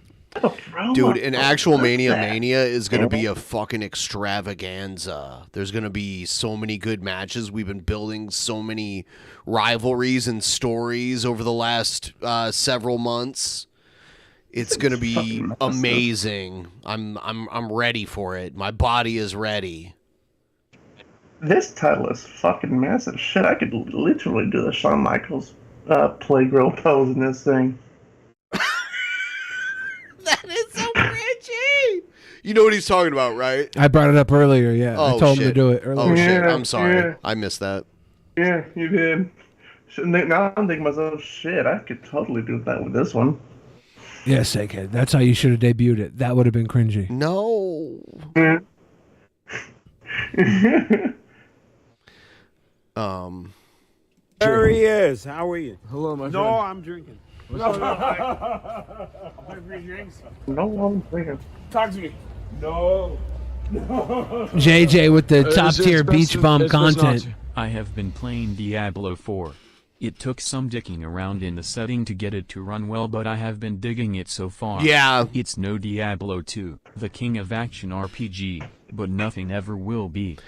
Dude, an actual Mania is going to be a fucking extravaganza. There's going to be so many good matches. We've been building so many rivalries and stories over the last several months. It's going to be amazing. I'm ready for it. My body is ready. This title is fucking massive. Shit, I could literally do the Shawn Michaels playgirl pose in this thing. That is so cringy. You know what he's talking about, right? I brought it up earlier, yeah. I told him to do it earlier. Oh, shit. Yeah, I'm sorry. yeah. I missed that. Yeah, you did. Now I'm thinking to myself, shit, I could totally do that with this one. Yes, egghead. That's how you should have debuted it. That would have been cringy. No. There he is. How are you? Hello, my friend. No, I'm drinking. I'll pay for your drinks. No one drinking. Talk to me. No. JJ with the top tier It's beach bum content. I have been playing Diablo 4. It took some dicking around in the setting to get it to run well, but I have been digging it so far. Yeah. It's no Diablo 2, the king of action RPG, but nothing ever will be.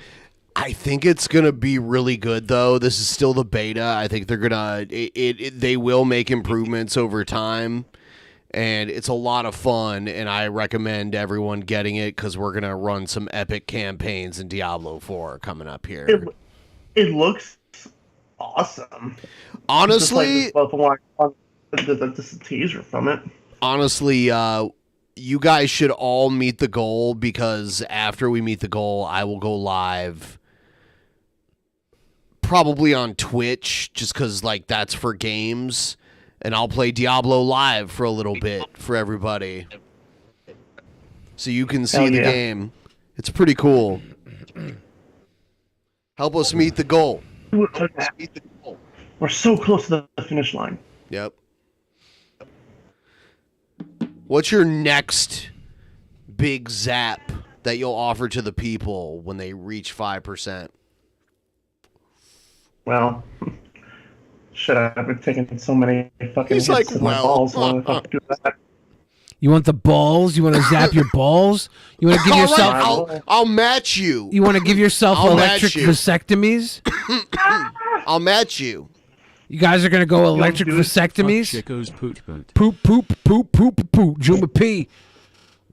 I think it's gonna be really good though. This is still the beta. I think they're gonna they will make improvements over time, and it's a lot of fun. And I recommend everyone getting it because we're gonna run some epic campaigns in Diablo 4 coming up here. It looks awesome. Honestly, just a teaser from it. Honestly, you guys should all meet the goal, because after we meet the goal, I will go live. Probably on Twitch, just because like that's for games, and I'll play Diablo live for a little bit for everybody, so you can see the game. It's pretty cool. Help us meet the goal. We're so close to the finish line. Yep. What's your next big zap that you'll offer to the people when they reach 5%? Well, shit, I've been taking so many fucking He's hits like, to my balls. Why the fuck do that? You want the balls? You want to zap your balls? You want to give All yourself? right, I'll match you. You want to give yourself I'll electric match you. vasectomies? I'll match you. You guys are gonna go electric vasectomies? Chicos poot poot. Poop poop poop poop poop. Juma P.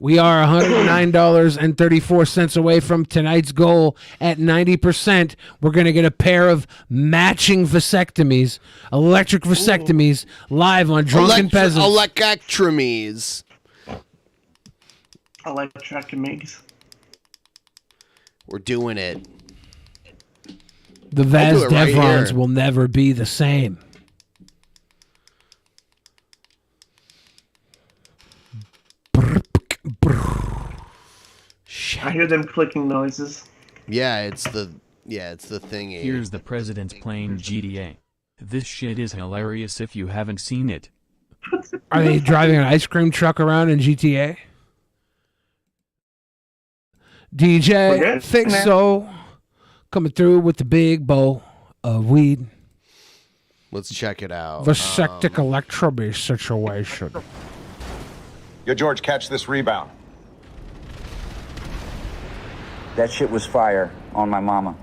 We are $109.34 away from tonight's goal at 90%. We're going to get a pair of matching vasectomies, electric vasectomies, live on Drunken Peasants. Electromies. Electromies. We're doing it. The I'll Vaz do it right Devrons here. will never be the same. I hear them clicking noises. Yeah, it's the thingy. Here's the president playing GTA. This shit is hilarious if you haven't seen it. Are they driving an ice cream truck around in GTA? DJ, think so. Coming through with the big bowl of weed. Let's check it out. Vasectic electroby situation. Yo, George, catch this rebound. That shit was fire on my mama.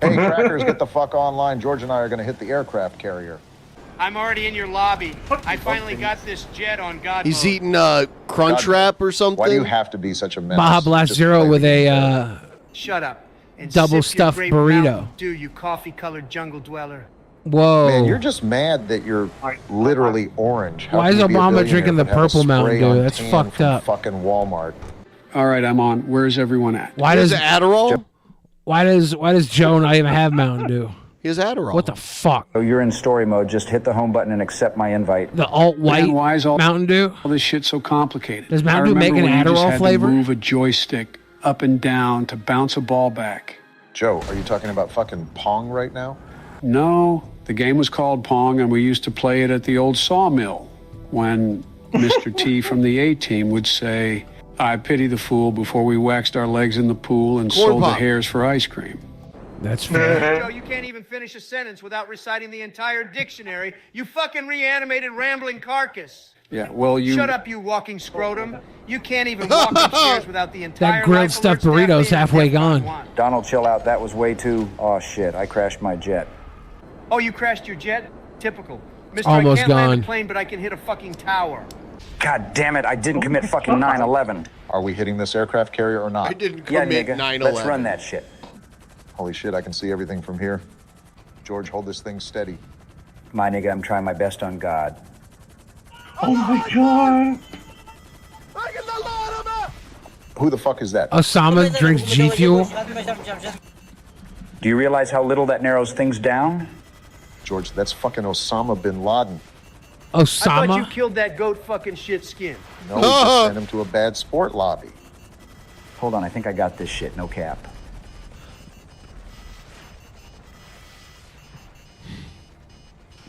Hey, crackers, get the fuck online. George and I are going to hit the aircraft carrier. I'm already in your lobby. I finally got this jet on God He's mode. eating Crunch Wrap or something. Why do you have to be such a menace? Baja Blast Zero with a Shut up. And double sip your stuffed great burrito. Mountain Dew, you coffee-colored jungle dweller. Whoa. Man, you're just mad that you're literally orange. How Why can is you be a Obama billionaire drinking the but have a purple Mountain spray on Dew? That's tan fucked from up. Fucking Walmart. All right, I'm on. Where's everyone at? Why does Adderall? Why does Joe not even have Mountain Dew? He has Adderall. What the fuck? So you're in story mode. Just hit the home button and accept my invite. The alt-white Man, why is Mountain Dew? All this shit so complicated. Does Mountain Dew I make remember an when you just Adderall had flavor? To move a joystick up and down to bounce a ball back. Joe, are you talking about fucking Pong right now? No, the game was called Pong, and we used to play it at the old sawmill when Mr. T from the A-Team would say, "I pity the fool," before we waxed our legs in the pool and Corn sold pop. the hairs for ice cream. That's Joe, you can't even finish a sentence without reciting the entire dictionary. You fucking reanimated rambling carcass. Yeah, well, you... Shut up, you walking scrotum. You can't even walk upstairs without the entire That grilled life stuffed alert staff burrito's meeting. halfway gone. Donald, chill out. That was way too... Oh, shit. I crashed my jet. Oh, you crashed your jet? Typical. Mister, Almost I can't land gone. a plane, but I can hit a fucking tower. God damn it. I didn't commit fucking 9/11. Are we hitting this aircraft carrier or not? I didn't Yeah, commit nigga. 9/11. Let's run that shit. Holy shit, I can see everything from here. George, hold this thing steady. My nigga, I'm trying my best on God. Oh my god. Who the fuck is that? Osama drinks G Fuel. Do you realize how little that narrows things down? George, that's fucking Osama bin Laden. I thought you Osama? killed that goat fucking shit skin. No, we just sent him to a bad sport lobby. Hold on, I think I got this shit. No cap.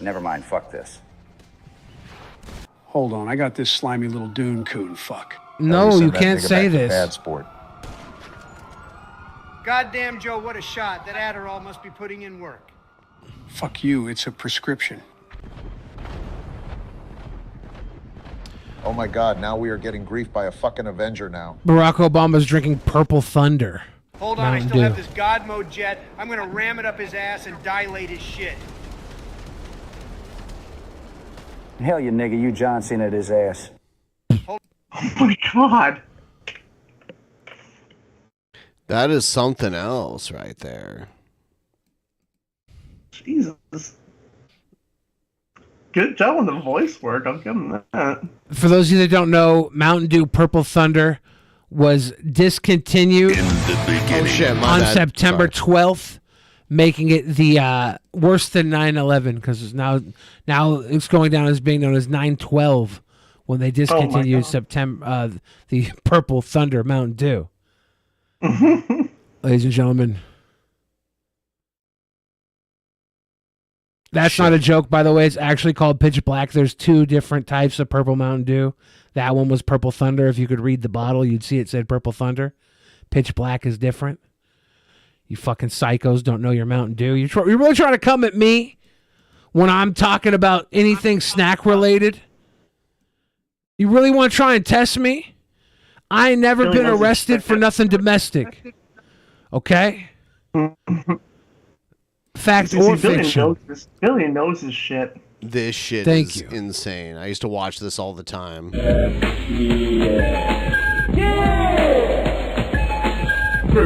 Never mind, fuck this. Hold on, I got this slimy little dune coon fuck. No, you can't say this. Bad sport. Goddamn, Joe, what a shot. That Adderall must be putting in work. Fuck you, it's a prescription. Oh my God, now we are getting grief by a fucking Avenger now. Barack Obama's drinking Purple Thunder. Hold on, I Mountain still have Dew. this God mode jet. I'm gonna ram it up his ass and dilate his shit. Hell, you nigga, you John Cena at his ass. Oh my God. That is something else right there. Jesus. Good job on the voice work. I'll give him that. For those of you that don't know, Mountain Dew Purple Thunder was discontinued on bad. September 12th, making it the worse than 9/11 because it's now it's going down as being known as 9/12 when they discontinued September the Purple Thunder Mountain Dew. Ladies and gentlemen. That's not a joke, by the way. It's actually called Pitch Black. There's two different types of Purple Mountain Dew. That one was Purple Thunder. If you could read the bottle, you'd see it said Purple Thunder. Pitch Black is different. You fucking psychos don't know your Mountain Dew. You're really trying to come at me when I'm talking about anything snack related? You really want to try and test me? I ain't never been arrested for nothing domestic. Okay? Fact or fiction. Billy knows his shit. This shit Thank is insane. I used to watch this all the time. Press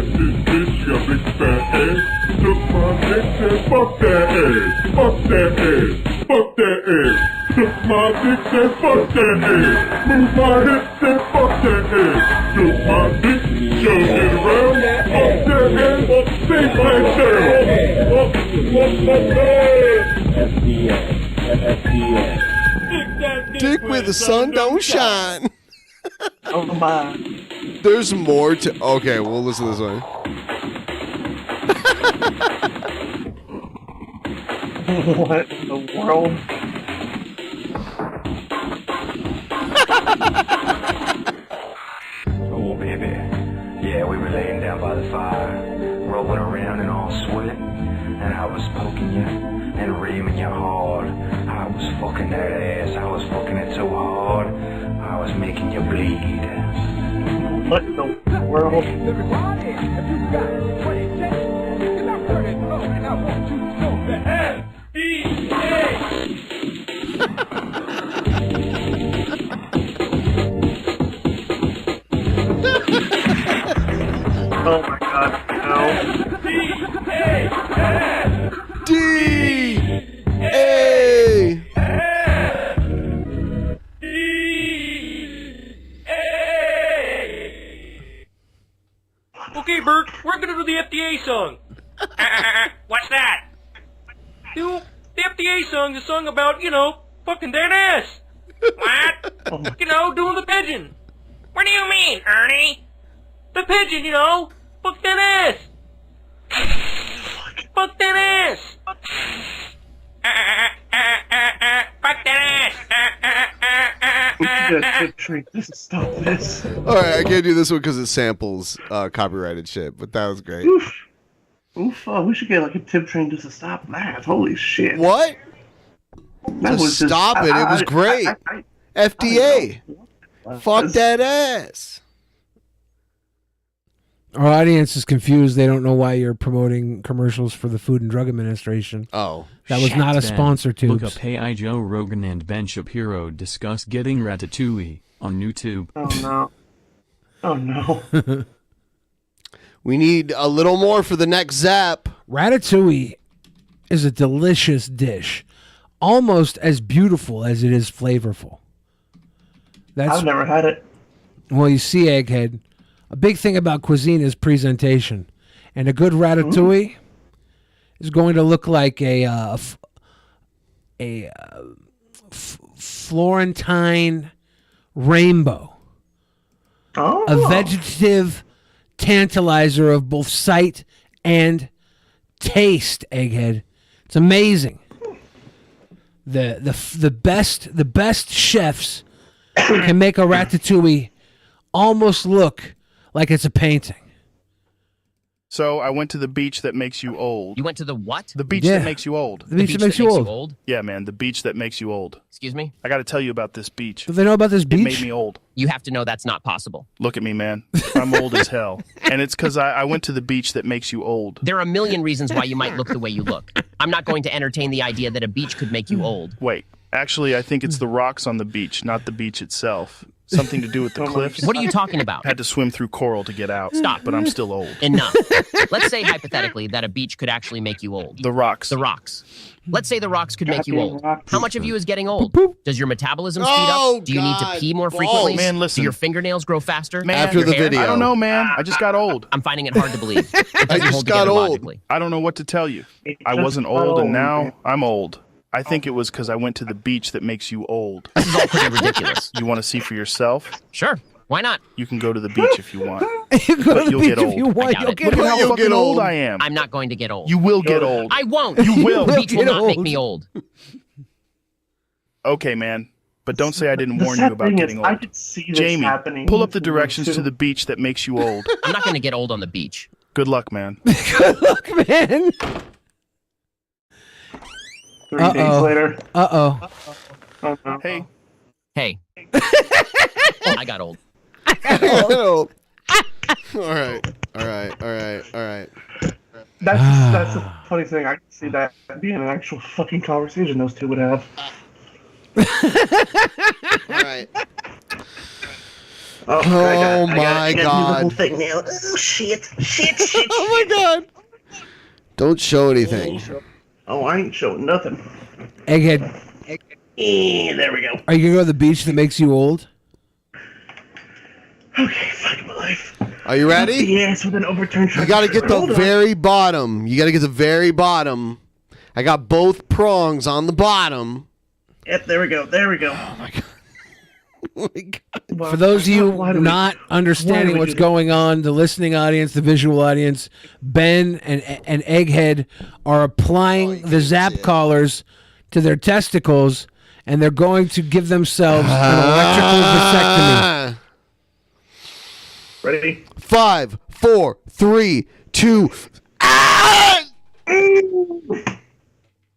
this bitch, your big fat ass. Took my dick and fuck that ass. Fuck that ass. Fuck that ass. Took my dick and fuck that ass. Move my hips and fuck that ass. Took my dick, shove it around. Fuck that ass. Sing like that. Dick where the sun don't shine. Oh my. There's more to. Okay, we'll listen to this one. What in the world? Oh, baby. Yeah, we were laying down by the fire, rolling around in all sweat, and I was poking you and reaming you hard. I was fucking that ass. I was fucking it so hard. I was making you bleed. What in the world? Oh my God, no. D-A! Okay, Bert, we're gonna do the FDA song. What's that? The FDA song, the song about, fucking that ass. What? Doing the pigeon. What do you mean, Ernie? The pigeon, fuck that ass. Fuck that ass. Fuck that ass. We gotta treat this. Stop this. Alright, I can't do this one because it samples copyrighted shit, but that was great. Oof, we should get like a tip train just to stop that. Holy shit. What? That was just, stop it. It was great. FDA. Fuck that ass. Our audience is confused. They don't know why you're promoting commercials for the Food and Drug Administration. Oh. That was not a Ben, sponsor, Look Tubes. up Hey I Joe Rogan and Ben Shapiro discuss getting ratatouille on YouTube. Oh no. Oh no. We need a little more for the next zap. Ratatouille is a delicious dish, almost as beautiful as it is flavorful. I've never had it. Well, you see, Egghead, a big thing about cuisine is presentation, and a good ratatouille is going to look like a Florentine rainbow, a vegetative tantalizer of both sight and taste. Egghead, it's amazing. the best chefs can make a ratatouille almost look like it's a painting. So I went to the beach that makes you old. You went to the what? The beach Yeah. that makes you old. The beach that makes you old. Yeah, man, the beach that makes you old. Excuse me? I got to tell you about this beach. Do they know about this beach? It made me old. You have to know that's not possible. Look at me, man. I'm old as hell. And it's because I went to the beach that makes you old. There are a million reasons why you might look the way you look. I'm not going to entertain the idea that a beach could make you old. Wait, actually, I think it's the rocks on the beach, not the beach itself. Something to do with the cliffs. What are you talking about? Had to swim through coral to get out. Stop. But I'm still old. Enough. Let's say hypothetically that a beach could actually make you old. The rocks. The rocks. Let's say the rocks could make you Goddamn old. rocks. How much of you is getting old? Does your metabolism speed Oh, up? Do you need to God, pee more balls. frequently? Man, listen. Do your fingernails grow faster? Man, Your hair? I don't know, man. I just got old. I'm finding it hard to believe. It I doesn't just hold got together old. logically. I don't know what to tell you. I just wasn't got old, and old. now I'm old. I think it was because I went to the beach that makes you old. This is all pretty ridiculous. You want to see for yourself? Sure. Why not? You can go to the beach if you want. You go But to the you'll beach get if old. you want. I doubt You'll it. get Look at how old. fucking old I am. I'm not going to get old. You will get old. I won't. You will. The beach will get not make old. me old. Okay, man. But don't say I didn't The warn you sad about thing getting is, old. I could see this Jamie, happening pull up the to me, directions too. to the beach that makes you old. I'm not going to get old on the beach. Good luck, man. Good luck, man. 3 days later. Uh-oh. Hey. Hey. I got old. All right. All right. All right. All right. That's the funny thing. I can see that being an actual fucking conversation those two would have. All right. Oh my I gotta do the God. whole thing now. Oh shit! Shit! Oh my God. Don't show anything. Oh, I ain't showing nothing. Egghead, There we go. are you gonna go to the beach that makes you old? Okay, fuck my life. Are you ready? Yes, with an overturned truck. You got to get the Hold on. very bottom. You got to get the very bottom. I got both prongs on the bottom. Yep, there we go. There we go. Oh my God. For those of you Why do we- not why understanding do we what's do going on, the listening audience, the visual audience, Ben and Egghead are applying the zap collars to their testicles, and they're going to give themselves an electrical vasectomy. Ready? 5, 4, 3, 2.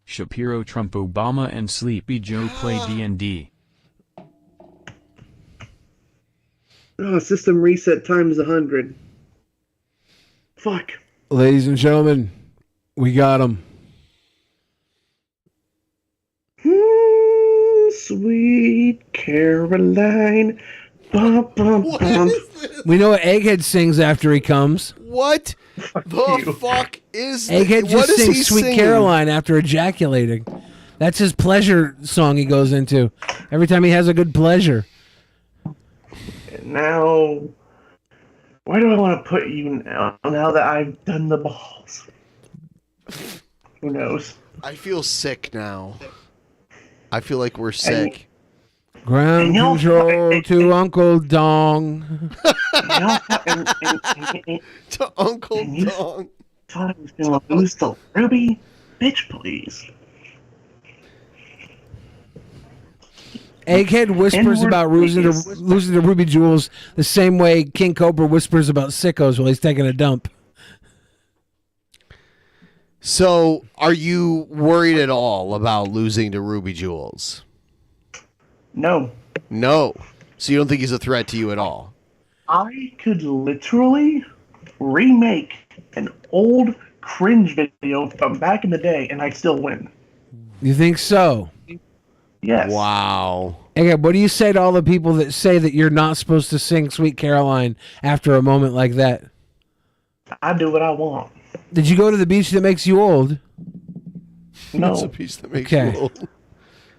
Shapiro, Trump, Obama, and Sleepy Joe play D&D. Oh, system reset times 100. Fuck. Ladies and gentlemen, we got him. Sweet Caroline. Bum, bum, bum. We know what Egghead sings after he comes. What the fuck is Egghead what just is he sings Sweet singing? Caroline after ejaculating. That's his pleasure song he goes into every time he has a good pleasure. Now, where do I want to put you now that I've done the balls? Who knows? I feel sick now. I feel like we're sick. Ground control to Uncle Dong. To Uncle Dong. Thought I was going to lose to Ruby? Bitch, please. Egghead whispers N-word about losing to Ruby Jewels the same way King Cobra whispers about sickos while he's taking a dump. So, are you worried at all about losing to Ruby Jewels? No. No. So you don't think he's a threat to you at all? I could literally remake an old cringe video from back in the day and I'd still win. You think so? Yes. Wow. Egghead, what do you say to all the people that say that you're not supposed to sing Sweet Caroline after a moment like that? I do what I want. Did you go to the beach that makes you old? No. It's a piece that makes Okay. you old.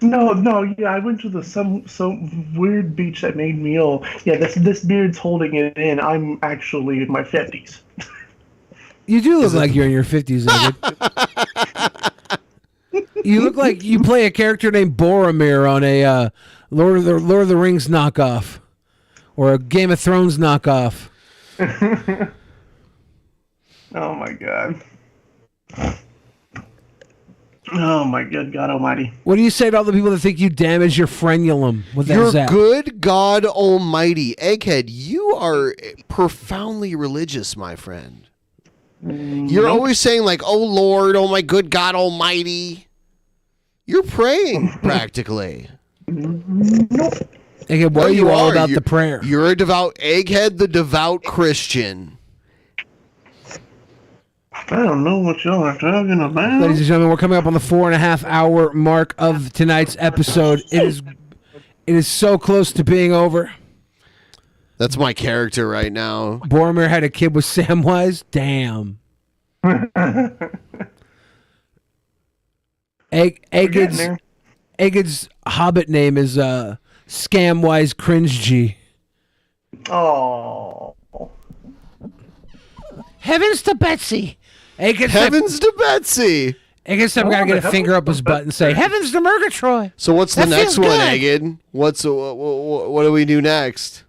No, yeah, I went to some weird beach that made me old. Yeah, this beard's holding it in. I'm actually in my 50s. You do look like you're in your 50s, Egghead. You look like you play a character named Boromir on a Lord of the Rings knockoff or a Game of Thrones knockoff. Oh my god. Oh my good God Almighty! What do you say to all the people that think you damage your frenulum with that You're zap? good God Almighty. Egghead, you are profoundly religious, my friend. You're always saying like, oh Lord, oh my good God Almighty. You're praying practically. Egghead, what are you all about the prayer? You're a devout Egghead, the devout Christian. I don't know what y'all are talking about. Ladies and gentlemen, we're coming up on the 4.5 hour mark of tonight's episode. It is so close to being over. That's my character right now. Boromir had a kid with Samwise. Damn. Egghead's hobbit name is Scamwise Cringe-G. Oh. Heavens to Betsy. Heavens to Betsy. Egghead's time gotta get a finger up his butt and say, Heavens to Murgatroyd. So what's the That next feels one, good. Egghead? What do we do next?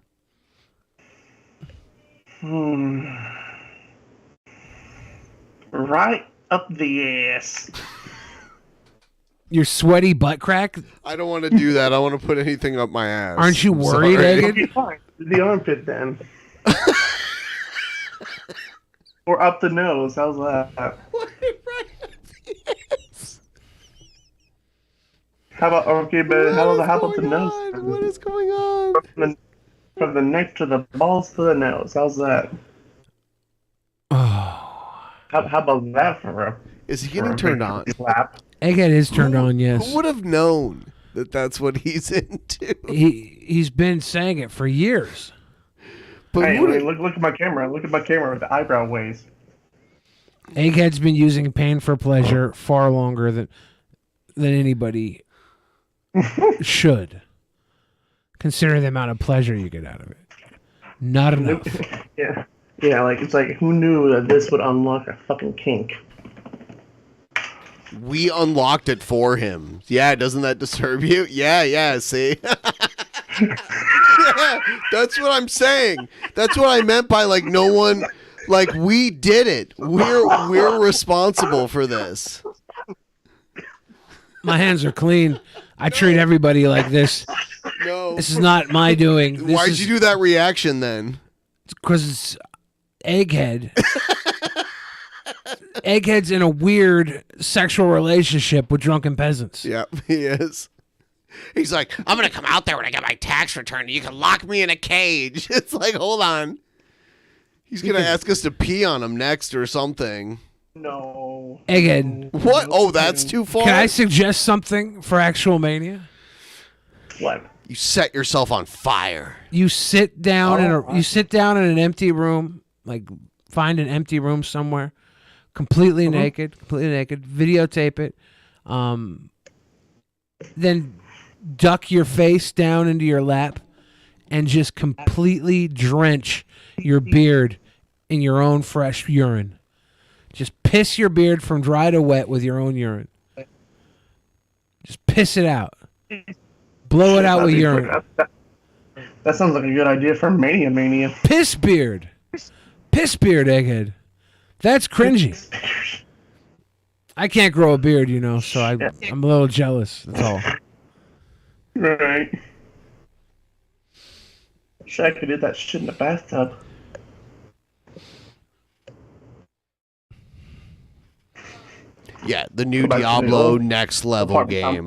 Right up the ass. Your sweaty butt crack? I don't want to do that. I want to put anything up my ass. Aren't you I'm worried, sorry. Egghead? Okay, fine. The armpit then. Or up the nose. How's that? How about okay, but how about the nose? What is going on? From the neck to the balls to the nose. How's that? Oh. How about that for a? Is he getting turned on? Slap. Egghead is turned on, yes. Who would have known that that's what he's into? He's been saying it for years. But Hey, look at my camera. Look at my camera with the eyebrow waves. Egghead's been using pain for pleasure far longer than anybody should. Considering the amount of pleasure you get out of it. Not enough. Yeah, like it's like who knew that this would unlock a fucking kink? We unlocked it for him. Yeah, doesn't that disturb you? Yeah, see? Yeah, that's what I'm saying. That's what I meant by like no one, like we did it. We're responsible for this. My hands are clean. I treat everybody like this. No. This is not my doing. Why'd you do that reaction then? Because it's Egghead. Egghead's in a weird sexual relationship with Drunken Peasants. Yep, he is. He's like, I'm going to come out there when I get my tax return. You can lock me in a cage. It's like, hold on. He's going to ask us to pee on him next or something. No. Egghead. What? Oh, that's too far? Can I suggest something for actual Mania? What? You set yourself on fire. You sit down in an empty room, like find an empty room somewhere, completely naked, videotape it, then duck your face down into your lap and just completely drench your beard in your own fresh urine. Just piss your beard from dry to wet with your own urine. Just piss it out. Blow it out with urine. That sounds like a good idea for Mania. Piss beard. Piss beard, Egghead. That's cringy. I can't grow a beard, so I'm a little jealous. That's all. Right. Wish I could do that shit in the bathtub. Yeah, the new Diablo next level game.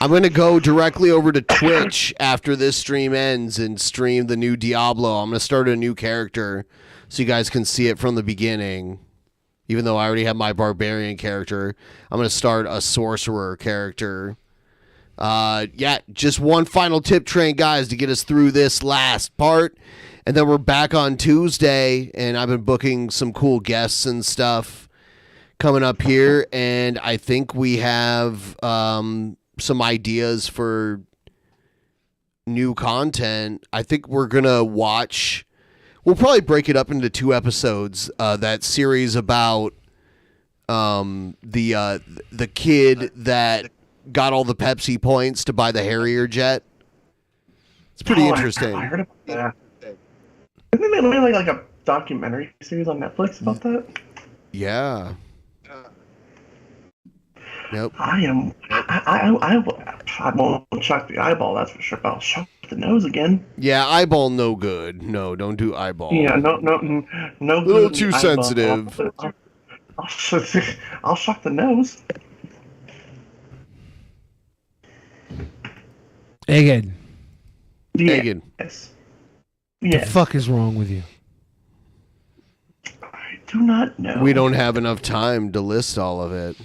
I'm going to go directly over to Twitch after this stream ends and stream the new Diablo. I'm going to start a new character so you guys can see it from the beginning. Even though I already have my barbarian character, I'm going to start a sorcerer character. Yeah, just one final tip train, guys, to get us through this last part. And then we're back on Tuesday, and I've been booking some cool guests and stuff coming up here, and I think we have some ideas for new content. I think we're gonna watch. We'll probably break it up into 2 episodes. That series about the kid that got all the Pepsi points to buy the Harrier jet. It's pretty interesting. I heard about that. Isn't there really like a documentary series on Netflix about that? Yeah. Yep. I won't chuck the eyeball, that's for sure. But I'll chuck the nose again. Yeah, eyeball no good. No, don't do eyeball. Yeah, no. A little too sensitive. I'll chuck the nose. Egged. Egged. Yes. What the fuck is wrong with you? I do not know. We don't have enough time to list all of it.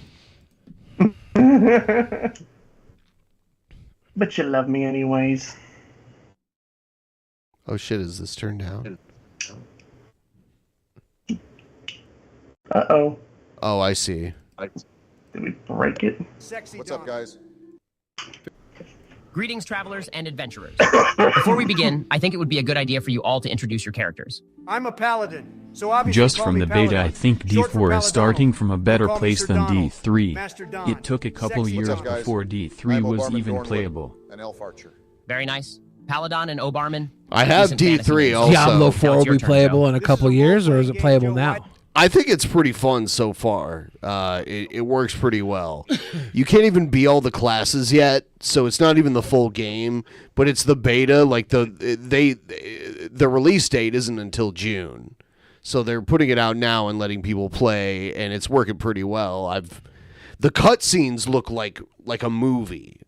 But you love me anyways. Oh shit, is this turned down? Uh-oh. Oh, I see. Did we break it? What's up, guys? Greetings, travelers and adventurers. Before we begin, I think it would be a good idea for you all to introduce your characters. I'm a paladin, so obviously Just call from me the beta, Paladin. I think Short for D4 is starting Paladon. from a better Call me place Sir than Donald, D3. Master Don. It took a couple Sexy years Don. before D3 was even playable. An elf archer. Very nice. Paladon and Obarman. I have decent fantasy D3 names. also. Diablo Now 4 it's will your be turn, playable Joe. in a couple years, or is it playable now? I think it's pretty fun so far. It works pretty well. You can't even be all the classes yet, so it's not even the full game. But it's the beta. Like the release date isn't until June, so they're putting it out now and letting people play, and it's working pretty well. The cutscenes look like a movie,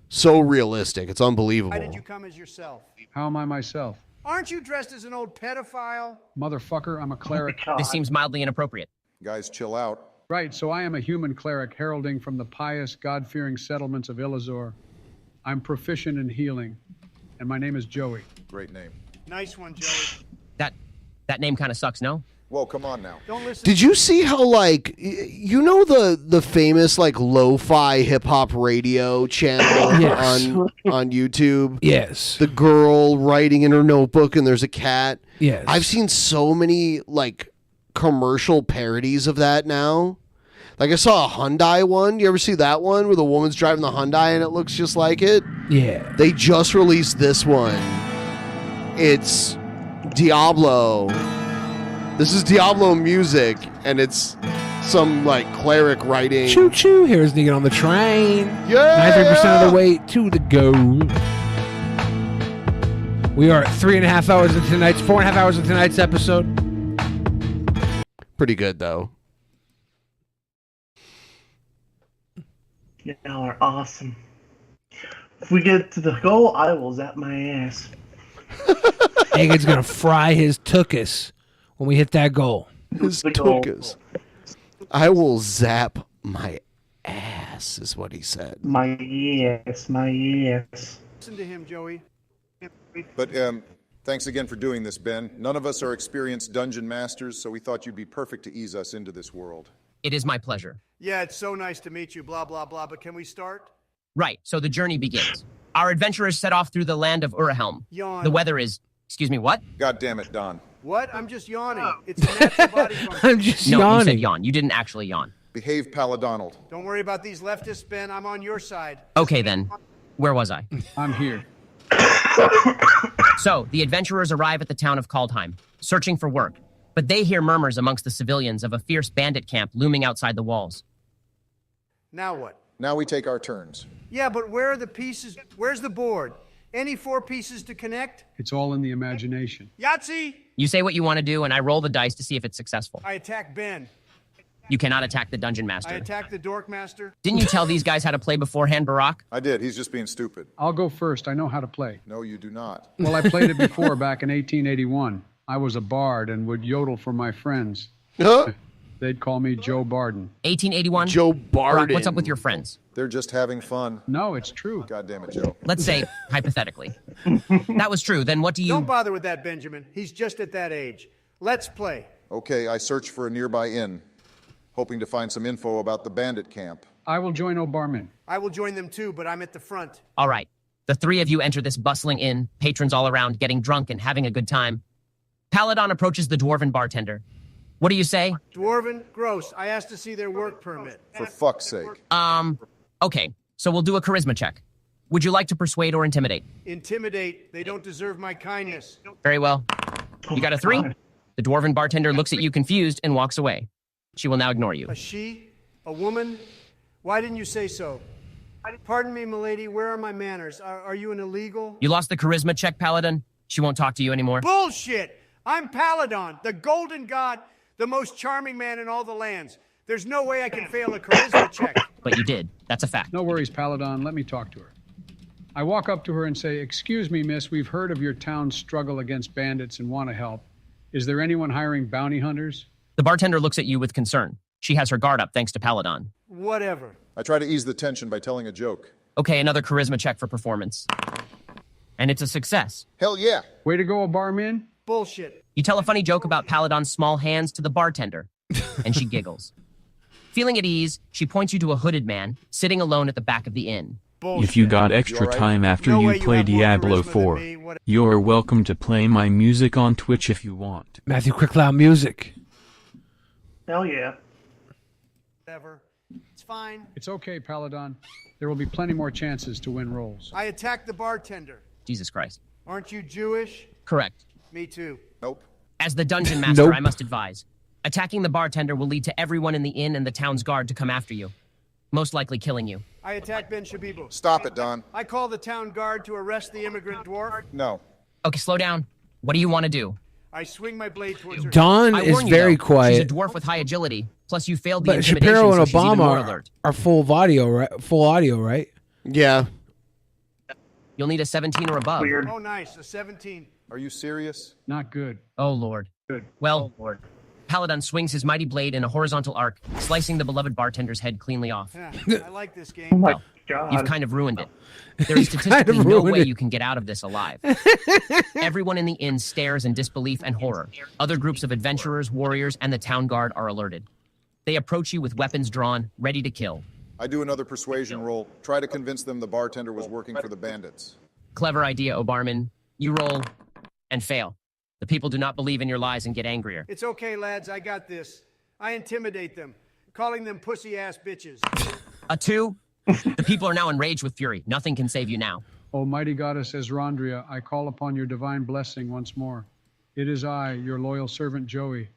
so realistic. It's unbelievable. Why did you come as yourself? How am I myself? Aren't you dressed as an old pedophile? Motherfucker, I'm a cleric. This seems mildly inappropriate. Guys, chill out. Right, so I am a human cleric heralding from the pious, God-fearing settlements of Illazor. I'm proficient in healing, and my name is Joey. Great name. Nice one, Joey. That name kind of sucks, no? Whoa, come on now. Don't listen. Did you see how, like, you know the famous, like, lo-fi hip-hop radio channel Yes. on YouTube? Yes. The girl writing in her notebook and there's a cat? Yes. I've seen so many, like, commercial parodies of that now. Like, I saw a Hyundai one. You ever see that one where the woman's driving the Hyundai and it looks just like it? Yeah. They just released this one. It's Diablo. This is Diablo music, and it's some, like, cleric writing. Choo choo, here's Negan on the train. Yeah! 93% of the way to the go. We are 3.5 hours into tonight's, 4.5 hours into tonight's episode. Pretty good, though. Y'all are awesome. If we get to the goal, I will zap my ass. Egged's gonna fry his tuchus when we hit that goal. His tuchus. I will zap my ass, is what he said. My yes. Listen to him, Joey. But thanks again for doing this, Ben. None of us are experienced dungeon masters, so we thought you'd be perfect to ease us into this world. It is my pleasure. Yeah, it's so nice to meet you, blah, blah, blah, but can we start? Right, so the journey begins. Our adventurers set off through the land of Urahelm. Yawn. The weather is... Excuse me, what? God damn it, Don. What? I'm just yawning. It's a natural body function. I'm just No, you yawning. said yawn. You didn't actually yawn. Behave, Paladonald. Don't worry about these leftists, Ben. I'm on your side. Okay, then. Where was I? I'm here. So, the adventurers arrive at the town of Kaldheim, searching for work. But they hear murmurs amongst the civilians of a fierce bandit camp looming outside the walls. Now what? Now we take our turns. Yeah, but where are the pieces? Where's the board? Any 4 pieces to connect? It's all in the imagination. Yahtzee! You say what you want to do, and I roll the dice to see if it's successful. I attack Ben. You cannot attack the Dungeon Master. I attack the Dork Master. Didn't you tell these guys how to play beforehand, Barack? I did. He's just being stupid. I'll go first. I know how to play. No, you do not. Well, I played it before back in 1881. I was a bard and would yodel for my friends. They'd call me Joe Barden. 1881? Joe Barden. Barack, what's up with your friends? They're just having fun. No, it's true. God damn it, Joe. Let's say, hypothetically. That was true. Then what do you... Don't bother with that, Benjamin. He's just at that age. Let's play. Okay, I search for a nearby inn, hoping to find some info about the bandit camp. I will join Obarman. I will join them too, but I'm at the front. All right. The 3 of you enter this bustling inn, patrons all around, getting drunk and having a good time. Paladon approaches the dwarven bartender. What do you say? Dwarven? Gross. I asked to see their work permit. For fuck's sake. Okay. So we'll do a charisma check. Would you like to persuade or intimidate? Intimidate. They don't deserve my kindness. Very well. You got a 3? The dwarven bartender looks at you confused and walks away. She will now ignore you. A she? A woman? Why didn't you say so? Pardon me, milady, where are my manners? Are you an illegal? You lost the charisma check, Paladin? She won't talk to you anymore? Bullshit! I'm Paladon, the golden god, the most charming man in all the lands. There's no way I can fail a charisma check. But you did. That's a fact. No worries, Paladon. Let me talk to her. I walk up to her and say, "Excuse me, miss, we've heard of your town's struggle against bandits and want to help. Is there anyone hiring bounty hunters?" The bartender looks at you with concern. She has her guard up thanks to Paladon. Whatever. I try to ease the tension by telling a joke. Okay, another charisma check for performance. And it's a success. Hell yeah. Way to go, barman. Bullshit. You tell a funny joke about Paladon's small hands to the bartender, and she giggles. Feeling at ease, she points you to a hooded man sitting alone at the back of the inn. If you got extra time after you play Diablo 4, you're welcome to play my music on Twitch if you want. Matthew Quick Loud Music. Hell yeah. Whatever. It's fine. It's okay, Paladon. There will be plenty more chances to win roles. I attacked the bartender. Jesus Christ. Aren't you Jewish? Correct. Me too. Nope. As the dungeon master, Nope. I must advise. Attacking the bartender will lead to everyone in the inn and the town's guard to come after you. Most likely killing you. I attacked Ben Shabibu. Stop it, Don. I call the town guard to arrest the immigrant dwarf. No. Okay, slow down. What do you want to do? I swing my blade towards her. Dawn I is warn you, very though, quiet. She's a dwarf with high agility. Plus, you failed the But intimidation, Shapiro and so she's even more Obama alert. are full audio, right? Full audio, right? Yeah. You'll need a 17 or above. Oh, nice. A 17. Are you serious? Not good. Oh, Lord. Good. Well, Lord. Paladin swings his mighty blade in a horizontal arc, slicing the beloved bartender's head cleanly off. Yeah, I like this game. Oh my Well, god. You've kind of ruined it. There is You've kind statistically of no ruined way it. you can get out of this alive. Everyone in the inn stares in disbelief and horror. Other groups of adventurers, warriors, and the town guard are alerted. They approach you with weapons drawn, ready to kill. I do another persuasion roll. Try to convince them the bartender was working for the bandits. Clever idea, Obarman. You roll and fail. The people do not believe in your lies and get angrier. It's okay, lads. I got this. I intimidate them, calling them pussy-ass bitches. A 2. The people are now enraged with fury. Nothing can save you now. Almighty Goddess Esrandria, I call upon your divine blessing once more. It is I, your loyal servant Joey.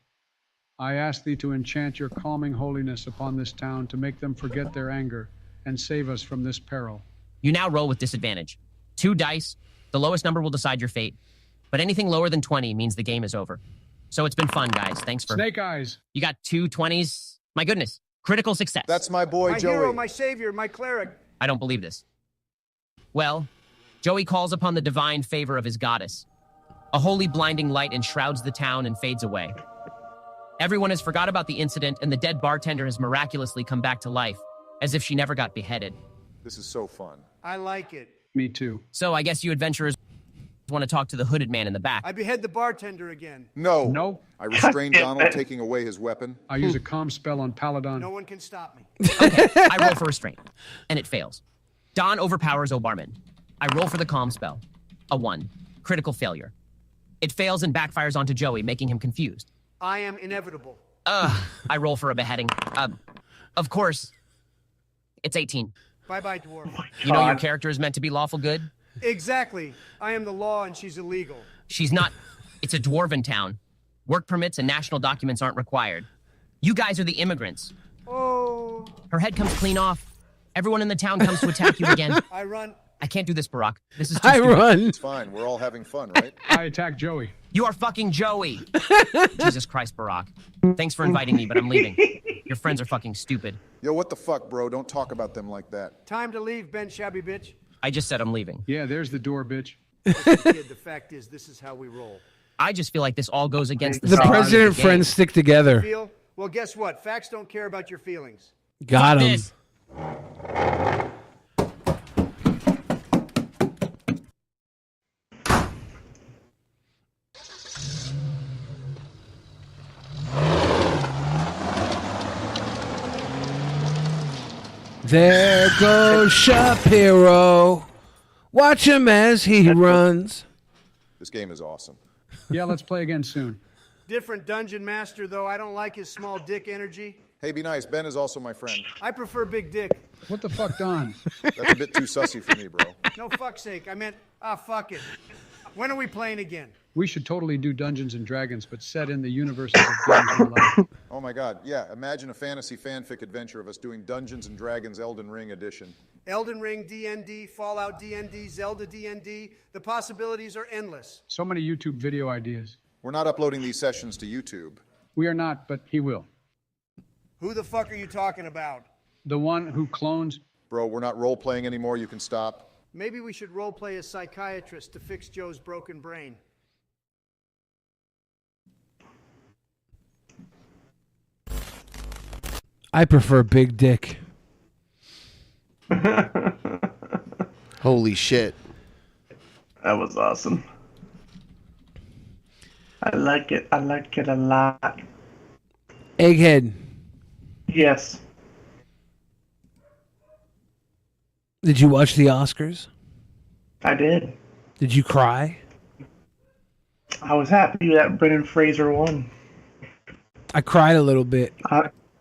I ask thee to enchant your calming holiness upon this town to make them forget their anger and save us from this peril. You now roll with disadvantage. 2 dice. The lowest number will decide your fate. But anything lower than 20 means the game is over. So it's been fun, guys. Thanks for... Snake eyes. You got 2 20s. My goodness. Critical success. That's my boy, My Joey. hero, my savior, my cleric. I don't believe this. Well, Joey calls upon the divine favor of his goddess. A holy blinding light enshrouds the town and fades away. Everyone has forgot about the incident, and the dead bartender has miraculously come back to life, as if she never got beheaded. This is so fun. I like it. Me too. So I guess you adventurers want to talk to the hooded man in the back. I behead the bartender again. No. No. I restrained Donald, taking away his weapon. I use a calm spell on Paladin. No one can stop me. Okay, I roll for restraint, and it fails. Don overpowers Obarman. I roll for the calm spell. A 1. Critical failure. It fails and backfires onto Joey, making him confused. I am inevitable. I roll for a beheading. Of course, it's 18. Bye-bye, dwarf. You know your character is meant to be lawful good? Exactly. I am the law and she's illegal. She's not. It's a dwarven town. Work permits and national documents aren't required. You guys are the immigrants. Oh. Her head comes clean off. Everyone in the town comes to attack you again. I run. I can't do this, Barack. This is too I stupid. run. It's fine. We're all having fun, right? I attack Joey. You are fucking Joey. Jesus Christ, Barack. Thanks for inviting me, but I'm leaving. Your friends are fucking stupid. Yo, what the fuck, bro? Don't talk about them like that. Time to leave, Ben Shabby Bitch. I just said I'm leaving. Yeah, there's the door, bitch. Listen, kid, the fact is, this is how we roll. I just feel like this all goes against the The standards of president the friends game. stick together. Feel? Well, guess what? Facts don't care about your feelings. Got Fuck him. this. There goes Shapiro. Watch him as he runs. This game is awesome. Yeah, let's play again soon. Different dungeon master, though. I don't like his small dick energy. Hey, be nice. Ben is also my friend. I prefer big dick. What the fuck, Don? That's a bit too sussy for me, bro. No fuck's sake. I meant, fuck it. When are we playing again? We should totally do Dungeons and Dragons, but set in the universes of games we like. Oh my God, yeah, imagine a fantasy fanfic adventure of us doing Dungeons and Dragons Elden Ring edition. Elden Ring DND, Fallout DND, Zelda DND. The possibilities are endless. So many YouTube video ideas. We're not uploading these sessions to YouTube. We are not, but he will. Who the fuck are you talking about? The one who clones. Bro, we're not role-playing anymore, you can stop. Maybe we should roleplay a psychiatrist to fix Joe's broken brain. I prefer big dick. Holy shit. That was awesome. I like it. I like it a lot. Egghead. Yes. Did you watch the Oscars? I did. Did you cry? I was happy that Brendan Fraser won. I cried a little bit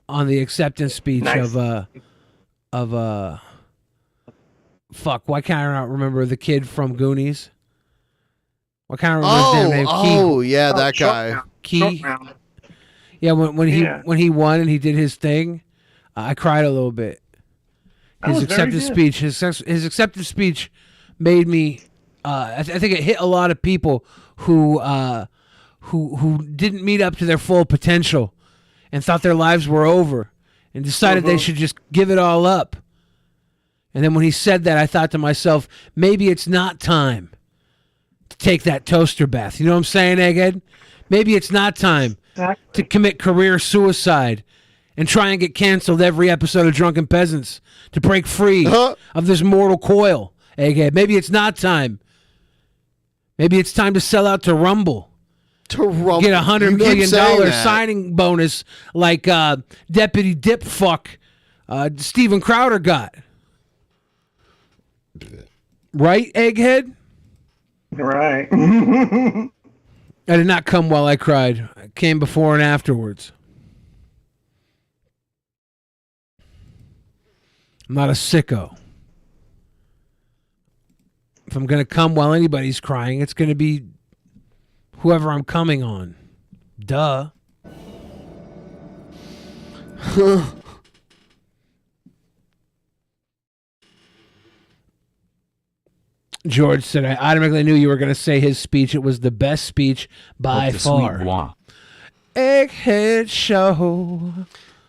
on the acceptance speech Nice. fuck, why can't I not remember the kid from Goonies? Why can't I remember his damn name? Oh, Key. yeah, that guy. Key. Yeah, when he won and he did his thing, I cried a little bit. His acceptance speech, his acceptance speech, made me. I think it hit a lot of people who didn't meet up to their full potential, and thought their lives were over, and decided they should just give it all up. And then when he said that, I thought to myself, maybe it's not time to take that toaster bath. You know what I'm saying, Egghead? Maybe it's not time to commit career suicide and try and get canceled every episode of Drunken Peasants to break free of this mortal coil, Egghead. Maybe it's not time. Maybe it's time to sell out to Rumble. To Rumble. Get $100 You keep million saying that. signing bonus like Deputy Dipfuck Steven Crowder got. Right, Egghead? Right. I did not come while I cried. I came before and afterwards. I'm not a sicko. If I'm going to come while anybody's crying, it's going to be whoever I'm coming on. Duh. George said, I automatically knew you were going to say his speech. It was the best speech by far. Egghead Show.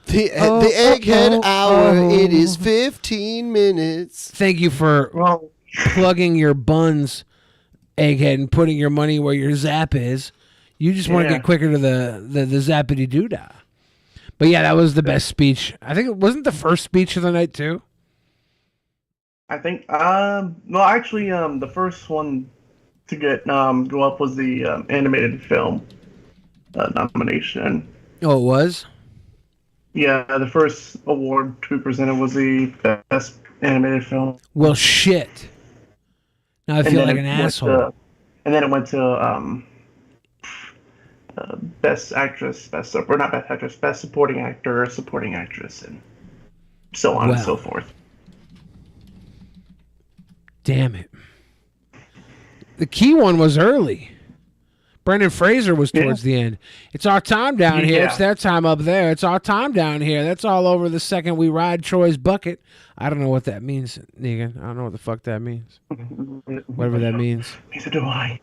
The Egghead Hour. It is 15 minutes. Thank you for plugging your buns, Egghead, and putting your money where your zap is. You just want to get quicker to the zappity doodah. But yeah, that was the best speech. I think it wasn't the first speech of the night too. I think, no, actually, the first one to get go up was the animated film nomination. Oh, it was? Yeah, the first award to be presented was the best animated film. Well, shit. Now I feel like an asshole. And then it went to best actress, best supporting actor, supporting actress, and so on and so forth. Damn it. The key one was early. Brendan Fraser was towards the end. It's our time down here. It's their time up there. It's our time down here. That's all over the second we ride Troy's bucket. I don't know what that means, Negan. I don't know what the fuck that means. Whatever that means. Neither do I.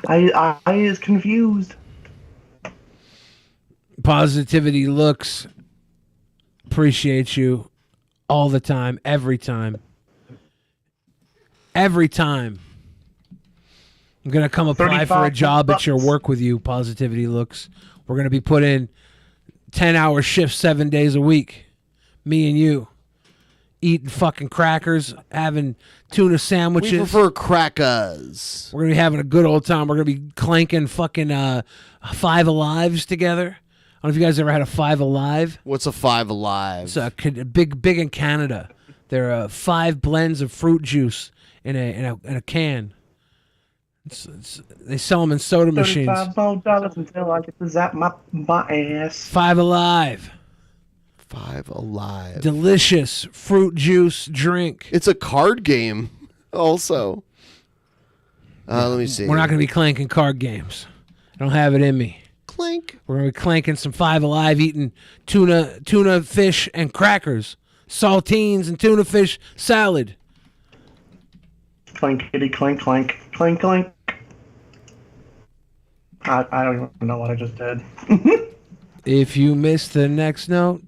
I is confused. Positivity looks. Appreciate you all the time, every time. Every time. I'm going to come apply for a job at your work with you, Positivity Looks. We're going to be put in 10-hour shifts 7 days a week. Me and you. Eating fucking crackers, having tuna sandwiches. We prefer crackers. We're going to be having a good old time. We're going to be clanking fucking Five Alives together. I don't know if you guys ever had a Five Alive. What's a Five Alive? It's a big in Canada. They're 5 blends of fruit juice in a can. They sell them in soda machines. $35 until I get to zap my ass. Five Alive. Five Alive. Delicious fruit juice drink. It's a card game also. Let me see. We're not going to be clanking card games. I don't have it in me. Clank. We're going to be clanking some Five Alive, eating tuna fish, and crackers. Saltines and tuna fish salad. Clankety clank clank clank clank. I don't even know what I just did. If you miss the next note,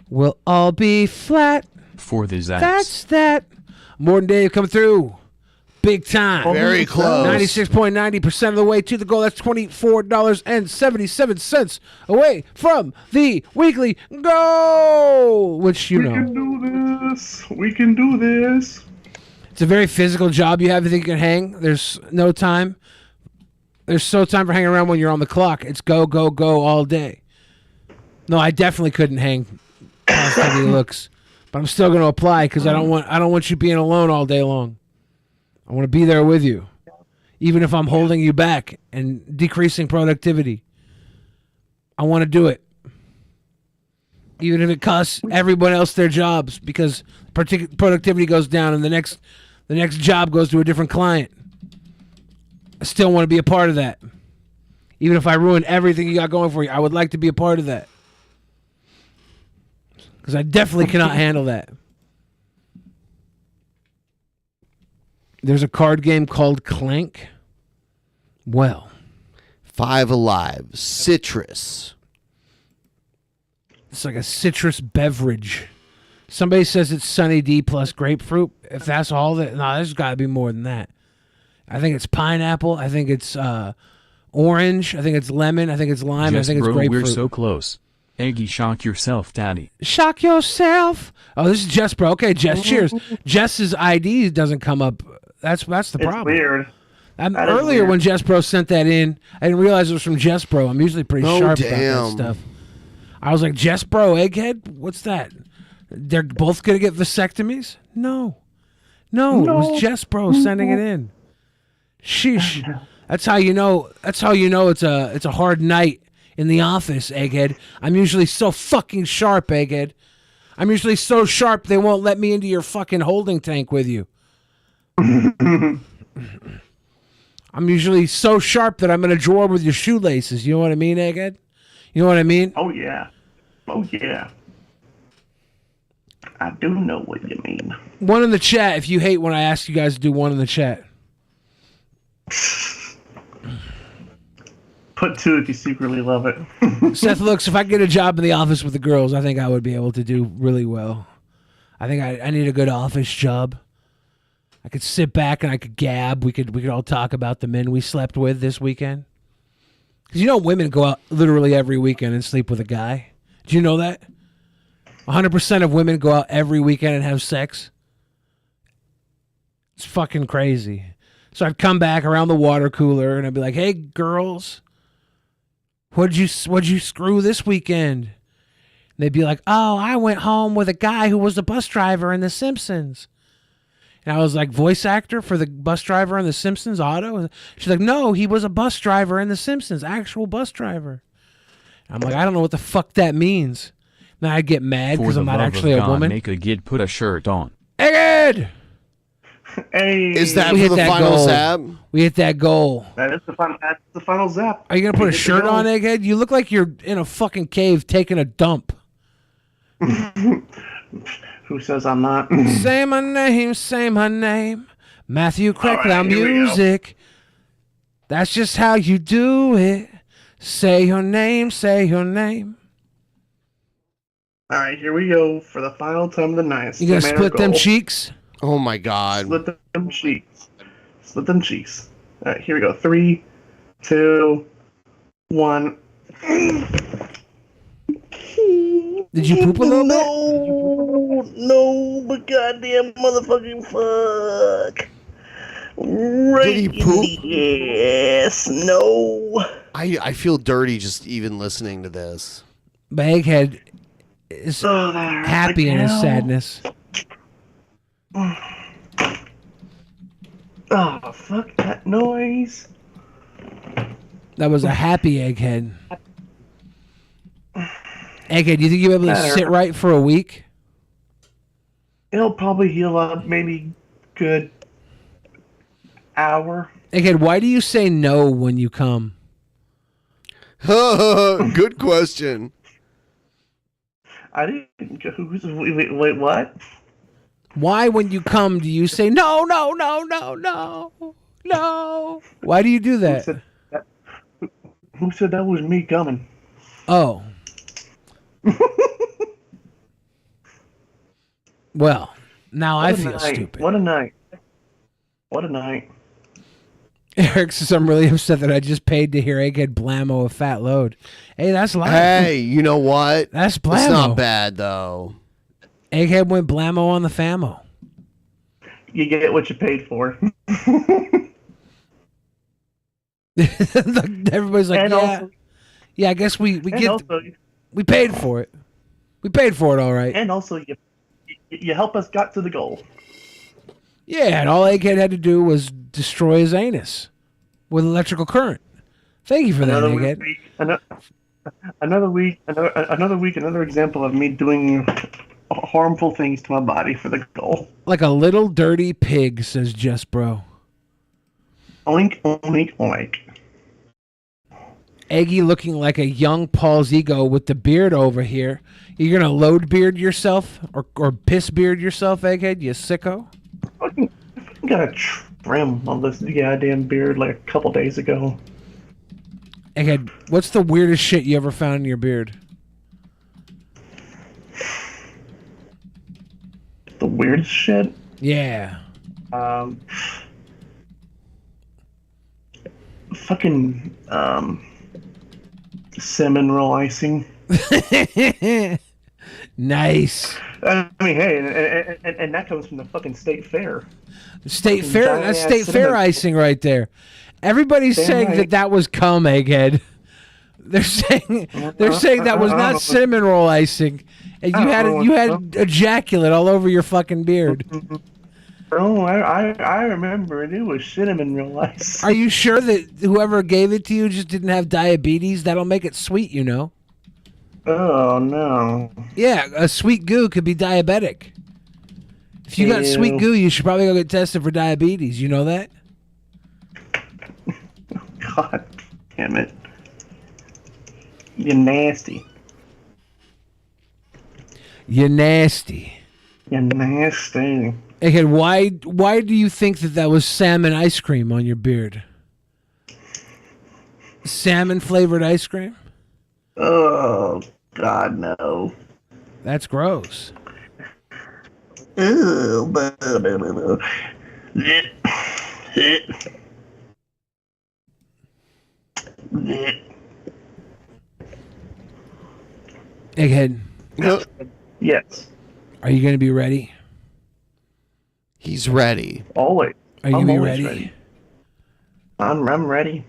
we'll all be flat. For the Zax. That's that. More than Dave coming through. Big time. Very close. 96.90% of the way to the goal. That's $24.77 away from the weekly goal. Which, you know. We can do this. We can do this. It's a very physical job you have to think you can hang. There's no time. There's no time for hanging around when you're on the clock. It's go, go, go all day. No, I definitely couldn't hang positivity looks. But I'm still going to apply because I don't want you being alone all day long. I want to be there with you. Even if I'm holding you back and decreasing productivity. I want to do it. Even if it costs everyone else their jobs because productivity goes down and the next job goes to a different client. I still want to be a part of that. Even if I ruin everything you got going for you, I would like to be a part of that. Because I definitely cannot handle that. There's a card game called Clank. Well. Five Alive. Citrus. It's like a citrus beverage. Somebody says it's Sunny D plus grapefruit. If that's all that... No, there's got to be more than that. I think it's pineapple. I think it's orange. I think it's lemon. I think it's lime. Just I think it's bro, grapefruit. we're so close. Eggy, shock yourself, daddy. Shock yourself. Oh, this is Jess, bro. Okay, Jess, cheers. Jess's ID doesn't come up. That's the problem. It's weird. Earlier when Jess Bro sent that in, I didn't realize it was from Jess Bro. I'm usually pretty sharp about that stuff. I was like, Jess Bro, Egghead? What's that? They're both going to get vasectomies? No. No, it was Jess Bro sending it in. Sheesh. That's how you know it's a hard night in the office, Egghead. I'm usually so fucking sharp, Egghead. I'm usually so sharp they won't let me into your fucking holding tank with you. I'm usually so sharp that I'm in a drawer with your shoelaces. You know what I mean, Egghead? You know what I mean? Oh, yeah. Oh, yeah. I do know what you mean. One in the chat if you hate when I ask you guys to do one in the chat. Put two if you secretly love it. Seth looks, if I get a job in the office with the girls, I think I would be able to do really well. I think I need a good office job. I could sit back and I could gab. We could all talk about the men we slept with this weekend. Because you know women go out literally every weekend and sleep with a guy. Do you know that? 100% of women go out every weekend and have sex. It's fucking crazy. So I'd come back around the water cooler and I'd be like, "Hey girls, what'd you screw this weekend?" And they'd be like, "Oh, I went home with a guy who was the bus driver in The Simpsons." And I was like, "Voice actor for the bus driver in The Simpsons, Otto?" And she's like, "No, he was a bus driver in The Simpsons, actual bus driver." I'm like, "I don't know what the fuck that means." Then I'd get mad because I'm not actually a woman. Make a kid put a shirt on. Egghead! Hey, is that for the final zap? We hit that goal. That's the final zap. Are you gonna put a shirt on, Egghead? You look like you're in a fucking cave taking a dump. Who says I'm not? Say my name. Matthew Crackdown music. That's just how you do it. Say your name. All right, here we go for the final time of the night. You gonna split them cheeks? Oh my God. Split them cheeks. All right, here we go. 3, 2, 1. Did you poop a little bit? No, but goddamn motherfucking fuck. Right. Did he poop? Yes. No. I feel dirty just even listening to this. But Egghead is happy in his sadness. Oh, fuck that noise. That was a happy Egghead. Egghead, do you think you'll be able to sit right for a week? It'll probably heal up maybe good hour. Egghead, why do you say no when you come? Good question. I didn't go. Wait, what? Why, when you come, do you say no, no, no, no, no, no? Why do you do that? Who said that was me coming? Oh. Well, now I feel stupid. What a night. What a night. Eric says, I'm really upset that I just paid to hear Egghead blammo a fat load. Hey, that's live. Hey, you know what? That's blammo. It's not bad, though. Egghead went blammo on the famo. You get what you paid for. Everybody's like, And yeah. also- Yeah, I guess we and get... also- we paid for it. We paid for it all right. And also, you help us got to the goal. Yeah, and all Egghead had to do was destroy his anus with electrical current. Thank you for that, Egghead. Another week, another example of me doing harmful things to my body for the goal. Like a little dirty pig, says Just Bro. Oink, oink, oink. Eggy looking like a young Paul's ego with the beard over here. You're gonna load beard yourself or piss beard yourself, Egghead, you sicko? I got a trim on this goddamn beard like a couple days ago. Egghead, what's the weirdest shit you ever found in your beard? The weirdest shit? Yeah. Fucking cinnamon roll icing. Nice. I mean, hey, and that comes from the fucking state fair. State Fucking fair. giant That's ass state fair cinnamon. icing right there. Everybody's Damn saying right. that was cum, Egghead. They're saying that was not cinnamon roll icing, and you had ejaculate all over your fucking beard. Oh, I remember it. It was cinnamon roll ice. Are you sure that whoever gave it to you just didn't have diabetes? That'll make it sweet, you know. Oh no. Yeah, a sweet goo could be diabetic. If you got Ew. sweet goo, you should probably go get tested for diabetes. You know that? God damn it. You're nasty. You're nasty. You're nasty. Again, why do you think that was salmon ice cream on your beard? Salmon flavored ice cream? Oh, God, no. That's gross. Ew. Egghead. Yes. Are you going to be ready? He's ready. Always. Are you I'm going to be always ready? I'm ready.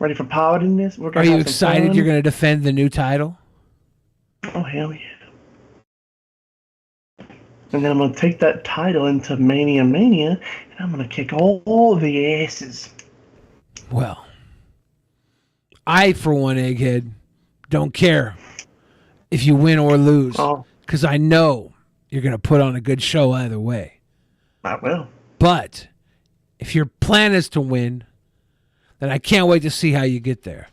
Ready for piloting this? We're Are gonna you have some excited fun. you're going to defend the new title? Oh, hell yeah. And then I'm going to take that title into Mania, and I'm going to kick all the asses. Well, I, for one, Egghead, don't care if you win or lose. Because I know you're going to put on a good show either way. I will. But if your plan is to win, then I can't wait to see how you get there.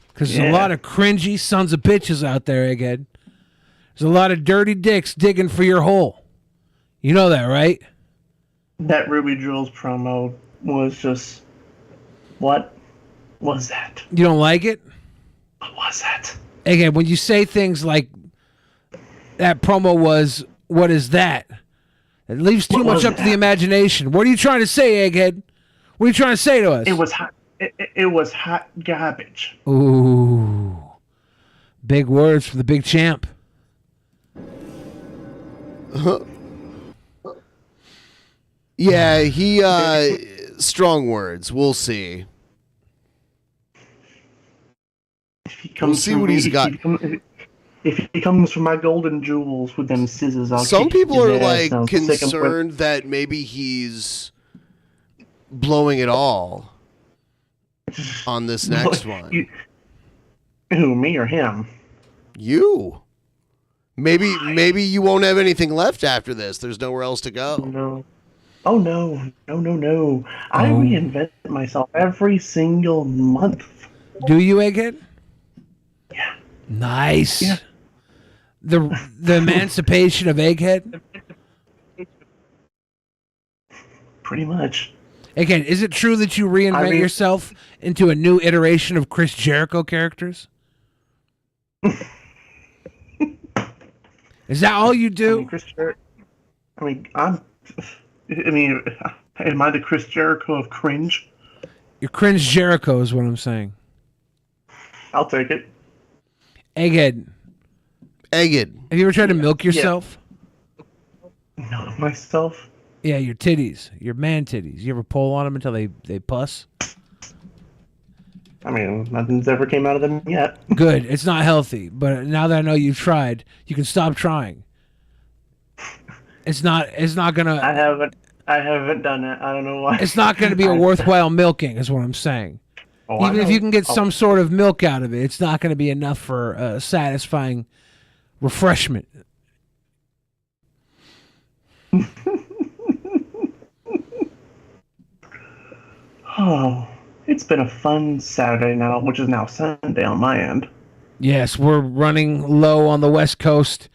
Because there's a lot of cringy sons of bitches out there, Egghead. There's a lot of dirty dicks digging for your hole. You know that, right? That Ruby Jewels promo was just... What was that? You don't like it? What was that? Egghead, when you say things like that promo was, what is that? It leaves too What much was up to the that? imagination. What are you trying to say, Egghead? What are you trying to say to us? It was hot. It was hot garbage. Ooh. Big words for the big champ. Yeah, he strong words. We'll see. We'll see what he's got. If he comes for my golden jewels with them scissors, I'll Some kick people his are ass. like I'm sick of concerned that maybe he's blowing it all on this next one. Who, me or him? You. Maybe you won't have anything left after this. There's nowhere else to go. No. Oh no. I reinvent myself every single month. Do you, Egghead? Yeah. Nice. Yeah. The emancipation of Egghead? Pretty much. Again, is it true that you reinvent yourself into a new iteration of Chris Jericho characters? Is that all you do? Am I the Chris Jericho of cringe? You're cringe Jericho is what I'm saying. I'll take it. Egghead. Have you ever tried to milk yourself? Milk myself? Yeah, your titties. Your man titties. You ever pull on them until they puss? I mean, nothing's ever came out of them yet. Good. It's not healthy. But now that I know you've tried, you can stop trying. It's not gonna... I haven't done it. I don't know why. It's not gonna be a worthwhile milking, is what I'm saying. Even if you can get some sort of milk out of it, it's not gonna be enough for satisfying refreshment. Oh, it's been a fun Saturday now, which is now Sunday on my end. Yes, we're running low on the West Coast.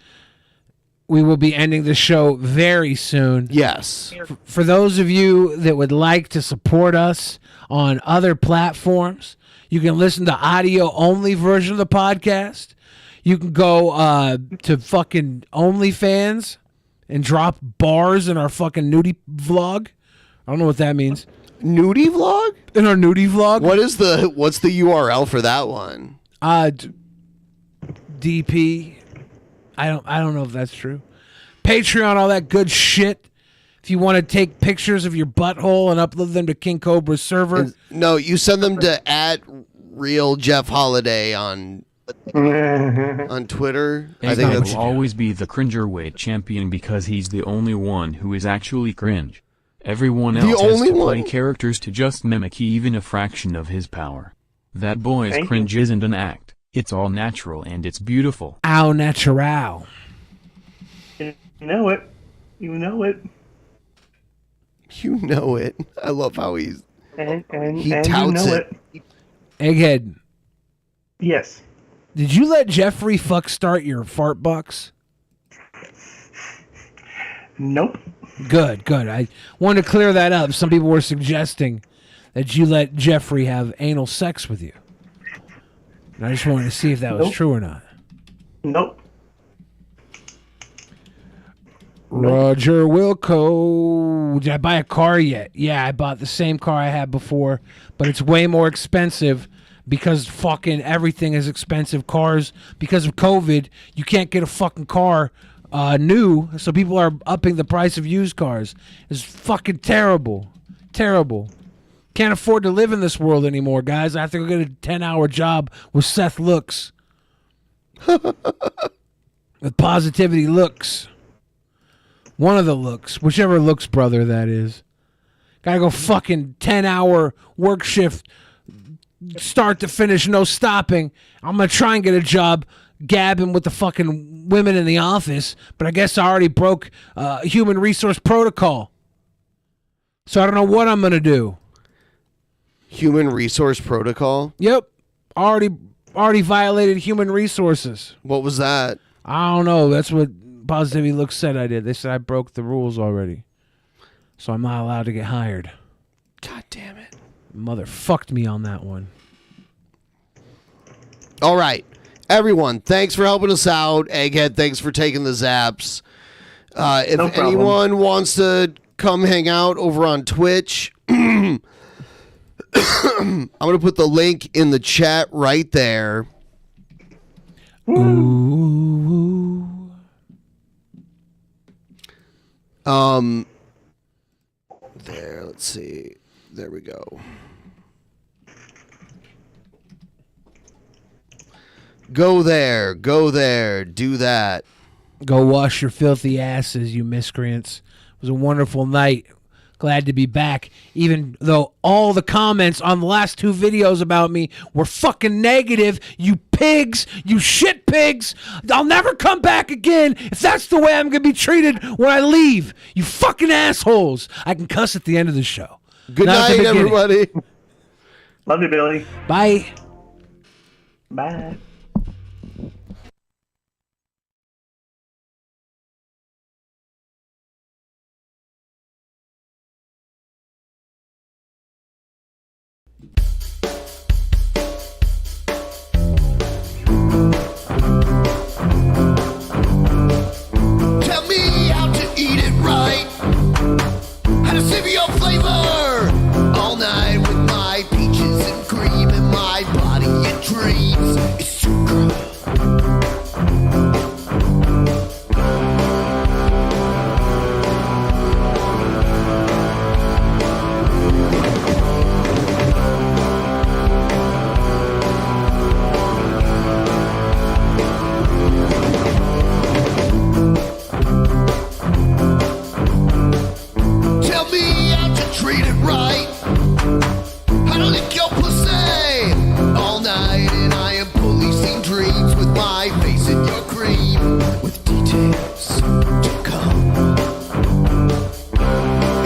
We will be ending the show very soon. Yes. For those of you that would like to support us on other platforms, you can listen to audio-only version of the podcast. You can go to fucking OnlyFans and drop bars in our fucking nudie vlog. I don't know what that means. Nudie vlog? In our nudie vlog? What's the URL for that one? DP. I don't know if that's true. Patreon, all that good shit. If you want to take pictures of your butthole and upload them to King Cobra's server. No, you send them to @RealJeffHoliday on Twitter. I think Egghead that's will always be the cringerweight champion because he's the only one who is actually cringe. Everyone else has to play characters to just mimic even a fraction of his power. That boy's cringe isn't an act. It's all natural and it's beautiful. Au natural. You know it. You know it. You know it. I love how he touts you know it. Egghead. Yes. Did you let Jeffrey start your fart box? Nope. Good. I wanted to clear that up. Some people were suggesting that you let Jeffrey have anal sex with you. And I just wanted to see if that was true or not. Nope. Roger Wilco. Did I buy a car yet? Yeah, I bought the same car I had before, but it's way more expensive because fucking everything is expensive. Cars, because of COVID, you can't get a fucking car new, so people are upping the price of used cars. It's fucking terrible. Terrible. Can't afford to live in this world anymore, guys. I have to go get a 10-hour job with Seth Looks. With Positivity Looks. One of the Looks. Whichever Looks brother that is. Gotta go fucking 10-hour work shift. Start to finish, no stopping. I'm gonna try and get a job gabbing with the fucking women in the office, but I guess I already broke human resource protocol. So I don't know what I'm gonna do. Human resource protocol? Yep. Already violated human resources. What was that? I don't know. That's what Positivity Looks said I did. They said I broke the rules already. So I'm not allowed to get hired. God damn it. Mother fucked me on that one. All right. Everyone, thanks for helping us out. Egghead, thanks for taking the zaps. If anyone wants to come hang out over on Twitch, I'm going to put the link in the chat right there. Ooh. There, let's see. There we go. Go there, do that. Go wash your filthy asses, you miscreants. It was a wonderful night. Glad to be back, even though all the comments on the last 2 videos about me were fucking negative. You pigs, you shit pigs. I'll never come back again if that's the way I'm going to be treated when I leave. You fucking assholes. I can cuss at the end of the show. Good night, everybody. Love you, Billy. Bye. Bye. Tell me how to eat it right. How to sip your flavor all night with my peaches and cream and my body and dreams. It's sugar. Tell me how to treat it right. How to lick your pussy all night, and I am policing dreams with my face in your cream, with details to come.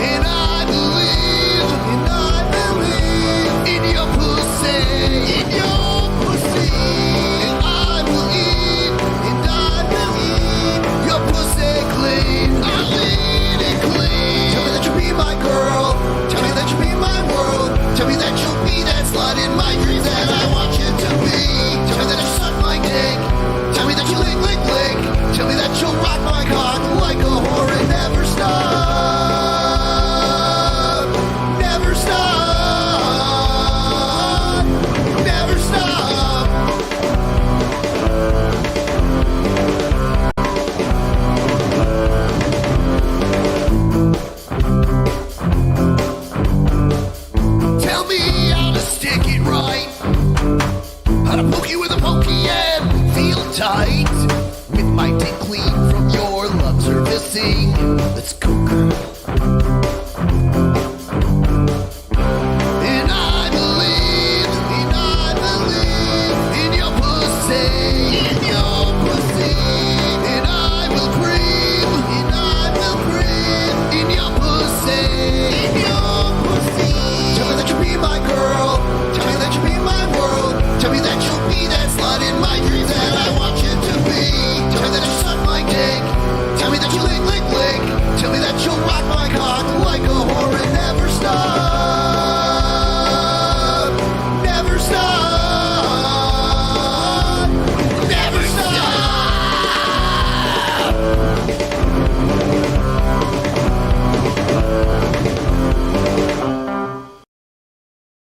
And I believe in your pussy, in your pussy. And I will eat, and I will eat your pussy clean. I'll eat it clean. Tell me that you'll be my girl. Tell me that you'll be my world. Tell me that you'll be that slut in my dreams that I want you to be. Tell me that you'll suck my dick. Tell me that you lick, lick, lick. Tell me that you'll rock my cock like a whore and never stop. Never stop. Never stop. Tell me how to stick it right. How to poke you with a pokey and feel tight.